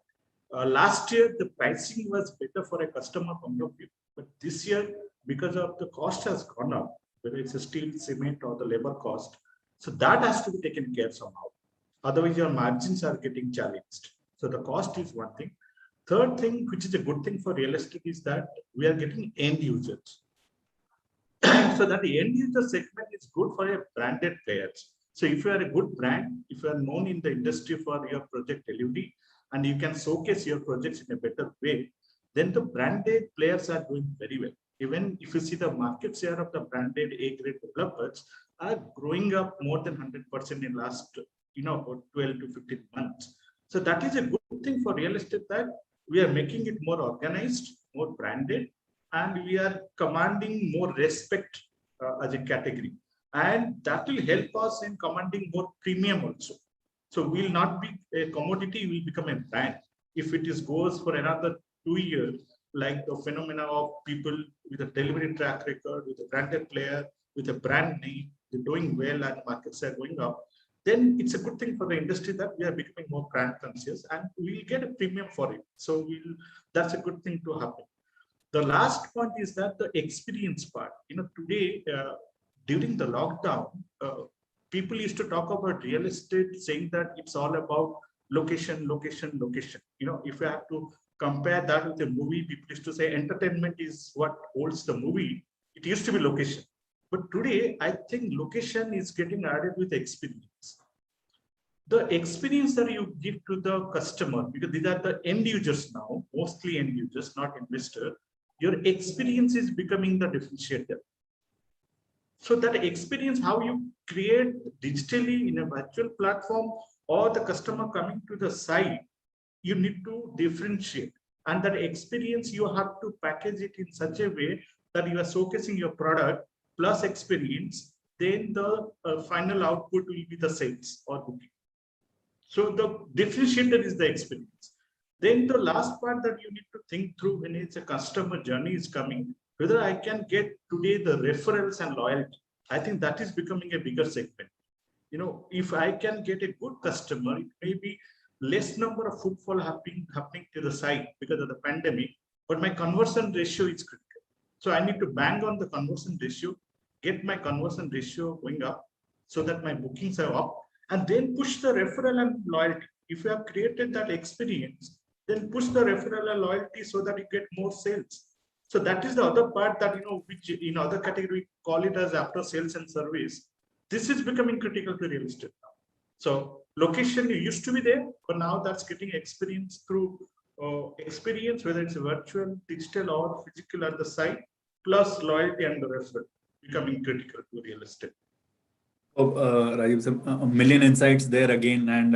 last year the pricing was better for a customer point of view, but this year because of the cost has gone up, whether it's a steel, cement, or the labor cost, so that has to be taken care somehow. Otherwise, your margins are getting challenged. So the cost is one thing. Third thing, which is a good thing for real estate, is that we are getting end users. So that the end user segment is good for a branded players. So if you are a good brand, if you are known in the industry for your project delivery, and you can showcase your projects in a better way, then the branded players are doing very well. Even if you see the market share of the branded A-grade developers are growing up more than 100% in last, about 12 to 15 months. So that is a good thing for real estate, that we are making it more organized, more branded, and we are commanding more respect as a category. And that will help us in commanding more premium also. So we will not be a commodity, will become a brand. If it is goes for another 2 years, like the phenomena of people with a delivery track record, with a branded player, with a brand name, they're doing well and markets are going up, then it's a good thing for the industry that we are becoming more brand conscious and we'll get a premium for it. So that's a good thing to happen. The last point is that the experience part. Today, during the lockdown, people used to talk about real estate saying that it's all about location, location, location. If you have to compare that with a movie, people used to say entertainment is what holds the movie. It used to be location. But today, I think location is getting added with experience. The experience that you give to the customer, because these are the end users now, mostly end users, not investor, your experience is becoming the differentiator. So that experience, how you create digitally in a virtual platform or the customer coming to the site, you need to differentiate. And that experience, you have to package it in such a way that you are showcasing your product plus experience, then the final output will be the sales or booking. So the differentiator is the experience. Then the last part that you need to think through when it's a customer journey is coming, whether I can get today the referrals and loyalty. I think that is becoming a bigger segment. If I can get a good customer, it may be less number of footfall happening to the site because of the pandemic, but my conversion ratio is critical. So I need to bang on the conversion ratio, get my conversion ratio going up so that my bookings are up, and then push the referral and loyalty. If you have created that experience, then push the referral and loyalty so that you get more sales. So that is the other part that, which in other category, call it as after sales and service. This is becoming critical to real estate now. So location used to be there, but now that's getting experience through experience, whether it's virtual, digital, or physical at the site, plus loyalty and the referral becoming critical to real estate. Rajiv, a million insights there again, and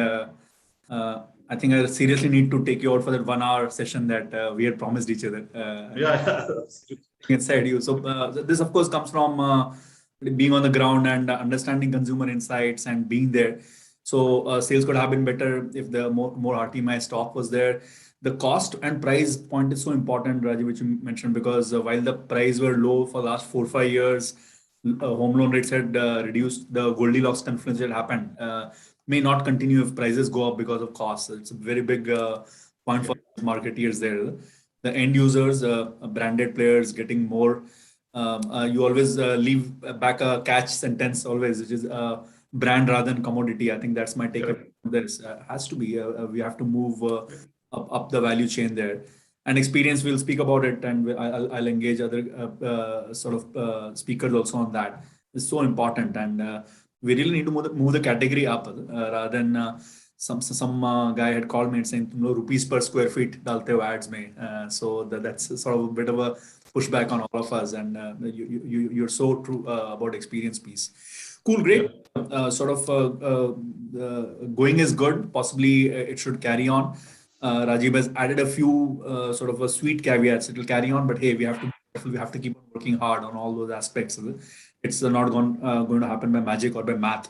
I think I seriously need to take you out for that 1 hour session that we had promised each other. Inside you. So this, of course, comes from being on the ground and understanding consumer insights and being there. So sales could have been better if the more RTMI stock was there. The cost and price point is so important, Rajiv, which you mentioned, because while the price were low for the last 4 or 5 years, home loan rates had reduced. The Goldilocks confluence that happened may not continue if prices go up because of costs. It's a very big point for marketeers there. The end users, branded players getting more. You always leave back a catch sentence always, which is brand rather than commodity. I think that's my take. There has to be. We have to move up the value chain there. And experience, we'll speak about it, and I'll engage other speakers also on that. It's so important, and we really need to move the category up rather than some guy had called me and saying, "तुम लोग rupees per square feet डालते हो ads में." So that's sort of a bit of a pushback on all of us, and you're so true about experience piece. Cool, great. Going is good. Possibly it should carry on. Rajiv has added a few sort of a sweet caveats. It will carry on, but hey, we have to be careful. We have to keep on working hard on all those aspects of it. It's not going to happen by magic or by math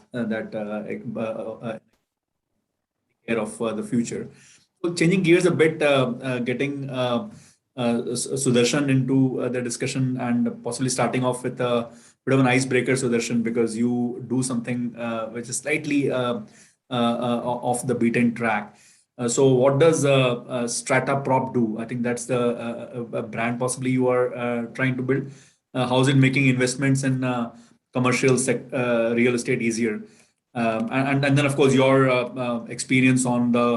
care of the future. So changing gears a bit, getting Sudarshan into the discussion and possibly starting off with a bit of an icebreaker, Sudarshan, because you do something which is slightly off the beaten track. So what does Strata Prop do? I think that's the brand possibly you are trying to build. How is it making investments in commercial real estate easier? And then, of course, your experience on the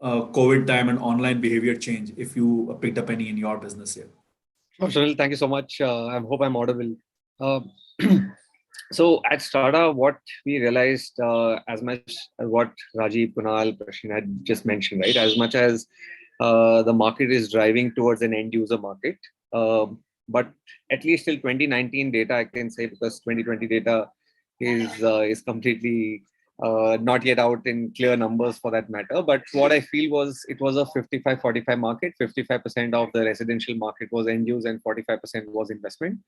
COVID time and online behavior change, if you picked up any in your business here. Sunil, thank you so much. I hope I'm audible. So at Strata, what we realized, as much as what Rajiv, Kunal, Prashin had just mentioned, right? As much as the market is driving towards an end user market, but at least till 2019 data, I can say, because 2020 data is completely not yet out in clear numbers for that matter. But what I feel was it was a 55-45 market. 55% of the residential market was end use and 45% was investment.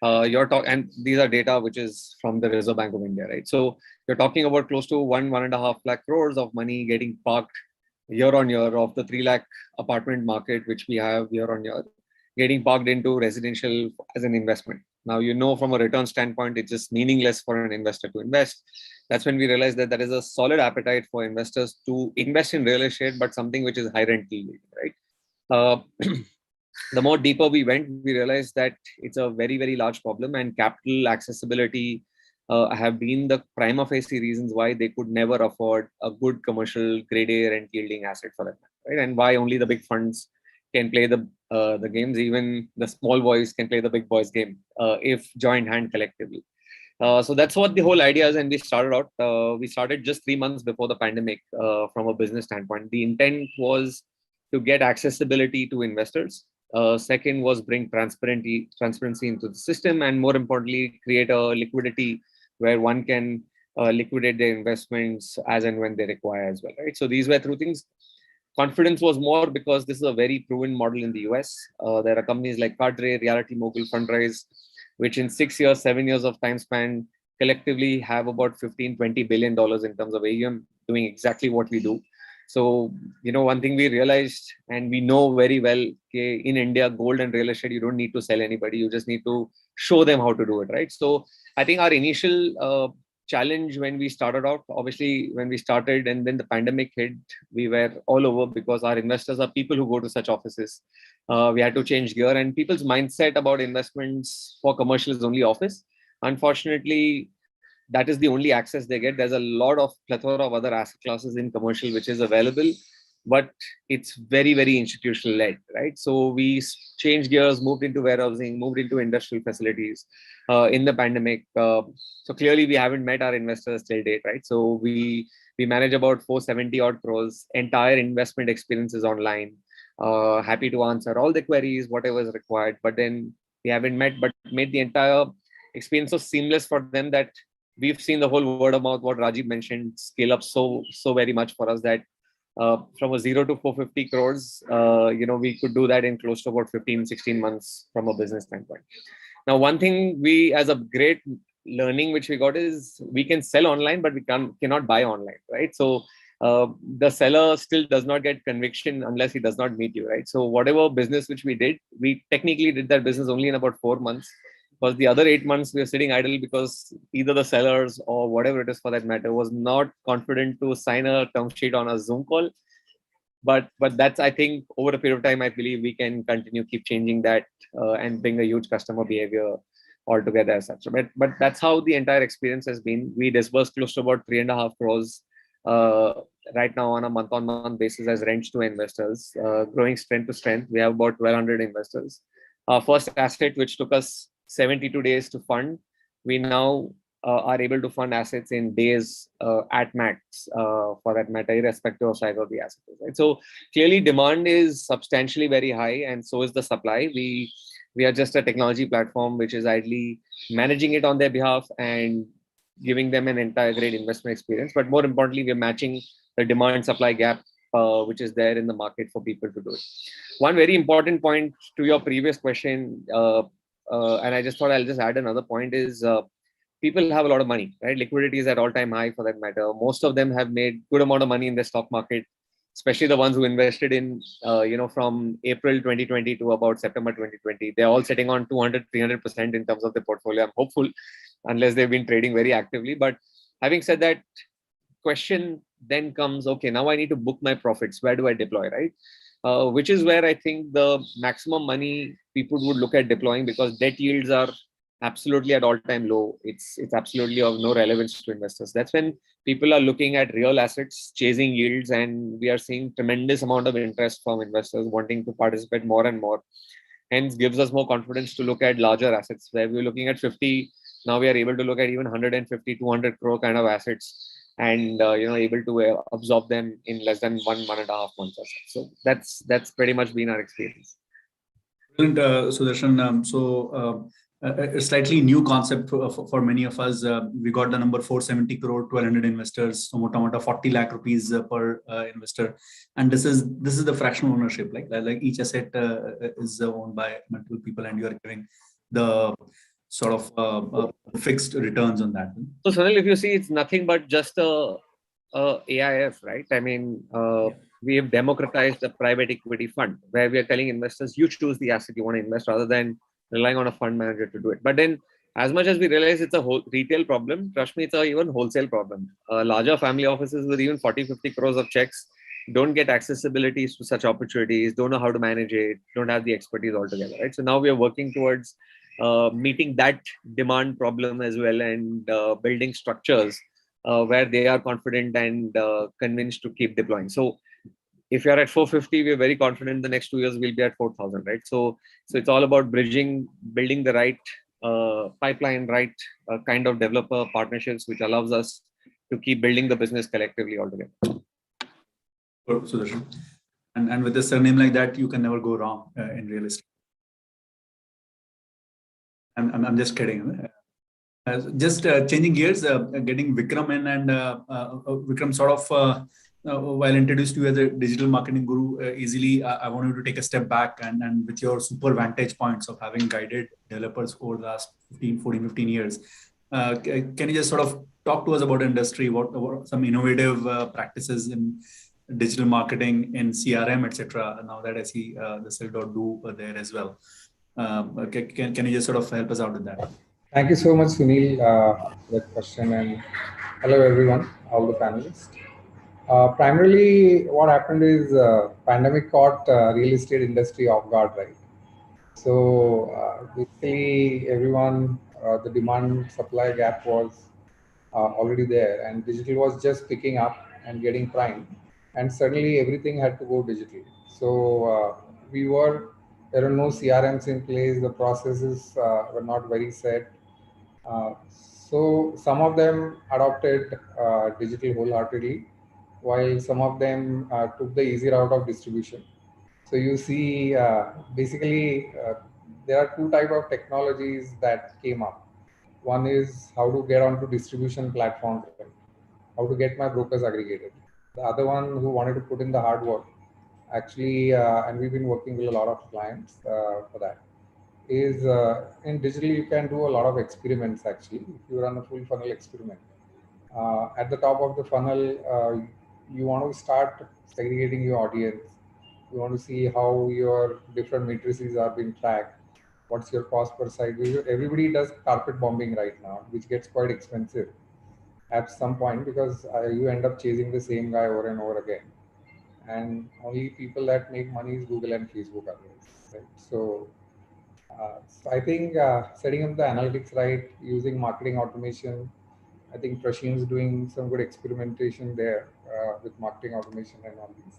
And these are data which is from the Reserve Bank of India, right? So you're talking about close to 1.5 lakh crores of money getting parked year on year of the 3 lakh apartment market, which we have year on year, getting parked into residential as an investment. Now, from a return standpoint, it's just meaningless for an investor to invest. That's when we realized that there is a solid appetite for investors to invest in real estate, but something which is high rent yielding, right? The more deeper we went, we realized that it's a very, very large problem, and capital accessibility have been the prima facie reasons why they could never afford a good commercial grade A rent yielding asset for that, right? And why only the big funds can play the games, even the small boys can play the big boys game if joined hand collectively. So that's what the whole idea is, and we started out. We started just 3 months before the pandemic from a business standpoint. The intent was to get accessibility to investors. Second was bring transparency into the system, and more importantly, create a liquidity where one can liquidate their investments as and when they require as well, right? So these were two things. Confidence was more because this is a very proven model in the US. There are companies like Cadre, Reality Mogul, Fundrise, which in 6 years, 7 years of time span collectively have about $15-20 billion in terms of AUM, doing exactly what we do. So, one thing we realized, and we know very well, in India, gold and real estate, you don't need to sell anybody. You just need to show them how to do it, right? So I think our initial challenge when we started out, obviously, when we started and then the pandemic hit, we were all over because our investors are people who go to such offices. We had to change gear, and people's mindset about investments for commercial is only office. Unfortunately, that is the only access they get. There's a lot of plethora of other asset classes in commercial which is available, but it's very, very institutional led, right? So we changed gears, moved into warehousing, moved into industrial facilities in the pandemic. So clearly we haven't met our investors till date, right? So we manage about 470 odd crores. Entire investment experience is online. Happy to answer all the queries, whatever is required. But then we haven't met, but made the entire experience so seamless for them that we've seen the whole word of mouth, what Rajiv mentioned, scale up so very much for us that from a 0 to 450 crores, we could do that in close to about 15-16 months from a business standpoint. Now, one thing we, as a great learning which we got is we can sell online, but we cannot buy online, right? So the seller still does not get conviction unless he does not meet you, right? So whatever business which we did, we technically did that business only in about 4 months. Because the other 8 months we were sitting idle because either the sellers or whatever it is for that matter was not confident to sign a term sheet on a Zoom call. But that's, I think, over a period of time, I believe we can continue, keep changing that and bring a huge customer behavior altogether as such. But that's how the entire experience has been. We disbursed close to about 3.5 crores right now on a month-on-month basis as rents to investors, growing strength to strength. We have about 1,200 investors. Our first asset, which took us 72 days to fund, we now are able to fund assets in days at max, for that matter, irrespective of size of the asset. Right? So clearly demand is substantially very high, and so is the supply. We are just a technology platform which is ideally managing it on their behalf and giving them an entire great investment experience. But more importantly, we're matching the demand supply gap which is there in the market for people to do it. One very important point to your previous question, and I just thought I'll just add another point, is people have a lot of money, right? Liquidity is at all-time high for that matter. Most of them have made good amount of money in the stock market, especially the ones who invested in, from April 2020 to about September 2020. They're all sitting on 200, 300% in terms of the portfolio. I'm hopeful, unless they've been trading very actively. But having said that, question then comes, okay, now I need to book my profits. Where do I deploy, right? Which is where I think the maximum money people would look at deploying, because debt yields are absolutely at all-time low. It's absolutely of no relevance to investors. That's when people are looking at real assets, chasing yields, and we are seeing tremendous amount of interest from investors wanting to participate more and more. Hence gives us more confidence to look at larger assets, where we're looking at 50. Now we are able to look at even 150, 200 crore kind of assets, and able to absorb them in less than 1.5 months or so. So that's pretty much been our experience. Sudarshan, a slightly new concept for many of us. We got the number 470 crore, 1,200 investors, so mota 40 lakh rupees per investor, and this is the fractional ownership, like each asset is owned by multiple people, and you are giving the sort of fixed returns on that. So Sunil, if you see, it's nothing but just a AIF, right? I mean, we have democratized a private equity fund where we are telling investors, you choose the asset you want to invest rather than relying on a fund manager to do it. But then, as much as we realize it's a whole retail problem, trust me, it's a even wholesale problem. Larger family offices with even 40, 50 crores of checks don't get accessibilities to such opportunities, don't know how to manage it, don't have the expertise altogether, right? So now we are working towards meeting that demand problem as well, and building structures where they are confident and convinced to keep deploying. So if you're at 450, we're very confident the next 2 years we'll be at 4,000, right? So it's all about building the right pipeline, right kind of developer partnerships, which allows us to keep building the business collectively altogether. Sudarshan. And with a surname like that, you can never go wrong in real estate. I'm just kidding. Just changing gears, getting Vikram in, and Vikram sort of, while introduced to you as a digital marketing guru, easily, I want you to take a step back and with your super vantage points of having guided developers over the last 15 years, can you just sort of talk to us about industry, what some innovative practices in digital marketing, in CRM, etc. Now that I see the Sell.do there as well. Can you just sort of help us out with that? Thank you so much, Sunil, for that question, and hello everyone, all the panelists. Primarily, what happened is pandemic caught real estate industry off guard, right? So basically, everyone, the demand supply gap was already there, and digital was just picking up and getting primed, and suddenly everything had to go digital. So there were no CRMs in place, the processes were not very set. So some of them adopted digital wholeheartedly, while some of them took the easy route of distribution. So you see, basically, there are two types of technologies that came up. One is how to get onto distribution platforms, how to get my brokers aggregated. The other one who wanted to put in the hard work, actually, and we've been working with a lot of clients for that, is in digital you can do a lot of experiments actually. If you run a full funnel experiment, at the top of the funnel, you want to start segregating your audience. You want to see how your different matrices are being tracked. What's your cost per site? Everybody does carpet bombing right now, which gets quite expensive at some point, because you end up chasing the same guy over and over again. And only people that make money is Google and Facebook otherwise, right? So I think setting up the analytics right, using marketing automation, I think Prasheen is doing some good experimentation there with marketing automation and all these.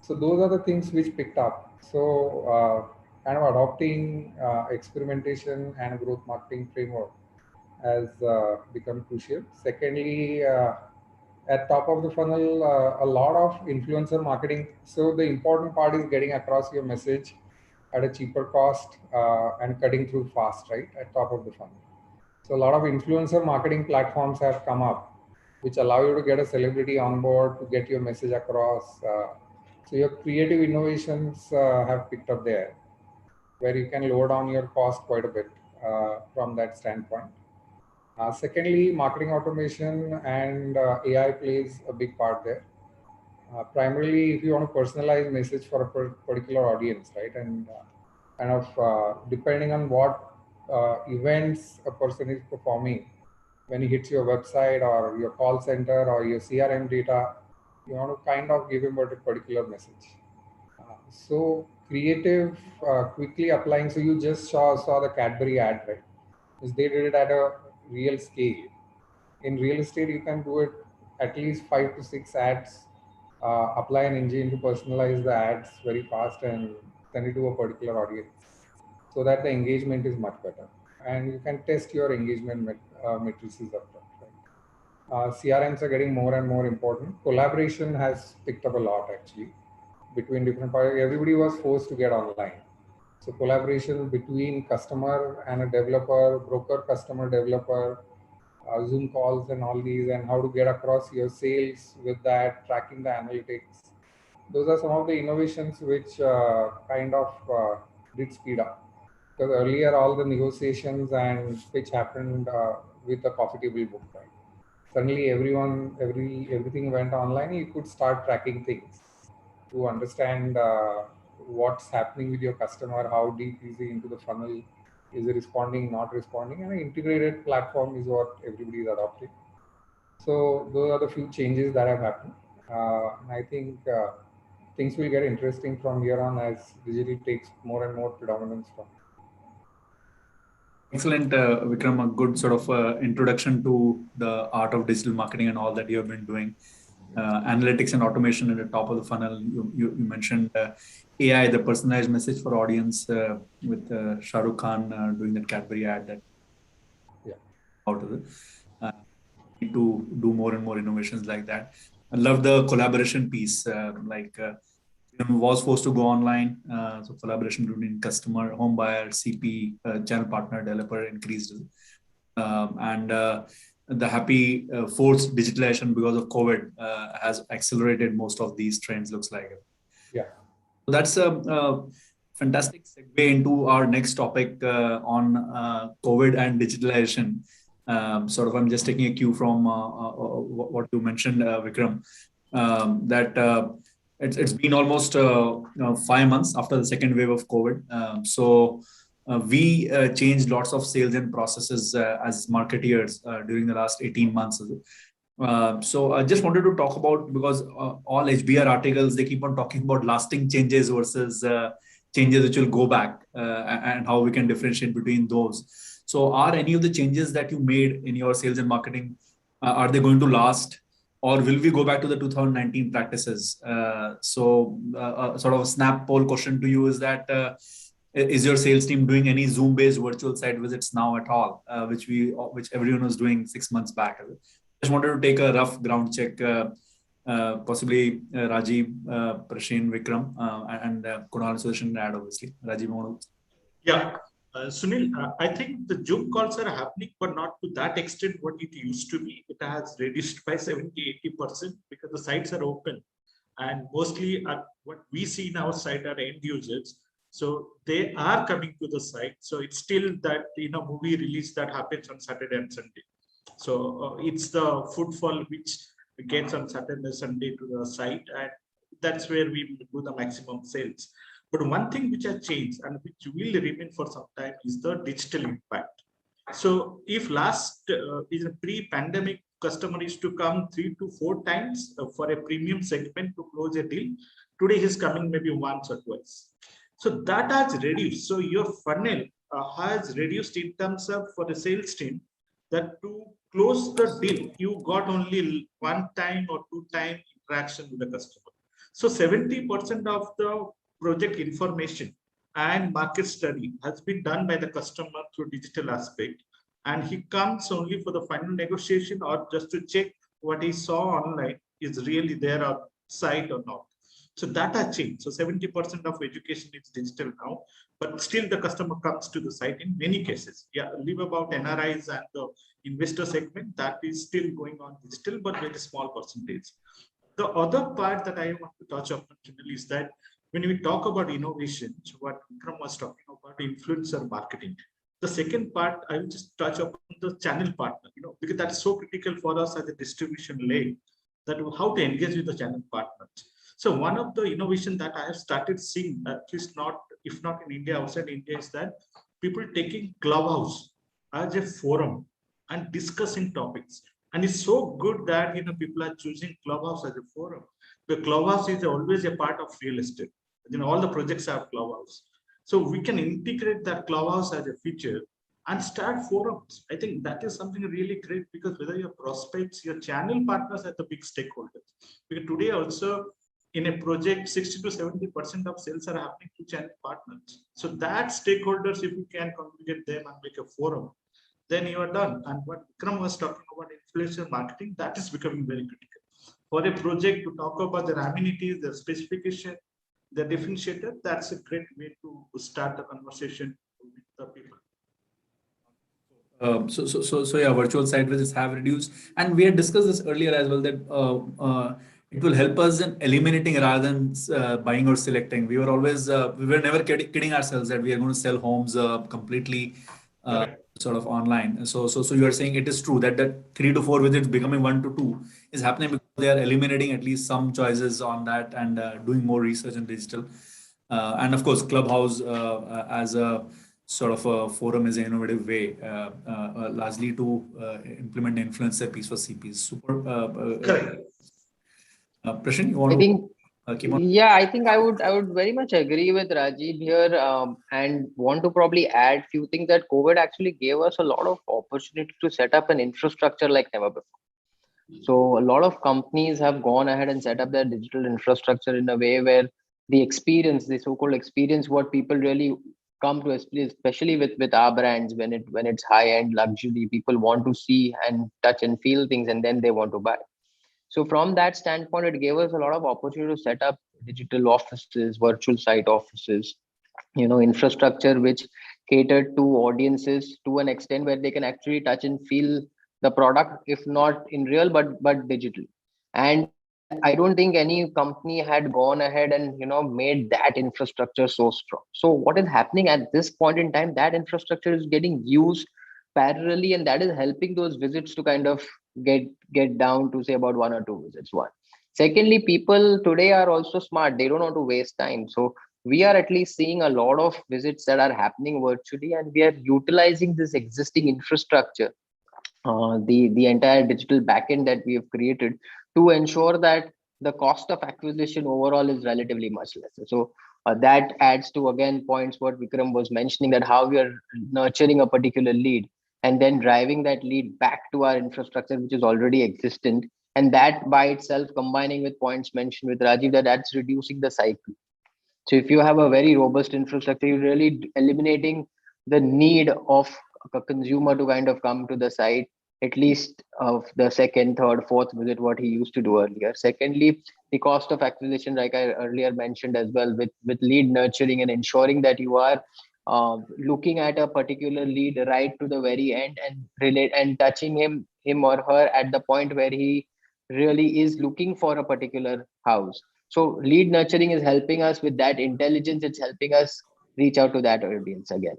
So those are the things which picked up. So kind of adopting experimentation and growth marketing framework has become crucial. Secondly, at top of the funnel, a lot of influencer marketing. So the important part is getting across your message at a cheaper cost and cutting through fast, right, at top of the funnel. So a lot of influencer marketing platforms have come up, which allow you to get a celebrity on board to get your message across. So your creative innovations have picked up there, where you can lower down your cost quite a bit from that standpoint. Secondly, marketing automation and AI plays a big part there. Primarily, if you want to personalize message for a particular audience, right, and kind of depending on what events a person is performing, when he hits your website or your call center or your CRM data, you want to kind of give him a particular message. So creative, quickly applying. So you just saw the Cadbury ad, right? Because they did it at a real scale. In real estate, you can do it at least 5 to 6 ads. Apply an engine to personalize the ads very fast and send it to a particular audience, so that the engagement is much better. And you can test your engagement matrices upfront. Right? CRMs are getting more and more important. Collaboration has picked up a lot actually between different parties. Everybody was forced to get online. So collaboration between customer and a developer, broker, customer, developer, Zoom calls and all these, and how to get across your sales with that, tracking the analytics. Those are some of the innovations which kind of did speed up. Because earlier all the negotiations and pitch happened with a coffee table book, right? Suddenly everything went online. You could start tracking things to understand what's happening with your customer, how deep is he into the funnel, is he responding, not responding, and an integrated platform is what everybody is adopting. So those are the few changes that have happened. And I think things will get interesting from here on as digital takes more and more predominance from. Excellent, Vikram. A good sort of introduction to the art of digital marketing and all that you have been doing. Analytics and automation at the top of the funnel. You mentioned AI, the personalized message for audience with Shah Rukh Khan doing that Cadbury ad. That out of it. Need to do more and more innovations like that. I love the collaboration piece. Was forced to go online, so collaboration between customer, home buyer, CP, channel partner, developer increased, and the happy forced digitalization because of COVID has accelerated most of these trends. Looks like. Yeah, that's a fantastic segue into our next topic on COVID and digitalization. Sort of, I'm just taking a cue from what you mentioned, Vikram, that. It's been almost 5 months after the second wave of COVID. So we changed lots of sales and processes as marketeers during the last 18 months. So I just wanted to talk about, because all HBR articles, they keep on talking about lasting changes versus changes which will go back and how we can differentiate between those. So are any of the changes that you made in your sales and marketing, are they going to last? Or will we go back to the 2019 practices? So sort of a snap poll question to you is that, is your sales team doing any Zoom-based virtual site visits now at all, which everyone was doing 6 months back? Just wanted to take a rough ground check, possibly Rajiv, Prashin, Vikram, and Kunal Sudarshan add, obviously. Rajiv, yeah. Sunil, I think the Zoom calls are happening, but not to that extent what it used to be. It has reduced by 70-80% because the sites are open, and mostly what we see in our site are end users. So they are coming to the site. So it's still that movie release that happens on Saturday and Sunday. So it's the footfall which gets on Saturday and Sunday to the site, and that's where we do the maximum sales. But one thing which has changed and which will remain for some time is the digital impact. So if last is a pre-pandemic, customer is to come 3 to 4 times for a premium segment to close a deal, today he's coming maybe once or twice. So that has reduced. So your funnel has reduced in terms of, for the sales team, that to close the deal, you got only 1 time or 2 time interaction with the customer. So 70% of the project information and market study has been done by the customer through digital aspect, and he comes only for the final negotiation or just to check what he saw online is really there on site or not. So that has changed. So 70% of education is digital now, but still the customer comes to the site in many cases. Yeah, leave about NRIs and the investor segment, that is still going on digital, but very small percentage. The other part that I want to touch upon is that when we talk about innovation, what Vikram was talking about, influencer marketing. The second part, I will just touch upon the channel partner, because that's so critical for us as a distribution leg, that how to engage with the channel partners. So one of the innovation that I have started seeing, at least not, if not in India, outside India, is that people taking Clubhouse as a forum and discussing topics. And it's so good that people are choosing Clubhouse as a forum. The Clubhouse is always a part of real estate. All the projects have Clubhouse. So we can integrate that Clubhouse as a feature and start forums. I think that is something really great, because whether your prospects, your channel partners are the big stakeholders. Because today also in a project, 60 to 70% of sales are happening to channel partners. So that stakeholders, if you can congregate them and make a forum, then you are done. And what Vikram was talking about, influencer marketing, that is becoming very critical. For a project to talk about their amenities, their specification, the differentiator, that's a great way to start the conversation with the people. So yeah, virtual site visits have reduced, and we had discussed this earlier as well, that it will help us in eliminating rather than buying or selecting. We were never kidding ourselves that we are going to sell homes completely sort of online. So you are saying it is true that 3 to 4 visits becoming 1 to 2 is happening because they are eliminating at least some choices on that and doing more research in digital. And of course, Clubhouse as a sort of a forum is an innovative way, largely to implement the influencer piece for CPs. Super. Prashant, you want I think, keep on? yeah, I think I would very much agree with Rajiv here, and want to probably add few things that COVID actually gave us a lot of opportunity to set up an infrastructure like never before. So a lot of companies have gone ahead and set up their digital infrastructure in a way where the experience, the so-called experience, what people really come to, especially with our brands, when it's high-end luxury, people want to see and touch and feel things, and then they want to buy. So from that standpoint, it gave us a lot of opportunity to set up digital offices, virtual site offices, infrastructure which catered to audiences to an extent where they can actually touch and feel the product, if not in real, but digital. And I don't think any company had gone ahead and made that infrastructure so strong. So what is happening at this point in time, that infrastructure is getting used parallelly, and that is helping those visits to kind of get down to say about 1 or 2 visits. One. Secondly, people today are also smart. They don't want to waste time. So we are at least seeing a lot of visits that are happening virtually, and we are utilizing this existing infrastructure, the entire digital backend that we have created, to ensure that the cost of acquisition overall is relatively much lesser. So that adds to, again, points what Vikram was mentioning, that how we are nurturing a particular lead and then driving that lead back to our infrastructure, which is already existent. And that by itself, combining with points mentioned with Rajiv, that's reducing the cycle. So if you have a very robust infrastructure, you're really eliminating the need of a consumer to kind of come to the site, at least of the second, third, fourth visit, what he used to do earlier. Secondly, the cost of acquisition, like I earlier mentioned as well, with lead nurturing and ensuring that you are looking at a particular lead right to the very end and touching him or her at the point where he really is looking for a particular house. So lead nurturing is helping us with that intelligence. It's helping us reach out to that audience again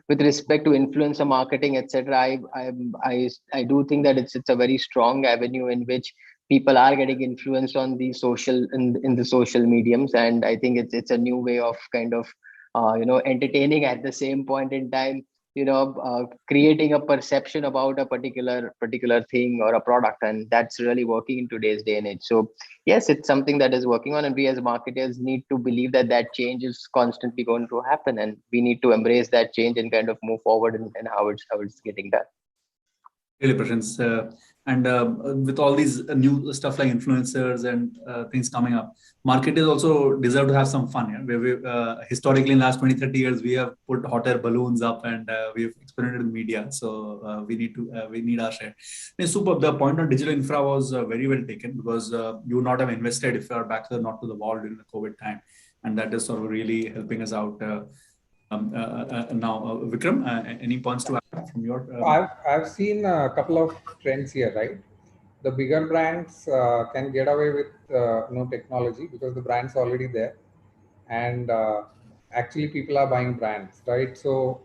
with respect to influencer marketing, etc. I do think that it's a very strong avenue in which people are getting influenced on the social in the social mediums, and I think it's a new way of kind of entertaining at the same point in time, creating a perception about a particular thing or a product, and that's really working in today's day and age. So yes, it's something that is working on, and we as marketers need to believe that change is constantly going to happen, and we need to embrace that change and kind of move forward and how it's getting done. Really, Prashant. And with all these new stuff like influencers and things coming up, market is also deserve to have some fun. Yeah? We historically in the last 20-30 years, we have put hot air balloons up and we've experimented with media. So we need our share. And super. The point on digital infra was very well taken, because you would not have invested if you are back not to the wall during the COVID time. And that is sort of really helping us out now. Vikram, any points to add from your? I've seen a couple of trends here, right? The bigger brands can get away with technology because the brand's already there, and actually people are buying brands, right? So,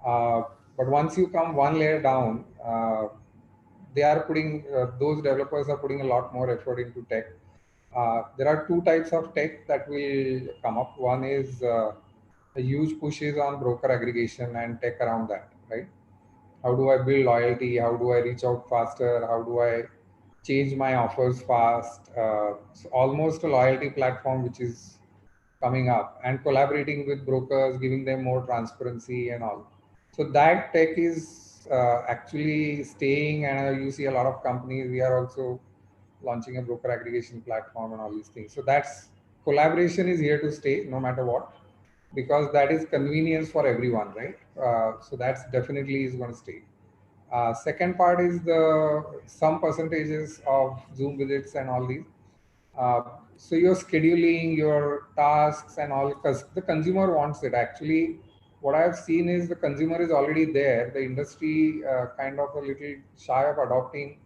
but once you come one layer down, they are putting those developers are putting a lot more effort into tech. There are two types of tech that will come up. One is a huge push is on broker aggregation and tech around that, right? How do I build loyalty? How do I reach out faster? How do I change my offers fast? So almost a loyalty platform which is coming up, and collaborating with brokers, giving them more transparency and all. So that tech is actually staying, and you see a lot of companies. We are also launching a broker aggregation platform and all these things. So that's collaboration is here to stay no matter what, because that is convenience for everyone, right? So that's definitely is going to stay. Second part is some percentages of Zoom visits and all these. So you're scheduling your tasks and all, because the consumer wants it. Actually, what I've seen is the consumer is already there. The industry kind of a little shy of adopting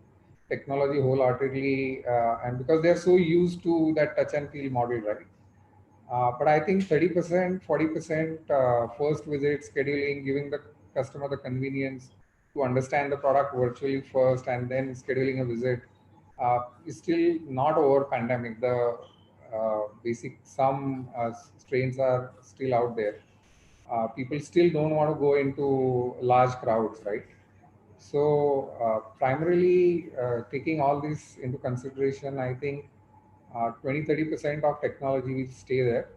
technology wholeheartedly, and because they're so used to that touch and feel model, right? But I think 30%, 40% first visit scheduling, giving the customer the convenience to understand the product virtually first and then scheduling a visit is still not over pandemic. The basic, some strains are still out there. People still don't want to go into large crowds, right? So primarily taking all this into consideration, I think 20-30% of technology will stay there.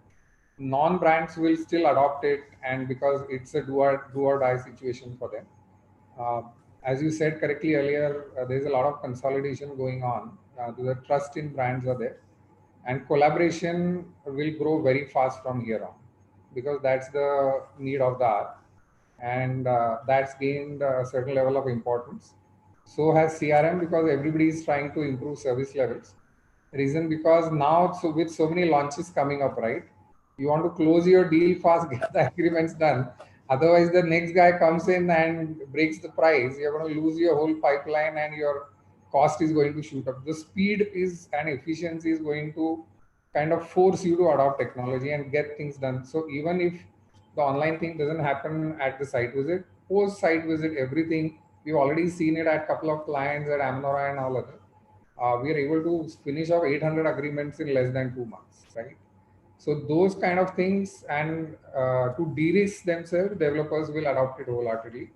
Non-brands will still adopt it, and because it's a do or die situation for them. As you said correctly earlier, there's a lot of consolidation going on. The trust in brands are there, and collaboration will grow very fast from here on, because that's the need of the hour, and that's gained a certain level of importance. So has CRM, because everybody is trying to improve service levels. Reason because now, so with so many launches coming up, right? You want to close your deal fast, get the agreements done. Otherwise, the next guy comes in and breaks the price. You're going to lose your whole pipeline, and your cost is going to shoot up. The speed is and efficiency is going to kind of force you to adopt technology and get things done. So even if the online thing doesn't happen at the site visit, post site visit, everything, we've already seen it at a couple of clients at Amnora and all other. We are able to finish off 800 agreements in less than 2 months, right? So those kind of things, and to de-risk themselves, developers will adopt it wholeheartedly.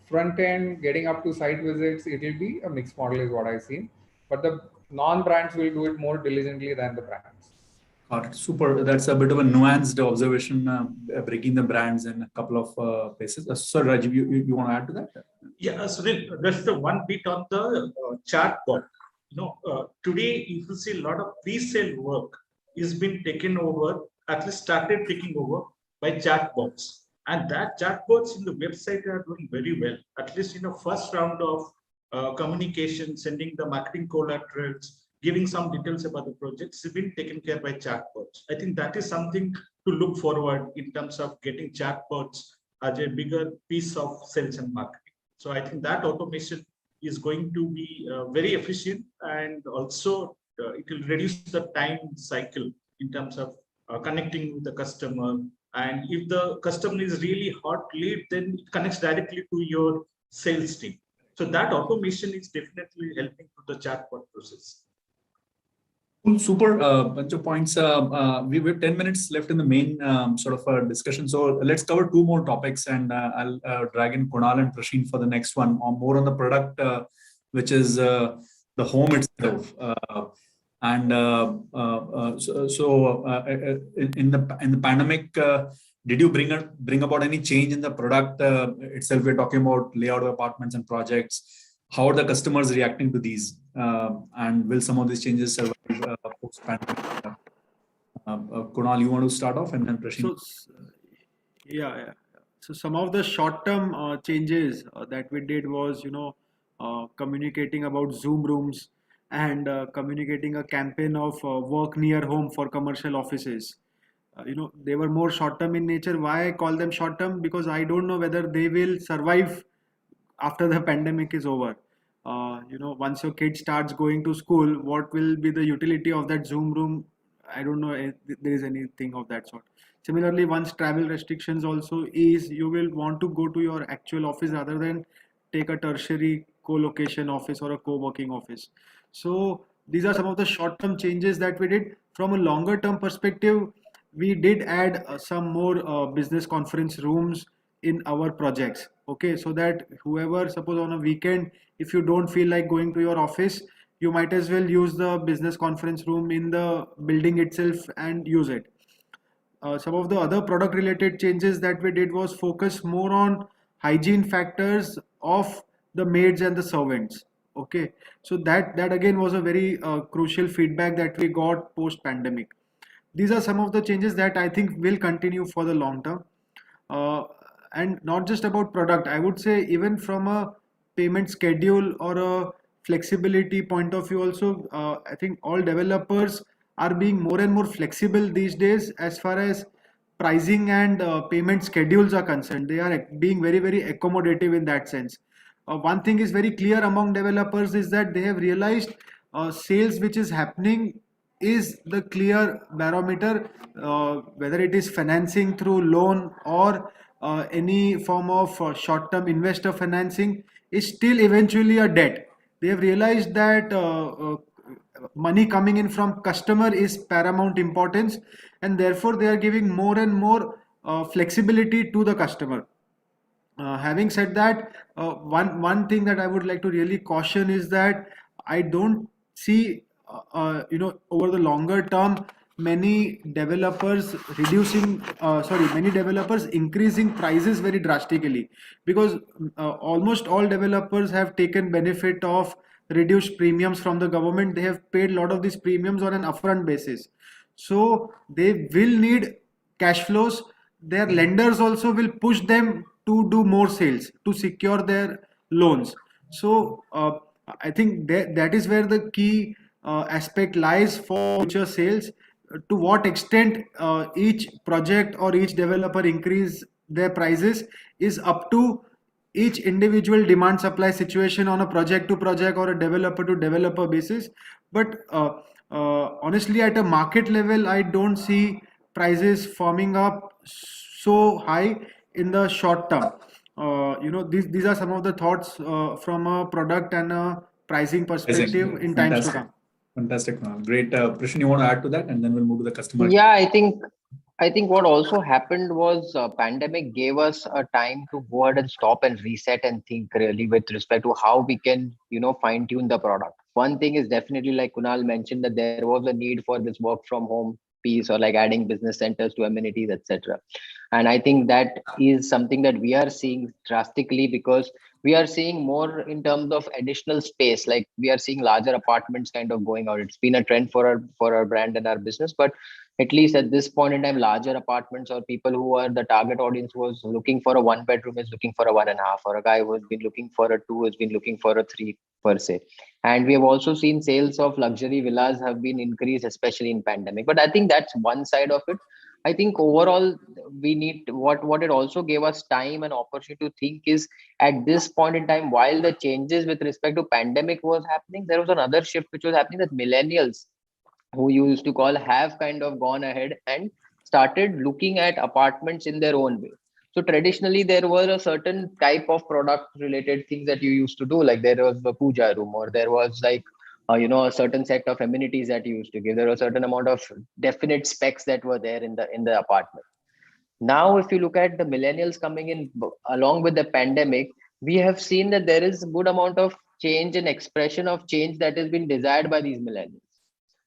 Front end, getting up to site visits, it will be a mixed model is what I've seen. But the non-brands will do it more diligently than the brands. Got it. Super. That's a bit of a nuanced observation, breaking the brands in a couple of places. So Rajiv, you want to add to that? Yeah, Sunil, that's the one bit on the chatbot. Today you will see a lot of pre-sale work is being taken over, at least started taking over by chatbots. And that chatbots in the website are doing very well. At least in the first round of communication, sending the marketing collaterals, giving some details about the projects, has been taken care by chatbots. I think that is something to look forward in terms of getting chatbots as a bigger piece of sales and marketing. So I think that automation is going to be very efficient, and also it will reduce the time cycle in terms of connecting with the customer. And if the customer is really hot lead, then it connects directly to your sales team. So that automation is definitely helping to the chatbot process. Super, bunch of points. We have 10 minutes left in the main sort of discussion. So let's cover two more topics, and I'll drag in Kunal and Prasheen for the next one, more on the product, which is the home itself. In the pandemic, did you bring about any change in the product itself? We're talking about layout of apartments and projects. how are the customers reacting to these? And will some of these changes survive post-pandemic? Kunal, you want to start off, and then Prashant? Yeah. So some of the short-term changes that we did was, communicating about Zoom rooms and communicating a campaign of work near home for commercial offices. They were more short-term in nature. Why I call them short-term? Because I don't know whether they will survive after the pandemic is over. Once your kid starts going to school, what will be the utility of that Zoom room? I don't know if there is anything of that sort. Similarly, once travel restrictions also ease, you will want to go to your actual office rather than take a tertiary co-location office or a co-working office. So these are some of the short-term changes that we did. From a longer-term perspective, we did add some more business conference rooms in our projects. Okay, so that whoever, suppose on a weekend, if you don't feel like going to your office, you might as well use the business conference room in the building itself and use it. Some of the other product related changes that we did was focus more on hygiene factors of the maids and the servants. Okay, so that again was a very crucial feedback that we got post pandemic. These are some of the changes that I think will continue for the long term. Uh, and not just about product, I would say even from a payment schedule or a flexibility point of view also, I think all developers are being more and more flexible these days as far as pricing and payment schedules are concerned. They are being very, very accommodative in that sense. One thing is very clear among developers is that they have realized sales which is happening is the clear barometer, whether it is financing through loan or any form of short-term investor financing, is still eventually a debt. They have realized that money coming in from customer is paramount importance, and therefore they are giving more and more flexibility to the customer. Having said that, one thing that I would like to really caution is that I don't see, over the longer term, many developers many developers increasing prices very drastically, because almost all developers have taken benefit of reduced premiums from the government. They have paid a lot of these premiums on an upfront basis, so they will need cash flows. Their lenders also will push them to do more sales to secure their loans. So I think that is where the key aspect lies for future sales. To what extent each project or each developer increase their prices is up to each individual demand supply situation on a project to project or a developer to developer basis. But honestly, at a market level, I don't see prices forming up so high in the short term. These are some of the thoughts from a product and a pricing perspective in times to come. Fantastic, Kunal. Great. Prashant, you want to add to that, and then we'll move to the customer. Yeah, I think what also happened was pandemic gave us a time to go ahead and stop and reset and think really with respect to how we can, fine tune the product. One thing is definitely like Kunal mentioned, that there was a need for this work from home piece, or like adding business centers to amenities, etc. And I think that is something that we are seeing drastically, because we are seeing more in terms of additional space. Like we are seeing larger apartments kind of going out. It's been a trend for our brand and our business, but at least at this point in time, larger apartments, or people who are the target audience who was looking for a 1 bedroom is looking for a 1.5, or a guy who has been looking for a 2 has been looking for a 3 per se. And we have also seen sales of luxury villas have been increased, especially in pandemic. But I think that's one side of it. I think overall we need what it also gave us time and opportunity to think is, at this point in time, while the changes with respect to pandemic was happening, there was another shift which was happening, that millennials, who you used to call, have kind of gone ahead and started looking at apartments in their own way. So traditionally there were a certain type of product related things that you used to do, like there was the puja room, or there was like a certain set of amenities that you used to give. There was a certain amount of definite specs that were there in the apartment. Now if you look at the millennials coming in along with the pandemic, we have seen that there is a good amount of change and expression of change that has been desired by these millennials.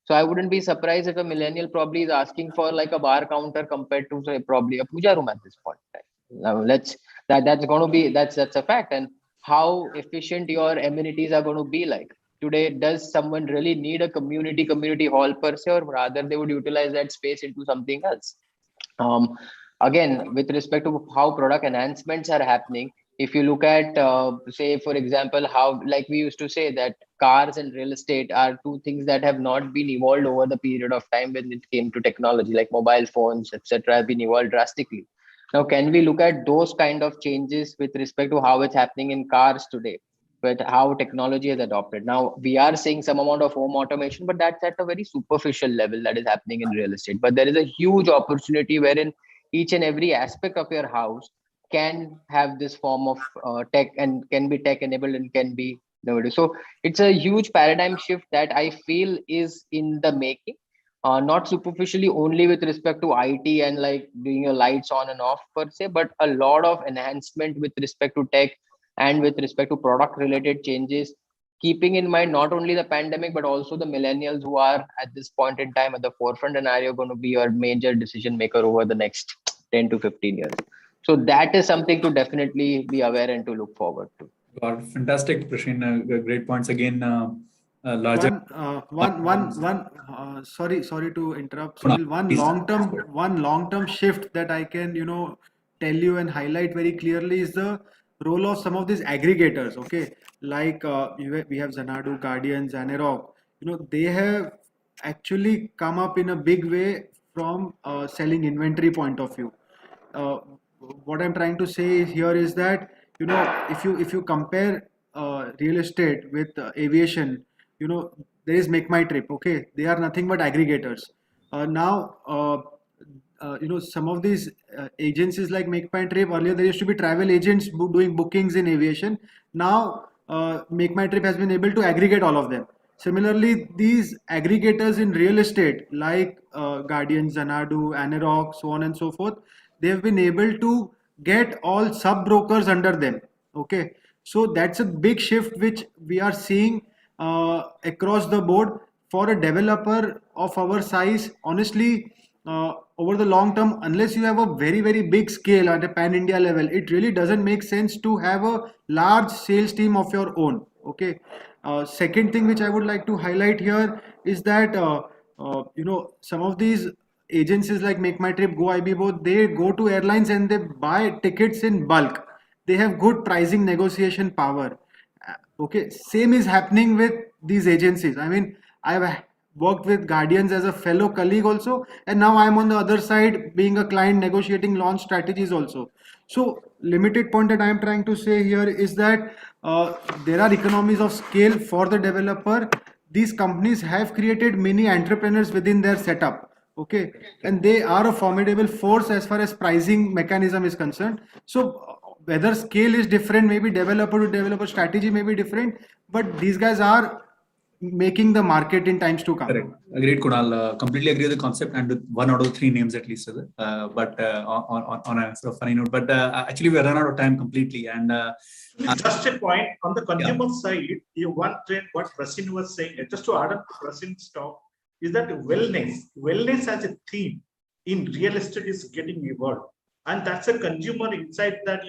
So I wouldn't be surprised if a millennial probably is asking for like a bar counter compared to, say, probably a puja room at this point in time. Now that's going to be that's a fact. And how efficient your amenities are going to be like. Today, does someone really need a community hall per se, or rather they would utilize that space into something else? Again, with respect to how product enhancements are happening, if you look at, say, for example, how, like we used to say that cars and real estate are two things that have not been evolved over the period of time when it came to technology, like mobile phones, etc., have been evolved drastically. Now, can we look at those kind of changes with respect to how it's happening in cars today, with how technology is adopted? Now, we are seeing some amount of home automation, but that's at a very superficial level that is happening in real estate. But there is a huge opportunity wherein each and every aspect of your house can have this form of tech, and can be tech enabled, and can be nowadays. So it's a huge paradigm shift that I feel is in the making. Not superficially only with respect to IT and like doing your lights on and off per se, but a lot of enhancement with respect to tech and with respect to product related changes, keeping in mind not only the pandemic, but also the millennials who are at this point in time at the forefront and are going to be your major decision maker over the next 10 to 15 years. So that is something to definitely be aware and to look forward to. Fantastic, Prashin. Great points again. Larger. Sorry to interrupt, Sunil. One long-term shift that I can, tell you and highlight very clearly is the role of some of these aggregators. Okay, like we have Xanadu, Guardian, Zanerok. They have actually come up in a big way from selling inventory point of view. What I'm trying to say here is that, if you compare real estate with aviation, there is Make My Trip. Okay, they are nothing but aggregators. Now, some of these agencies like Make My Trip, earlier there used to be travel agents doing bookings in aviation. Now, Make My Trip has been able to aggregate all of them. Similarly, these aggregators in real estate like Guardian, Xanadu, Anerock, so on and so forth, they have been able to get all sub brokers under them. Okay, so that's a big shift which we are seeing across the board. For a developer of our size, honestly, over the long term, unless you have a very big scale at a pan India level, it really doesn't make sense to have a large sales team of your own. Okay, second thing which I would like to highlight here is that some of these agencies like Make My Trip, Go IBBO, they go to airlines and they buy tickets in bulk. They have good pricing negotiation power. Okay, same is happening with these agencies. I mean, I've worked with Guardians as a fellow colleague also, and now I'm on the other side being a client negotiating launch strategies also. So limited point that I'm trying to say here is that there are economies of scale for the developer. These companies have created many entrepreneurs within their setup. Okay, and they are a formidable force as far as pricing mechanism is concerned. So whether scale is different, maybe developer to developer strategy may be different, but these guys are making the market in times to come. Correct. Agreed, Kunal. Completely agree with the concept and with one out of the three names at least. But on a sort of funny note, but actually we run out of time completely. And just a point on the consumer side, one trend what Prasin was saying, just to add up to Prasin's talk, is that wellness as a theme in real estate is getting evolved, and that's a consumer insight that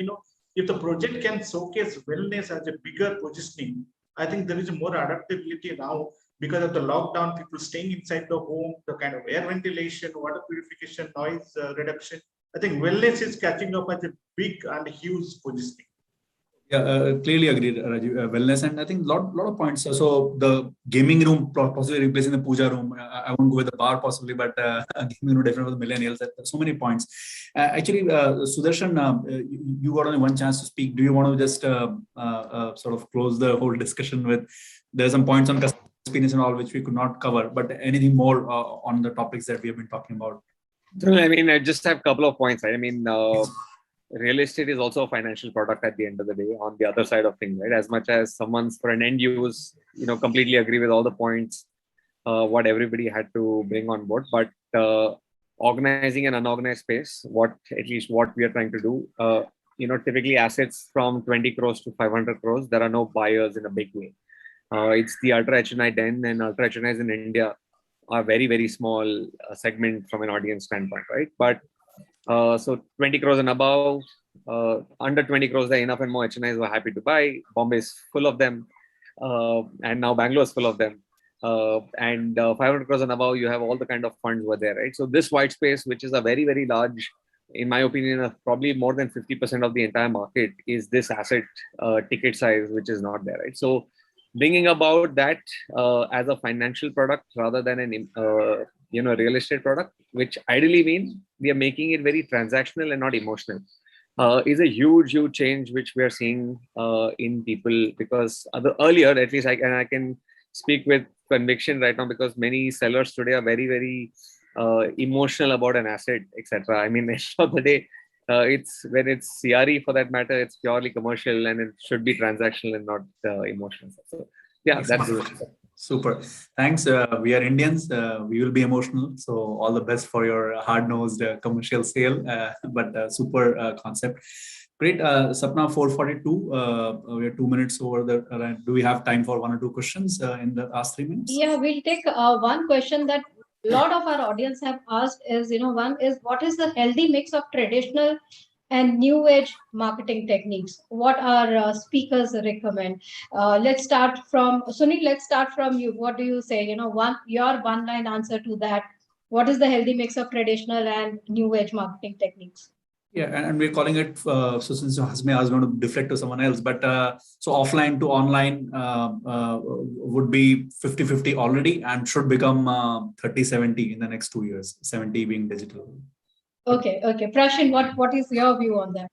if the project can showcase wellness as a bigger positioning, I think there is more adaptability now because of the lockdown, people staying inside the home, the kind of air ventilation, water purification, noise reduction. I think wellness is catching up as a big and huge positioning. Yeah, clearly agreed, Rajiv. Wellness, and I think lot of points. So the gaming room possibly replacing the puja room. I won't go with the bar possibly, but gaming room definitely for the millennials. So many points. Actually, Sudarshan, you got only one chance to speak. Do you want to just sort of close the whole discussion with? There are some points on customer experience and all which we could not cover, but anything more on the topics that we have been talking about? I mean, I just have a couple of points. Right? I mean. Real estate is also a financial product at the end of the day on the other side of things, right? As much as someone's for an end use, completely agree with all the points, what everybody had to bring on board. But organizing an unorganized space, at least what we are trying to do, typically assets from 20 crores to 500 crores, there are no buyers in a big way. It's the ultra HNI den, and ultra HNIs in India are very small segment from an audience standpoint, right? But so 20 crores and above, Under 20 crores, there are enough and more HNIs who are happy to buy. Bombay is full of them. And now Bangalore is full of them. And 500 crores and above, you have all the kind of funds were there, right? So this white space, which is a very, very large, in my opinion, probably more than 50% of the entire market, is this asset ticket size, which is not there, right? So bringing about that as a financial product rather than an real estate product, which ideally means we are making it very transactional and not emotional, is a huge change which we are seeing in people. Because earlier, at least I can speak with conviction right now, because many sellers today are very, very emotional about an asset, etc. I mean, at the end of the day, it's when it's CRE for that matter, it's purely commercial and it should be transactional and not emotional. So yeah, that's super. Thanks. We are Indians. We will be emotional. So all the best for your hard-nosed commercial sale. But super concept. Great. Sapna, 4:42. We are 2 minutes over the. Do we have time for 1 or 2 questions in the last 3 minutes? Yeah, we'll take one question that a lot of our audience have asked is, one is, what is the healthy mix of traditional and new age marketing techniques? What our speakers recommend? Let's start from Sunil. Let's start from you. What do you say? Your one-line answer to that. What is the healthy mix of traditional and new age marketing techniques? Yeah, and we're calling it, so since Hasme, I was going to deflect to someone else, but so offline to online would be 50-50 already and should become 30-70 in the next 2 years, 70 being digital. Okay. Prashin, what is your view on that?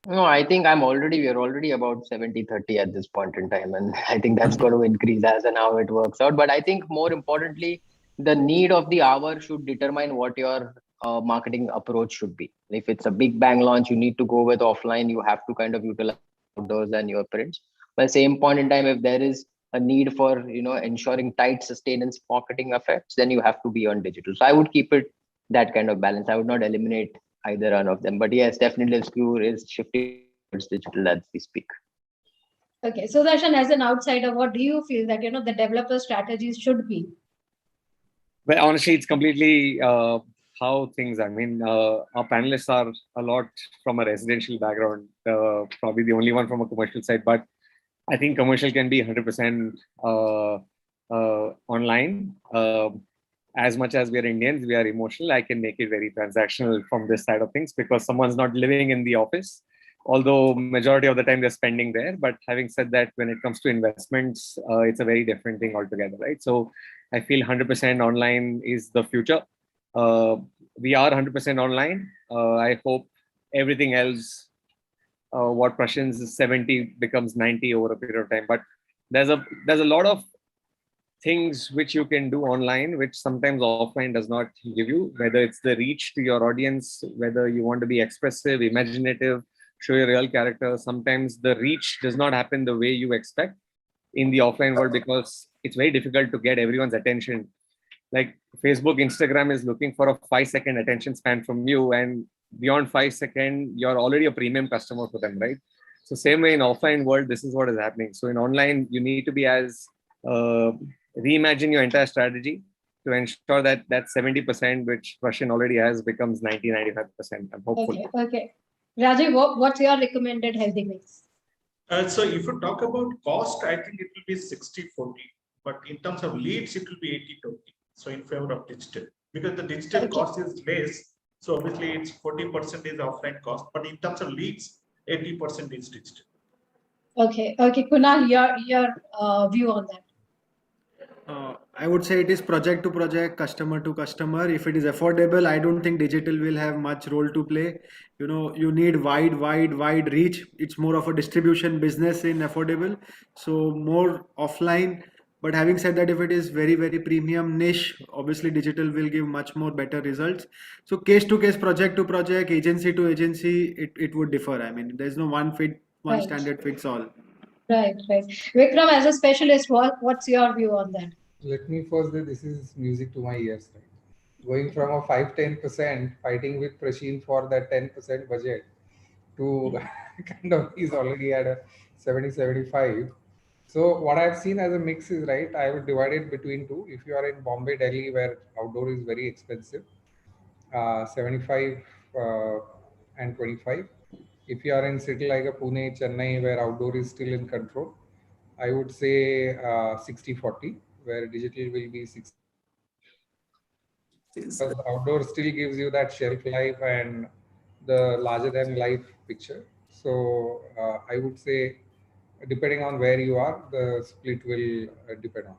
No, I think we're already about 70-30 at this point in time. And I think that's going to increase as and how it works out. But I think more importantly, the need of the hour should determine what your marketing approach should be. If it's a big bang launch, you need to go with offline. You have to kind of utilize outdoors and your prints. But at the same point in time, if there is a need for ensuring tight sustenance marketing effects, then you have to be on digital. So I would keep it that kind of balance. I would not eliminate either one of them. But yes, definitely the skew is shifting towards digital as we speak. Okay, so Darshan, as an outsider, what do you feel that the developer strategies should be? Well, honestly, it's completely how things. I mean, our panelists are a lot from a residential background, probably the only one from a commercial side. But I think commercial can be 100% online. As much as we are Indians, we are emotional. I can make it very transactional from this side of things because someone's not living in the office, although majority of the time they're spending there. But having said that, when it comes to investments, it's a very different thing altogether, right? So I feel 100% online is the future. We are 100% online. I hope everything else, what Prashan's 70 becomes 90 over a period of time. But there's a lot of things which you can do online, which sometimes offline does not give you, whether it's the reach to your audience, whether you want to be expressive, imaginative, show your real character. Sometimes the reach does not happen the way you expect in the offline world because it's very difficult to get everyone's attention. Like Facebook, Instagram is looking for a 5-second attention span from you, and beyond 5 seconds, you're already a premium customer for them, right? So same way in offline world, this is what is happening. So in online, you need to be as reimagine your entire strategy to ensure that 70% which Russian already has becomes 90-95%. I'm hopeful. Okay. Rajiv, what's your recommended healthy mix? So if you talk about cost, I think it will be 60-40. But in terms of leads, it will be 80-20. So in favor of digital, because the digital cost is less. So obviously it's 40% is offline cost, but in terms of leads, 80% is digital. Okay. Kunal, your view on that? I would say it is project to project, customer to customer. If it is affordable, I don't think digital will have much role to play. You need wide reach. It's more of a distribution business in affordable. So more offline. But having said that, if it is very, very premium niche, obviously digital will give much more better results. So case to case, project to project, agency to agency, it would differ. I mean, there's no one standard fits all. Right. Vikram, as a specialist, what's your view on that? Let me first say this is music to my ears. Right? Going from a 5-10% fighting with Prashin for that 10% budget to kind of he's already at a 70-75. So what I've seen as a mix is, right, I would divide it between two. If you are in Bombay, Delhi, where outdoor is very expensive, 75 and 25. If you are in city like a Pune, Chennai, where outdoor is still in control, I would say 60-40, where digital will be 60. Because outdoor still gives you that shelf life and the larger than life picture. So I would say, depending on where you are, the split will depend on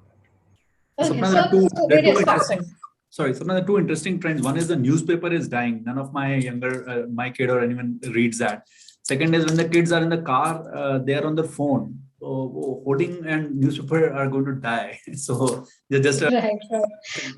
that. Okay, Sapna, so various interesting. factors. Sorry, Sapna, the two interesting trends. One is the newspaper is dying. None of my my kid or anyone reads that. Second is when the kids are in the car, they are on their phone. So hoarding and newspaper are going to die. So they're just a Right.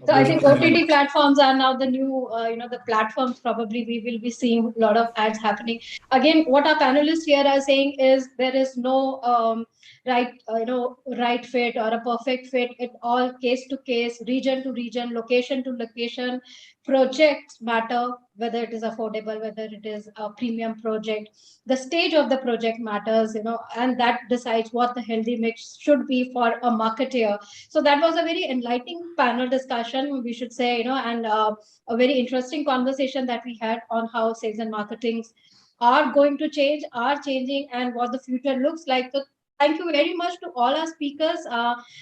So I think OTT platforms are now the new, the platforms probably we will be seeing a lot of ads happening. Again, what our panelists here are saying is there is no right fit or a perfect fit. It all case to case, region to region, location to location. Projects matter, whether it is affordable, whether it is a premium project. The stage of the project matters, and that decides what the healthy mix should be for a marketer. So that was a very enlightening panel discussion, we should say, and a very interesting conversation that we had on how sales and marketing are going to change, are changing, and what the future looks like. So thank you very much to all our speakers.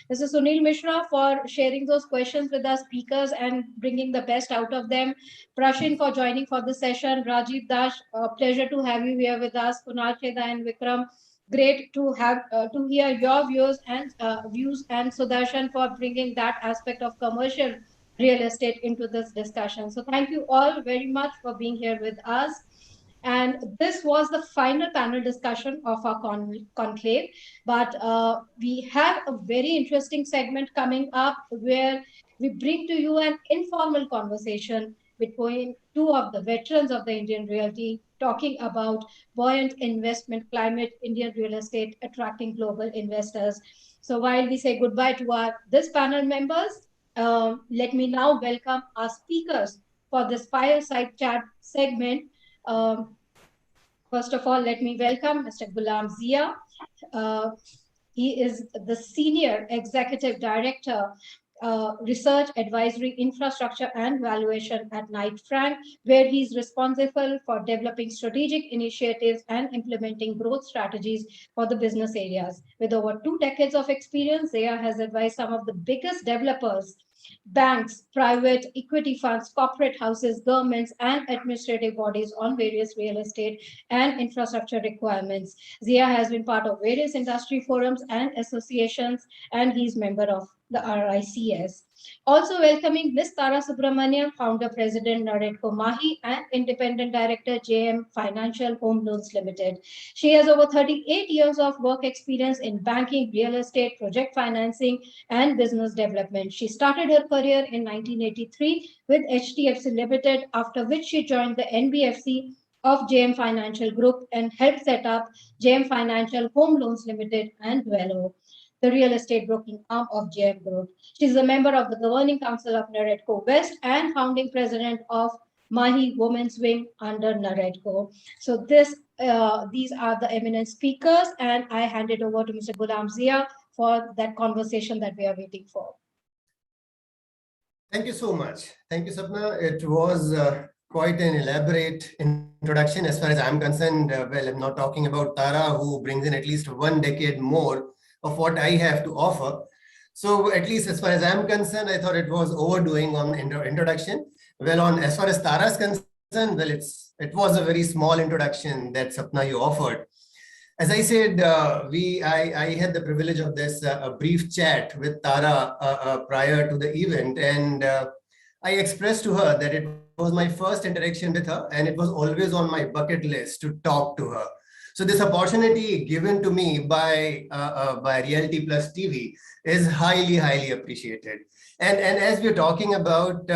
This is Sunil Mishra for sharing those questions with our speakers and bringing the best out of them. Prashin for joining for the session. Rajiv Dash, pleasure to have you here with us. Kunal Cheda and Vikram, great to have to hear your views and Sudarshan for bringing that aspect of commercial real estate into this discussion. So thank you all very much for being here with us. And this was the final panel discussion of our conclave. But we have a very interesting segment coming up where we bring to you an informal conversation between two of the veterans of the Indian realty talking about buoyant investment climate, Indian real estate attracting global investors. So while we say goodbye to this panel members, let me now welcome our speakers for this fireside chat segment. First of all, let me welcome Mr. Ghulam Zia. He is the Senior Executive Director, Research, Advisory, Infrastructure and Valuation at Knight Frank, where he's responsible for developing strategic initiatives and implementing growth strategies for the business areas. With over 2 decades of experience, Zia has advised some of the biggest developers, banks, private equity funds, corporate houses, governments, and administrative bodies on various real estate and infrastructure requirements. Zia has been part of various industry forums and associations, and he's member of the RICS. Also welcoming Ms. Tara Subramanian, Founder President, Naredco Mahi, and Independent Director, JM Financial Home Loans Limited. She has over 38 years of work experience in banking, real estate, project financing, and business development. She started her career in 1983 with HDFC Limited, after which she joined the NBFC of JM Financial Group and helped set up JM Financial Home Loans Limited and Dwello, the real estate broking arm of JM Group. She is a member of the Governing Council of Naredco West and founding president of Mahi Women's Wing under Naredco. So these are the eminent speakers, and I hand it over to Mr. Ghulam Zia for that conversation that we are waiting for. Thank you so much. Thank you, Sapna. It was quite an elaborate introduction as far as I'm concerned. Well, I'm not talking about Tara, who brings in at least 1 decade more of what I have to offer. So at least as far as I'm concerned, I thought it was overdoing on introduction. Well, as far as Tara's concerned, well, it was a very small introduction that Sapna you offered. As I said, I had the privilege of this a brief chat with Tara prior to the event, and I expressed to her that it was my first interaction with her, and it was always on my bucket list to talk to her. So this opportunity given to me by Realty Plus TV is highly, highly appreciated. And as we're talking about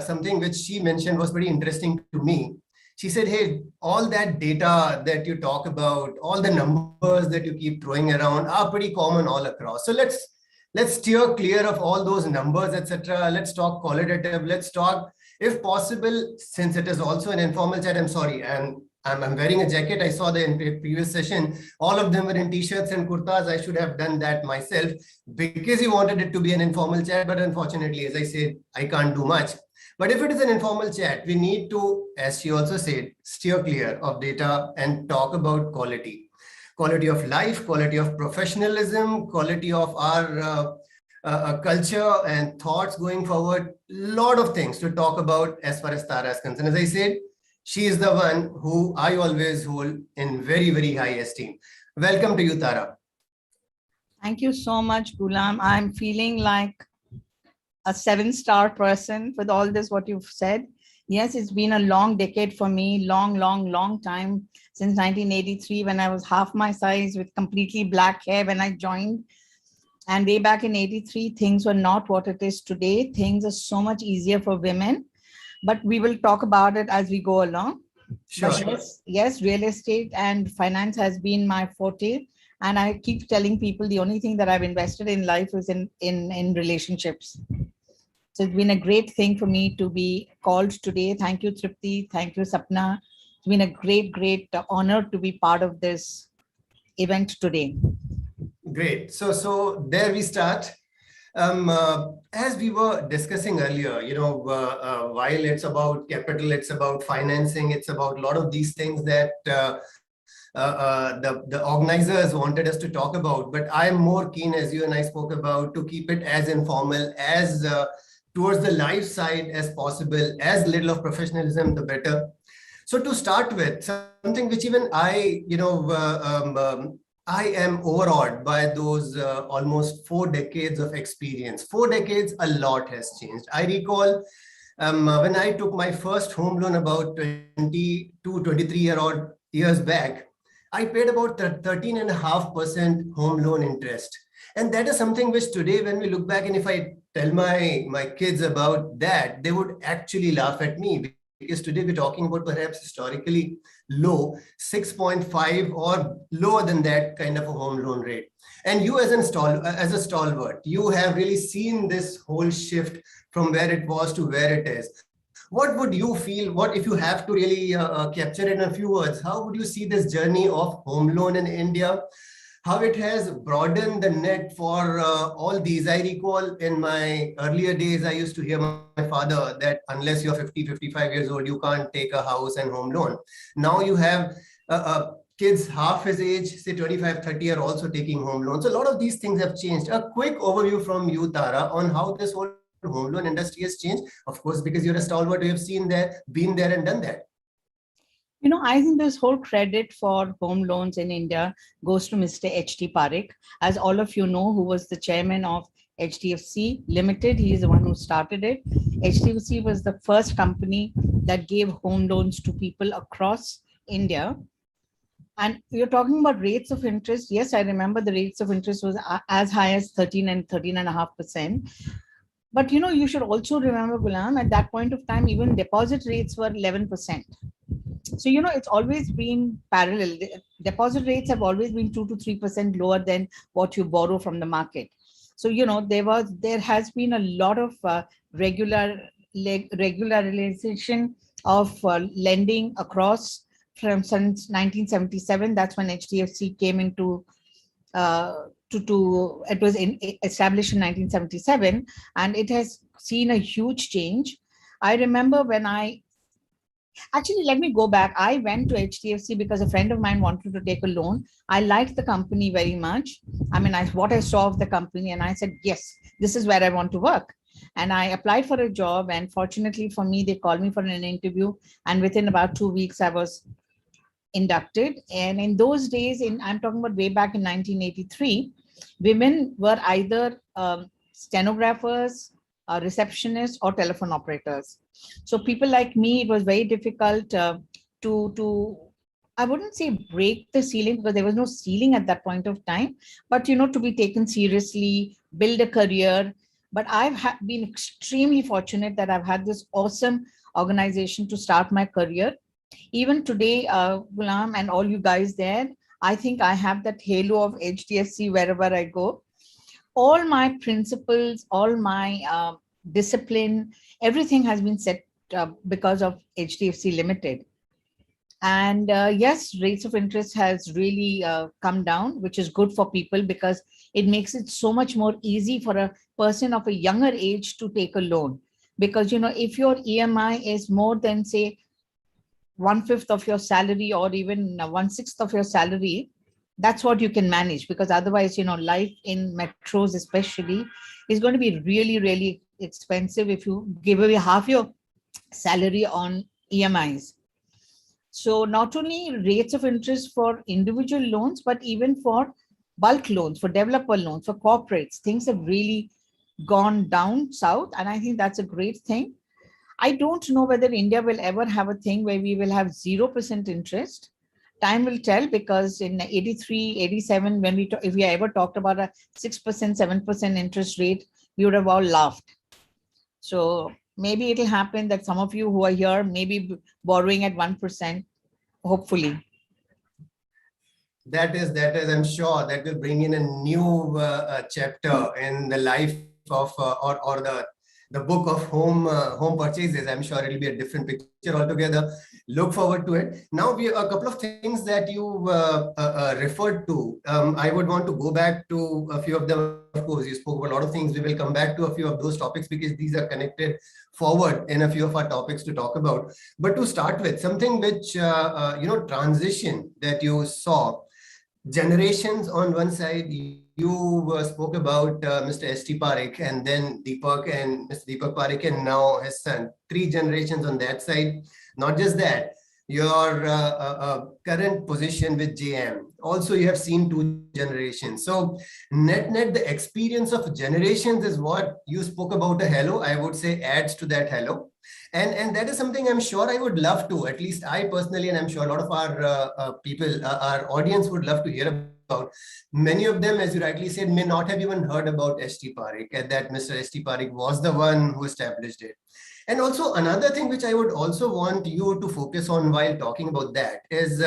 something which she mentioned was pretty interesting to me. She said, hey, all that data that you talk about, all the numbers that you keep throwing around are pretty common all across. So let's steer clear of all those numbers, etc. Let's talk qualitative. Let's talk, if possible, since it is also an informal chat. I'm sorry, and I'm wearing a jacket. I saw the previous session. All of them were in t-shirts and kurtas. I should have done that myself because he wanted it to be an informal chat. But unfortunately, as I said, I can't do much. But if it is an informal chat, we need to, as she also said, steer clear of data and talk about quality. Quality of life, quality of professionalism, quality of our culture and thoughts going forward. Lot of things to talk about as far as Tara is concerned. As I said, she is the one who I always hold in very, very high esteem. Welcome to you, Tara. Thank you so much, Ghulam. I'm feeling like a 7-star person with all this, what you've said. Yes, it's been a long decade for me, long time, since 1983, when I was half my size with completely black hair when I joined. And way back in 83, things were not what it is today. Things are so much easier for women, but we will talk about it as we go along. Sure. But yes, real estate and finance has been my forte. And I keep telling people the only thing that I've invested in life is in relationships. So it's been a great thing for me to be called today. Thank you, Tripti. Thank you, Sapna. It's been a great honor to be part of this event today. Great. So there we start. As we were discussing earlier, while it's about capital, it's about financing, it's about a lot of these things that the organizers wanted us to talk about. But I'm more keen, as you and I spoke about, to keep it as informal, as towards the life side as possible, as little of professionalism, the better. So to start with, something which even I, I am overawed by those almost 4 decades of experience. 4 decades, a lot has changed. I recall when I took my first home loan about 23 years back, I paid about 13.5% home loan interest. And that is something which today, when we look back, and if I tell my kids about that, they would actually laugh at me, because today we're talking about perhaps historically low 6.5 or lower than that kind of a home loan rate. And you as a stalwart, you have really seen this whole shift from where it was to where it is. What would you feel, what if you have to really capture it in a few words, how would you see this journey of home loan in India? How it has broadened the net for all these. I recall in my earlier days, I used to hear my father that unless you're 50, 55 years old, you can't take a house and home loan. Now you have kids half his age, say 25, 30 are also taking home loans. So a lot of these things have changed. A quick overview from you, Tara, on how this whole home loan industry has changed. Of course, because you're a stalwart, you have been there and done that. I think this whole credit for home loans in India goes to Mr. H.T. Parekh. As all of you know, who was the chairman of HDFC Limited. He is the one who started it. HDFC was the first company that gave home loans to people across India. And you're talking about rates of interest. Yes, I remember the rates of interest was as high as 13 and 13.5%. But you should also remember, Ghulam, at that point of time, even deposit rates were 11%. So, it's always been parallel. Deposit rates have always been 2 to 3% lower than what you borrow from the market. So, there has been a lot of regularization of lending across from since 1977. That's when HDFC came into it was established in 1977, and it has seen a huge change. I remember when actually, let me go back. I went to HDFC because a friend of mine wanted to take a loan. I liked the company very much. I mean, what I saw of the company, and I said, yes, this is where I want to work. And I applied for a job, and fortunately for me, they called me for an interview. And within about 2 weeks, I was inducted. And in those days, I'm talking about way back in 1983, women were either stenographers, receptionists, or telephone operators. So people like me, it was very difficult to I wouldn't say break the ceiling, because there was no ceiling at that point of time, but to be taken seriously, build a career. But I've been extremely fortunate that I've had this awesome organization to start my career. Even today, Ghulam and all you guys there, I think I have that halo of HDFC wherever I go. All my principles, all my discipline, everything has been set because of HDFC Limited. And yes, rates of interest has really come down, which is good for people, because it makes it so much more easy for a person of a younger age to take a loan. Because, if your EMI is more than, say, 1/5 of your salary or even 1/6 of your salary, that's what you can manage. Because otherwise, life in metros especially is going to be really, really expensive if you give away half your salary on EMIs. So not only rates of interest for individual loans, but even for bulk loans, for developer loans, for corporates, things have really gone down south. And I think that's a great thing. I don't know whether India will ever have a thing where we will have 0% interest. Time will tell, because in 83, 87, when if we ever talked about a 6%, 7% interest rate, we would have all laughed. So maybe it'll happen that some of you who are here may be borrowing at 1%, hopefully. That is, I'm sure that will bring in a new chapter in the life of or the book of home purchases. I'm sure it'll be a different picture altogether. Look forward to it. Now, a couple of things that you referred to. I would want to go back to a few of them. Of course, you spoke about a lot of things. We will come back to a few of those topics because these are connected forward in a few of our topics to talk about. But to start with, something which, transition that you saw, generations on one side. You spoke about Mr. S.T. Parekh, and then Deepak and Mr. Deepak Parekh, and now his son. 3 generations on that side. Not just that, your current position with JM. Also, you have seen 2 generations. So net, the experience of generations is what you spoke about. A hello, I would say, adds to that hello. And that is something I'm sure I would love to, at least I personally, and I'm sure a lot of our people, our audience would love to hear about. Many of them, as you rightly said, may not have even heard about S.T. Parekh, and that Mr. S.T. Parekh was the one who established it. And also another thing which I would also want you to focus on while talking about that is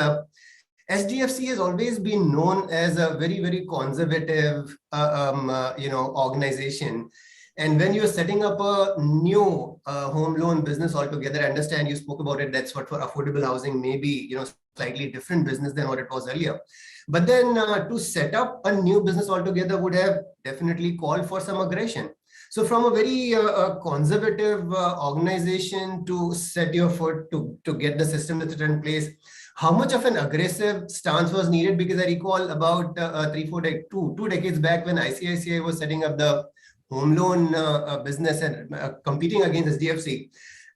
SDFC has always been known as a very, very conservative, organization. And when you're setting up a new home loan business altogether, I understand you spoke about it. That's what for affordable housing, maybe, slightly different business than what it was earlier. But then to set up a new business altogether would have definitely called for some aggression. So from a very conservative organization to set your foot to get the system that's in place, how much of an aggressive stance was needed? Because I recall about 2 decades back when ICICI was setting up the home loan business and competing against SDFC,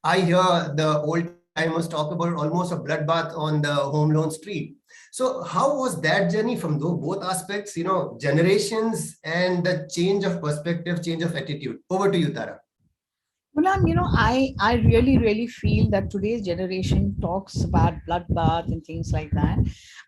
I hear the old timers talk about almost a bloodbath on the home loan street. So how was that journey from both aspects, generations and the change of perspective, change of attitude? Over to you, Tara. Ghulam, I really, really feel that today's generation talks about bloodbath and things like that.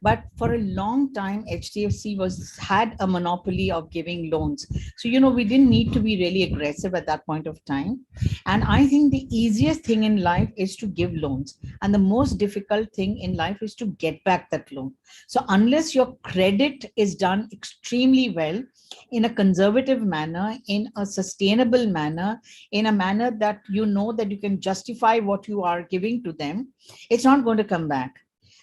But for a long time, HDFC had a monopoly of giving loans. So, we didn't need to be really aggressive at that point of time. And I think the easiest thing in life is to give loans. And the most difficult thing in life is to get back that loan. So unless your credit is done extremely well, in a conservative manner, in a sustainable manner, in a manner that that you can justify what you are giving to them, it's not going to come back.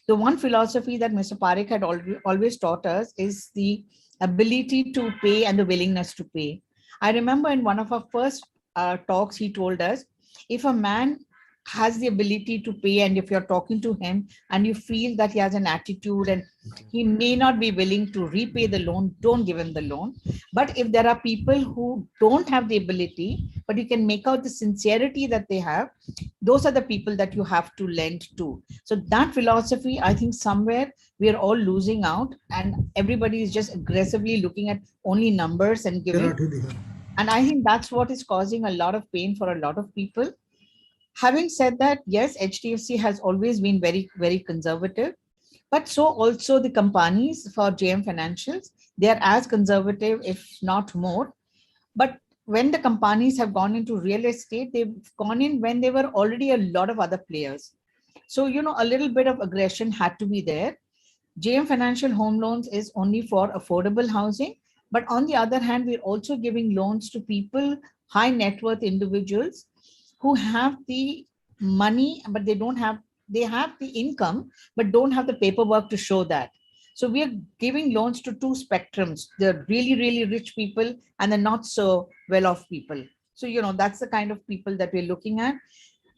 The one philosophy that Mr. Parekh had always taught us is the ability to pay and the willingness to pay. I remember in one of our first talks, he told us, if a man has the ability to pay, and if you're talking to him and you feel that he has an attitude and he may not be willing to repay the loan, don't give him the loan. But if there are people who don't have the ability, but you can make out the sincerity that they have, those are the people that you have to lend to. So that philosophy, I think somewhere we are all losing out, and everybody is just aggressively looking at only numbers and giving. And I think that's what is causing a lot of pain for a lot of people. Having said that, yes, HDFC has always been very, very conservative, but so also the companies for JM Financials, they are as conservative, if not more. But when the companies have gone into real estate, they've gone in when there were already a lot of other players. So, a little bit of aggression had to be there. JM Financial Home Loans is only for affordable housing. But on the other hand, we're also giving loans to people, high net worth individuals, who have the money, but they have the income, but don't have the paperwork to show that. So we are giving loans to 2 spectrums, the really, really rich people and the not so well-off people. So, that's the kind of people that we're looking at.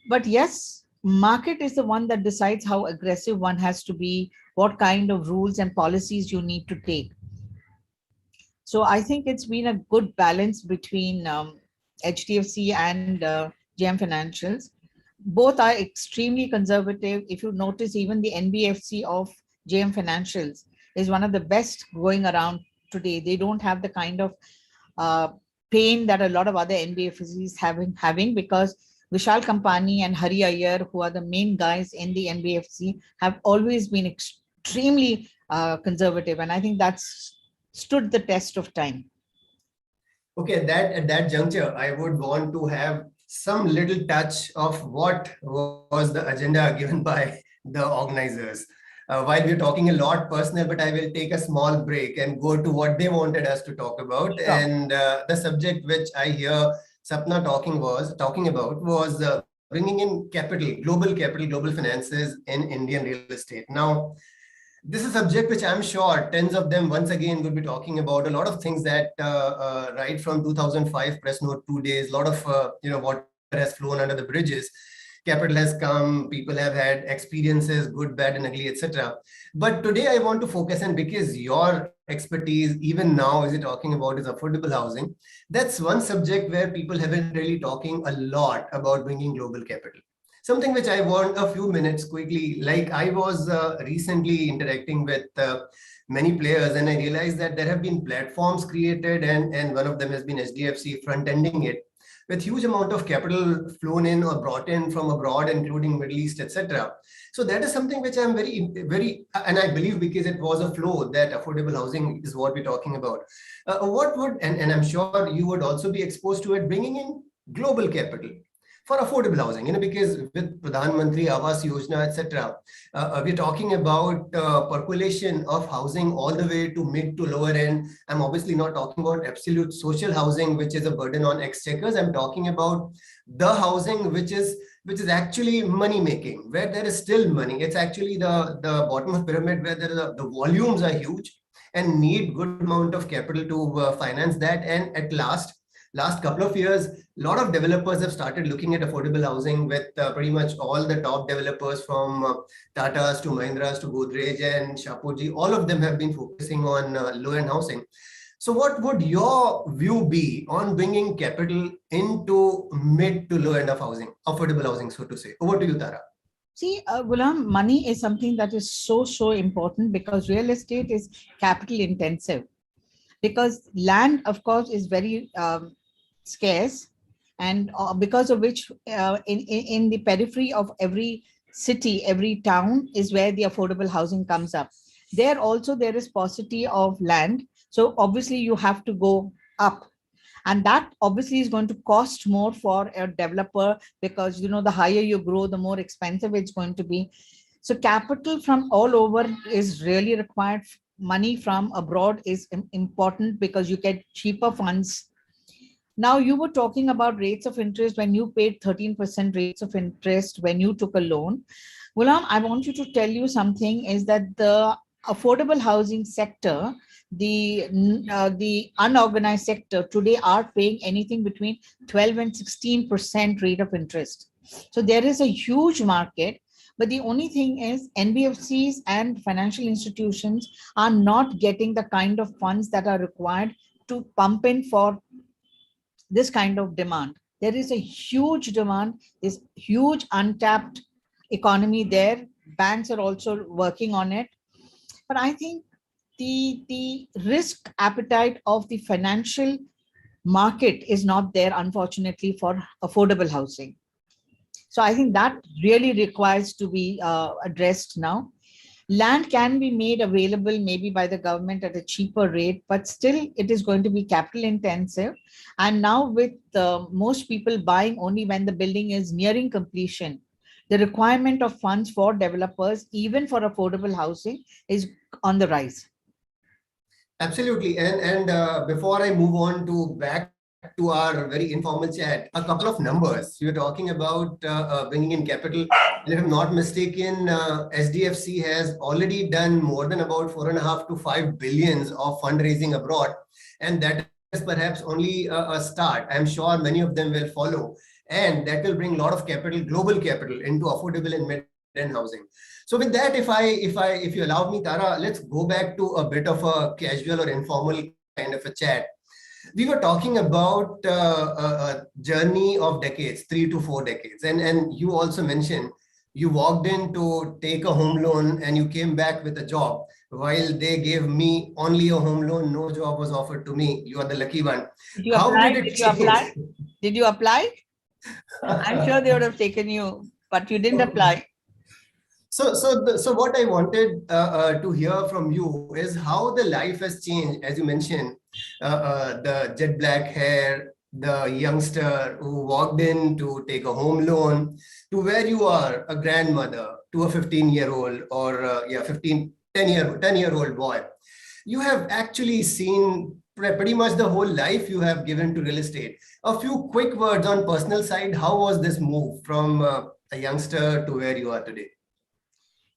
But yes, market is the one that decides how aggressive one has to be, what kind of rules and policies you need to take. So I think it's been a good balance between HDFC and JM Financials. Both are extremely conservative. If you notice, even the NBFC of JM Financials is one of the best going around today. They don't have the kind of pain that a lot of other NBFCs having because Vishal Kampani and Hari Iyer, who are the main guys in the NBFC, have always been extremely conservative. And I think that's stood the test of time. Okay, at that juncture, I would want to have some little touch of what was the agenda given by the organizers. While we're talking a lot personal, but I will take a small break and go to what they wanted us to talk about. Sure. And the subject which I hear Sapna talking about was bringing in capital, global finances in Indian real estate. Now, this is a subject which I'm sure tens of them once again will be talking about. A lot of things that right from 2005 press note 2 days, a lot of water has flown under the bridges. Capital has come, people have had experiences, good, bad, and ugly, etc. But today I want to focus on, because your expertise even now is talking about is affordable housing. That's one subject where people haven't really talking a lot about bringing global capital. Something which I want a few minutes quickly, like I was recently interacting with many players, and I realized that there have been platforms created, and one of them has been SDFC front-ending it, with huge amount of capital flown in or brought in from abroad, including Middle East, etc. So that is something which I'm very, and I believe because it was a flow that affordable housing is what we're talking about. What would, and I'm sure you would also be exposed to it, bringing in global capital for affordable housing, because with Pradhan Mantri Awas Yojana, etc., we're talking about percolation of housing all the way to mid to lower end. I'm obviously not talking about absolute social housing, which is a burden on exchequers. I'm talking about the housing which is actually money making, where there is still money. It's actually the bottom of pyramid where the volumes are huge and need good amount of capital to finance that. And at last couple of years, a lot of developers have started looking at affordable housing, with pretty much all the top developers from Tatas to Mahindras to Godrej and Shapoorji, all of them have been focusing on low-end housing. So what would your view be on bringing capital into mid to low-end of housing, affordable housing, so to say? Over to you, Tara. See, Ghulam, money is something that is so important, because real estate is capital intensive. Because land, of course, is very scarce, and because of which in the periphery of every city, every town is where the affordable housing comes up. There also there is paucity of land, so obviously you have to go up, and that obviously is going to cost more for a developer, because the higher you grow, the more expensive it's going to be. So capital from all over is really required. Money from abroad is important because you get cheaper funds. Now, you were talking about rates of interest when you paid 13% rates of interest when you took a loan. Ghulam, I want you to tell you something, is that the affordable housing sector, the unorganized sector today are paying anything between 12 and 16% rate of interest. So there is a huge market. But the only thing is NBFCs and financial institutions are not getting the kind of funds that are required to pump in for this kind of demand. There is a huge demand, this huge untapped economy there. Banks are also working on it. But I think the risk appetite of the financial market is not there, unfortunately, for affordable housing. So I think that really requires to be addressed now. Land can be made available maybe by the government at a cheaper rate, but still it is going to be capital intensive. And now with most people buying only when the building is nearing completion, the requirement of funds for developers, even for affordable housing, is on the rise. Absolutely. And before I move on to back to our very informal chat, a couple of numbers. You're talking about bringing in capital. And if I'm not mistaken, SDFC has already done more than about 4.5 to 5 billions of fundraising abroad. And that perhaps only a start. I'm sure many of them will follow, and that will bring a lot of capital, global capital, into affordable and mid-end housing. So with that, if you allow me, Tara, let's go back to a bit of a casual or informal kind of a chat. We were talking about a journey of decades, 3 to 4 decades, and you also mentioned you walked in to take a home loan and you came back with a job, while they gave me only a home loan, no job was offered to me. You are the lucky one. Did you How apply? did it Did you change? apply? Did you apply? I'm sure they would have taken you, but you didn't apply. So what I wanted to hear from you is how the life has changed, as you mentioned, the jet black hair, the youngster who walked in to take a home loan, to where you are, a grandmother, to a 15-year-old or 10-year-old boy. You have actually seen pretty much the whole life you have given to real estate. A few quick words on personal side. How was this move from a youngster to where you are today?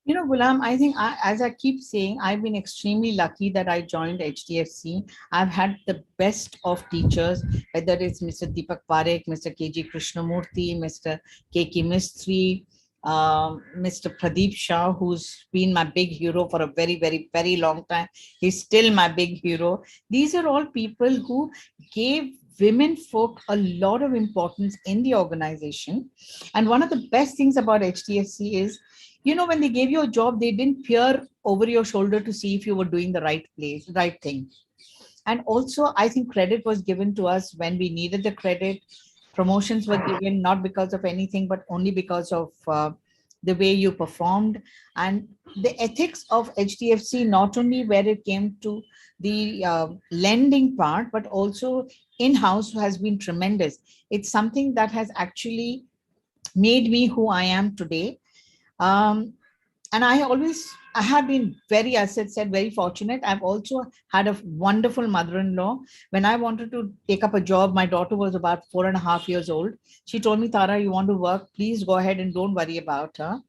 You know, Ghulam, I think as I keep saying, I've been extremely lucky that I joined HDFC. I've had the best of teachers, whether it's Mr. Deepak Parekh, Mr. KG Krishnamurthy, Mr. KK Mistry, Mr. Pradeep Shah, who's been my big hero for a very, very, very long time. He's still my big hero. These are all people who gave women folk a lot of importance in the organization. And one of the best things about HDFC is, you know, when they gave you a job, they didn't peer over your shoulder to see if you were doing the right thing. And also, I think credit was given to us when we needed the credit. Promotions were given not because of anything, but only because of the way you performed. And the ethics of HDFC, not only where it came to the lending part, but also in-house, has been tremendous. It's something that has actually made me who I am today. And I have been very, as I said, very fortunate. I've also had a wonderful mother-in-law. When I wanted to take up a job, my daughter was about 4.5 years old. She told me, Tara, you want to work, please go ahead and don't worry about her.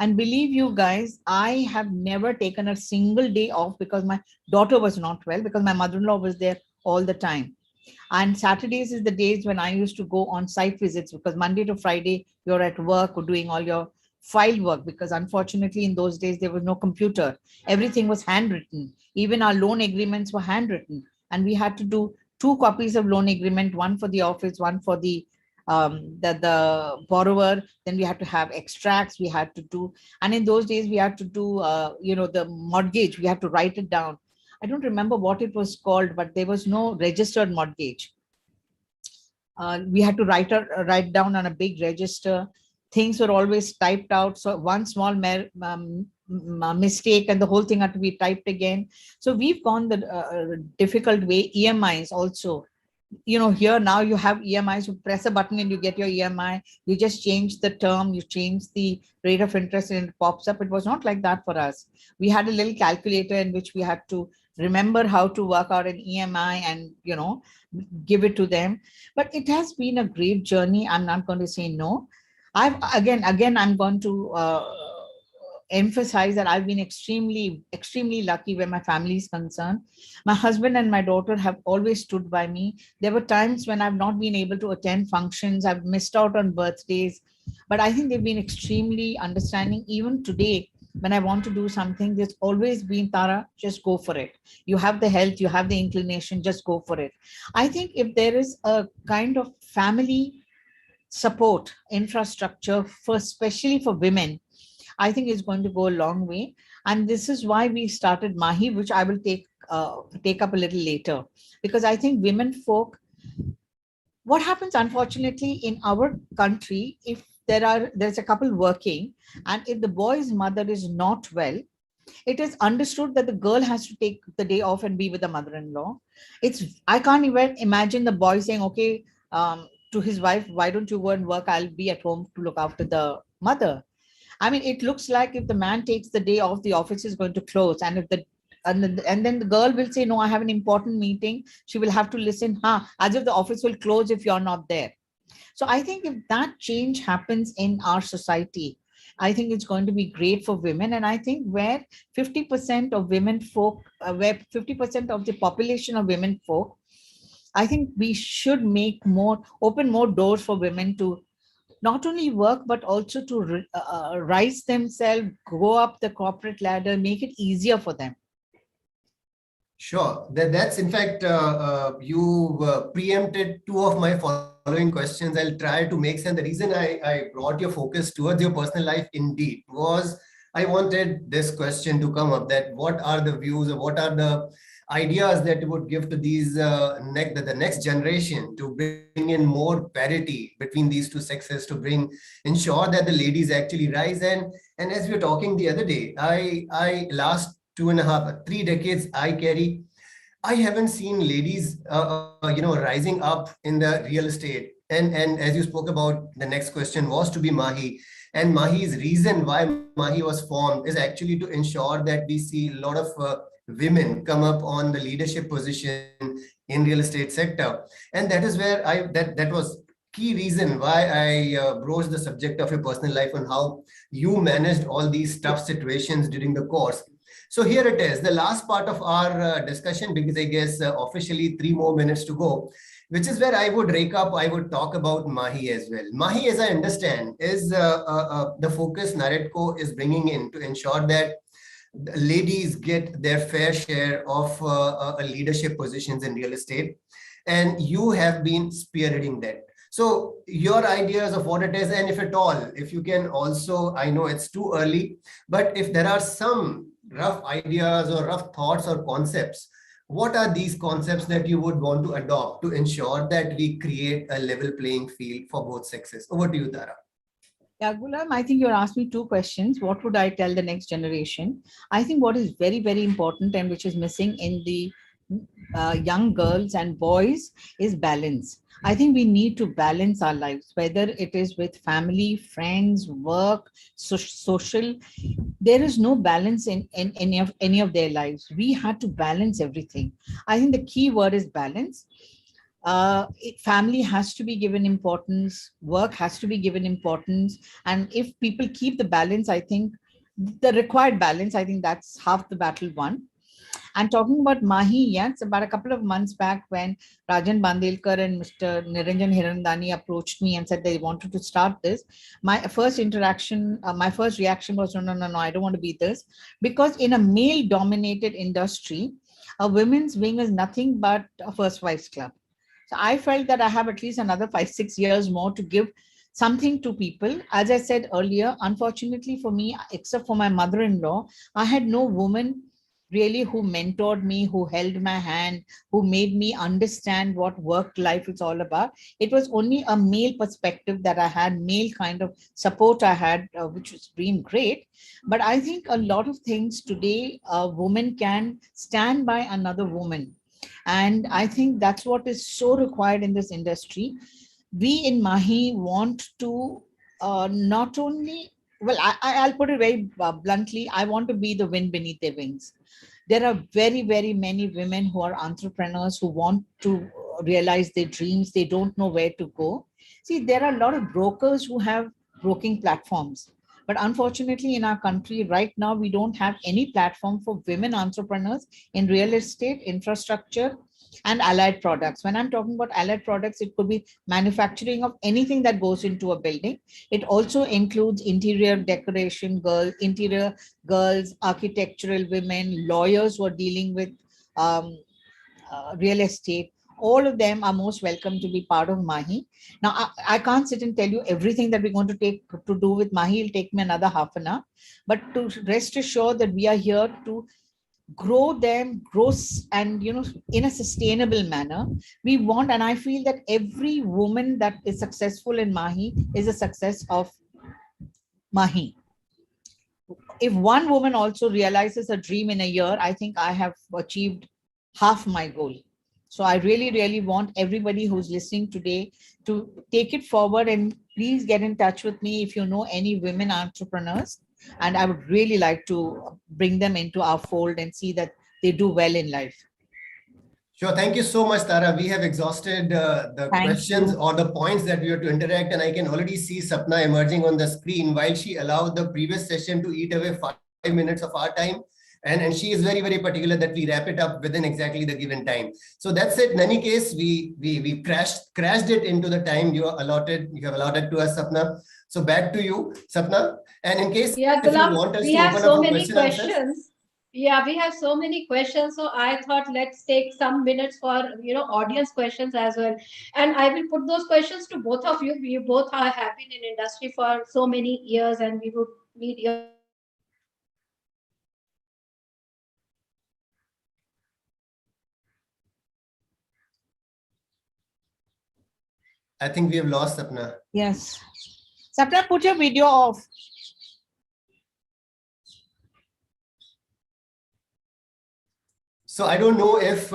And believe you guys, I have never taken a single day off because my daughter was not well, because my mother-in-law was there all the time. And Saturdays is the days when I used to go on site visits, because Monday to Friday, you're at work or doing all your file work, because unfortunately in those days there was no computer. Everything was handwritten. Even our loan agreements were handwritten, and we had to do 2 copies of loan agreement, one for the office, one for the borrower. Then we had to have extracts, we had to do, and in those days we had to do the mortgage, we had to write it down. I don't remember what it was called, but there was no registered mortgage. We had to write down on a big register. Things were always typed out. So one small mistake and the whole thing had to be typed again. So we've gone the difficult way. EMIs also. You know, here now you have EMIs, you press a button and you get your EMI. You just change the term, you change the rate of interest and it pops up. It was not like that for us. We had a little calculator in which we had to remember how to work out an EMI and, you know, give it to them. But it has been a great journey. I'm not going to say no. I'm going to emphasize that I've been extremely lucky where my family is concerned. My husband and my daughter have always stood by me. There were times when I've not been able to attend functions, I've missed out on birthdays, but I think they've been extremely understanding. Even today, when I want to do something, there's always been, Tara, just go for it. You have the health, you have the inclination, just go for it. I think if there is a kind of family support infrastructure for, especially for women, I think it's going to go a long way. And this is why we started Mahi, which I will take up a little later, because I think women folk, what happens unfortunately in our country, if there's a couple working and if the boy's mother is not well, it is understood that the girl has to take the day off and be with the mother-in-law. I can't even imagine the boy saying, okay, to his wife, why don't you go and work? I'll be at home to look after the mother. I mean, it looks like if the man takes the day off, the office is going to close. And then the girl will say, no, I have an important meeting. She will have to listen, as if the office will close if you're not there. So I think if that change happens in our society, I think it's going to be great for women. And I think where 50% of women folk, where 50% of the population of women folk I think we should open more doors for women to not only work, but also to rise themselves, go up the corporate ladder, make it easier for them. Sure. That's in fact, you preempted two of my following questions. I'll try to make sense. The reason I brought your focus towards your personal life indeed was I wanted this question to come up, that what are the views or what are the ideas that you would give to these the next generation to bring in more parity between these two sexes, to ensure that the ladies actually rise. And as we were talking the other day, I last 3 decades I haven't seen ladies rising up in the real estate. And as you spoke about, the next question was to be Mahi, and Mahi's reason why Mahi was formed is actually to ensure that we see a lot of women come up on the leadership position in real estate sector. And that is where that was key reason why I broached the subject of your personal life and how you managed all these tough situations during the course. So here it is, the last part of our discussion, because I guess officially 3 more minutes to go, which is where I would talk about Mahi as well. Mahi, as I understand, is the focus Naredco is bringing in to ensure that ladies get their fair share of leadership positions in real estate. And you have been spearheading that. So your ideas of what it is, and if at all, if you can also, I know it's too early, but if there are some rough ideas or rough thoughts or concepts, what are these concepts that you would want to adopt to ensure that we create a level playing field for both sexes? Over to you, Tara. Yeah, Gulam, I think you're asking me 2 questions. What would I tell the next generation? I think what is very, very important and which is missing in the young girls and boys is balance. I think we need to balance our lives, whether it is with family, friends, work, social. There is no balance in any of their lives. We had to balance everything. I think the key word is balance. Family has to be given importance, work has to be given importance. And if people keep the balance, I think the required balance, I think that's half the battle won. And talking about Mahi, yes, about a couple of months back when Rajan Bandelkar and Mr. Niranjan Hirandani approached me and said they wanted to start this, my first reaction was, no, I don't want to be this. Because in a male-dominated industry, a women's wing is nothing but a first wives club. So I felt that I have at least another 5-6 years more to give something to people. As I said earlier, unfortunately for me, except for my mother-in-law, I had no woman really who mentored me, who held my hand, who made me understand what work life is all about. It was only a male perspective that I had, male kind of support I had, which was been great. But I think a lot of things today, a woman can stand by another woman. And I think that's what is so required in this industry. We in Mahi want to not only, well, I'll put it very bluntly, I want to be the wind beneath their wings. There are very, very many women who are entrepreneurs who want to realize their dreams. They don't know where to go. See, there are a lot of brokers who have broking platforms. But unfortunately, in our country right now, we don't have any platform for women entrepreneurs in real estate, infrastructure, and allied products. When I'm talking about allied products, it could be manufacturing of anything that goes into a building. It also includes interior decoration interior girls, architectural women, lawyers who are dealing with real estate. All of them are most welcome to be part of Mahi. Now, I can't sit and tell you everything that we're going to do with Mahi. It'll take me another half an hour. But to rest assured that we are here to grow them, and in a sustainable manner. We want, and I feel that every woman that is successful in Mahi is a success of Mahi. If one woman also realizes a dream in a year, I think I have achieved half my goal. So I really, really want everybody who's listening today to take it forward, and please get in touch with me if you know any women entrepreneurs. And I would really like to bring them into our fold and see that they do well in life. Sure. Thank you so much, Tara. We have exhausted the questions or the points that we have to interact. And I can already see Sapna emerging on the screen while she allowed the previous session to eat away 5 minutes of our time. And she is very, very particular that we wrap it up within exactly the given time. So that's it. In any case, we crashed it into the time you have allotted to us, Sapna. So back to you, Sapna. And in case if you want us we to have open so up for many question answers. questions. Yeah, we have so many questions. So I thought let's take some minutes for audience questions as well. And I will put those questions to both of you. You both have been in industry for so many years, and we would need your I think we have lost Sapna. Yes. Sapna, put your video off. So I don't know if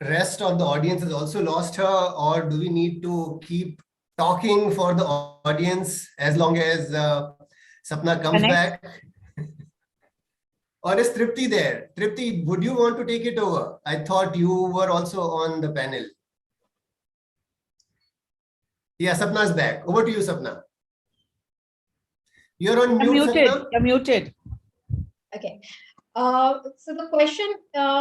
rest of the audience has also lost her, or do we need to keep talking for the audience as long as Sapna comes back? Or is Tripti there? Tripti, would you want to take it over? I thought you were also on the panel. Yeah, Sapna's back. Over to you, Sapna. You're on mute, Sapna. You're muted. Okay. So the question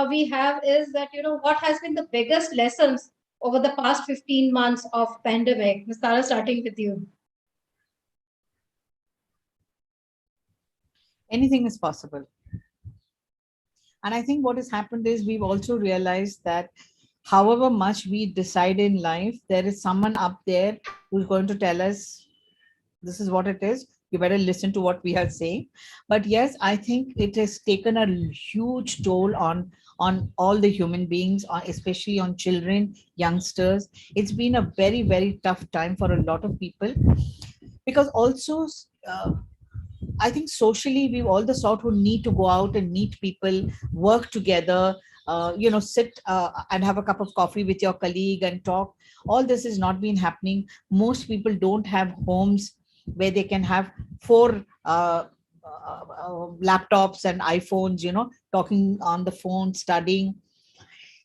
we have is that, what has been the biggest lessons over the past 15 months of pandemic? Ms. Tara, starting with you. Anything is possible. And I think what has happened is we've also realized that however much we decide in life, there is someone up there who's going to tell us this is what it is. You better listen to what we are saying. But yes, I think it has taken a huge toll on all the human beings, especially on children, youngsters. It's been a very, very tough time for a lot of people, because also I think socially we've all the sort who need to go out and meet people, work together, sit and have a cup of coffee with your colleague and talk. All this has not been happening. Most people don't have homes where they can have 4 laptops and iPhones, talking on the phone, studying.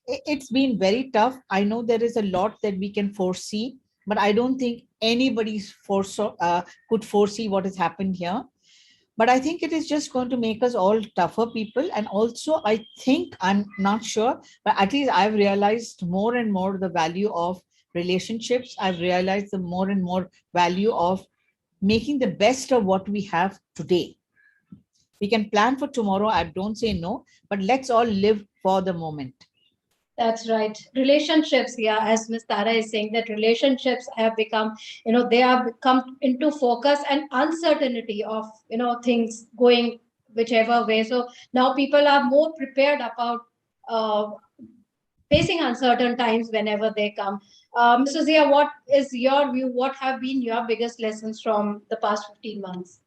It's been very tough. I know there is a lot that we can foresee, but I don't think anybody could foresee what has happened here. But I think it is just going to make us all tougher people. And also, I think, I'm not sure, but at least I've realized more and more the value of relationships. I've realized the more and more value of making the best of what we have today. We can plan for tomorrow. I don't say no, but let's all live for the moment. That's right. Relationships, yeah, as Ms. Tara is saying, that relationships have become, they have come into focus, and uncertainty of, things going whichever way. So now people are more prepared about facing uncertain times whenever they come. Mr. Zia, what is your view? What have been your biggest lessons from the past 15 months?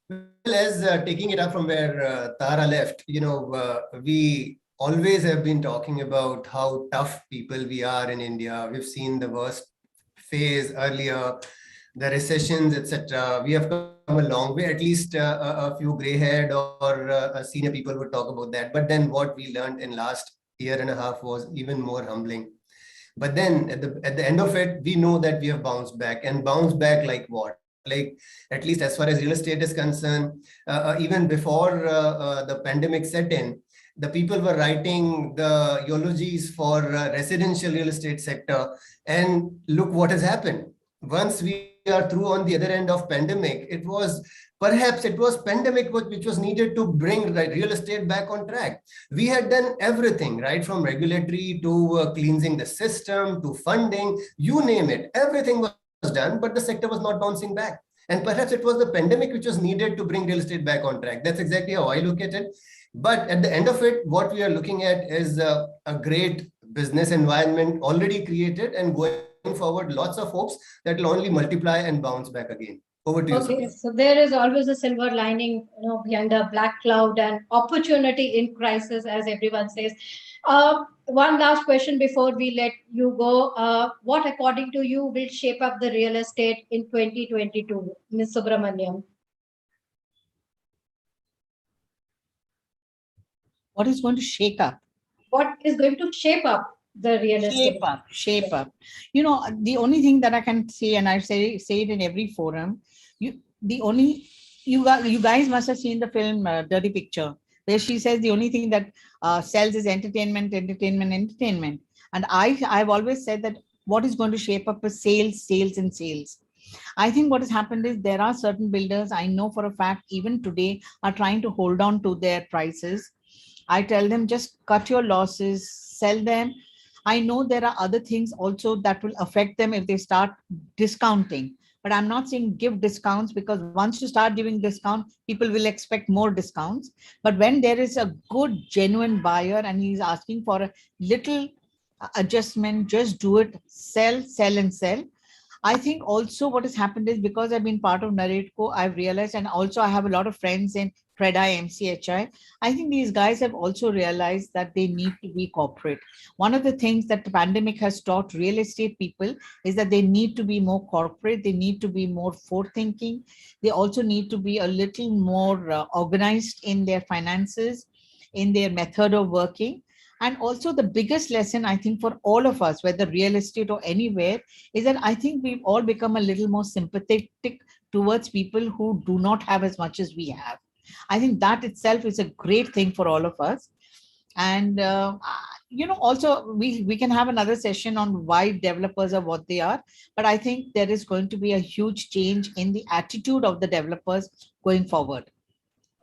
Well, as taking it up from where Tara left, we always have been talking about how tough people we are in India. We've seen the worst phase earlier, the recessions, etc. We have come a long way. At least a few gray-haired or senior people would talk about that. But then what we learned in last year and a half was even more humbling. But then at the end of it, we know that we have bounced back, and bounced back like what? Like, at least as far as real estate is concerned, even before the pandemic set in, the people were writing the eulogies for residential real estate sector. And look what has happened. Once we are through on the other end of pandemic, it was pandemic which was needed to bring real estate back on track. We had done everything, right? From regulatory to cleansing the system to funding, you name it, everything was done, but the sector was not bouncing back. And perhaps it was the pandemic which was needed to bring real estate back on track. That's exactly how I look at it. But at the end of it, what we are looking at is a great business environment already created, and going forward, lots of hopes that will only multiply and bounce back again. Over to you. Okay, so there is always a silver lining, behind a black cloud, and opportunity in crisis, as everyone says. One last question before we let you go. What, according to you, will shape up the real estate in 2022, Ms. Subramaniam? What is going to shake up? What is going to shape up the real estate? Shape up. The only thing that I can say, and I say it in every forum, you guys must have seen the film Dirty Picture, where she says the only thing that sells is entertainment, entertainment, entertainment. And I've always said that what is going to shape up is sales, sales, and sales. I think what has happened is there are certain builders I know for a fact even today are trying to hold on to their prices. I tell them just cut your losses, sell them. I know there are other things also that will affect them if they start discounting. But I'm not saying give discounts, because once you start giving discount, people will expect more discounts. But when there is a good, genuine buyer and he's asking for a little adjustment, just do it, sell, sell, and sell. I think also what has happened is because I've been part of Narrateco, I've realized, and also I have a lot of friends in CREDI, MCHI. I think these guys have also realized that they need to be corporate. One of the things that the pandemic has taught real estate people is that they need to be more corporate. They need to be more forward-thinking. They also need to be a little more organized in their finances, in their method of working. And also the biggest lesson, I think, for all of us, whether real estate or anywhere, is that I think we've all become a little more sympathetic towards people who do not have as much as we have. I think that itself is a great thing for all of us. And, also we can have another session on why developers are what they are. But I think there is going to be a huge change in the attitude of the developers going forward.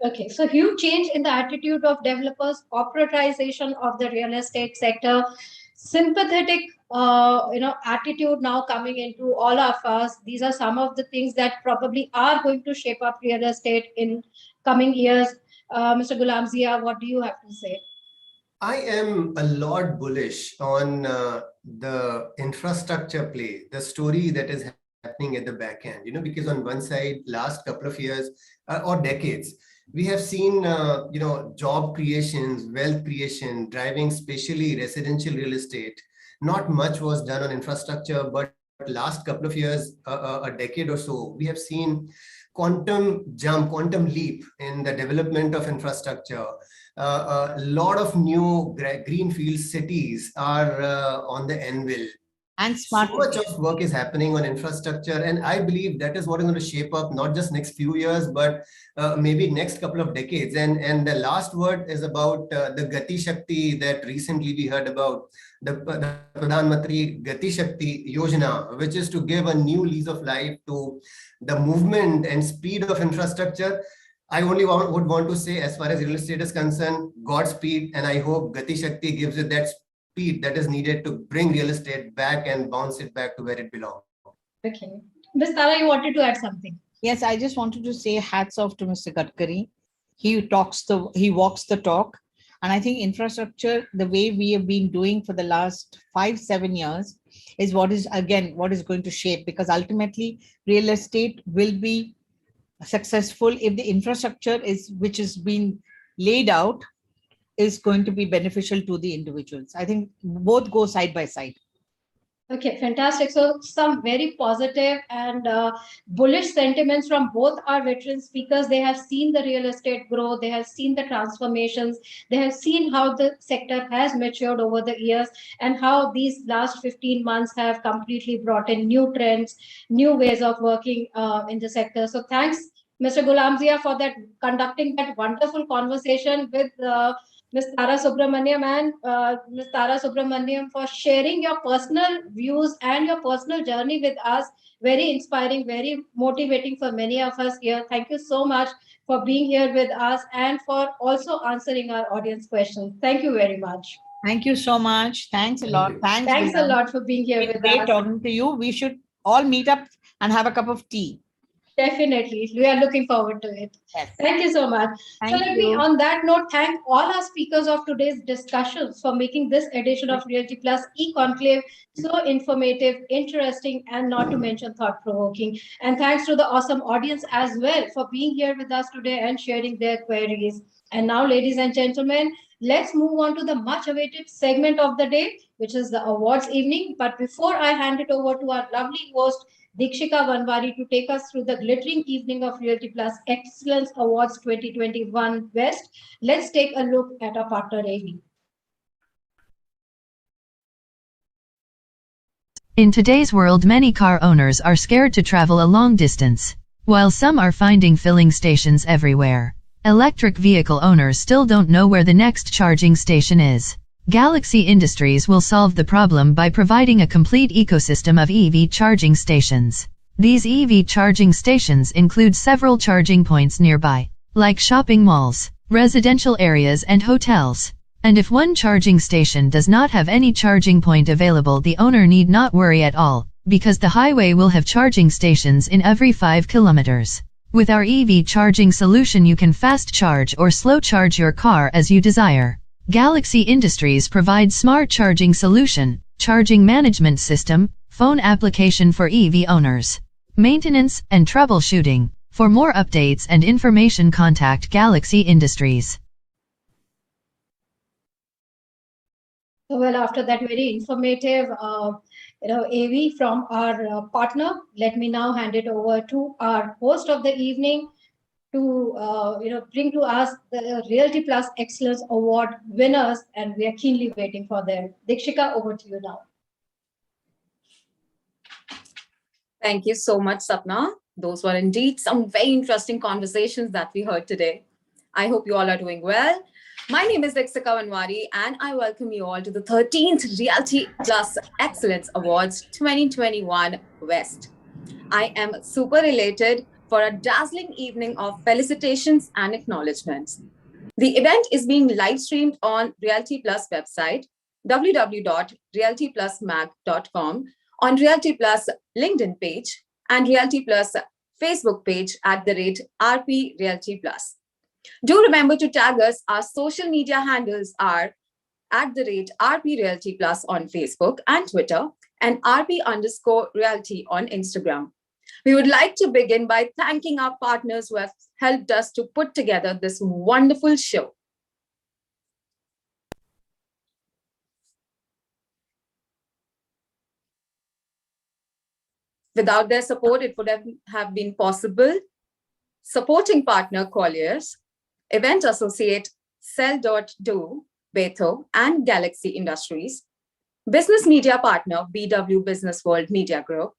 Okay, so huge change in the attitude of developers, corporatization of the real estate sector, sympathetic, attitude now coming into all of us. These are some of the things that probably are going to shape up real estate in coming years. Mr. Ghulam Zia, what do you have to say? I am a lot bullish on the infrastructure play, the story that is happening at the back end, because on one side, last couple of years or decades, we have seen, job creations, wealth creation, driving especially residential real estate. Not much was done on infrastructure, but last couple of years, a decade or so, we have seen quantum jump, quantum leap in the development of infrastructure. A lot of new greenfield cities are on the anvil. And smart so much of work is happening on infrastructure, and I believe that is what is going to shape up not just next few years, but maybe next couple of decades. And the last word is about the Gati Shakti that recently we heard about, the Pradhan Mantri Gati Shakti Yojana, which is to give a new lease of life to the movement and speed of infrastructure. I only would want to say, as far as real estate is concerned, Godspeed, and I hope Gati Shakti gives it that speed that is needed to bring real estate back and bounce it back to where it belongs. Okay. Ms. Tara, you wanted to add something? Yes, I just wanted to say hats off to Mr. Gadkari. He walks the talk. And I think infrastructure, the way we have been doing for the last 5-7 years, is what is going to shape, because ultimately real estate will be successful if the infrastructure which is being laid out is going to be beneficial to the individuals. I think both go side by side. Okay, fantastic. So some very positive and bullish sentiments from both our veteran speakers. They have seen the real estate grow. They have seen the transformations. They have seen how the sector has matured over the years and how these last 15 months have completely brought in new trends, new ways of working in the sector. So thanks, Mr. Ghulam Zia, for conducting that wonderful conversation with Ms. Tara Subramaniam and Ms. Tara Subramaniam for sharing your personal views and your personal journey with us. Very inspiring, very motivating for many of us here. Thank you so much for being here with us and for also answering our audience questions. Thank you very much. Thank you so much. Thanks a lot. Thanks a lot for being here with us. Great talking to you. We should all meet up and have a cup of tea. Definitely. We are looking forward to it. Yes. Thank you so much. Thank so let you. me, on that note, thank all our speakers of today's discussions for making this edition of Realty Plus e-conclave so informative, interesting, and not to mention thought-provoking. And thanks to the awesome audience as well for being here with us today and sharing their queries. And now, ladies and gentlemen, let's move on to the much-awaited segment of the day, which is the awards evening. But before I hand it over to our lovely host, Dikshika Vanwari, to take us through the glittering evening of Realty Plus Excellence Awards 2021 West, let's take a look at our partner AV. In today's world, many car owners are scared to travel a long distance, while some are finding filling stations everywhere. Electric vehicle owners still don't know where the next charging station is. Galaxy Industries will solve the problem by providing a complete ecosystem of EV charging stations. These EV charging stations include several charging points nearby, like shopping malls, residential areas and hotels. And if one charging station does not have any charging point available, the owner need not worry at all, because the highway will have charging stations in every 5 kilometers. With our EV charging solution, you can fast charge or slow charge your car as you desire. Galaxy Industries provides smart charging solution, charging management system, phone application for EV owners, maintenance and troubleshooting. For more updates and information, contact Galaxy Industries. Well, after that very informative, AV from our partner, let me now hand it over to our host of the evening to, bring to us the Realty Plus Excellence Award winners, and we are keenly waiting for them. Dikshika, over to you now. Thank you so much, Sapna. Those were indeed some very interesting conversations that we heard today. I hope you all are doing well. My name is Dikshika Vanwari, and I welcome you all to the 13th Realty Plus Excellence Awards 2021 West. I am super elated for a dazzling evening of felicitations and acknowledgements. The event is being live streamed on Realty Plus website, www.realtyplusmag.com, on Realty Plus LinkedIn page, and Realty Plus Facebook page @RP Realty Plus. Do remember to tag us. Our social media handles are @RP Realty Plus on Facebook and Twitter, and RP_Realty on Instagram. We would like to begin by thanking our partners who have helped us to put together this wonderful show. Without their support, it would have been possible. Supporting partner Colliers, event associate Cell.do, Betho, and Galaxy Industries, business media partner BW Business World Media Group,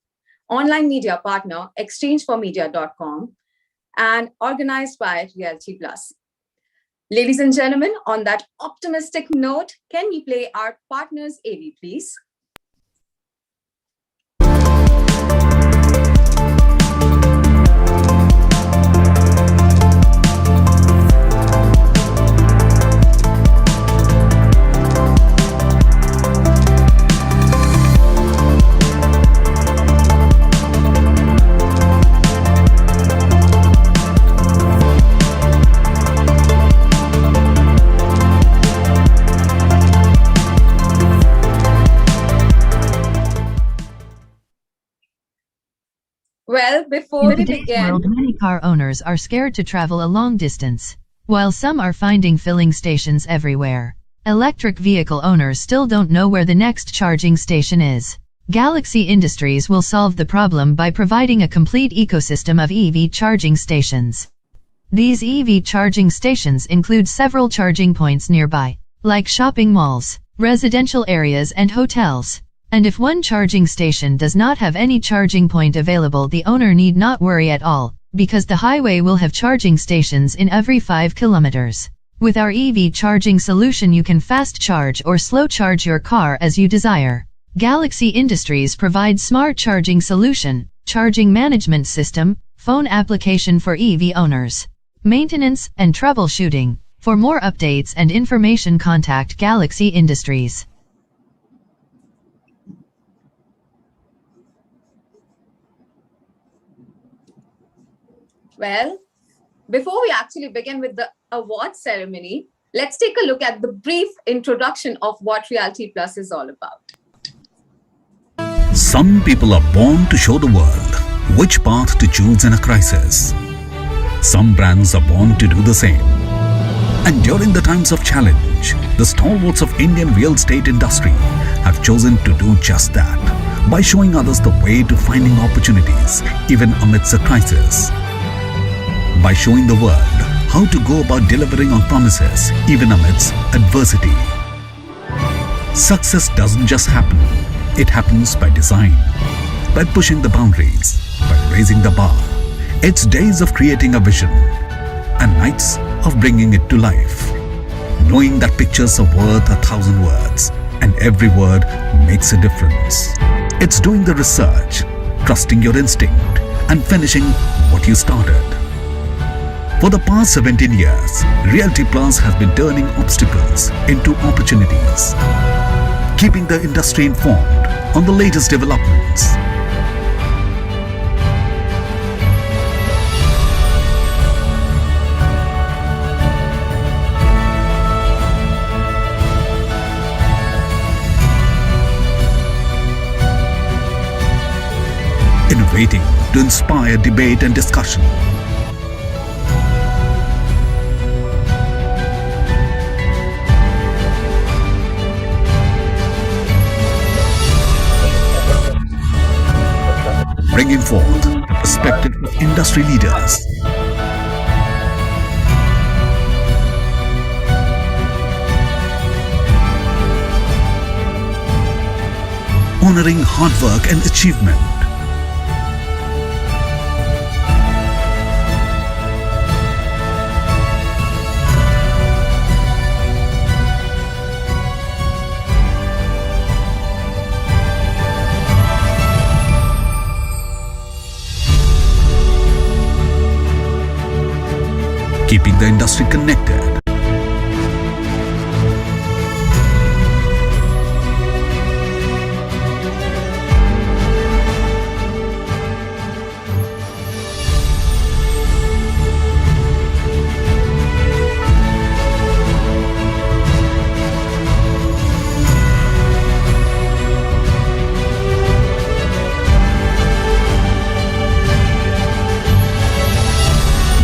online media partner exchangeformedia.com, and organized by Realty Plus. Ladies and gentlemen, on that optimistic note, can we play our partners AV, please? Well, before In we today's begin, world, many car owners are scared to travel a long distance, while some are finding filling stations everywhere. Electric vehicle owners still don't know where the next charging station is. Galaxy Industries will solve the problem by providing a complete ecosystem of EV charging stations. These EV charging stations include several charging points nearby, like shopping malls, residential areas and hotels. And if one charging station does not have any charging point available, the owner need not worry at all, because the highway will have charging stations in every 5 kilometers. With our EV charging solution, you can fast charge or slow charge your car as you desire. Galaxy Industries provides smart charging solution, charging management system, phone application for EV owners, maintenance and troubleshooting. For more updates and information, contact Galaxy Industries. well, before we actually begin with the award ceremony, let's take a look at the brief introduction of what Realty Plus is all about. Some people are born to show the world which path to choose in a crisis. Some brands are born to do the same. And during the times of challenge, the stalwarts of Indian real estate industry have chosen to do just that by showing others the way to finding opportunities even amidst a crisis. By showing the world how to go about delivering on promises even amidst adversity. Success doesn't just happen. It happens by design, by pushing the boundaries, by raising the bar. It's days of creating a vision and nights of bringing it to life. Knowing that pictures are worth 1,000 words and every word makes a difference. It's doing the research, trusting your instinct and finishing what you started. For the past 17 years, Realty Plus has been turning obstacles into opportunities, keeping the industry informed on the latest developments. Innovating to inspire debate and discussion. Bringing forth the perspective of industry leaders. Honoring hard work and achievement. Keeping the industry connected.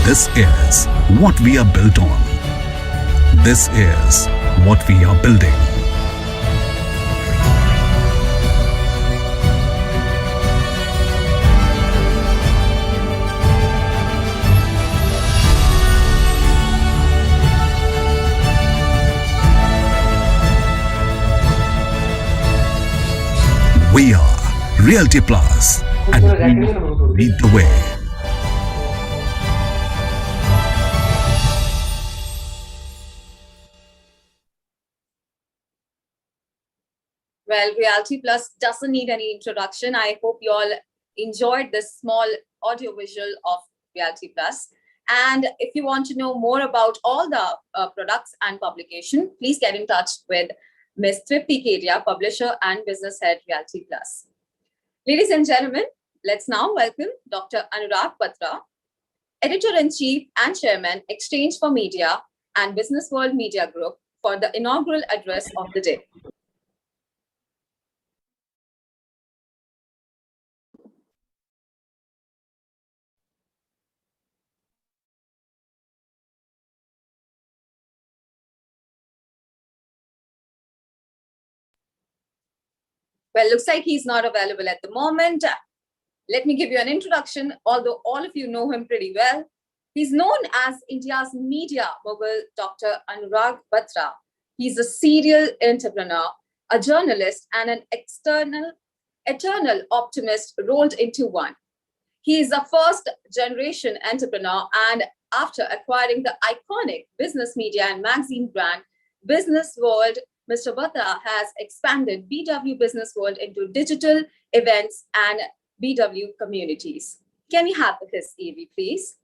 This is what we are built on. This is what we are building. We are Realty Plus, and we lead the way. Well, Realty Plus doesn't need any introduction. I hope you all enjoyed this small audio visual of Realty Plus. And if you want to know more about all the products and publication, please get in touch with Ms. Tripti Kedia, publisher and business head, Realty Plus. Ladies and gentlemen, let's now welcome Dr. Anurag Batra, editor-in-chief and chairman, Exchange for Media and Business World Media Group, for the inaugural address of the day. Well, looks like he's not available at the moment. Let me give you an introduction, although all of you know him pretty well. He's known as India's media mogul, Dr. Anurag Batra. He's a serial entrepreneur, a journalist, and an eternal optimist rolled into one. He is a first-generation entrepreneur, and after acquiring the iconic business media and magazine brand, Business World, Mr. Batra has expanded BW Business World into digital events and BW communities. Can we have his EV, please?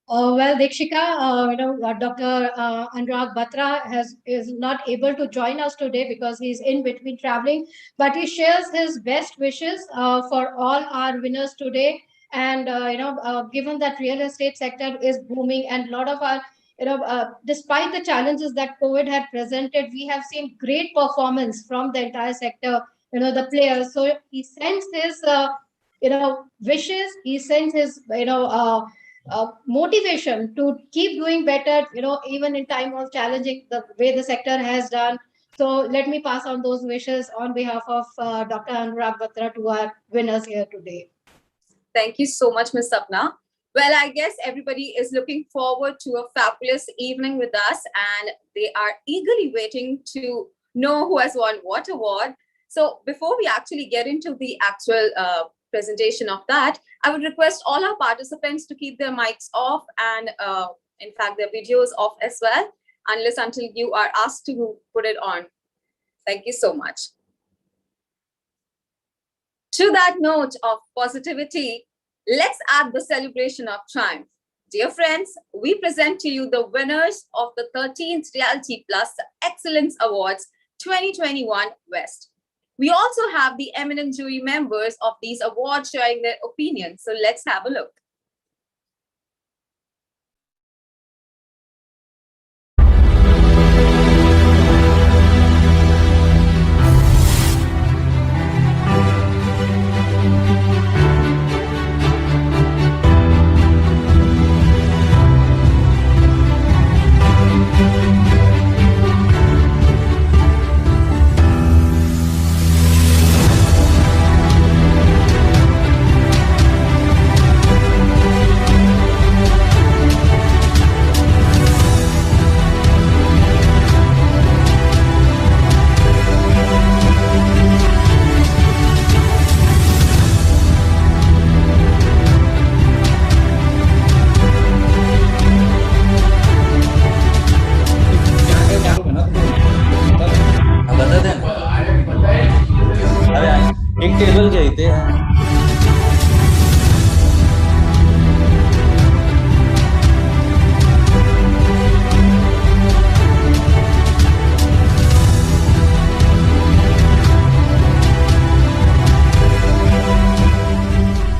Well, Dikshika, Dr. Anurag Batra is not able to join us today because he's in between traveling, but he shares his best wishes for all our winners today. And, given that real estate sector is booming and a lot of our, despite the challenges that COVID had presented, we have seen great performance from the entire sector, the players. So he sends his, wishes, he sends his, motivation to keep doing better, even in time of challenging the way the sector has done. So let me pass on those wishes on behalf of Dr. Anurag Batra to our winners here today. Thank you so much, Ms. Sapna. Well, I guess everybody is looking forward to a fabulous evening with us, and they are eagerly waiting to know who has won what award. So before we actually get into the actual presentation of that, I would request all our participants to keep their mics off and in fact their videos off as well, unless until you are asked to put it on. Thank you so much. To that note of positivity, let's add the celebration of triumph. Dear friends, we present to you the winners of the 13th Realty Plus Excellence Awards 2021 West. We also have the eminent jury members of these awards sharing their opinions. So let's have a look. एक table क्या इथे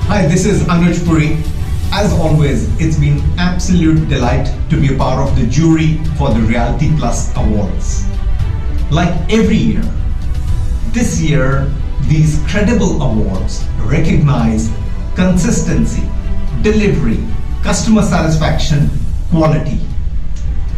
Hi, this is Anuj Puri. As always, it's been absolute delight to be a part of the jury for the Realty Plus Awards. Like every year, this year, these credible awards recognize consistency, delivery, customer satisfaction, quality.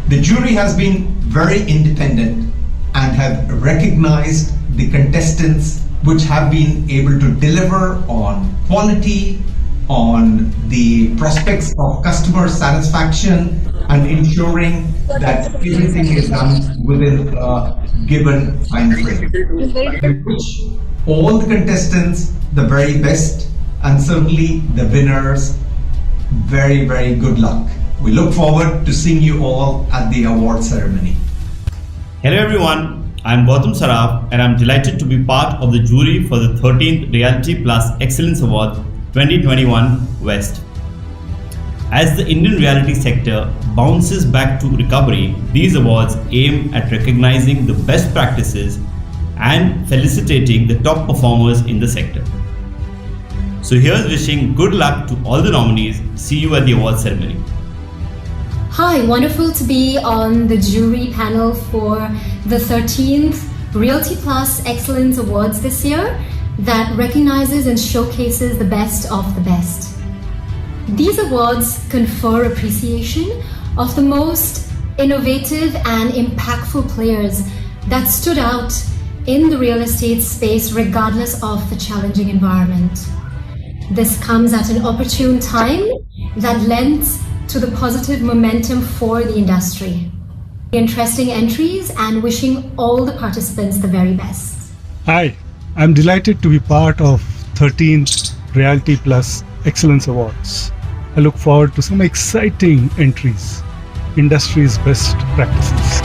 The jury has been very independent and have recognized the contestants which have been able to deliver on quality, on the prospects of customer satisfaction, and ensuring that everything is done within a given time frame. I wish all the contestants the very best, and certainly the winners very, very good luck. We look forward to seeing you all at the award ceremony. Hello everyone, I'm Gautam Saraf and I'm delighted to be part of the jury for the 13th Realty Plus Excellence Award 2021 West. As the Indian reality sector bounces back to recovery, these awards aim at recognizing the best practices and felicitating the top performers in the sector. So here's wishing good luck to all the nominees. See you at the award ceremony. Hi, wonderful to be on the jury panel for the 13th Realty Plus Excellence Awards this year that recognizes and showcases the best of the best. These awards confer appreciation of the most innovative and impactful players that stood out in the real estate space regardless of the challenging environment. This comes at an opportune time that lends to the positive momentum for the industry. Interesting entries and wishing all the participants the very best. Hi, I'm delighted to be part of 13th Realty Plus Excellence Awards. I look forward to some exciting entries, industry's best practices.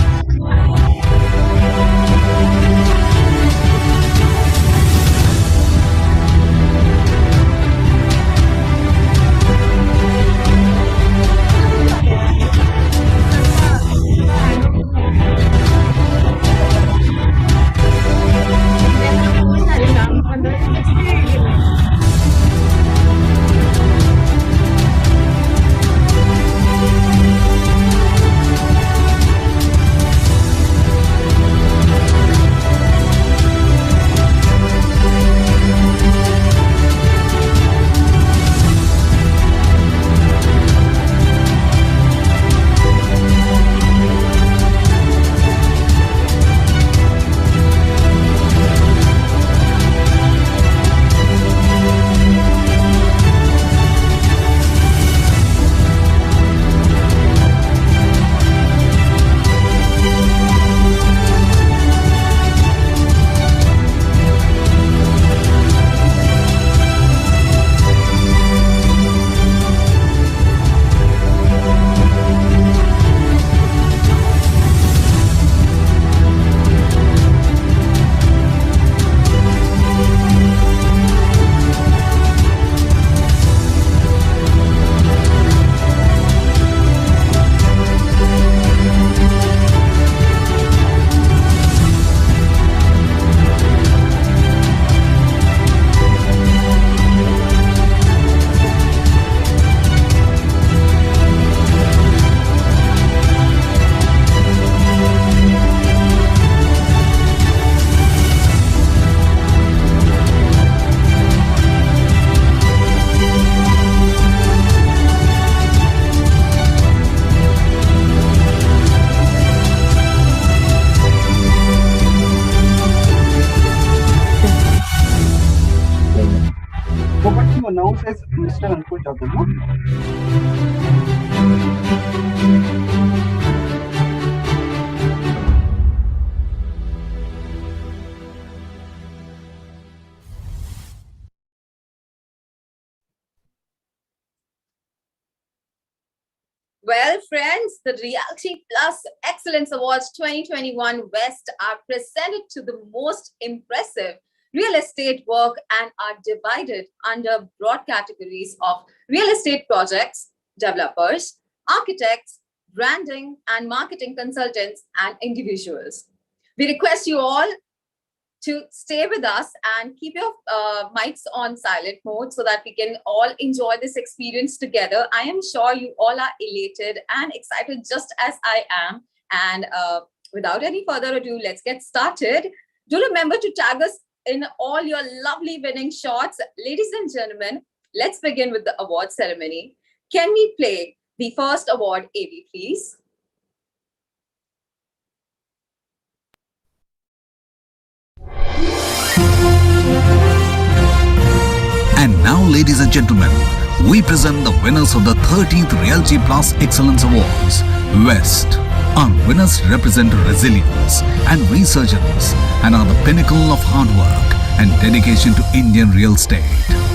to announce is Mr. Ankur Jadhav. Well, friends, the Realty Plus Excellence Awards 2021 West are presented to the most impressive real estate work and are divided under broad categories of real estate projects, developers, architects, branding and marketing consultants, and individuals. We request you all to stay with us and keep your mics on silent mode so that we can all enjoy this experience together. I am sure you all are elated and excited just as I am. And without any further ado, let's get started. Do remember to tag us in all your lovely winning shots. Ladies and gentlemen, let's begin with the award ceremony. Can we play the first award AV, please? And now, ladies and gentlemen, we present the winners of the 13th Realty Plus Excellence Awards. West. Our winners represent resilience and resurgence and are the pinnacle of hard work and dedication to Indian real estate.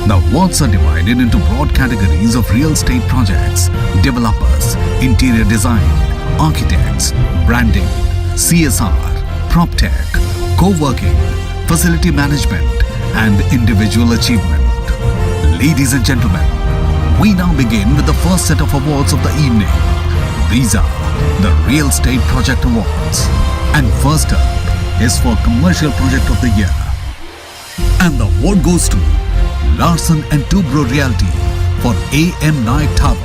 The awards are divided into broad categories of real estate projects, developers, interior design, architects, branding, CSR, PropTech, co-working, facility management, and individual achievement. Ladies and gentlemen, we now begin with the first set of awards of the evening. These are the Real Estate Project Awards. And first up is for Commercial Project of the Year. And the award goes to Larsen & Toubro Realty for AM Naik Tower.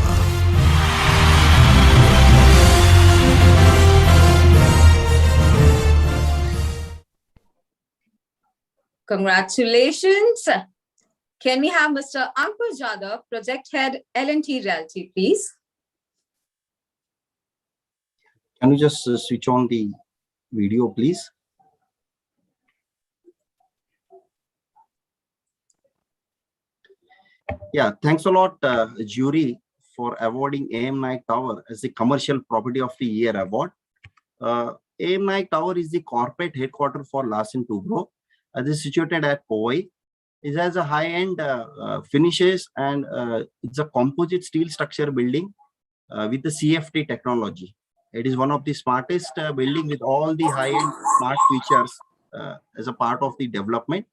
Congratulations. Can we have Mr. Ankur Jadhav, Project Head, L&T Realty, please? Can you just switch on the video, please? Yeah, thanks a lot, jury, for awarding AM Naik Tower as the Commercial Property of the Year award. AM Naik Tower is the corporate headquarters for Larsen & Toubro. It is situated at Powai. It has a high-end finishes and it's a composite steel structure building with the CFT technology. It is one of the smartest building with all the high-end smart features as a part of the development.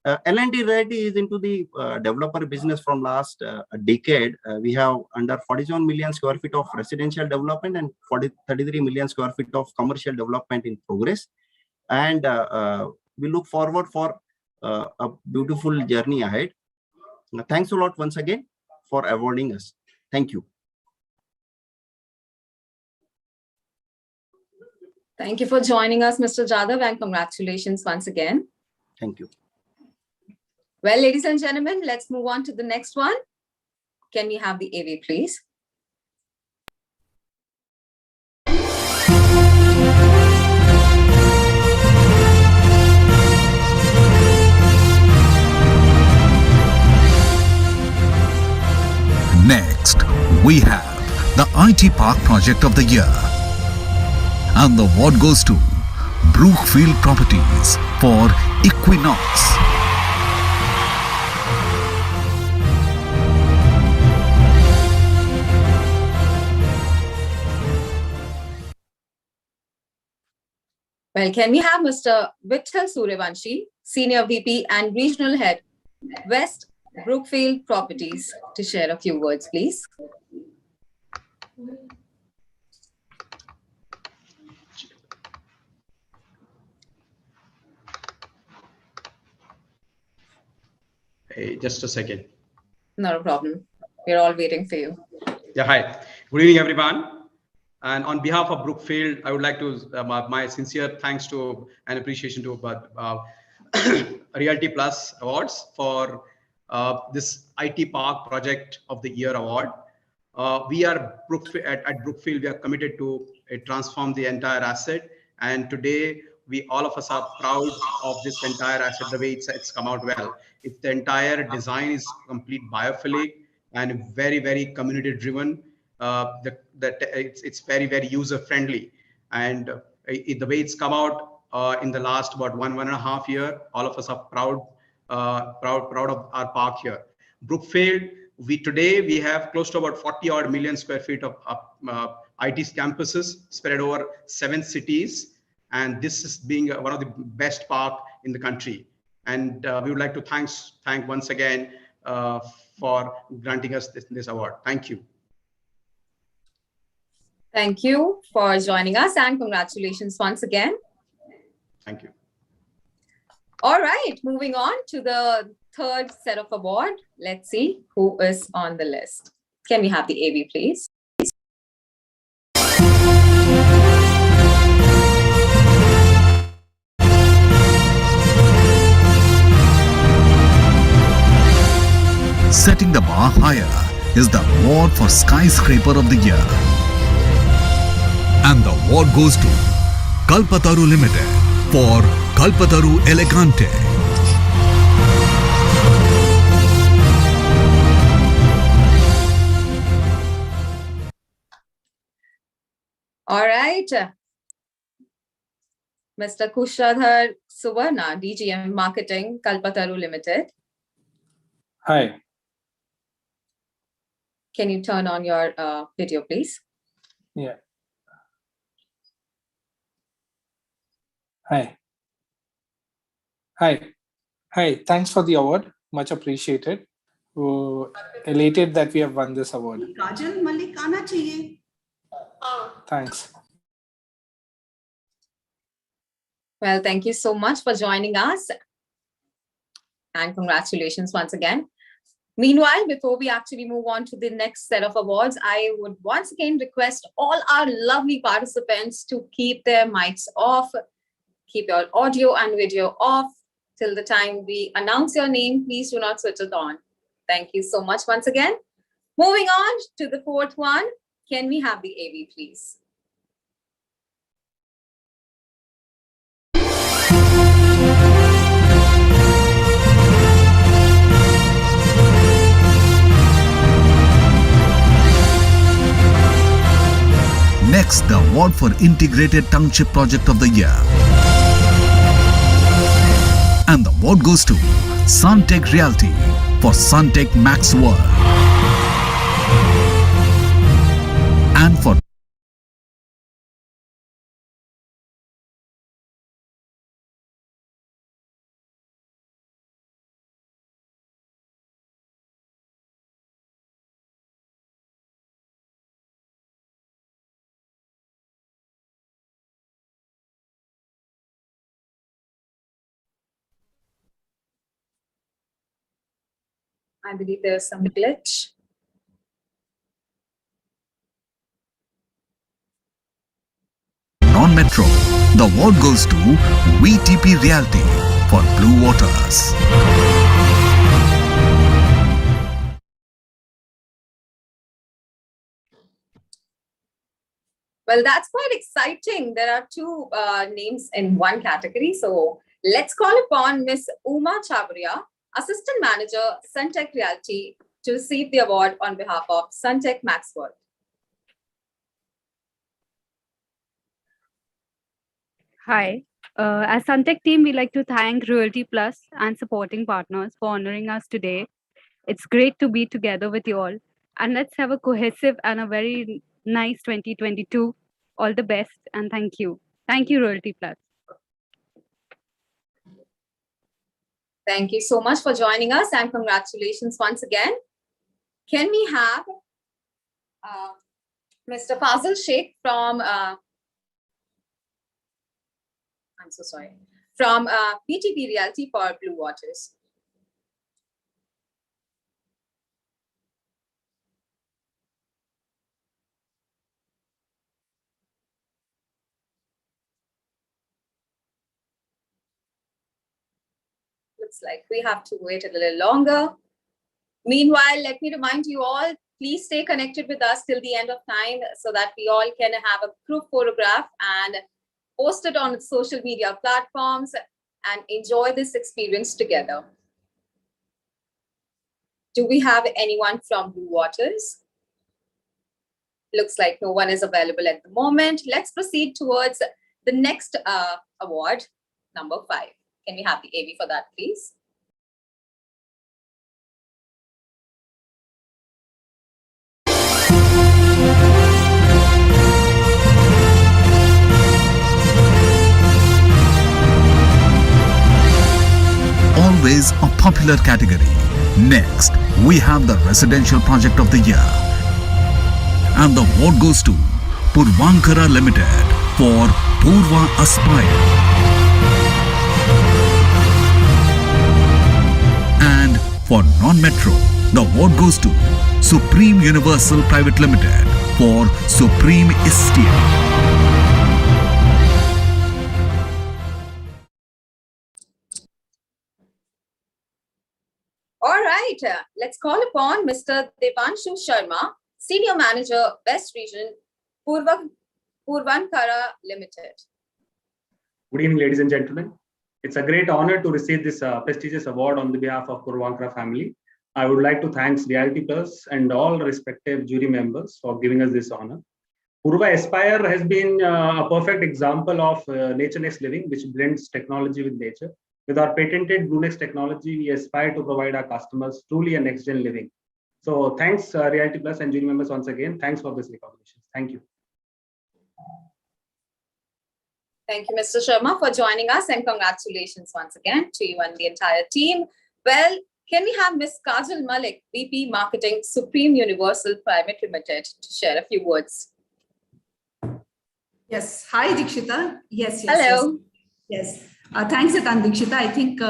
L&T Realty is into the developer business from last decade. We have under 47 million square feet of residential development and 33 million square feet of commercial development in progress. And we look forward for a beautiful journey ahead. Thanks a lot once again for awarding us. Thank you. Thank you for joining us, Mr. Jadhav, and congratulations once again. Thank you. Well, ladies and gentlemen, let's move on to the next one. Can we have the AV, please? Next, we have the IT Park Project of the Year. And the award goes to Brookfield Properties for Equinox. Well, can we have Mr. Vittal Suryavanshi, Senior VP and Regional Head, West Brookfield Properties, to share a few words, please? Hey, just a second. Not a problem. We're all waiting for you. Yeah, hi. Good evening, everyone. And on behalf of Brookfield, I would like to my sincere thanks to and appreciation to Realty Plus Awards for this IT Park Project of the Year award. We are at Brookfield, we are committed to transform the entire asset. And today we all of us are proud of this entire asset, the way it's come out well. It's the entire design is complete biophilic and very, very community driven. It's very, very user friendly. And the way it's come out in the last about one and a half year, all of us are proud of our park here. Brookfield, today we have close to about 40 odd million square feet of IT campuses spread over 7 cities. And this is being one of the best park in the country. And we would like to thank once again for granting us this award. Thank you. Thank you for joining us and congratulations once again. Thank you. All right, moving on to the third set of award. Let's see who is on the list. Can we have the AV, please? Setting the bar higher is the award for Skyscraper of the Year. And the award goes to Kalpataru Limited for Kalpataru Elegante. All right. Mr. Kushadhar Suvarna, DGM Marketing, Kalpataru Limited. Hi. Can you turn on your video, please? Yeah. Hi. Hi. Hi. Thanks for the award. Much appreciated. Elated that we have won this award. काजल मलिक आना चाहिए. Thanks. Well, thank you so much for joining us. And congratulations once again. Meanwhile, before we actually move on to the next set of awards, I would once again request all our lovely participants to keep their mics off, keep your audio and video off till the time we announce your name. Please do not switch it on. Thank you so much once again. Moving on to the fourth one. Can we have the AV, please? Next, the award for Integrated Township Project of the Year. And the award goes to Suntech Realty for Suntech Max World. And for I believe there's some glitch. non-metro, the award goes to VTP Realty for Blue Waters. Well, that's quite exciting. There are two names in one category. So let's call upon Ms. Uma Chabria, Assistant Manager, Suntech Realty, to receive the award on behalf of Suntech Max World. Hi. As Suntech team, we like to thank Realty Plus and supporting partners for honoring us today. It's great to be together with you all. And let's have a cohesive and a very nice 2022. All the best and thank you. Thank you, Realty Plus. Thank you so much for joining us and congratulations once again. Can we have Mr. Fazil Sheikh from, I'm so sorry, from PTP Realty for Blue Waters. Looks like we have to wait a little longer. Meanwhile, let me remind you all, please stay connected with us till the end of time so that we all can have a group photograph and post it on its social media platforms, and enjoy this experience together. Do we have anyone from Blue Waters? Looks like no one is available at the moment. Let's proceed towards the next award, number 5. Can we have the AV for that, please? Always a popular category. Next, we have the Residential Project of the Year. And the award goes to Purvankara Limited for Purva Aspire. And for non-metro, the award goes to Supreme Universal Private Limited for Supreme Estate. All right, let's call upon Mr. Devanshu Sharma, Senior Manager, West Region, Purvankara Limited. Good evening, ladies and gentlemen. It's a great honor to receive this prestigious award on the behalf of Purvankara family. I would like to thank Realty Plus and all respective jury members for giving us this honor. Purva Aspire has been a perfect example of Nature Next Living, which blends technology with nature. With our patented BlueNext technology, we aspire to provide our customers truly a next-gen living. So thanks, Realty Plus and jury members once again. Thanks for this recognition. Thank you. Thank you, Mr. Sharma, for joining us, and congratulations once again to you and the entire team. Well, can we have Ms. Kajal Malik, VP Marketing, Supreme Universal Private Limited, to share a few words? Yes. Hi, Dikshita. Yes. Hello. Yes. Thanks, Atan Dikshita. I think,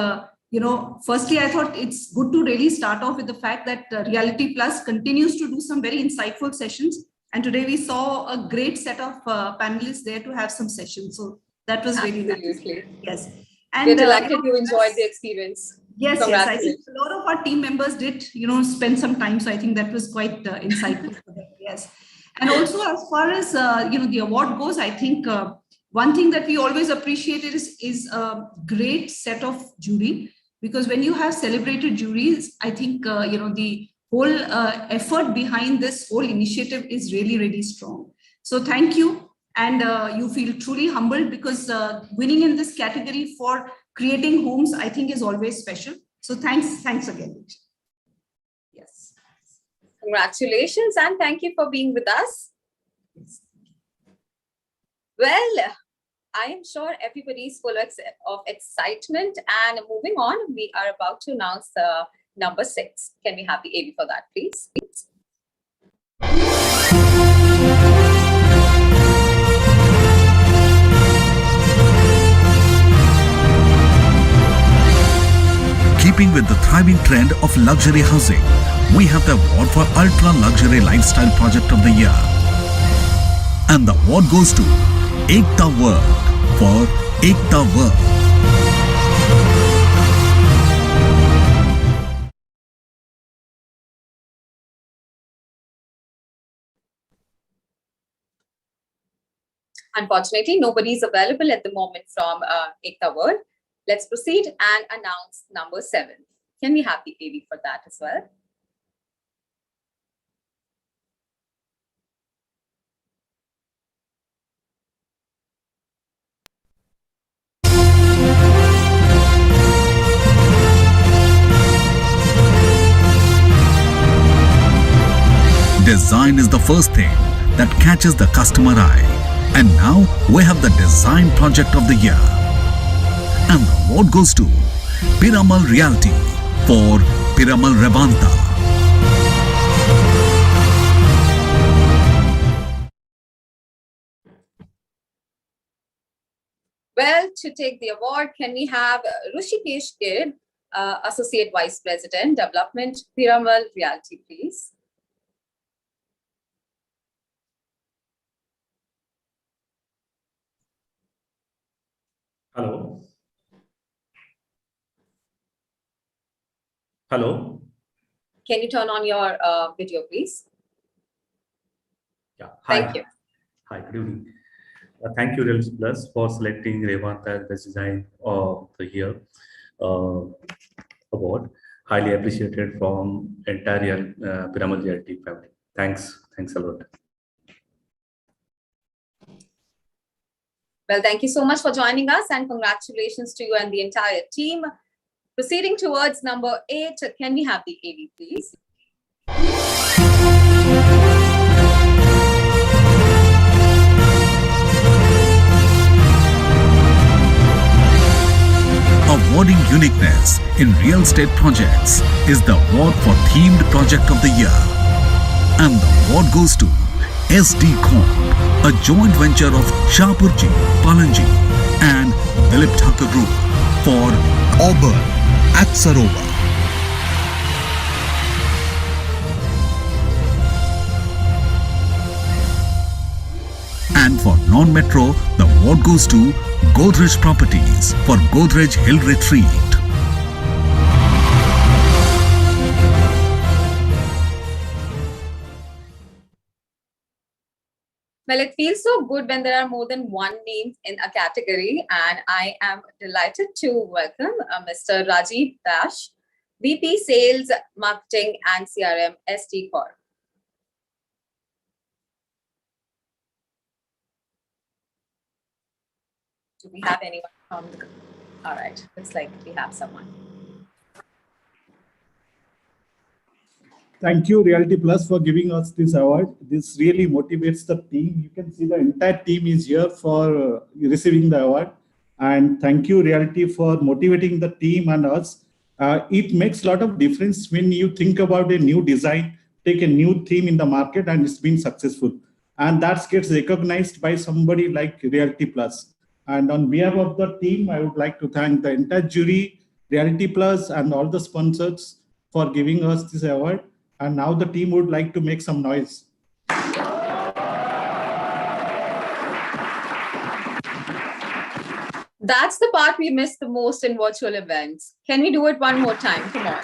firstly, I thought it's good to really start off with the fact that Realty Plus continues to do some very insightful sessions. And today we saw a great set of panelists there to have some sessions. So that was really nice. Yes. And we're delighted you enjoyed the experience. Yes. I think a lot of our team members did, spend some time. So I think that was quite insightful for them. Yes. And also, as far as, the award goes, I think one thing that we always appreciate is a great set of jury, because when you have celebrated juries, I think, the whole effort behind this whole initiative is really, really strong. So thank you. And you feel truly humbled, because winning in this category for creating homes, I think, is always special. So thanks again. Yes. Congratulations, and thank you for being with us. Well, I am sure everybody is full of excitement, and moving on, we are about to announce number 6. Can we have the AV for that, please? Keeping with the thriving trend of luxury housing, we have the award for Ultra Luxury Lifestyle Project of the Year. And the award goes to Ekta World for Ekta World. Unfortunately, nobody is available at the moment from Ekta World. Let's proceed and announce number 7. Can we have the AV for that as well? Design is the first thing that catches the customer eye. And now we have the Design Project of the Year. And the award goes to Piramal Realty for Piramal Revanta. Well, to take the award, can we have Rushikesh Gid, Associate Vice President, Development, Piramal Realty, please? Hello. Hello. Can you turn on your video, please? Yeah. Hi. Thank you. Hi. Good evening. Thank you, Realty Plus, for selecting Revant as Best Design of the Year award. Highly appreciated from entire Piramal Realty family. Thanks a lot. Well, thank you so much for joining us and congratulations to you and the entire team. Proceeding towards number 8, can we have the AV, please? Awarding uniqueness in real estate projects is the award for themed project of the year. And the award goes to SD Corp, a joint venture of Shapurji, Palanji and Dilip Thakur Group for Auburn at Sarovar. And for non-metro, the award goes to Godrej Properties for Godrej Hill Retreat. Well, it feels so good when there are more than one name in a category, and I am delighted to welcome Mr. Rajiv Dash, VP Sales, Marketing and CRM, SD Corp. Do we have anyone from the... All right, looks like we have someone. Thank you, Realty Plus, for giving us this award. This really motivates the team. You can see the entire team is here for receiving the award. And thank you, Realty, for motivating the team and us. It makes a lot of difference when you think about a new design, take a new theme in the market, and it's been successful. And that gets recognized by somebody like Realty Plus. And on behalf of the team, I would like to thank the entire jury, Realty Plus, and all the sponsors for giving us this award. And now the team would like to make some noise. That's the part we miss the most in virtual events. Can we do it one more time? Come on.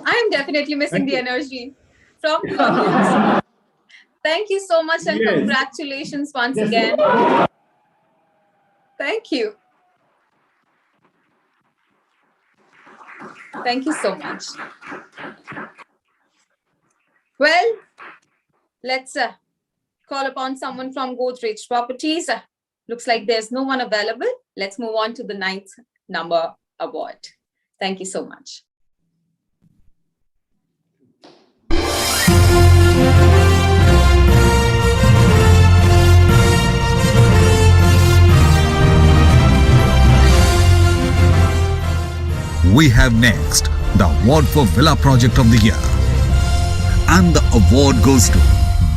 I am definitely missing the energy from the audience. Thank you so much and congratulations once again. Thank you. Thank you so much. Well, let's call upon someone from Godrej Properties. Looks like there's no one available. Let's move on to the 9th number award. Thank you so much. We have next the award for Villa Project of the Year. And the award goes to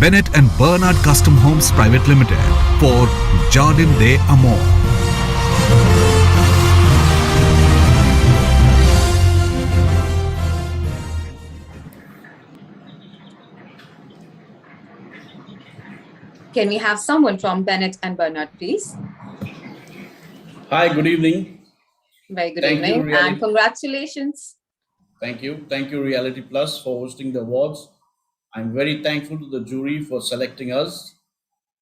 Bennett and Bernard Custom Homes Private Limited for Jardin des Amours. Can we have someone from Bennett and Bernard, please? Hi, good evening. Very good evening and congratulations. Thank you. Thank you, Reality Plus, for hosting the awards. I'm very thankful to the jury for selecting us.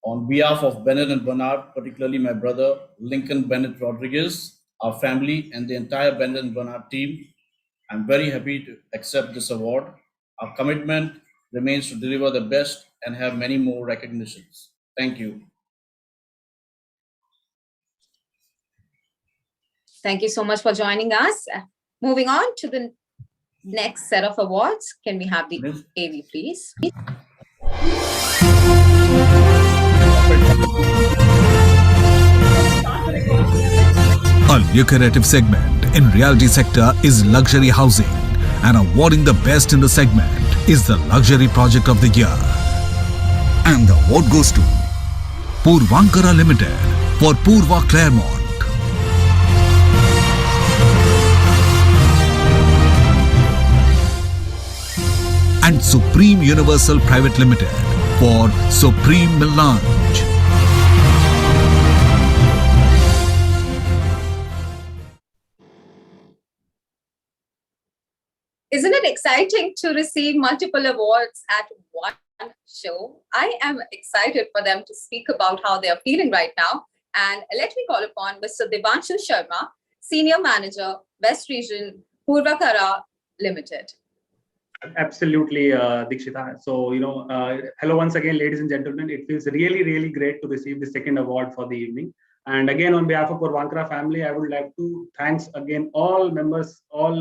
On behalf of Bennett and Bernard, particularly my brother, Lincoln Bennett Rodriguez, our family, and the entire Bennett and Bernard team, I'm very happy to accept this award. Our commitment remains to deliver the best and have many more recognitions. Thank you. Thank you so much for joining us. Moving on to the next set of awards. Can we have the AV, please? A lucrative segment in realty sector is luxury housing, and awarding the best in the segment is the Luxury Project of the Year. And the award goes to Purvankara Limited for Purva Claremont. And Supreme Universal Private Limited for Supreme Melange. Isn't it exciting to receive multiple awards at one show. I am excited for them to speak about how they are feeling right now. And let me call upon Mr. Devanshu Sharma, Senior Manager, West Region, Purvakara Limited. Absolutely, Dikshita. So, hello once again, ladies and gentlemen. It feels really, really great to receive the second award for the evening. And again, on behalf of Purvankara family, I would like to thanks again all members, all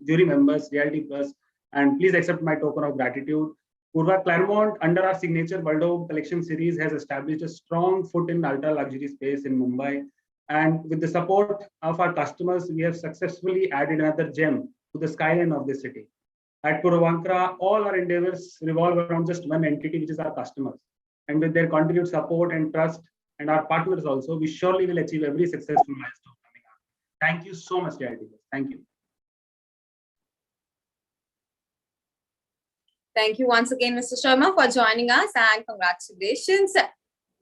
jury members, Realty Plus, and please accept my token of gratitude. Purva Claremont, under our signature World Home Collection series, has established a strong foot in ultra luxury space in Mumbai. And with the support of our customers, we have successfully added another gem to the skyline of the city. At Purvankara, all our endeavors revolve around just one entity, which is our customers. And with their continued support and trust, and our partners also, we surely will achieve every successful milestone coming up. Thank you so much, Reality. Thank you. Thank you once again, Mr. Sharma, for joining us, and congratulations.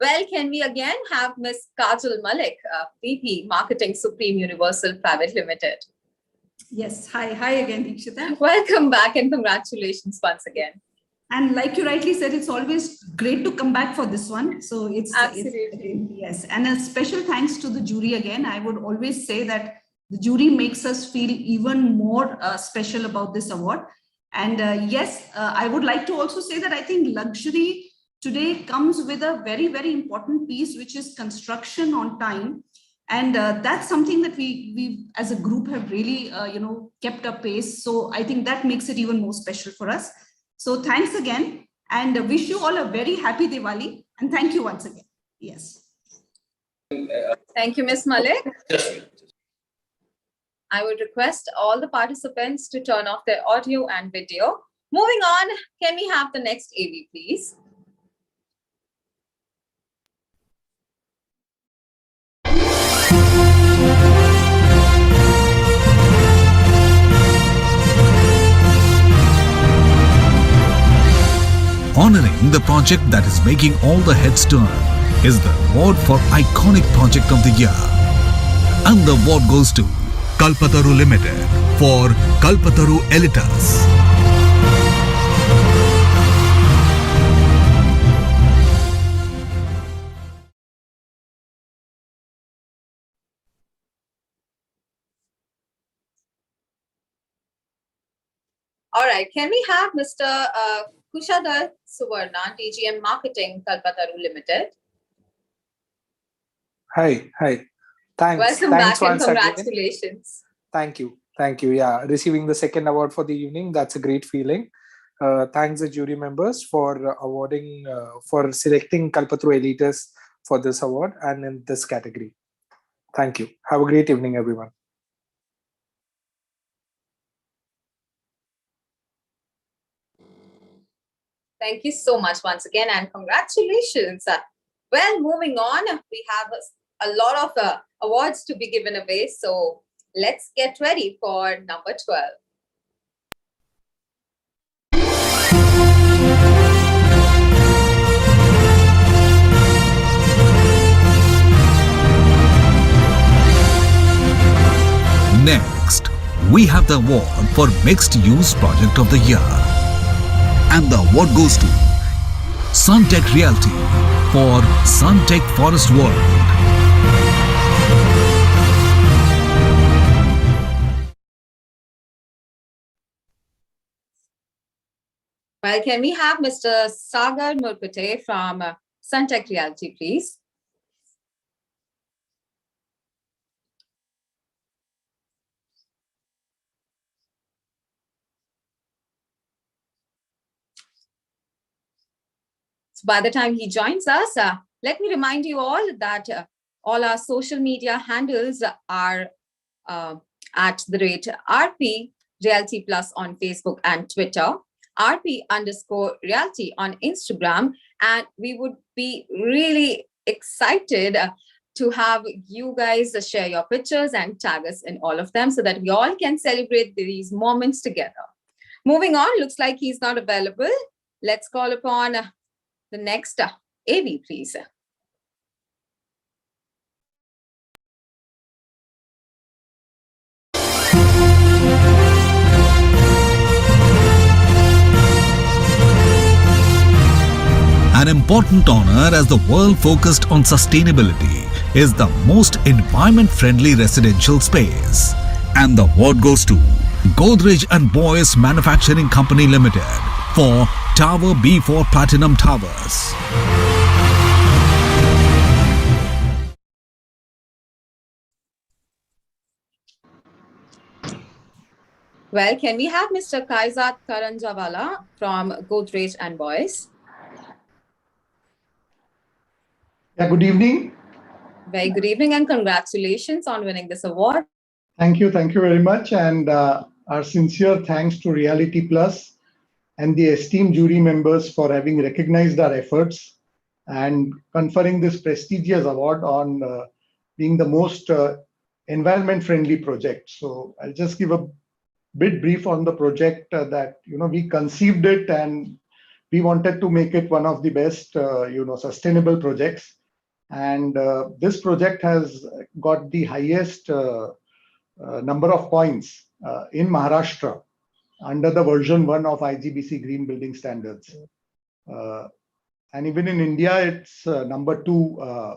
Well, can we again have Ms. Kajal Malik, VP Marketing, Supreme Universal Private Limited? Yes, hi again, Dikshita. Welcome back and congratulations once again. And like you rightly said, it's always great to come back for this one. So it's absolutely yes. And a special thanks to the jury again. I would always say that the jury makes us feel even more special about this award. And yes, I would like to also say that I think luxury today comes with a very, very important piece, which is construction on time. And that's something that we as a group have really, kept up pace. So I think that makes it even more special for us. So thanks again, and wish you all a very happy Diwali. And thank you once again. Yes. Thank you, Ms. Malik. I would request all the participants to turn off their audio and video. Moving on, can we have the next AV, please? Honoring the project that is making all the heads turn is the award for Iconic Project of the Year. And the award goes to Kalpataru Limited for Kalpataru Elitas. All right, can we have Mr. Kushadar Suvarna, DGM Marketing, Kalpataru Limited? Hi. Thanks. Welcome back and once congratulations. Again. Thank you. Yeah, receiving the second award for the evening, that's a great feeling. Thanks the jury members for awarding, for selecting Kalpataru Elitas for this award and in this category. Thank you. Have a great evening, everyone. Thank you so much once again and congratulations. Well, moving on, we have a lot of awards to be given away. So let's get ready for number 12. Next, we have the award for Mixed Use Project of the Year. And the award goes to Suntech Realty for Suntech Forest World. Well, can we have Mr. Sagar Murpute from Suntech Realty, please? So by the time he joins us, let me remind you all that all our social media handles are at the rate RP Realty Plus on Facebook and Twitter, RP_Realty on Instagram, and we would be really excited to have you guys share your pictures and tag us in all of them so that we all can celebrate these moments together. Moving on, looks like he's not available. Let's call upon the next AV, please. important honor as the world focused on sustainability is the most environment-friendly residential space. And the award goes to Godrej and Boyce Manufacturing Company Limited for Tower B4 Platinum Towers. Well, can we have Mr. Kaizat Karanjawala from Godrej and Boyce? Yeah, good evening. Very good evening and congratulations on winning this award. Thank you very much. And our sincere thanks to Reality Plus and the esteemed jury members for having recognized our efforts and conferring this prestigious award on being the most environment-friendly project. So I'll just give a bit brief on the project that we conceived it and we wanted to make it one of the best sustainable projects. And this project has got the highest number of points in Maharashtra under the version 1 of IGBC Green Building Standards. And even in India, it's number 2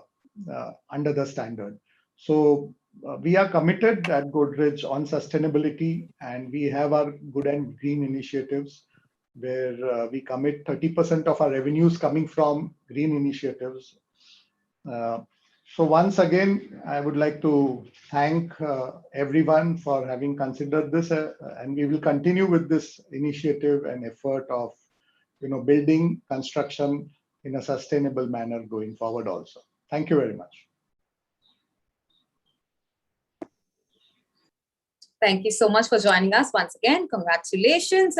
under the standard. So we are committed at Godrej on sustainability, and we have our good and green initiatives where we commit 30% of our revenues coming from green initiatives. So once again, I would like to thank everyone for having considered this, and we will continue with this initiative and effort of building construction in a sustainable manner going forward also. Thank you very much. Thank you so much for joining us once again. Congratulations.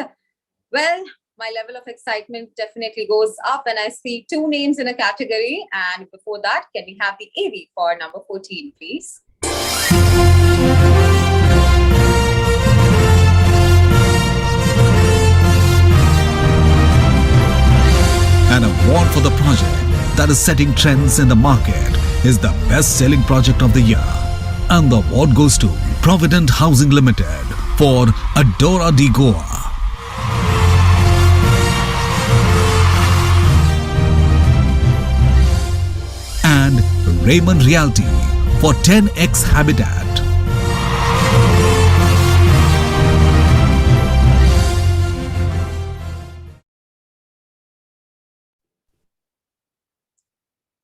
Well, my level of excitement definitely goes up when I see 2 names in a category. And before that, can we have the AV for number 14, please? An award for the project that is setting trends in the market is the best-selling project of the year. And the award goes to Provident Housing Limited for Adora di Goa. And Raymond Realty for 10X Habitat.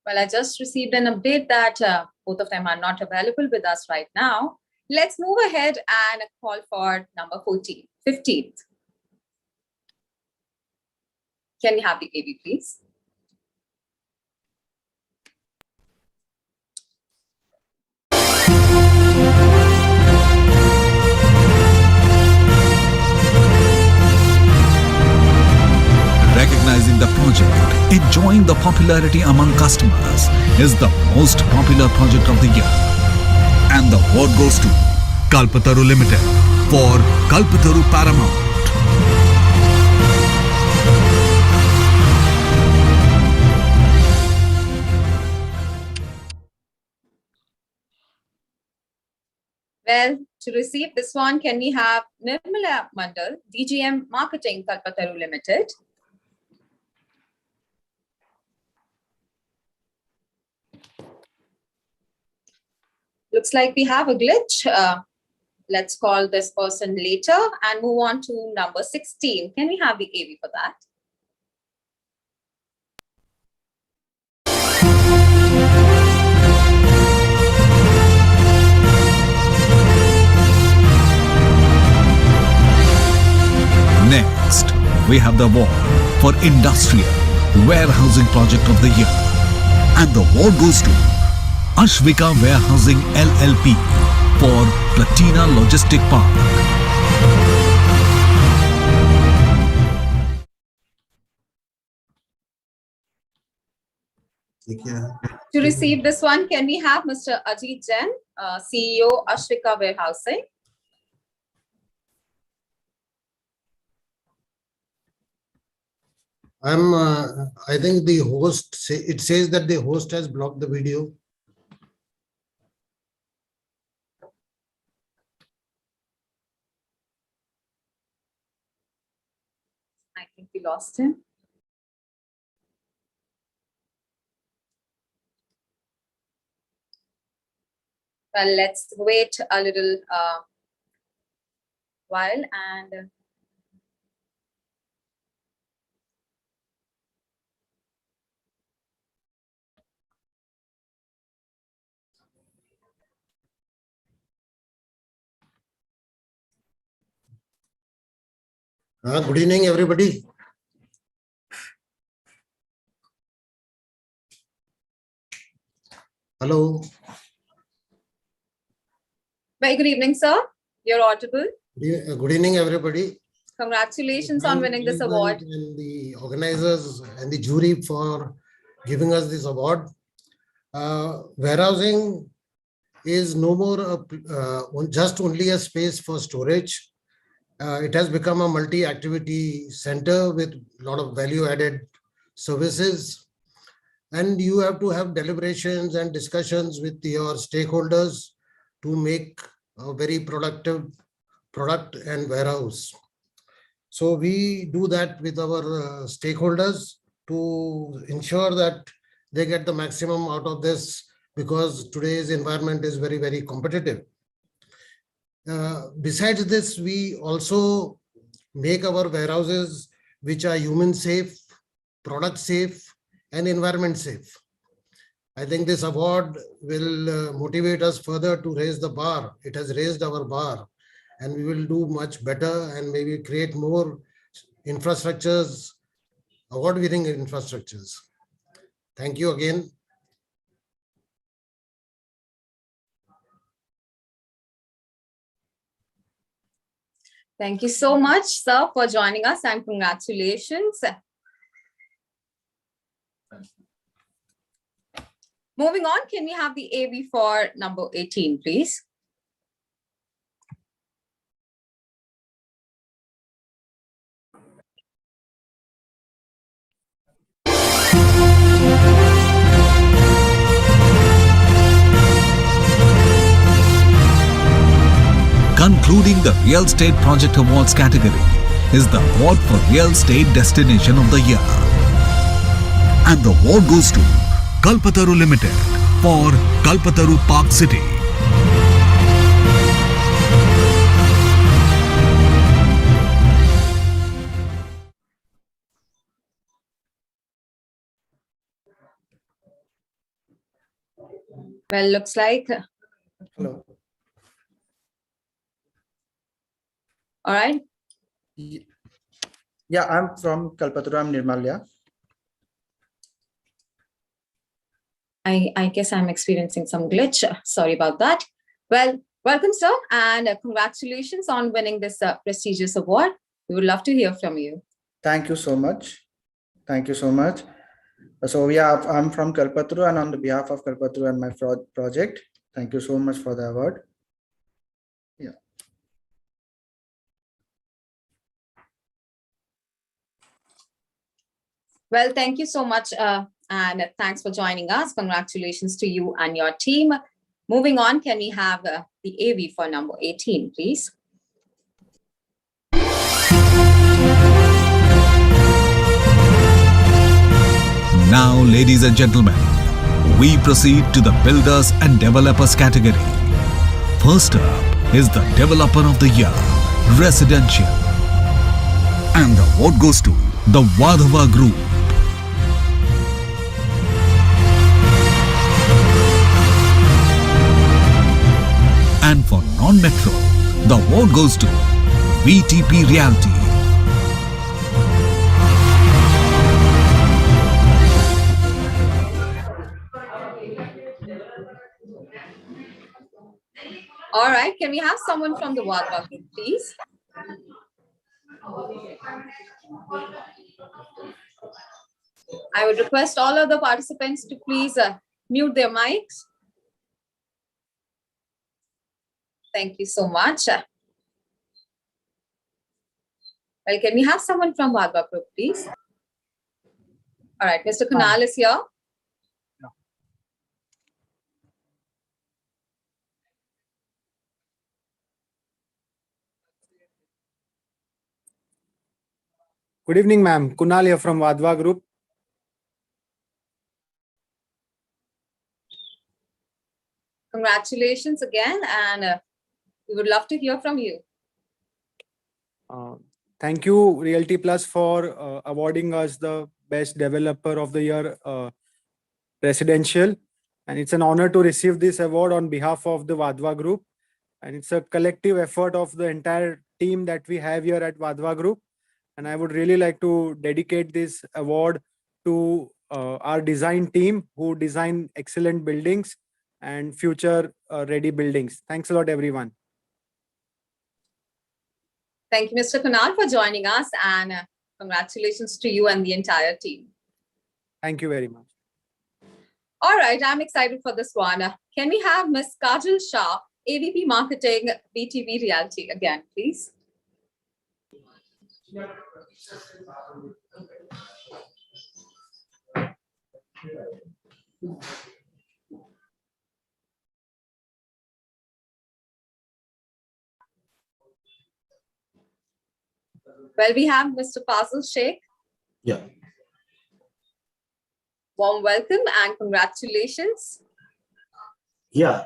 Well, I just received an update that both of them are not available with us right now. Let's move ahead and call for number 15th. Can we have the AV, please? Recognizing the project, enjoying the popularity among customers is the most popular project of the year. And the award goes to Kalpataru Limited for Kalpataru Paramount. Well, to receive this one, can we have Nirmala Mandal, DGM Marketing, Kalpataru Limited? Looks like we have a glitch. Let's call this person later and move on to number 16. Can we have the AV for that? Next, we have the award for Industrial Warehousing Project of the Year. And the award goes to Ashvika Warehousing LLP for Platina Logistic Park. To receive this one, can we have Mr. Ajit Jain, CEO, Ashvika Warehousing? I think the host, it says that the host has blocked the video. I think we lost him. Well, let's wait a little while and Good evening, everybody. Hello. very good evening, sir. You're audible. Good evening, everybody. Congratulations on winning this award. And the organizers and the jury for giving us this award. Warehousing is no more just only a space for storage. It has become a multi-activity center with a lot of value-added services. And you have to have deliberations and discussions with your stakeholders to make a very productive product and warehouse. So we do that with our stakeholders to ensure that they get the maximum out of this, because today's environment is very, very competitive. Besides this, we also make our warehouses which are human safe, product safe, and environment safe. I think this award will motivate us further to raise the bar. It has raised our bar, and we will do much better and maybe create more infrastructures, award-winning infrastructures. Thank you again. Thank you so much, sir, for joining us, and congratulations. Moving on, can we have the AV for number 18, please? Concluding the Real Estate Project Awards category is the Award for Real Estate Destination of the Year. And the award goes to Kalpataru Limited for Kalpataru Park City. Well, looks like. Hello. All right. Yeah, I'm from Kalpataru. I'm Nirmalya. I guess I'm experiencing some glitch. Sorry about that. Well, welcome, sir, and congratulations on winning this prestigious award. We would love to hear from you. Thank you so much. Thank you so much. So yeah, I'm from Kalpataru, and on the behalf of Kalpataru and my project, thank you so much for the award. Yeah. Well, thank you so much, and thanks for joining us. Congratulations to you and your team. Moving on, can we have the AV for number 18, please? Now, ladies and gentlemen, we proceed to the Builders and Developers category. First up is the Developer of the Year, Residential. And the award goes to the Vadhava Group. And for non-metro, the award goes to VTP Realty. All right, can we have someone from the Vadhava Group, please? I would request all other participants to please mute their mics. Thank you so much. Well, can we have someone from Vadhava Group, please? All right, Mr. Kunal is here. Good evening, ma'am. Kunal here from Vadhava Group. congratulations again, and we would love to hear from you. Thank you, Realty Plus, for awarding us the Best Developer of the Year Residential. And it's an honor to receive this award on behalf of the Vadva Group. And it's a collective effort of the entire team that we have here at Vadva Group. And I would really like to dedicate this award to our design team who design excellent buildings and future ready buildings. Thanks a lot, everyone. Thank you, Mr. Kunal, for joining us, and congratulations to you and the entire team. Thank you very much. All right, I'm excited for this one. Can we have Ms. Kajal Shah, AVP Marketing, BTV Realty again, please? Well, we have Mr. Fazil Sheikh. Yeah. Warm welcome and congratulations. Yeah.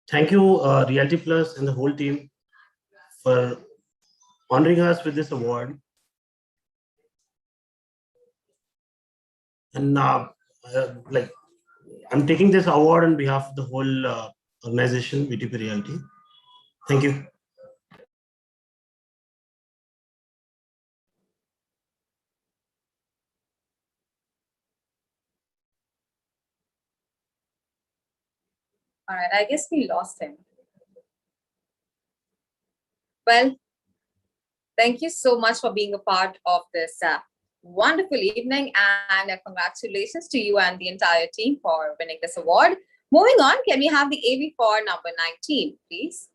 Thank you, Realty Plus and the whole team for honoring us with this award. And I'm taking this award on behalf of the whole organization, VTP Realty. Thank you. All right, I guess we lost him. Well, thank you so much for being a part of this wonderful evening, and congratulations to you and the entire team for winning this award. Moving on, can we have the AV for number 19, please?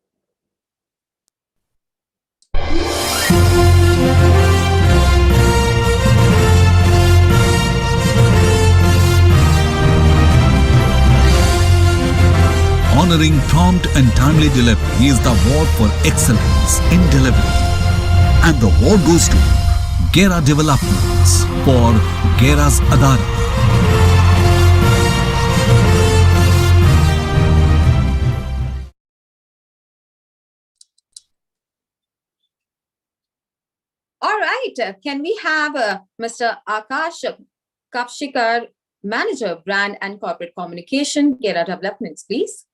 Honoring prompt and timely delivery is the award for excellence in delivery. And the award goes to Gera Developments for Gera's Adara. All right, can we have Mr. Akash Kapshikar, Manager, Brand and Corporate Communication, Gera Developments, please?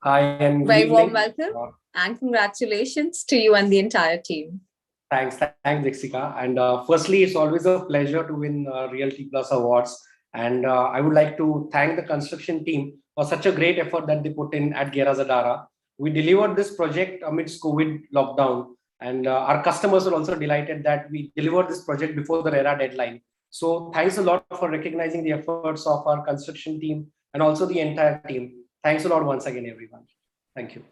Hi, and very warm welcome and congratulations to you and the entire team. Thanks, Dixika. And firstly, it's always a pleasure to win Realty Plus awards. And I would like to thank the construction team for such a great effort that they put in at Gera Zadara. We delivered this project amidst COVID lockdown, and our customers are also delighted that we delivered this project before the RERA deadline. So thanks a lot for recognizing the efforts of our construction team and also the entire team. Thanks a lot once again, everyone. Thank you.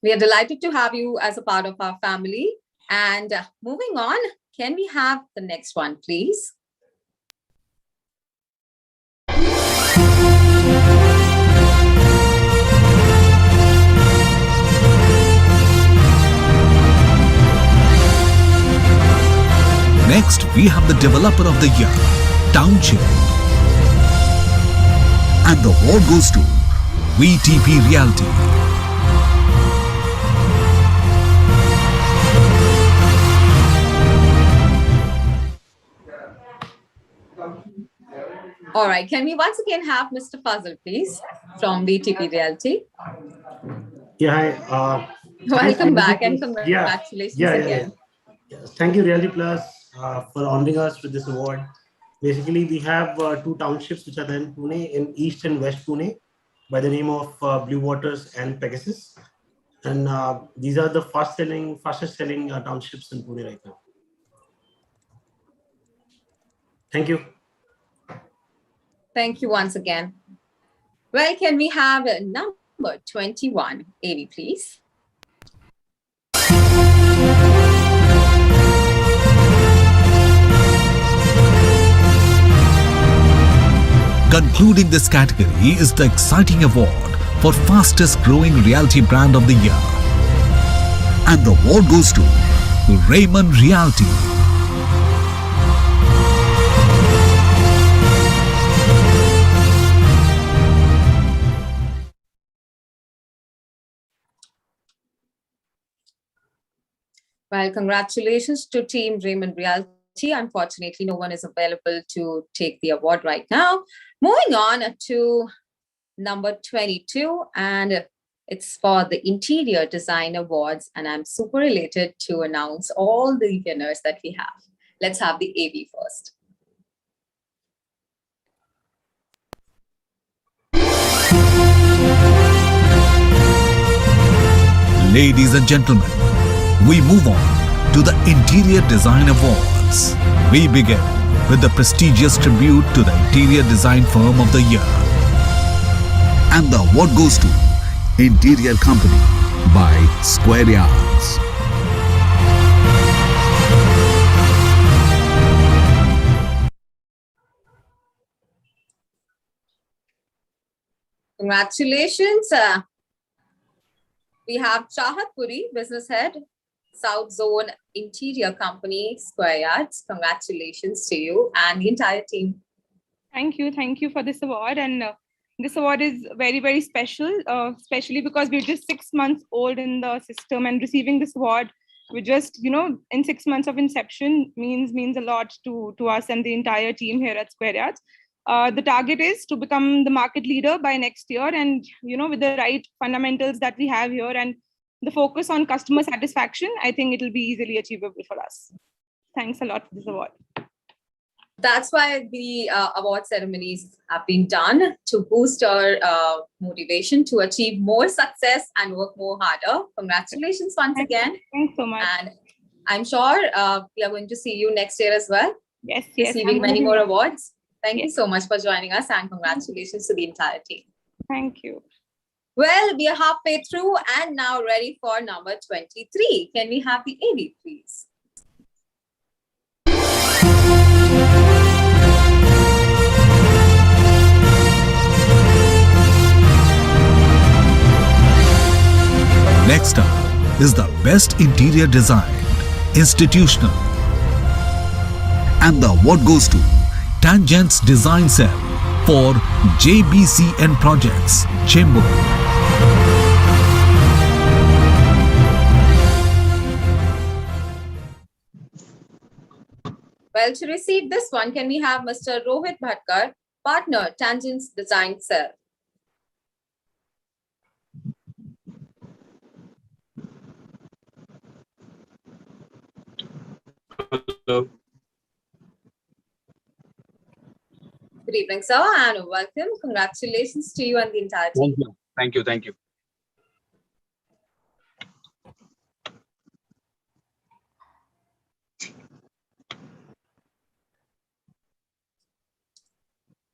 We are delighted to have you as a part of our family. And moving on, can we have the next one, please? Next, we have the Developer of the Year, Township. And the award goes to VTP Realty. All right, can we once again have Mr. Fazil, please, from VTP Realty? Yeah, hi. Welcome back and congratulations again. Yeah. Thank you, Realty Plus, for honoring us with this award. Basically, we have two townships which are there in Pune, in East and West Pune, by the name of Blue Waters and Pegasus. And these are the fastest selling townships in Pune right now. Thank you. Thank you once again. Well, can we have number 21, AV, please? Concluding this category is the exciting award for fastest growing realty brand of the year. And the award goes to Raymond Realty. Well, congratulations to Team Raymond Realty. Unfortunately, no one is available to take the award right now. Moving on to number 22, and it's for the Interior Design Awards. And I'm super elated to announce all the winners that we have. Let's have the AV first. Ladies and gentlemen, we move on to the Interior Design Awards. We begin with the prestigious tribute to the Interior Design Firm of the Year. And the award goes to Interior Company by Square Yards. Congratulations. We have Chahat Puri, Business Head, South Zone Interior Company, Square Yards. Congratulations to you and the entire team. Thank you for this award. And this award is very, very special, especially because we're just 6 months old in the system, and receiving this award, we're just, in 6 months of inception means a lot to us and the entire team here at Square Yards. The target is to become the market leader by next year, and with the right fundamentals that we have here and the focus on customer satisfaction, I think it will be easily achievable for us. Thanks a lot for this award. That's why the award ceremonies have been done, to boost our motivation to achieve more success and work more harder. Congratulations once again. Thanks so much. And I'm sure we are going to see you next year as well. Yes. Receiving many more awards. Thank you so much for joining us, and congratulations to the entire team. Thank you. Well, we are halfway through and now ready for number 23. Can we have the AV, please? Next up is the Best Interior Design, Institutional. And the award goes to Tangents Design Cell for JBCN Projects, Chembur. Well, to receive this one, can we have Mr. Rohit Bhatkar, Partner, Tangents Design Cell? Hello. Good evening, sir, and welcome. Congratulations to you and the entire team. Thank you.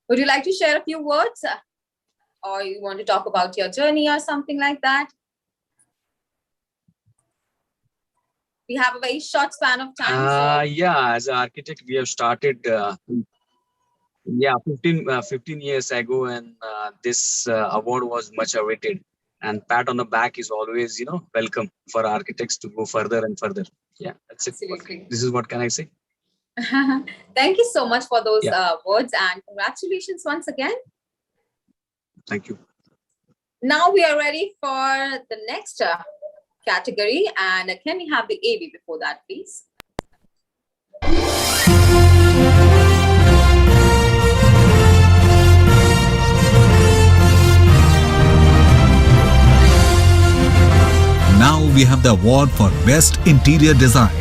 Would you like to share a few words, or you want to talk about your journey or something like that? We have a very short span of time. Yeah, as an architect, we have started 15 years ago, and this award was much awaited. And pat on the back is always, welcome for architects to go further and further. Yeah, that's Absolutely. it. This is what can I say. Thank you so much for those words, and congratulations once again. Thank you. Now we are ready for the next category, and can we have the AV before that, please? Now we have the award for Best Interior Design,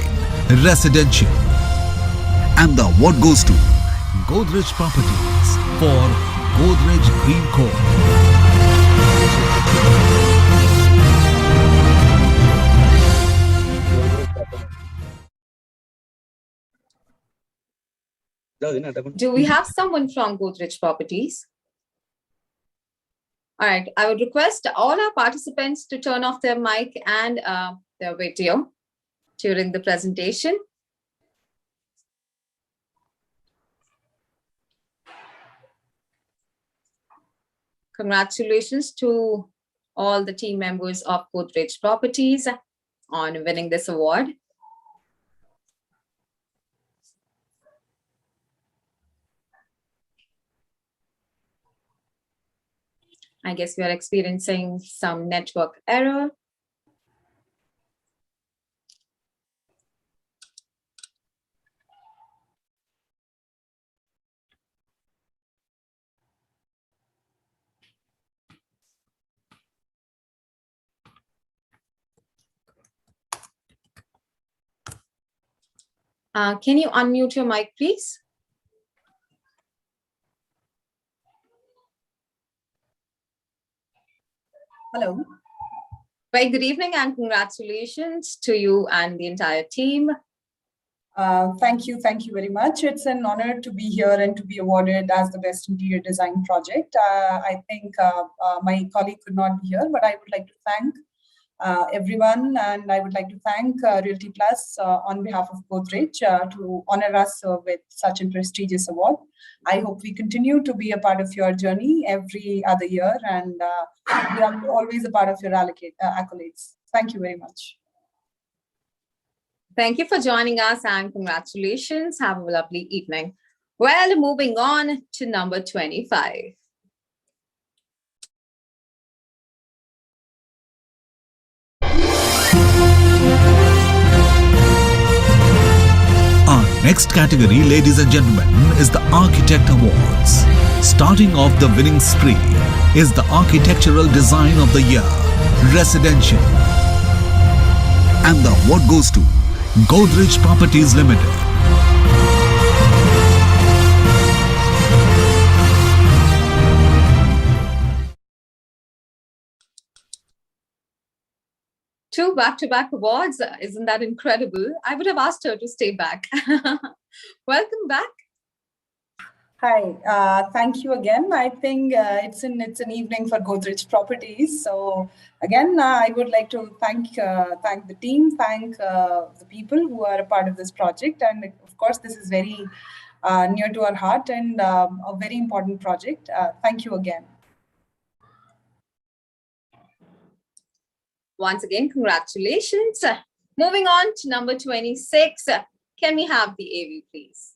Residential. And the award goes to Godrej Properties for Godrej Green Core. Do we have someone from Godrej Properties? All right, I would request all our participants to turn off their mic and their video during the presentation. Congratulations to all the team members of Godrej Properties on winning this award. I guess we are experiencing some network error. Can you unmute your mic, please? Hello. Very good evening and congratulations to you and the entire team. Thank you very much. It's an honor to be here and to be awarded as the best interior design project. I think my colleague could not be here, but I would like to thank everyone, and I would like to thank Realty Plus on behalf of Godrej to honor us with such a prestigious award. I hope we continue to be a part of your journey every other year, and we are always a part of your accolades. Thank you very much. Thank you for joining us and congratulations. Have a lovely evening. Well, moving on to number 25. Our next category, ladies and gentlemen, is the Architect Awards. Starting off the winning spree is the Architectural Design of the Year, Residential. And the award goes to Godrej Properties Limited. Two back-to-back awards. Isn't that incredible? I would have asked her to stay back. Welcome back. Hi, thank you again. I think it's an evening for Godrej Properties. So again, I would like to thank the team, thank the people who are a part of this project, and of course, this is very near to our heart and a very important project. Thank you again. Once again, congratulations. Moving on to number 26. Can we have the AV, please?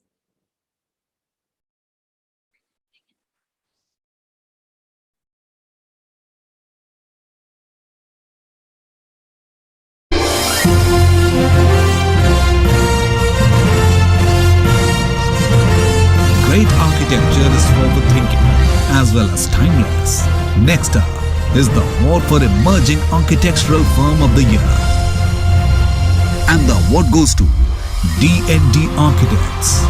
Great architecture is forward thinking as well as timeless. Next up is the award for Emerging Architectural Firm of the Year. And the award goes to D&D Architects.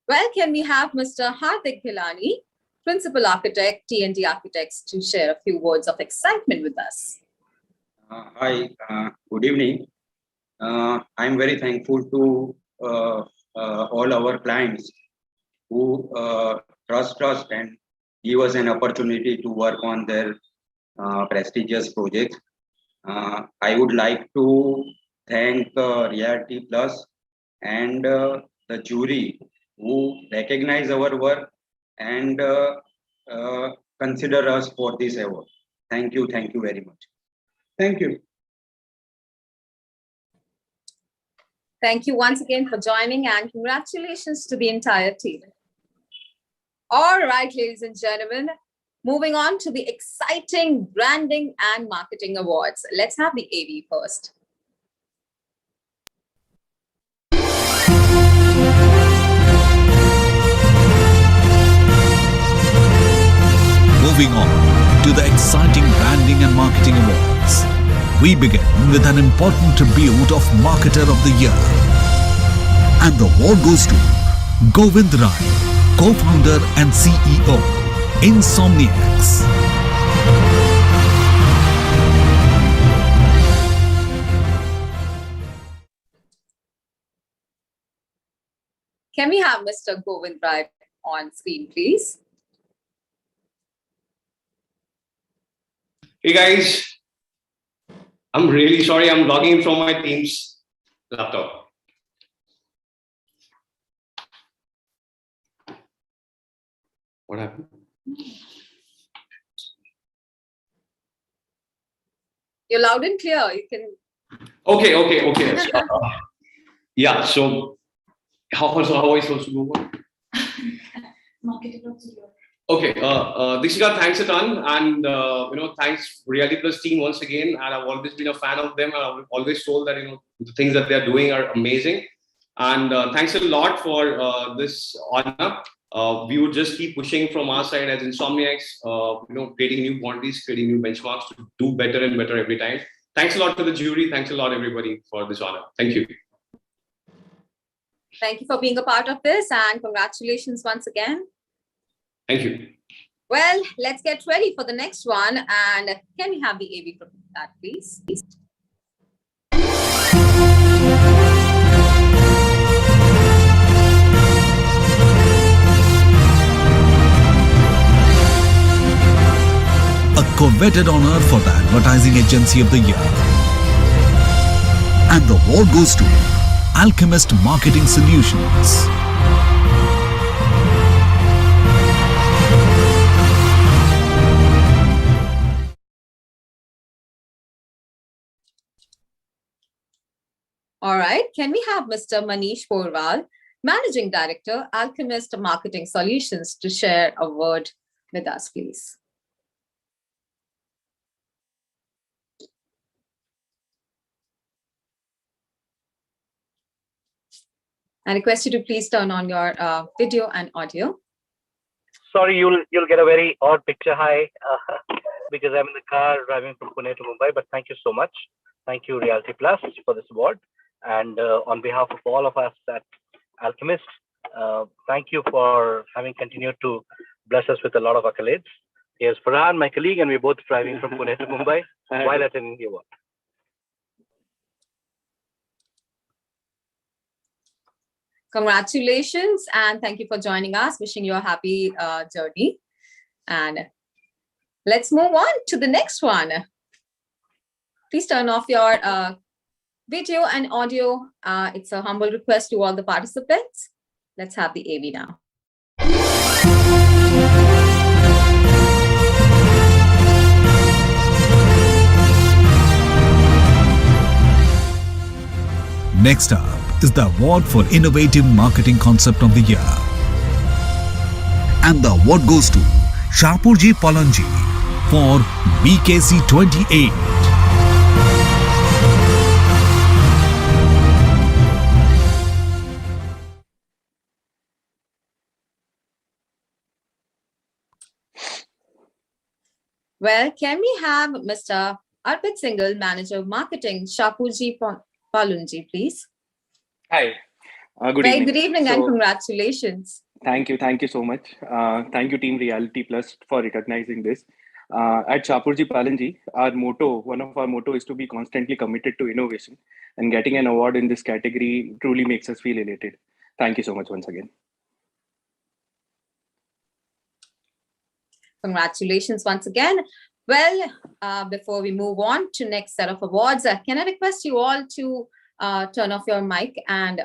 Well, can we have Mr. Hardik Hilani, Principal Architect, T&D Architects, to share a few words of excitement with us? Hi, good evening. I'm very thankful to all our clients who trust us and give us an opportunity to work on their prestigious projects. I would like to thank Realty Plus and the jury who recognize our work and consider us for this award. Thank you very much. Thank you. Thank you once again for joining and congratulations to the entire team. All right, ladies and gentlemen, moving on to the exciting branding and marketing awards. Let's have the AV first. Moving on to the exciting branding and marketing awards. We begin with an important tribute of Marketer of the Year. And the award goes to Govind Rai, co-founder and CEO, Insomniacs. Can we have Mr. Govind Rai on screen, please? Hey guys, I'm really sorry, I'm logging in from my team's laptop. What happened? You're loud and clear. You can. Okay. Yeah, so how are we supposed to move on? Okay, Dishika, thanks a ton, and thanks Reality Plus team once again. And I've always been a fan of them, and I've always told that the things that they are doing are amazing. And thanks a lot for this honor. we would just keep pushing from our side as Insomniacs, creating new quantities, creating new benchmarks to do better and better every time. Thanks a lot to the jury. Thanks a lot, everybody, for this honor. Thank you. Thank you for being a part of this, and congratulations once again. Thank you. Well, let's get ready for the next one. And can we have the AV for that, please? A coveted honor for the Advertising Agency of the Year. And the award goes to Alchemist Marketing Solutions. All right, can we have Mr. Manish Porwal, Managing Director, Alchemist Marketing Solutions, to share a word with us, please? I request you to please turn on your video and audio. Sorry, you'll get a very odd picture. Hi, because I'm in the car driving from Pune to Mumbai. But thank you so much. Thank you, Realty Plus, for this award. And on behalf of all of us at Alchemist, thank you for having continued to bless us with a lot of accolades. Here's Farhan, my colleague, and we're both driving from Pune to Mumbai while attending the award. Congratulations, and thank you for joining us. Wishing you a happy journey. And let's move on to the next one. Please turn off your video and audio. It's a humble request to all the participants. Let's have the AV now. Next up is the award for Innovative Marketing Concept of the Year. And the award goes to Shapurji Palanji for BKC 28. Well, can we have Mr. Arpit Singhal, Manager Marketing, Shapurji Palunji, please? Hi, good Very evening. good evening and congratulations. Thank you so much. Thank you, Team Reality Plus, for recognizing this. At Shapurji Palanji, one of our motto is to be constantly committed to innovation, and getting an award in this category truly makes us feel elated. Thank you so much once again. Congratulations once again. Well, before we move on to next set of awards, can I request you all to turn off your mic and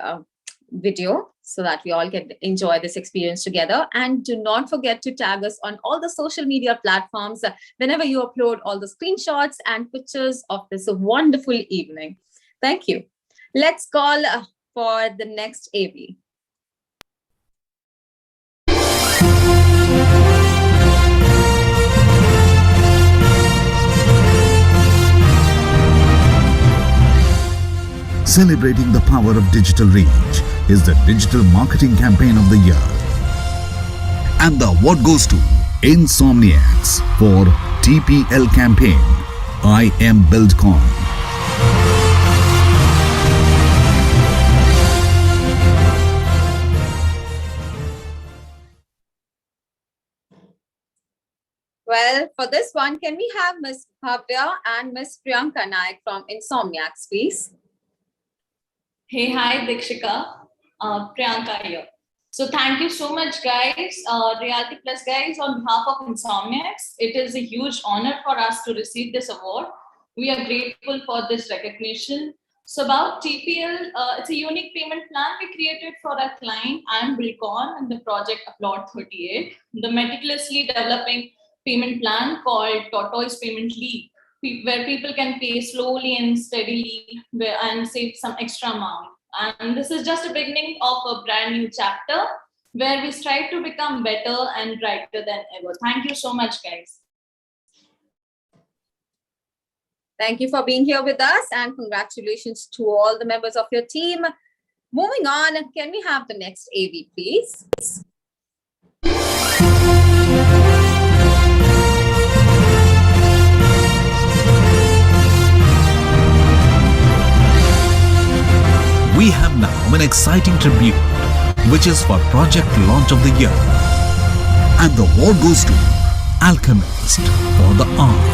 video so that we all can enjoy this experience together. And do not forget to tag us on all the social media platforms whenever you upload all the screenshots and pictures of this wonderful evening. Thank you. Let's call for the next AV. Celebrating the power of digital reach is the Digital Marketing Campaign of the Year. And the award goes to Insomniacs for TPL campaign, I Am BuildCon. Well, for this one, can we have Ms. Bhavya and Ms. Priyanka Naik from Insomniacs, please? Hey, hi, Dikshika. Priyanka here. So thank you so much, guys. Reality Plus, guys, on behalf of Insomniacs, it is a huge honor for us to receive this award. We are grateful for this recognition. So about TPL, it's a unique payment plan we created for our client, I Am BuildCon, and the project Applaud 38. The meticulously developing payment plan called Tortoise Payment League, where people can pay slowly and steadily and save some extra amount. And this is just a beginning of a brand new chapter where we strive to become better and brighter than ever. Thank you so much, guys. Thank you for being here with us, and congratulations to all the members of your team. Moving on, can we have the next AV, please? now an exciting tribute, which is for Project Launch of the Year. And the award goes to Alchemist for the Arc.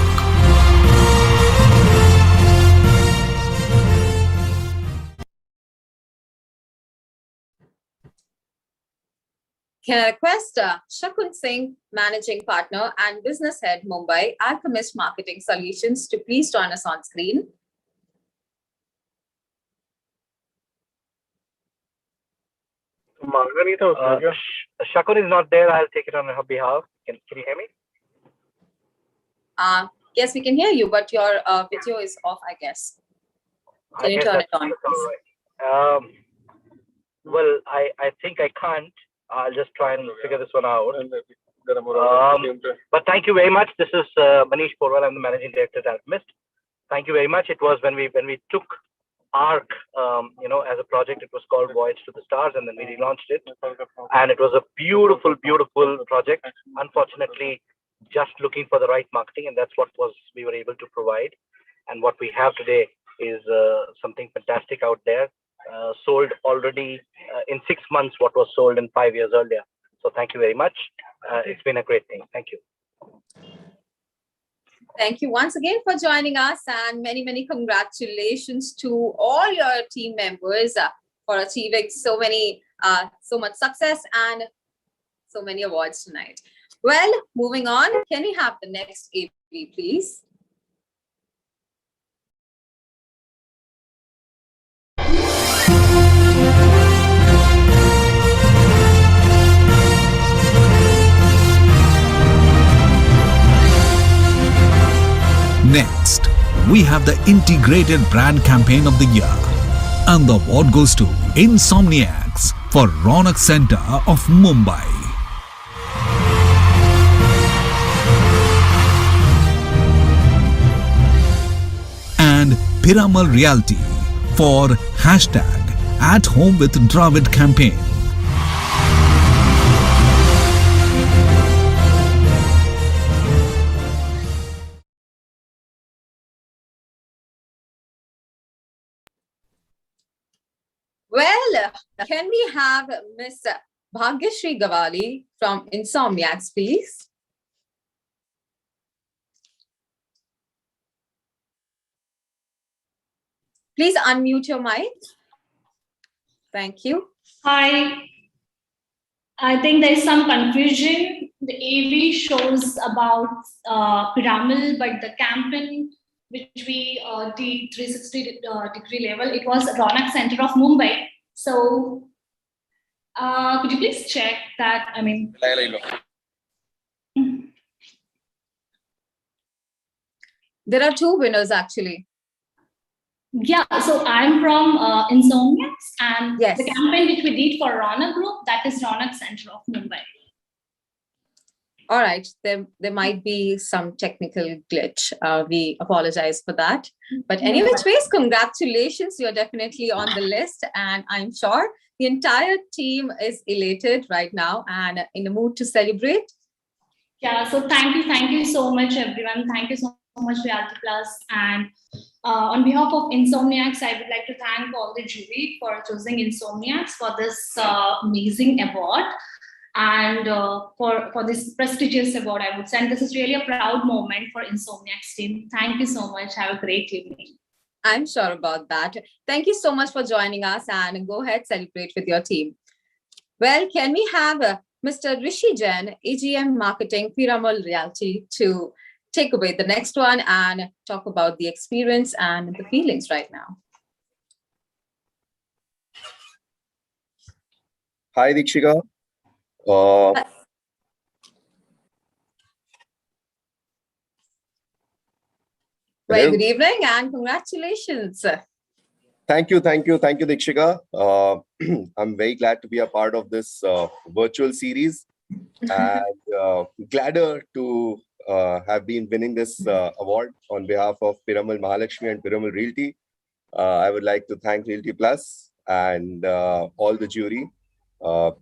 Can I request Shakun Singh, Managing Partner and Business Head, Mumbai, Alchemist Marketing Solutions, to please join us on screen. Shakun is not there. I'll take it on her behalf. Can you hear me? Yes, we can hear you, but your video is off, I guess. Can you turn it on, please? Well, I think I can't. I'll just try and figure this one out. But thank you very much. This is Manish Porwal. I'm the Managing Director at Alchemist. Thank you very much. It was when we took ARC, as a project, it was called Voyage to the Stars, and then we relaunched it. And it was a beautiful, beautiful project. Unfortunately, just looking for the right marketing, and that's what we were able to provide. And what we have today is something fantastic out there. Sold already in 6 months what was sold in 5 years earlier. So thank you very much. It's been a great thing. Thank you. Thank you once again for joining us, and many, many congratulations to all your team members for achieving so much success and so many awards tonight. Well, moving on, can we have the next AV, please? Next, we have the Integrated Brand Campaign of the Year. And the award goes to Insomniacs for Ronak Center of Mumbai. And Piramal Realty for #AtHomeWithDravid campaign. Well, can we have Miss Bhagyashree Gawali from Insomniacs, please? Please unmute your mic. Thank you. Hi. I think there's some confusion. The AV shows about Piramal, but the campaign which we did 360 degree level, it was Ronak Center of Mumbai. So could you please check that? I mean, there are 2 winners actually. Yeah, so I'm from Insomniacs, and yes, the campaign which we did for Ronak Group, that is Ronak Center of Mumbai. All right, there might be some technical glitch. We apologize for that. But any which ways, congratulations. You're definitely on the list. And I'm sure the entire team is elated right now and in the mood to celebrate. Yeah, so thank you so much, everyone. Thank you so much, Reality Plus. And on behalf of Insomniacs, I would like to thank all the jury for choosing Insomniacs for this amazing award. And for this prestigious award, I would say, and this is really a proud moment for Insomniacs team. Thank you so much. Have a great evening. I'm sure about that. Thank you so much for joining us, and go ahead, celebrate with your team. Well, can we have Mr. Rishi Jain, AGM Marketing, Piramal Realty, to take away the next one and talk about the experience and the feelings right now. Hi, Dikshika. Well, good evening and congratulations. Thank you, Dikshika. I'm very glad to be a part of this virtual series, and gladder to have been winning this award on behalf of Piramal Mahalakshmi and Piramal Realty. I would like to thank Realty Plus and all the jury.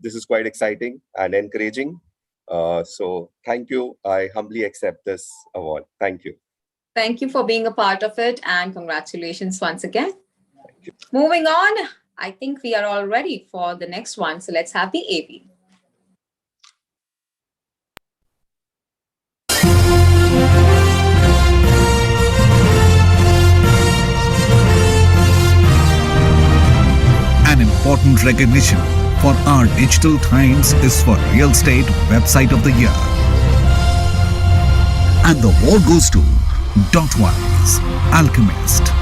This is quite exciting and encouraging. So thank you. I humbly accept this award. Thank you. Thank you for being a part of it, and congratulations once again. Moving on, I think we are all ready for the next one. So let's have the AV. An important recognition for our digital times is for Real Estate Website of the Year. And the award goes to Dotwise, Alchemist.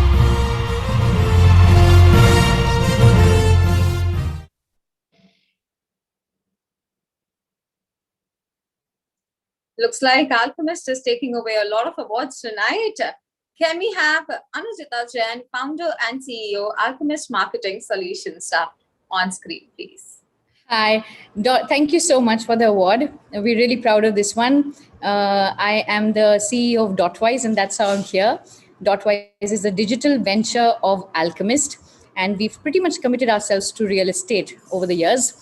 Looks like Alchemist is taking away a lot of awards tonight. Can we have Anujita Jain, founder and CEO, Alchemist Marketing Solutions, on screen, please? Hi, thank you so much for the award. We're really proud of this one. I am the CEO of Dotwise, and that's how I'm here. Dotwise is a digital venture of Alchemist, and we've pretty much committed ourselves to real estate over the years.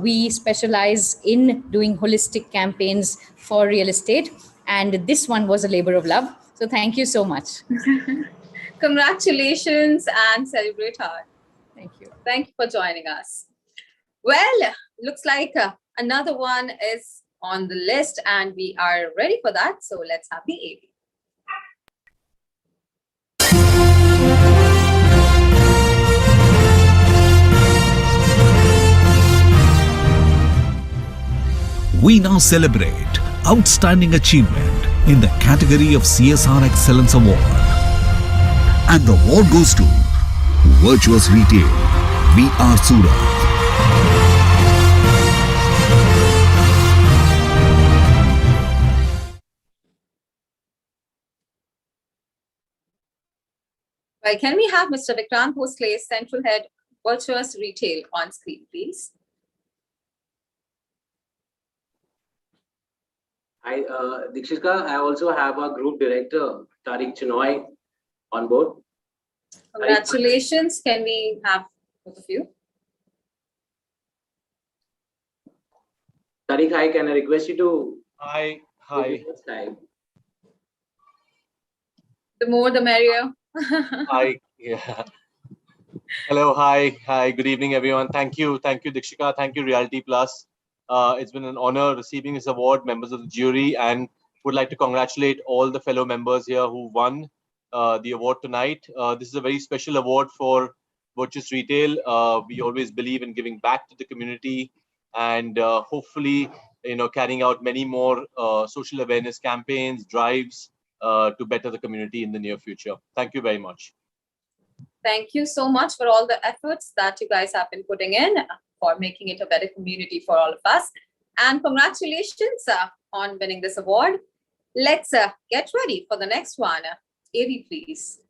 We specialize in doing holistic campaigns for real estate, and this one was a labor of love. So thank you so much. Congratulations and celebrate hard. Thank you. Thank you for joining us. Well, looks like another one is on the list and we are ready for that. So let's have the AV. We now celebrate outstanding achievement in the category of CSR Excellence Award. And the award goes to Virtuous Retail, VR Surat. Well, can we have Mr. Vikrant Bhosle, Central Head, Virtuous Retail, on screen, please? Hi, Dikshika. I also have our Group Director, Tariq Chinoy, on board. Congratulations. Can we have both of you? Tariq, hi, can I request you to... Hi. The more the merrier. Hi. Yeah. Hello. Hi. Good evening, everyone. Thank you, Dikshika. Thank you, Reality Plus. It's been an honor receiving this award, members of the jury, and would like to congratulate all the fellow members here who won the award tonight. This is a very special award for Virtuous Retail. We always believe in giving back to the community and hopefully, carrying out many more social awareness campaigns, drives to better the community in the near future. Thank you very much. Thank you so much for all the efforts that you guys have been putting in for making it a better community for all of us. And congratulations on winning this award. Let's get ready for the next one. AV, please.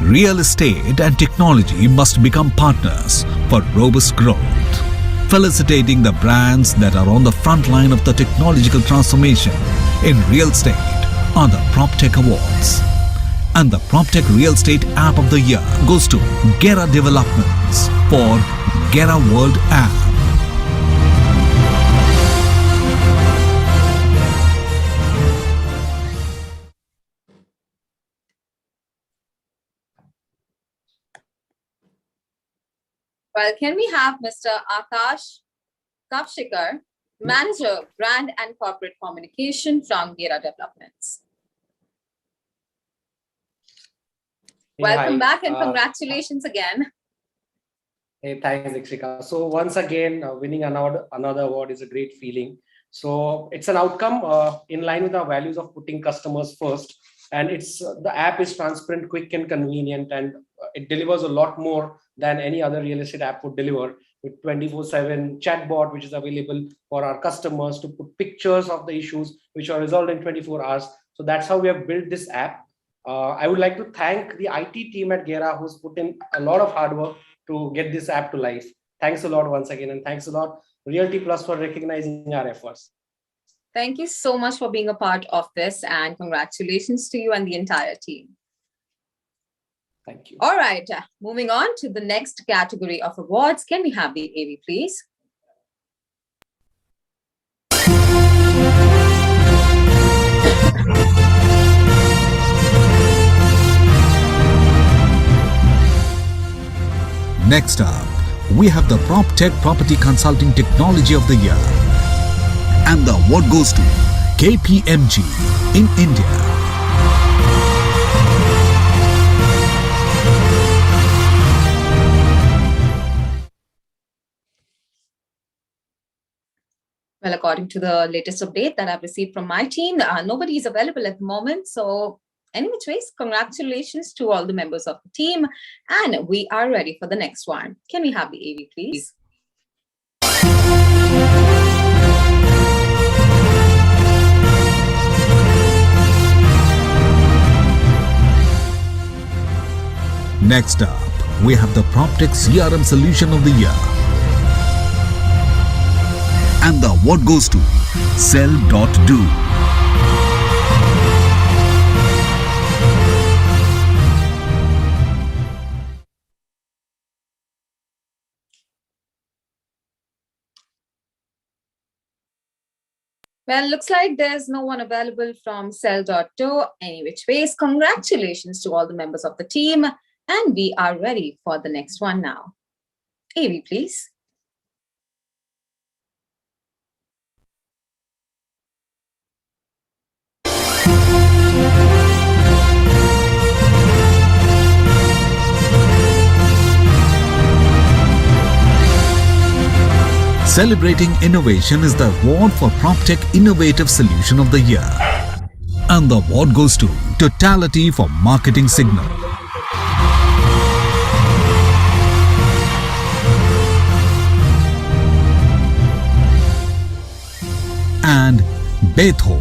Real estate and technology must become partners for robust growth. Felicitating the brands that are on the front line of the technological transformation in real estate are the PropTech Awards. And the PropTech Real Estate App of the Year goes to Gera Developments for Gera World App. Well, can we have Mr. Akash Kapshikar, Manager, Brand and Corporate Communication from Gera Developments? Welcome back and congratulations again. Hey, thanks, Dikshika. So once again, winning another award is a great feeling. So it's an outcome in line with our values of putting customers first. And the app is transparent, quick and convenient, and it delivers a lot more than any other real estate app would deliver, with 24/7 chatbot, which is available for our customers to put pictures of the issues which are resolved in 24 hours. So that's how we have built this app. I would like to thank the IT team at Gera who's put in a lot of hard work to get this app to life. Thanks a lot once again, and thanks a lot Realty Plus for recognizing our efforts. Thank you so much for being a part of this, and congratulations to you and the entire team. Thank you. All right, moving on to the next category of awards. Can we have the AV, please? Next up, we have the PropTech Property Consulting Technology of the Year. And the award goes to KPMG in India. Well, according to the latest update that I've received from my team, nobody is available at the moment. So any which ways, congratulations to all the members of the team. And we are ready for the next one. Can we have the AV, please? Next up, we have the PropTech CRM Solution of the Year. And the award goes to Sell.do. Well, looks like there's no one available from Sell.do. Any which ways, congratulations to all the members of the team. And we are ready for the next one now. AV, please. Celebrating Innovation is the award for PropTech Innovative Solution of the Year. And the award goes to Totality for Marketing Signal. And Betho.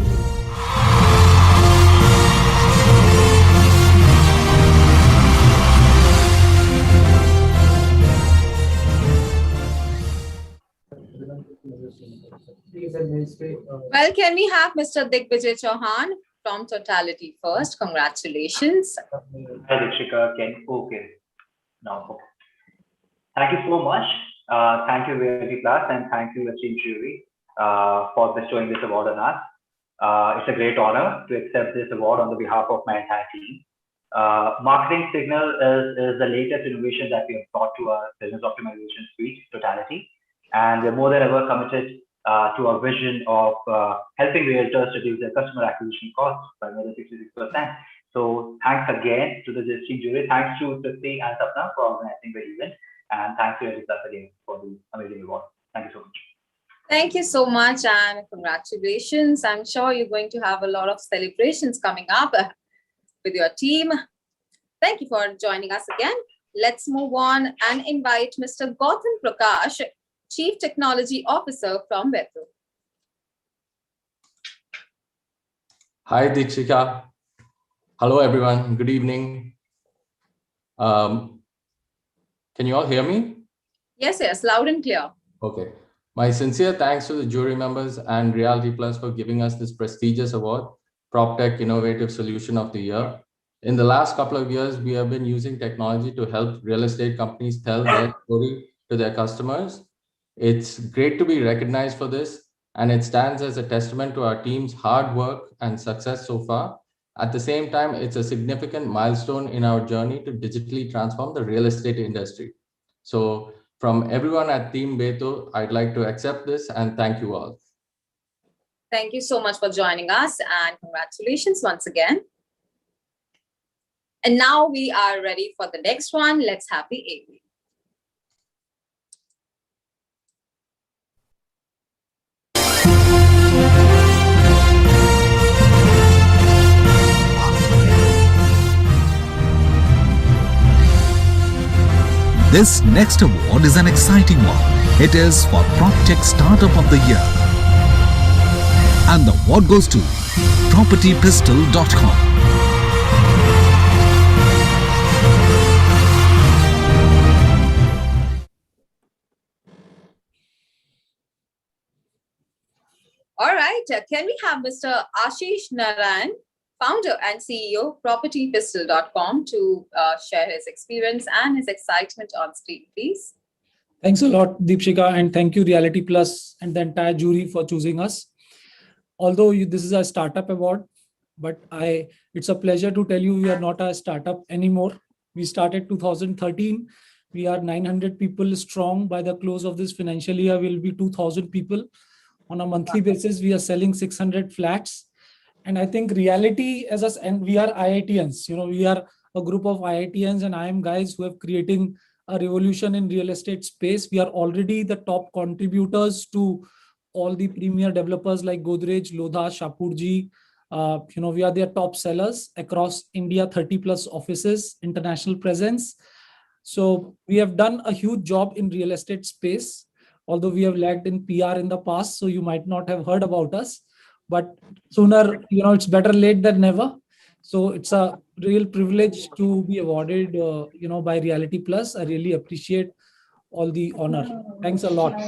Well, can we have Mr. Digvijay Chauhan from Totality first? Congratulations. Hi, Dikshika. Okay. Now, okay. Thank you so much. Thank you, Realty Plus, and thank you, esteemed jury, for bestowing this award on us. It's a great honor to accept this award on the behalf of my entire team. Marketing Signal is the latest innovation that we have brought to our business optimization suite, Totality. And we're more than ever committed to our vision of helping realtors reduce their customer acquisition costs by more than 66%. So thanks again to the esteemed jury. Thanks to Tripti and Sapna for organizing the event. And thanks to Realty Plus again for the amazing award. Thank you so much. Thank you so much and congratulations. I'm sure you're going to have a lot of celebrations coming up with your team. Thank you for joining us again. Let's move on and invite Mr. Gautam Prakash, Chief Technology Officer from Betho. Hi, Dikshika. Hello, everyone. Good evening. Can you all hear me? Yes, loud and clear. Okay. My sincere thanks to the jury members and Realty Plus for giving us this prestigious award, PropTech Innovative Solution of the Year. In the last couple of years, we have been using technology to help real estate companies tell their story to their customers. It's great to be recognized for this, and it stands as a testament to our team's hard work and success so far. At the same time, it's a significant milestone in our journey to digitally transform the real estate industry. So from everyone at Team Betho, I'd like to accept this and thank you all. Thank you so much for joining us and congratulations once again. And now we are ready for the next one. Let's have the AV. This next award is an exciting one. It is for PropTech Startup of the Year. And the award goes to PropertyPistol.com. All right, can we have Mr. Ashish Narayan, founder and CEO, PropertyPistol.com, to share his experience and his excitement on stage, please? Thanks a lot, Deepshika, and thank you, Reality Plus and the entire jury for choosing us. Although this is a startup award, but it's a pleasure to tell you we are not a startup anymore. We started 2013 We are 900 people strong. By the close of this financial year, we'll be 2,000 people. On a monthly basis, we are selling 600 flats. And I think reality as us, and we are IITians, we are a group of IITians and IIM guys who have creating a revolution in real estate space. We are already the top contributors to all the premier developers like Godrej, Lodha, Shapurji. We are their top sellers across India, 30 plus offices, international presence. So we have done a huge job in real estate space, although we have lagged in PR in the past. So you might not have heard about us, but sooner, it's better late than never. So it's a real privilege to be awarded, by Reality Plus. I really appreciate all the honor. Thanks a lot.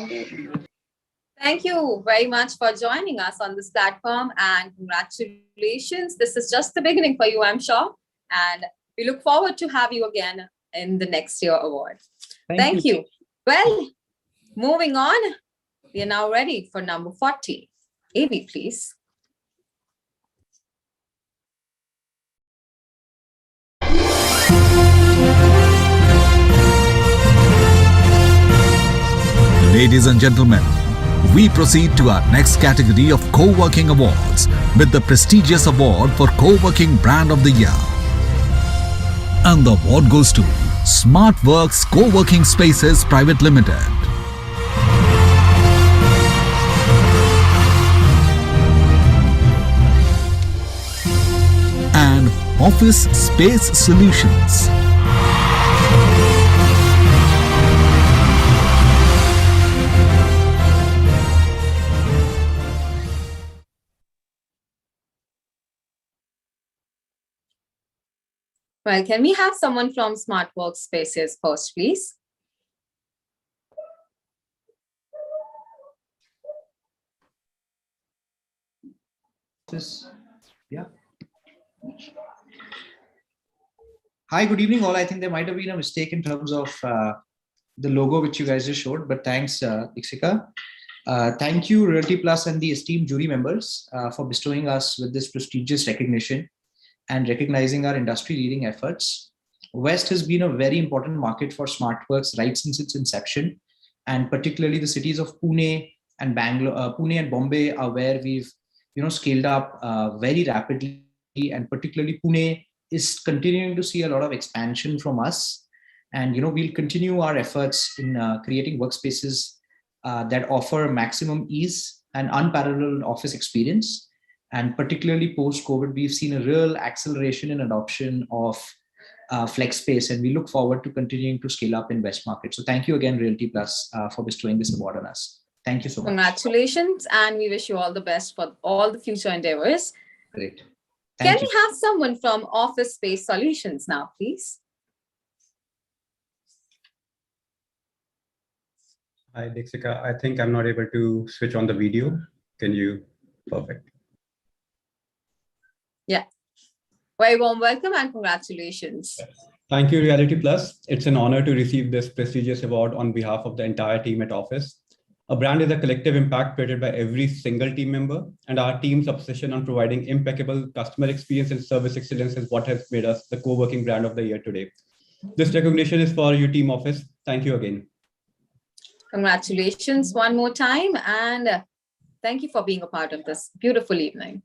Thank you very much for joining us on this platform, and congratulations. This is just the beginning for you, I'm sure. And we look forward to have you again in the next year award. Thank you. Well, moving on, we are now ready for number 40. AV, please. Ladies and gentlemen, we proceed to our next category of Co-working Awards with the prestigious award for Co-working Brand of the Year. And the award goes to SmartWorks Co-working Spaces Private Limited. And Office Space Solutions. Well, can we have someone from Smart Workspaces first, please? Yeah. Hi, good evening all. I think there might have been a mistake in terms of the logo which you guys just showed, but thanks, Ikshika. Thank you, Realty Plus and the esteemed jury members for bestowing us with this prestigious recognition and recognizing our industry-leading efforts. West has been a very important market for SmartWorks right since its inception, and particularly the cities of Pune and Bangalore, Pune and Bombay are where we've scaled up very rapidly, and particularly Pune is continuing to see a lot of expansion from us. And we'll continue our efforts in creating workspaces that offer maximum ease and unparalleled office experience. And particularly post-COVID, we've seen a real acceleration in adoption of flex space, and we look forward to continuing to scale up in West Market. So thank you again, Realty Plus, for bestowing this award on us. Thank you so much. Congratulations, and we wish you all the best for all the future endeavors. Great. Can we have someone from Office Space Solutions now, please? Hi, Dixika. I think I'm not able to switch on the video. Can you? Perfect. Yeah. Very warm welcome and congratulations. Thank you, Reality Plus. It's an honor to receive this prestigious award on behalf of the entire team at Office. A brand is a collective impact created by every single team member, and our team's obsession on providing impeccable customer experience and service excellence is what has made us the co-working brand of the year today. This recognition is for you, Team Office. Thank you again. Congratulations one more time, and thank you for being a part of this beautiful evening.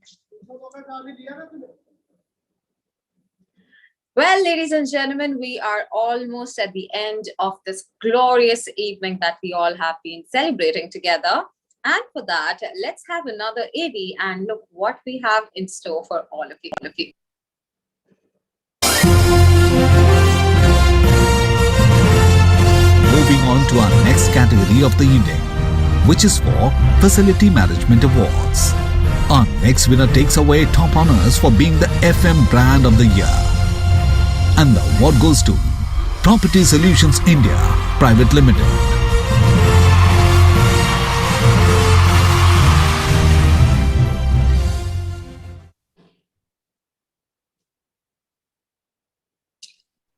Well, ladies and gentlemen, we are almost at the end of this glorious evening that we all have been celebrating together. And for that, let's have another AV and look what we have in store for all of you. Moving on to our next category of the evening, which is for Facility Management Awards. Our next winner takes away top honors for being the FM Brand of the Year. And the award goes to Property Solutions India Private Limited.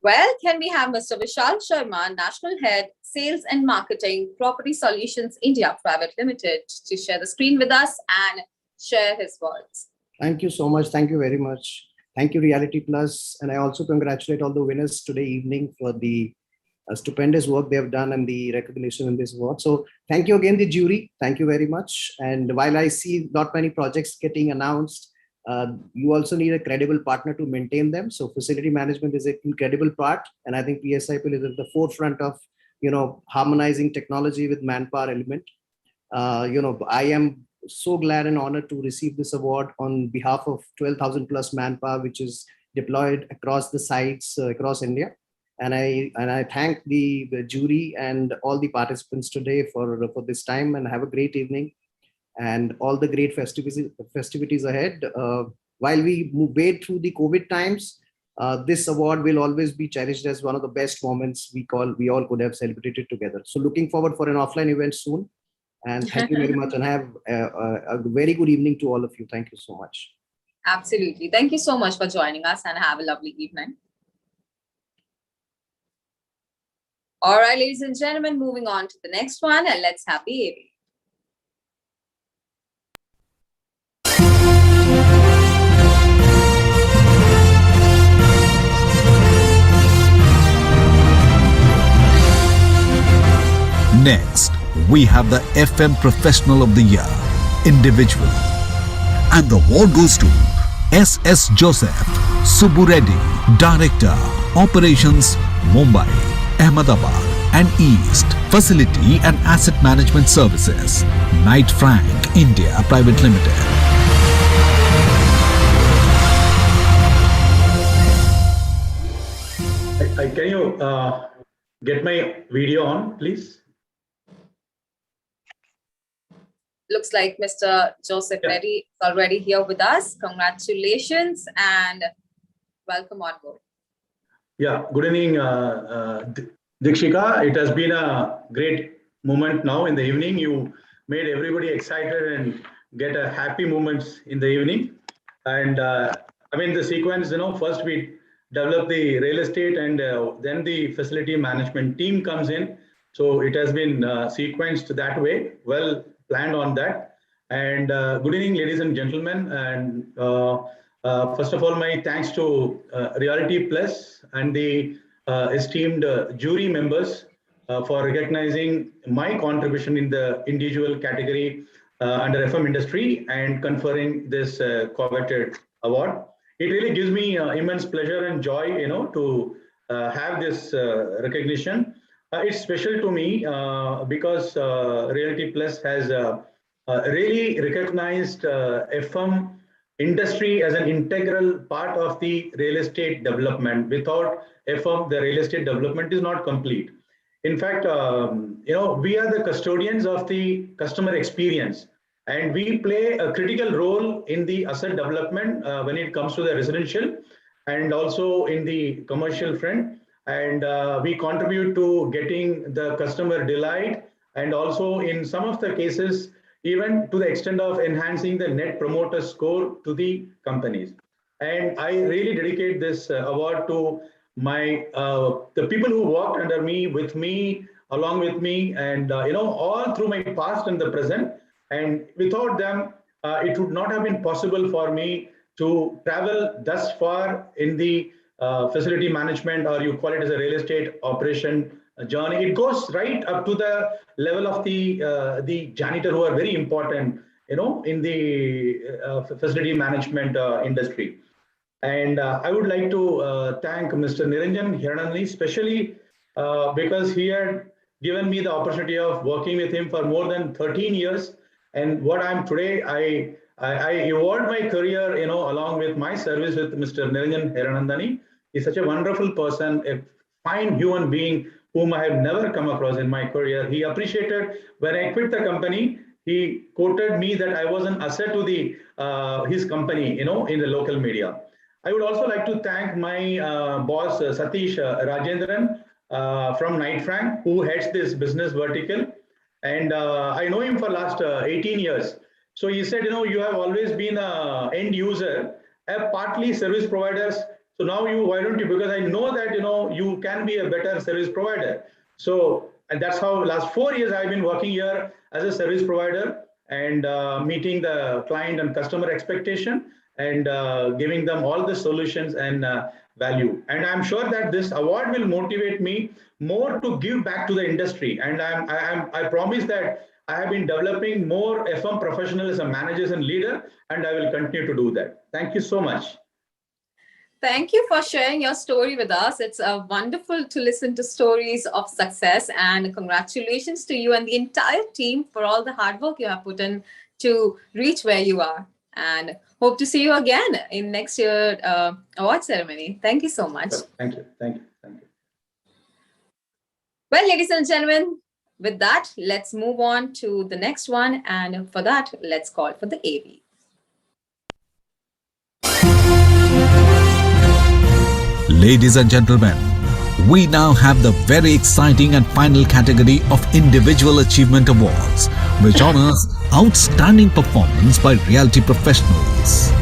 Well, can we have Mr. Vishal Sharma, National Head, Sales and Marketing, Property Solutions India Private Limited, to share the screen with us and share his words. Thank you so much. Thank you very much. Thank you, Reality Plus. And I also congratulate all the winners today evening for the stupendous work they have done and the recognition in this award. So thank you again, the jury. Thank you very much. And while I see not many projects getting announced, you also need a credible partner to maintain them. So facility management is an incredible part. And I think PSIPL is at the forefront of, harmonizing technology with manpower element. I am so glad and honored to receive this award on behalf of 12,000 plus manpower, which is deployed across the sites across India. And I thank the jury and all the participants today for this time, and have a great evening and all the great festivities ahead. While we wade through the COVID times, this award will always be cherished as one of the best moments we all could have celebrated together. So looking forward for an offline event soon. And thank you very much, and have a very good evening to all of you. Thank you so much. Absolutely. Thank you so much for joining us, and have a lovely evening. All right, ladies and gentlemen, moving on to the next one, and let's have the AV. Next, we have the FM Professional of the Year individual. And the award goes to S.S. Joseph Subbu Reddy, Director, Operations, Mumbai, Ahmedabad and East, Facility and Asset Management Services, Knight Frank India Private Limited. Can you get my video on, please? Looks like Mr. Joseph Reddy is already here with us. Congratulations and welcome on board. Yeah, good evening, Dikshika. It has been a great moment now in the evening. You made everybody excited and get a happy moments in the evening. And the sequence, first we develop the real estate, and then the facility management team comes in. So it has been sequenced that way. Well planned on that. And good evening, ladies and gentlemen. And first of all, my thanks to Realty Plus and the esteemed jury members for recognizing my contribution in the individual category under FM industry and conferring this coveted award. It really gives me immense pleasure and joy, to have this recognition. It's special to me because Realty Plus has really recognized FM industry as an integral part of the real estate development. Without FM, the real estate development is not complete. In fact, we are the custodians of the customer experience, and we play a critical role in the asset development when it comes to the residential and also in the commercial front. And we contribute to getting the customer delight, and also in some of the cases, even to the extent of enhancing the net promoter score to the companies. And I really dedicate this award to my the people who worked under me, with me, along with me, and all through my past and the present. And without them, it would not have been possible for me to travel thus far in the facility management, or you call it as a real estate operation journey. It goes right up to the level of the janitor, who are very important, in the facility management industry. And I would like to thank Mr. Niranjan Hiranandani, especially because he had given me the opportunity of working with him for more than 13 years. And what I'm today, I evolved my career, along with my service with Mr. Niranjan Hiranandani. He's such a wonderful person, a fine human being whom I have never come across in my career. He appreciated when I quit the company. He quoted me that I was an asset to the his company, in the local media. I would also like to thank my boss, Satish Rajendran from Knight Frank, who heads this business vertical. And I know him for last 18 years. So he said, you have always been an end user, partly service providers. So now why don't you, because I know that, you can be a better service provider. So, and that's how last 4 years I've been working here as a service provider and meeting the client and customer expectation. and giving them all the solutions and value. And I'm sure that this award will motivate me more to give back to the industry. And I promise that I have been developing more FM professionals and managers and leader, and I will continue to do that. Thank you so much. Thank you for sharing your story with us. It's wonderful to listen to stories of success, and congratulations to you and the entire team for all the hard work you have put in to reach where you are. And hope to see you again in next year award ceremony. Thank you so much. Thank you. Thank you. Thank you. Well, ladies and gentlemen, with that, let's move on to the next one. And for that, let's call for the AV. Ladies and gentlemen, we now have the very exciting and final category of Individual Achievement Awards, which honors outstanding performance by realty professionals.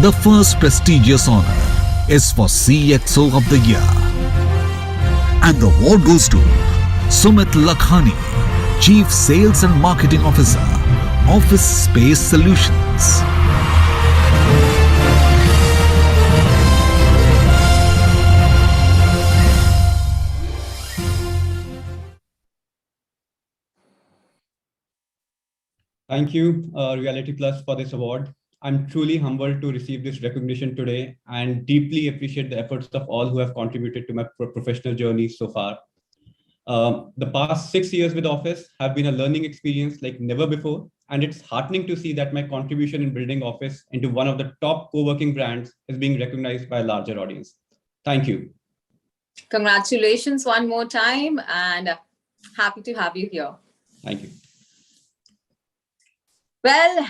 The first prestigious honor is for CXO of the Year. And the award goes to Sumit Lakhani, Chief Sales and Marketing Officer, Office Space Solutions. Thank you, Reality Plus, for this award. I'm truly humbled to receive this recognition today and deeply appreciate the efforts of all who have contributed to my professional journey so far. The past 6 years with Office have been a learning experience like never before, and it's heartening to see that my contribution in building Office into one of the top co-working brands is being recognized by a larger audience. Thank you. Congratulations one more time, and happy to have you here. Thank you. Well,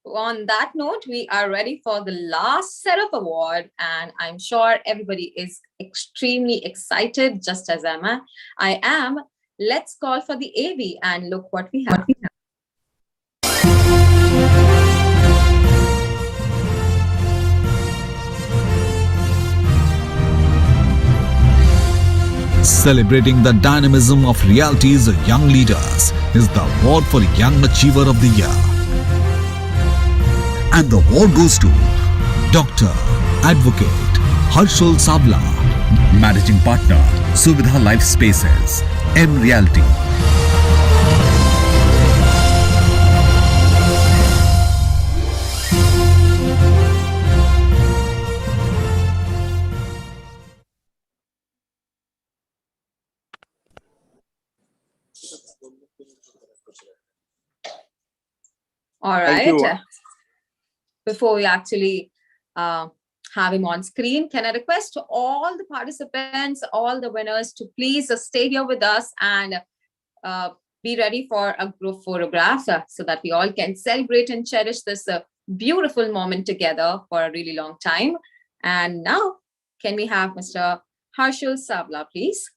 on that note, we are ready for the last set of award, and I'm sure everybody is extremely excited, just as I am. Let's call for the AV and look what we have. Celebrating the dynamism of Realty's young leaders is the award for Young Achiever of the Year. And the award goes to Dr. Advocate Harshul Sabla, Managing Partner, Suvidha Life Spaces, M Realty. All right. Before we actually have him on screen, can I request all the participants, all the winners, to please stay here with us and be ready for a group photograph so that we all can celebrate and cherish this beautiful moment together for a really long time. And now, can we have Mr. Harshul Sabla, please?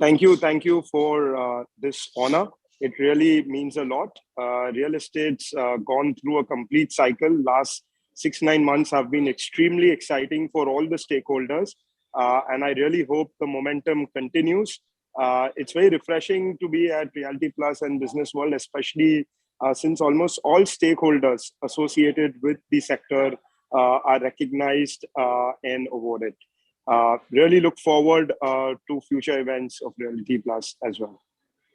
Thank you for this honor. It really means a lot. Real estate's gone through a complete cycle. Last 6-9 months have been extremely exciting for all the stakeholders. And I really hope the momentum continues. It's very refreshing to be at Realty Plus and Business World, especially since almost all stakeholders associated with the sector are recognized and awarded. Really look forward to future events of Realty Plus as well.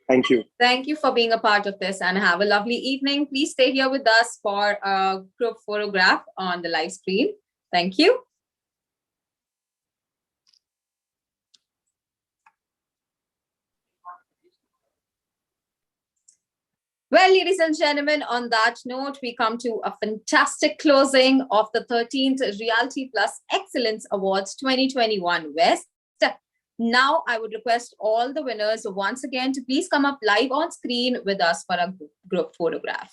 Thank you. Thank you for being a part of this, and have a lovely evening. Please stay here with us for a group photograph on the live screen. Thank you. Well, ladies and gentlemen, on that note, we come to a fantastic closing of the 13th Realty Plus Excellence Awards 2021 West. Now, I would request all the winners once again to please come up live on screen with us for a group photograph.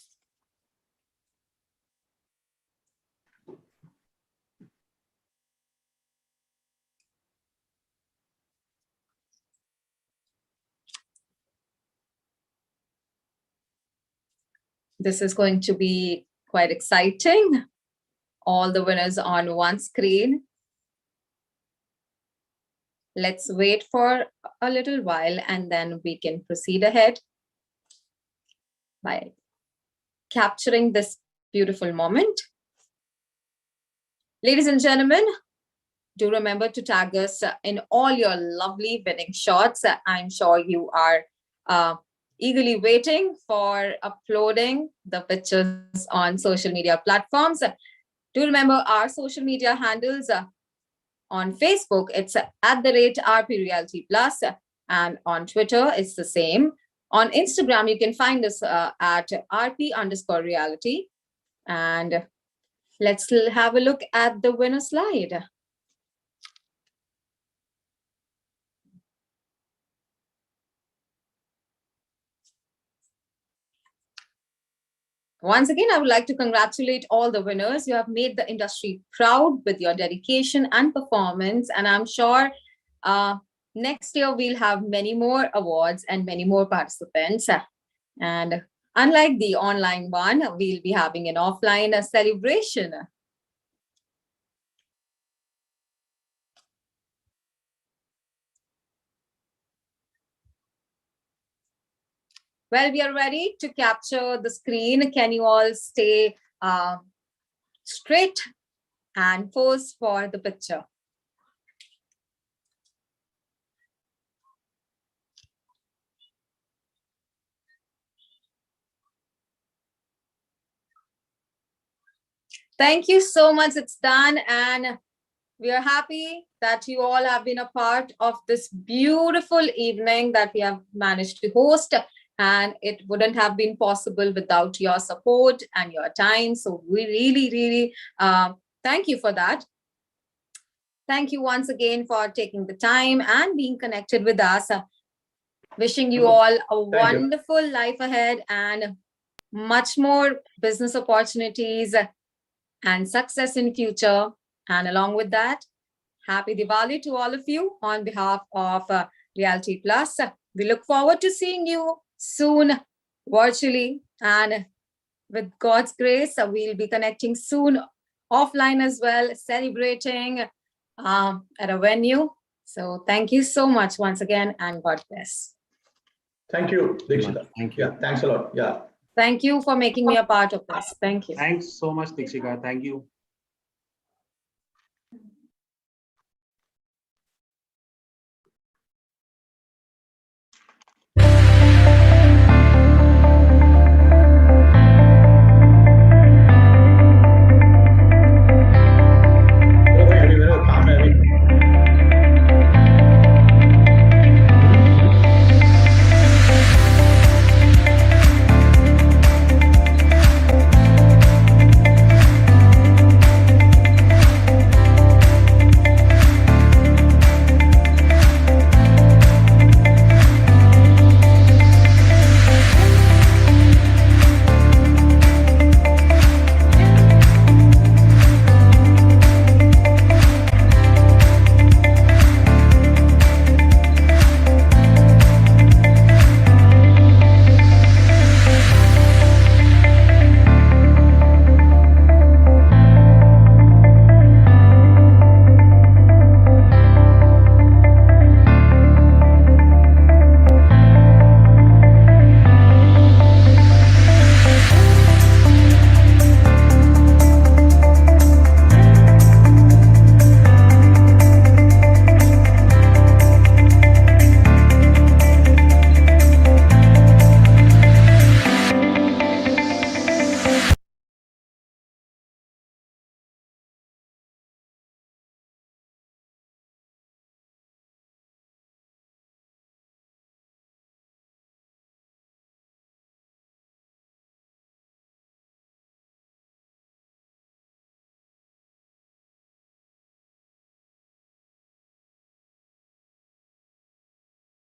This is going to be quite exciting. All the winners on one screen. Let's wait for a little while and then we can proceed ahead by capturing this beautiful moment. Ladies and gentlemen, do remember to tag us in all your lovely winning shots. I'm sure you are eagerly waiting for uploading the pictures on social media platforms. Do remember our social media handles. On Facebook, it's @RP Realty Plus, and on Twitter, it's the same. On Instagram, you can find us at RP_reality. And let's have a look at the winner slide. Once again, I would like to congratulate all the winners. You have made the industry proud with your dedication and performance. And I'm sure next year we'll have many more awards and many more participants. And unlike the online one, we'll be having an offline celebration. Well, we are ready to capture the screen. Can you all stay straight and pose for the picture? Thank you so much. It's done. And we are happy that you all have been a part of this beautiful evening that we have managed to host. And it wouldn't have been possible without your support and your time. So we really, really thank you for that. Thank you once again for taking the time and being connected with us. Wishing you all a wonderful life ahead and much more business opportunities and success in future. And along with that, happy Diwali to all of you on behalf of Realty Plus. We look forward to seeing you soon virtually, and with God's grace, we'll be connecting soon offline as well, celebrating at a venue. So thank you so much once again, and God bless. Thank you, Dikshika. Thank you. Yeah, thanks a lot. Yeah. Thank you for making me a part of this. Thank you. Thanks so much, Dikshika. Thank you.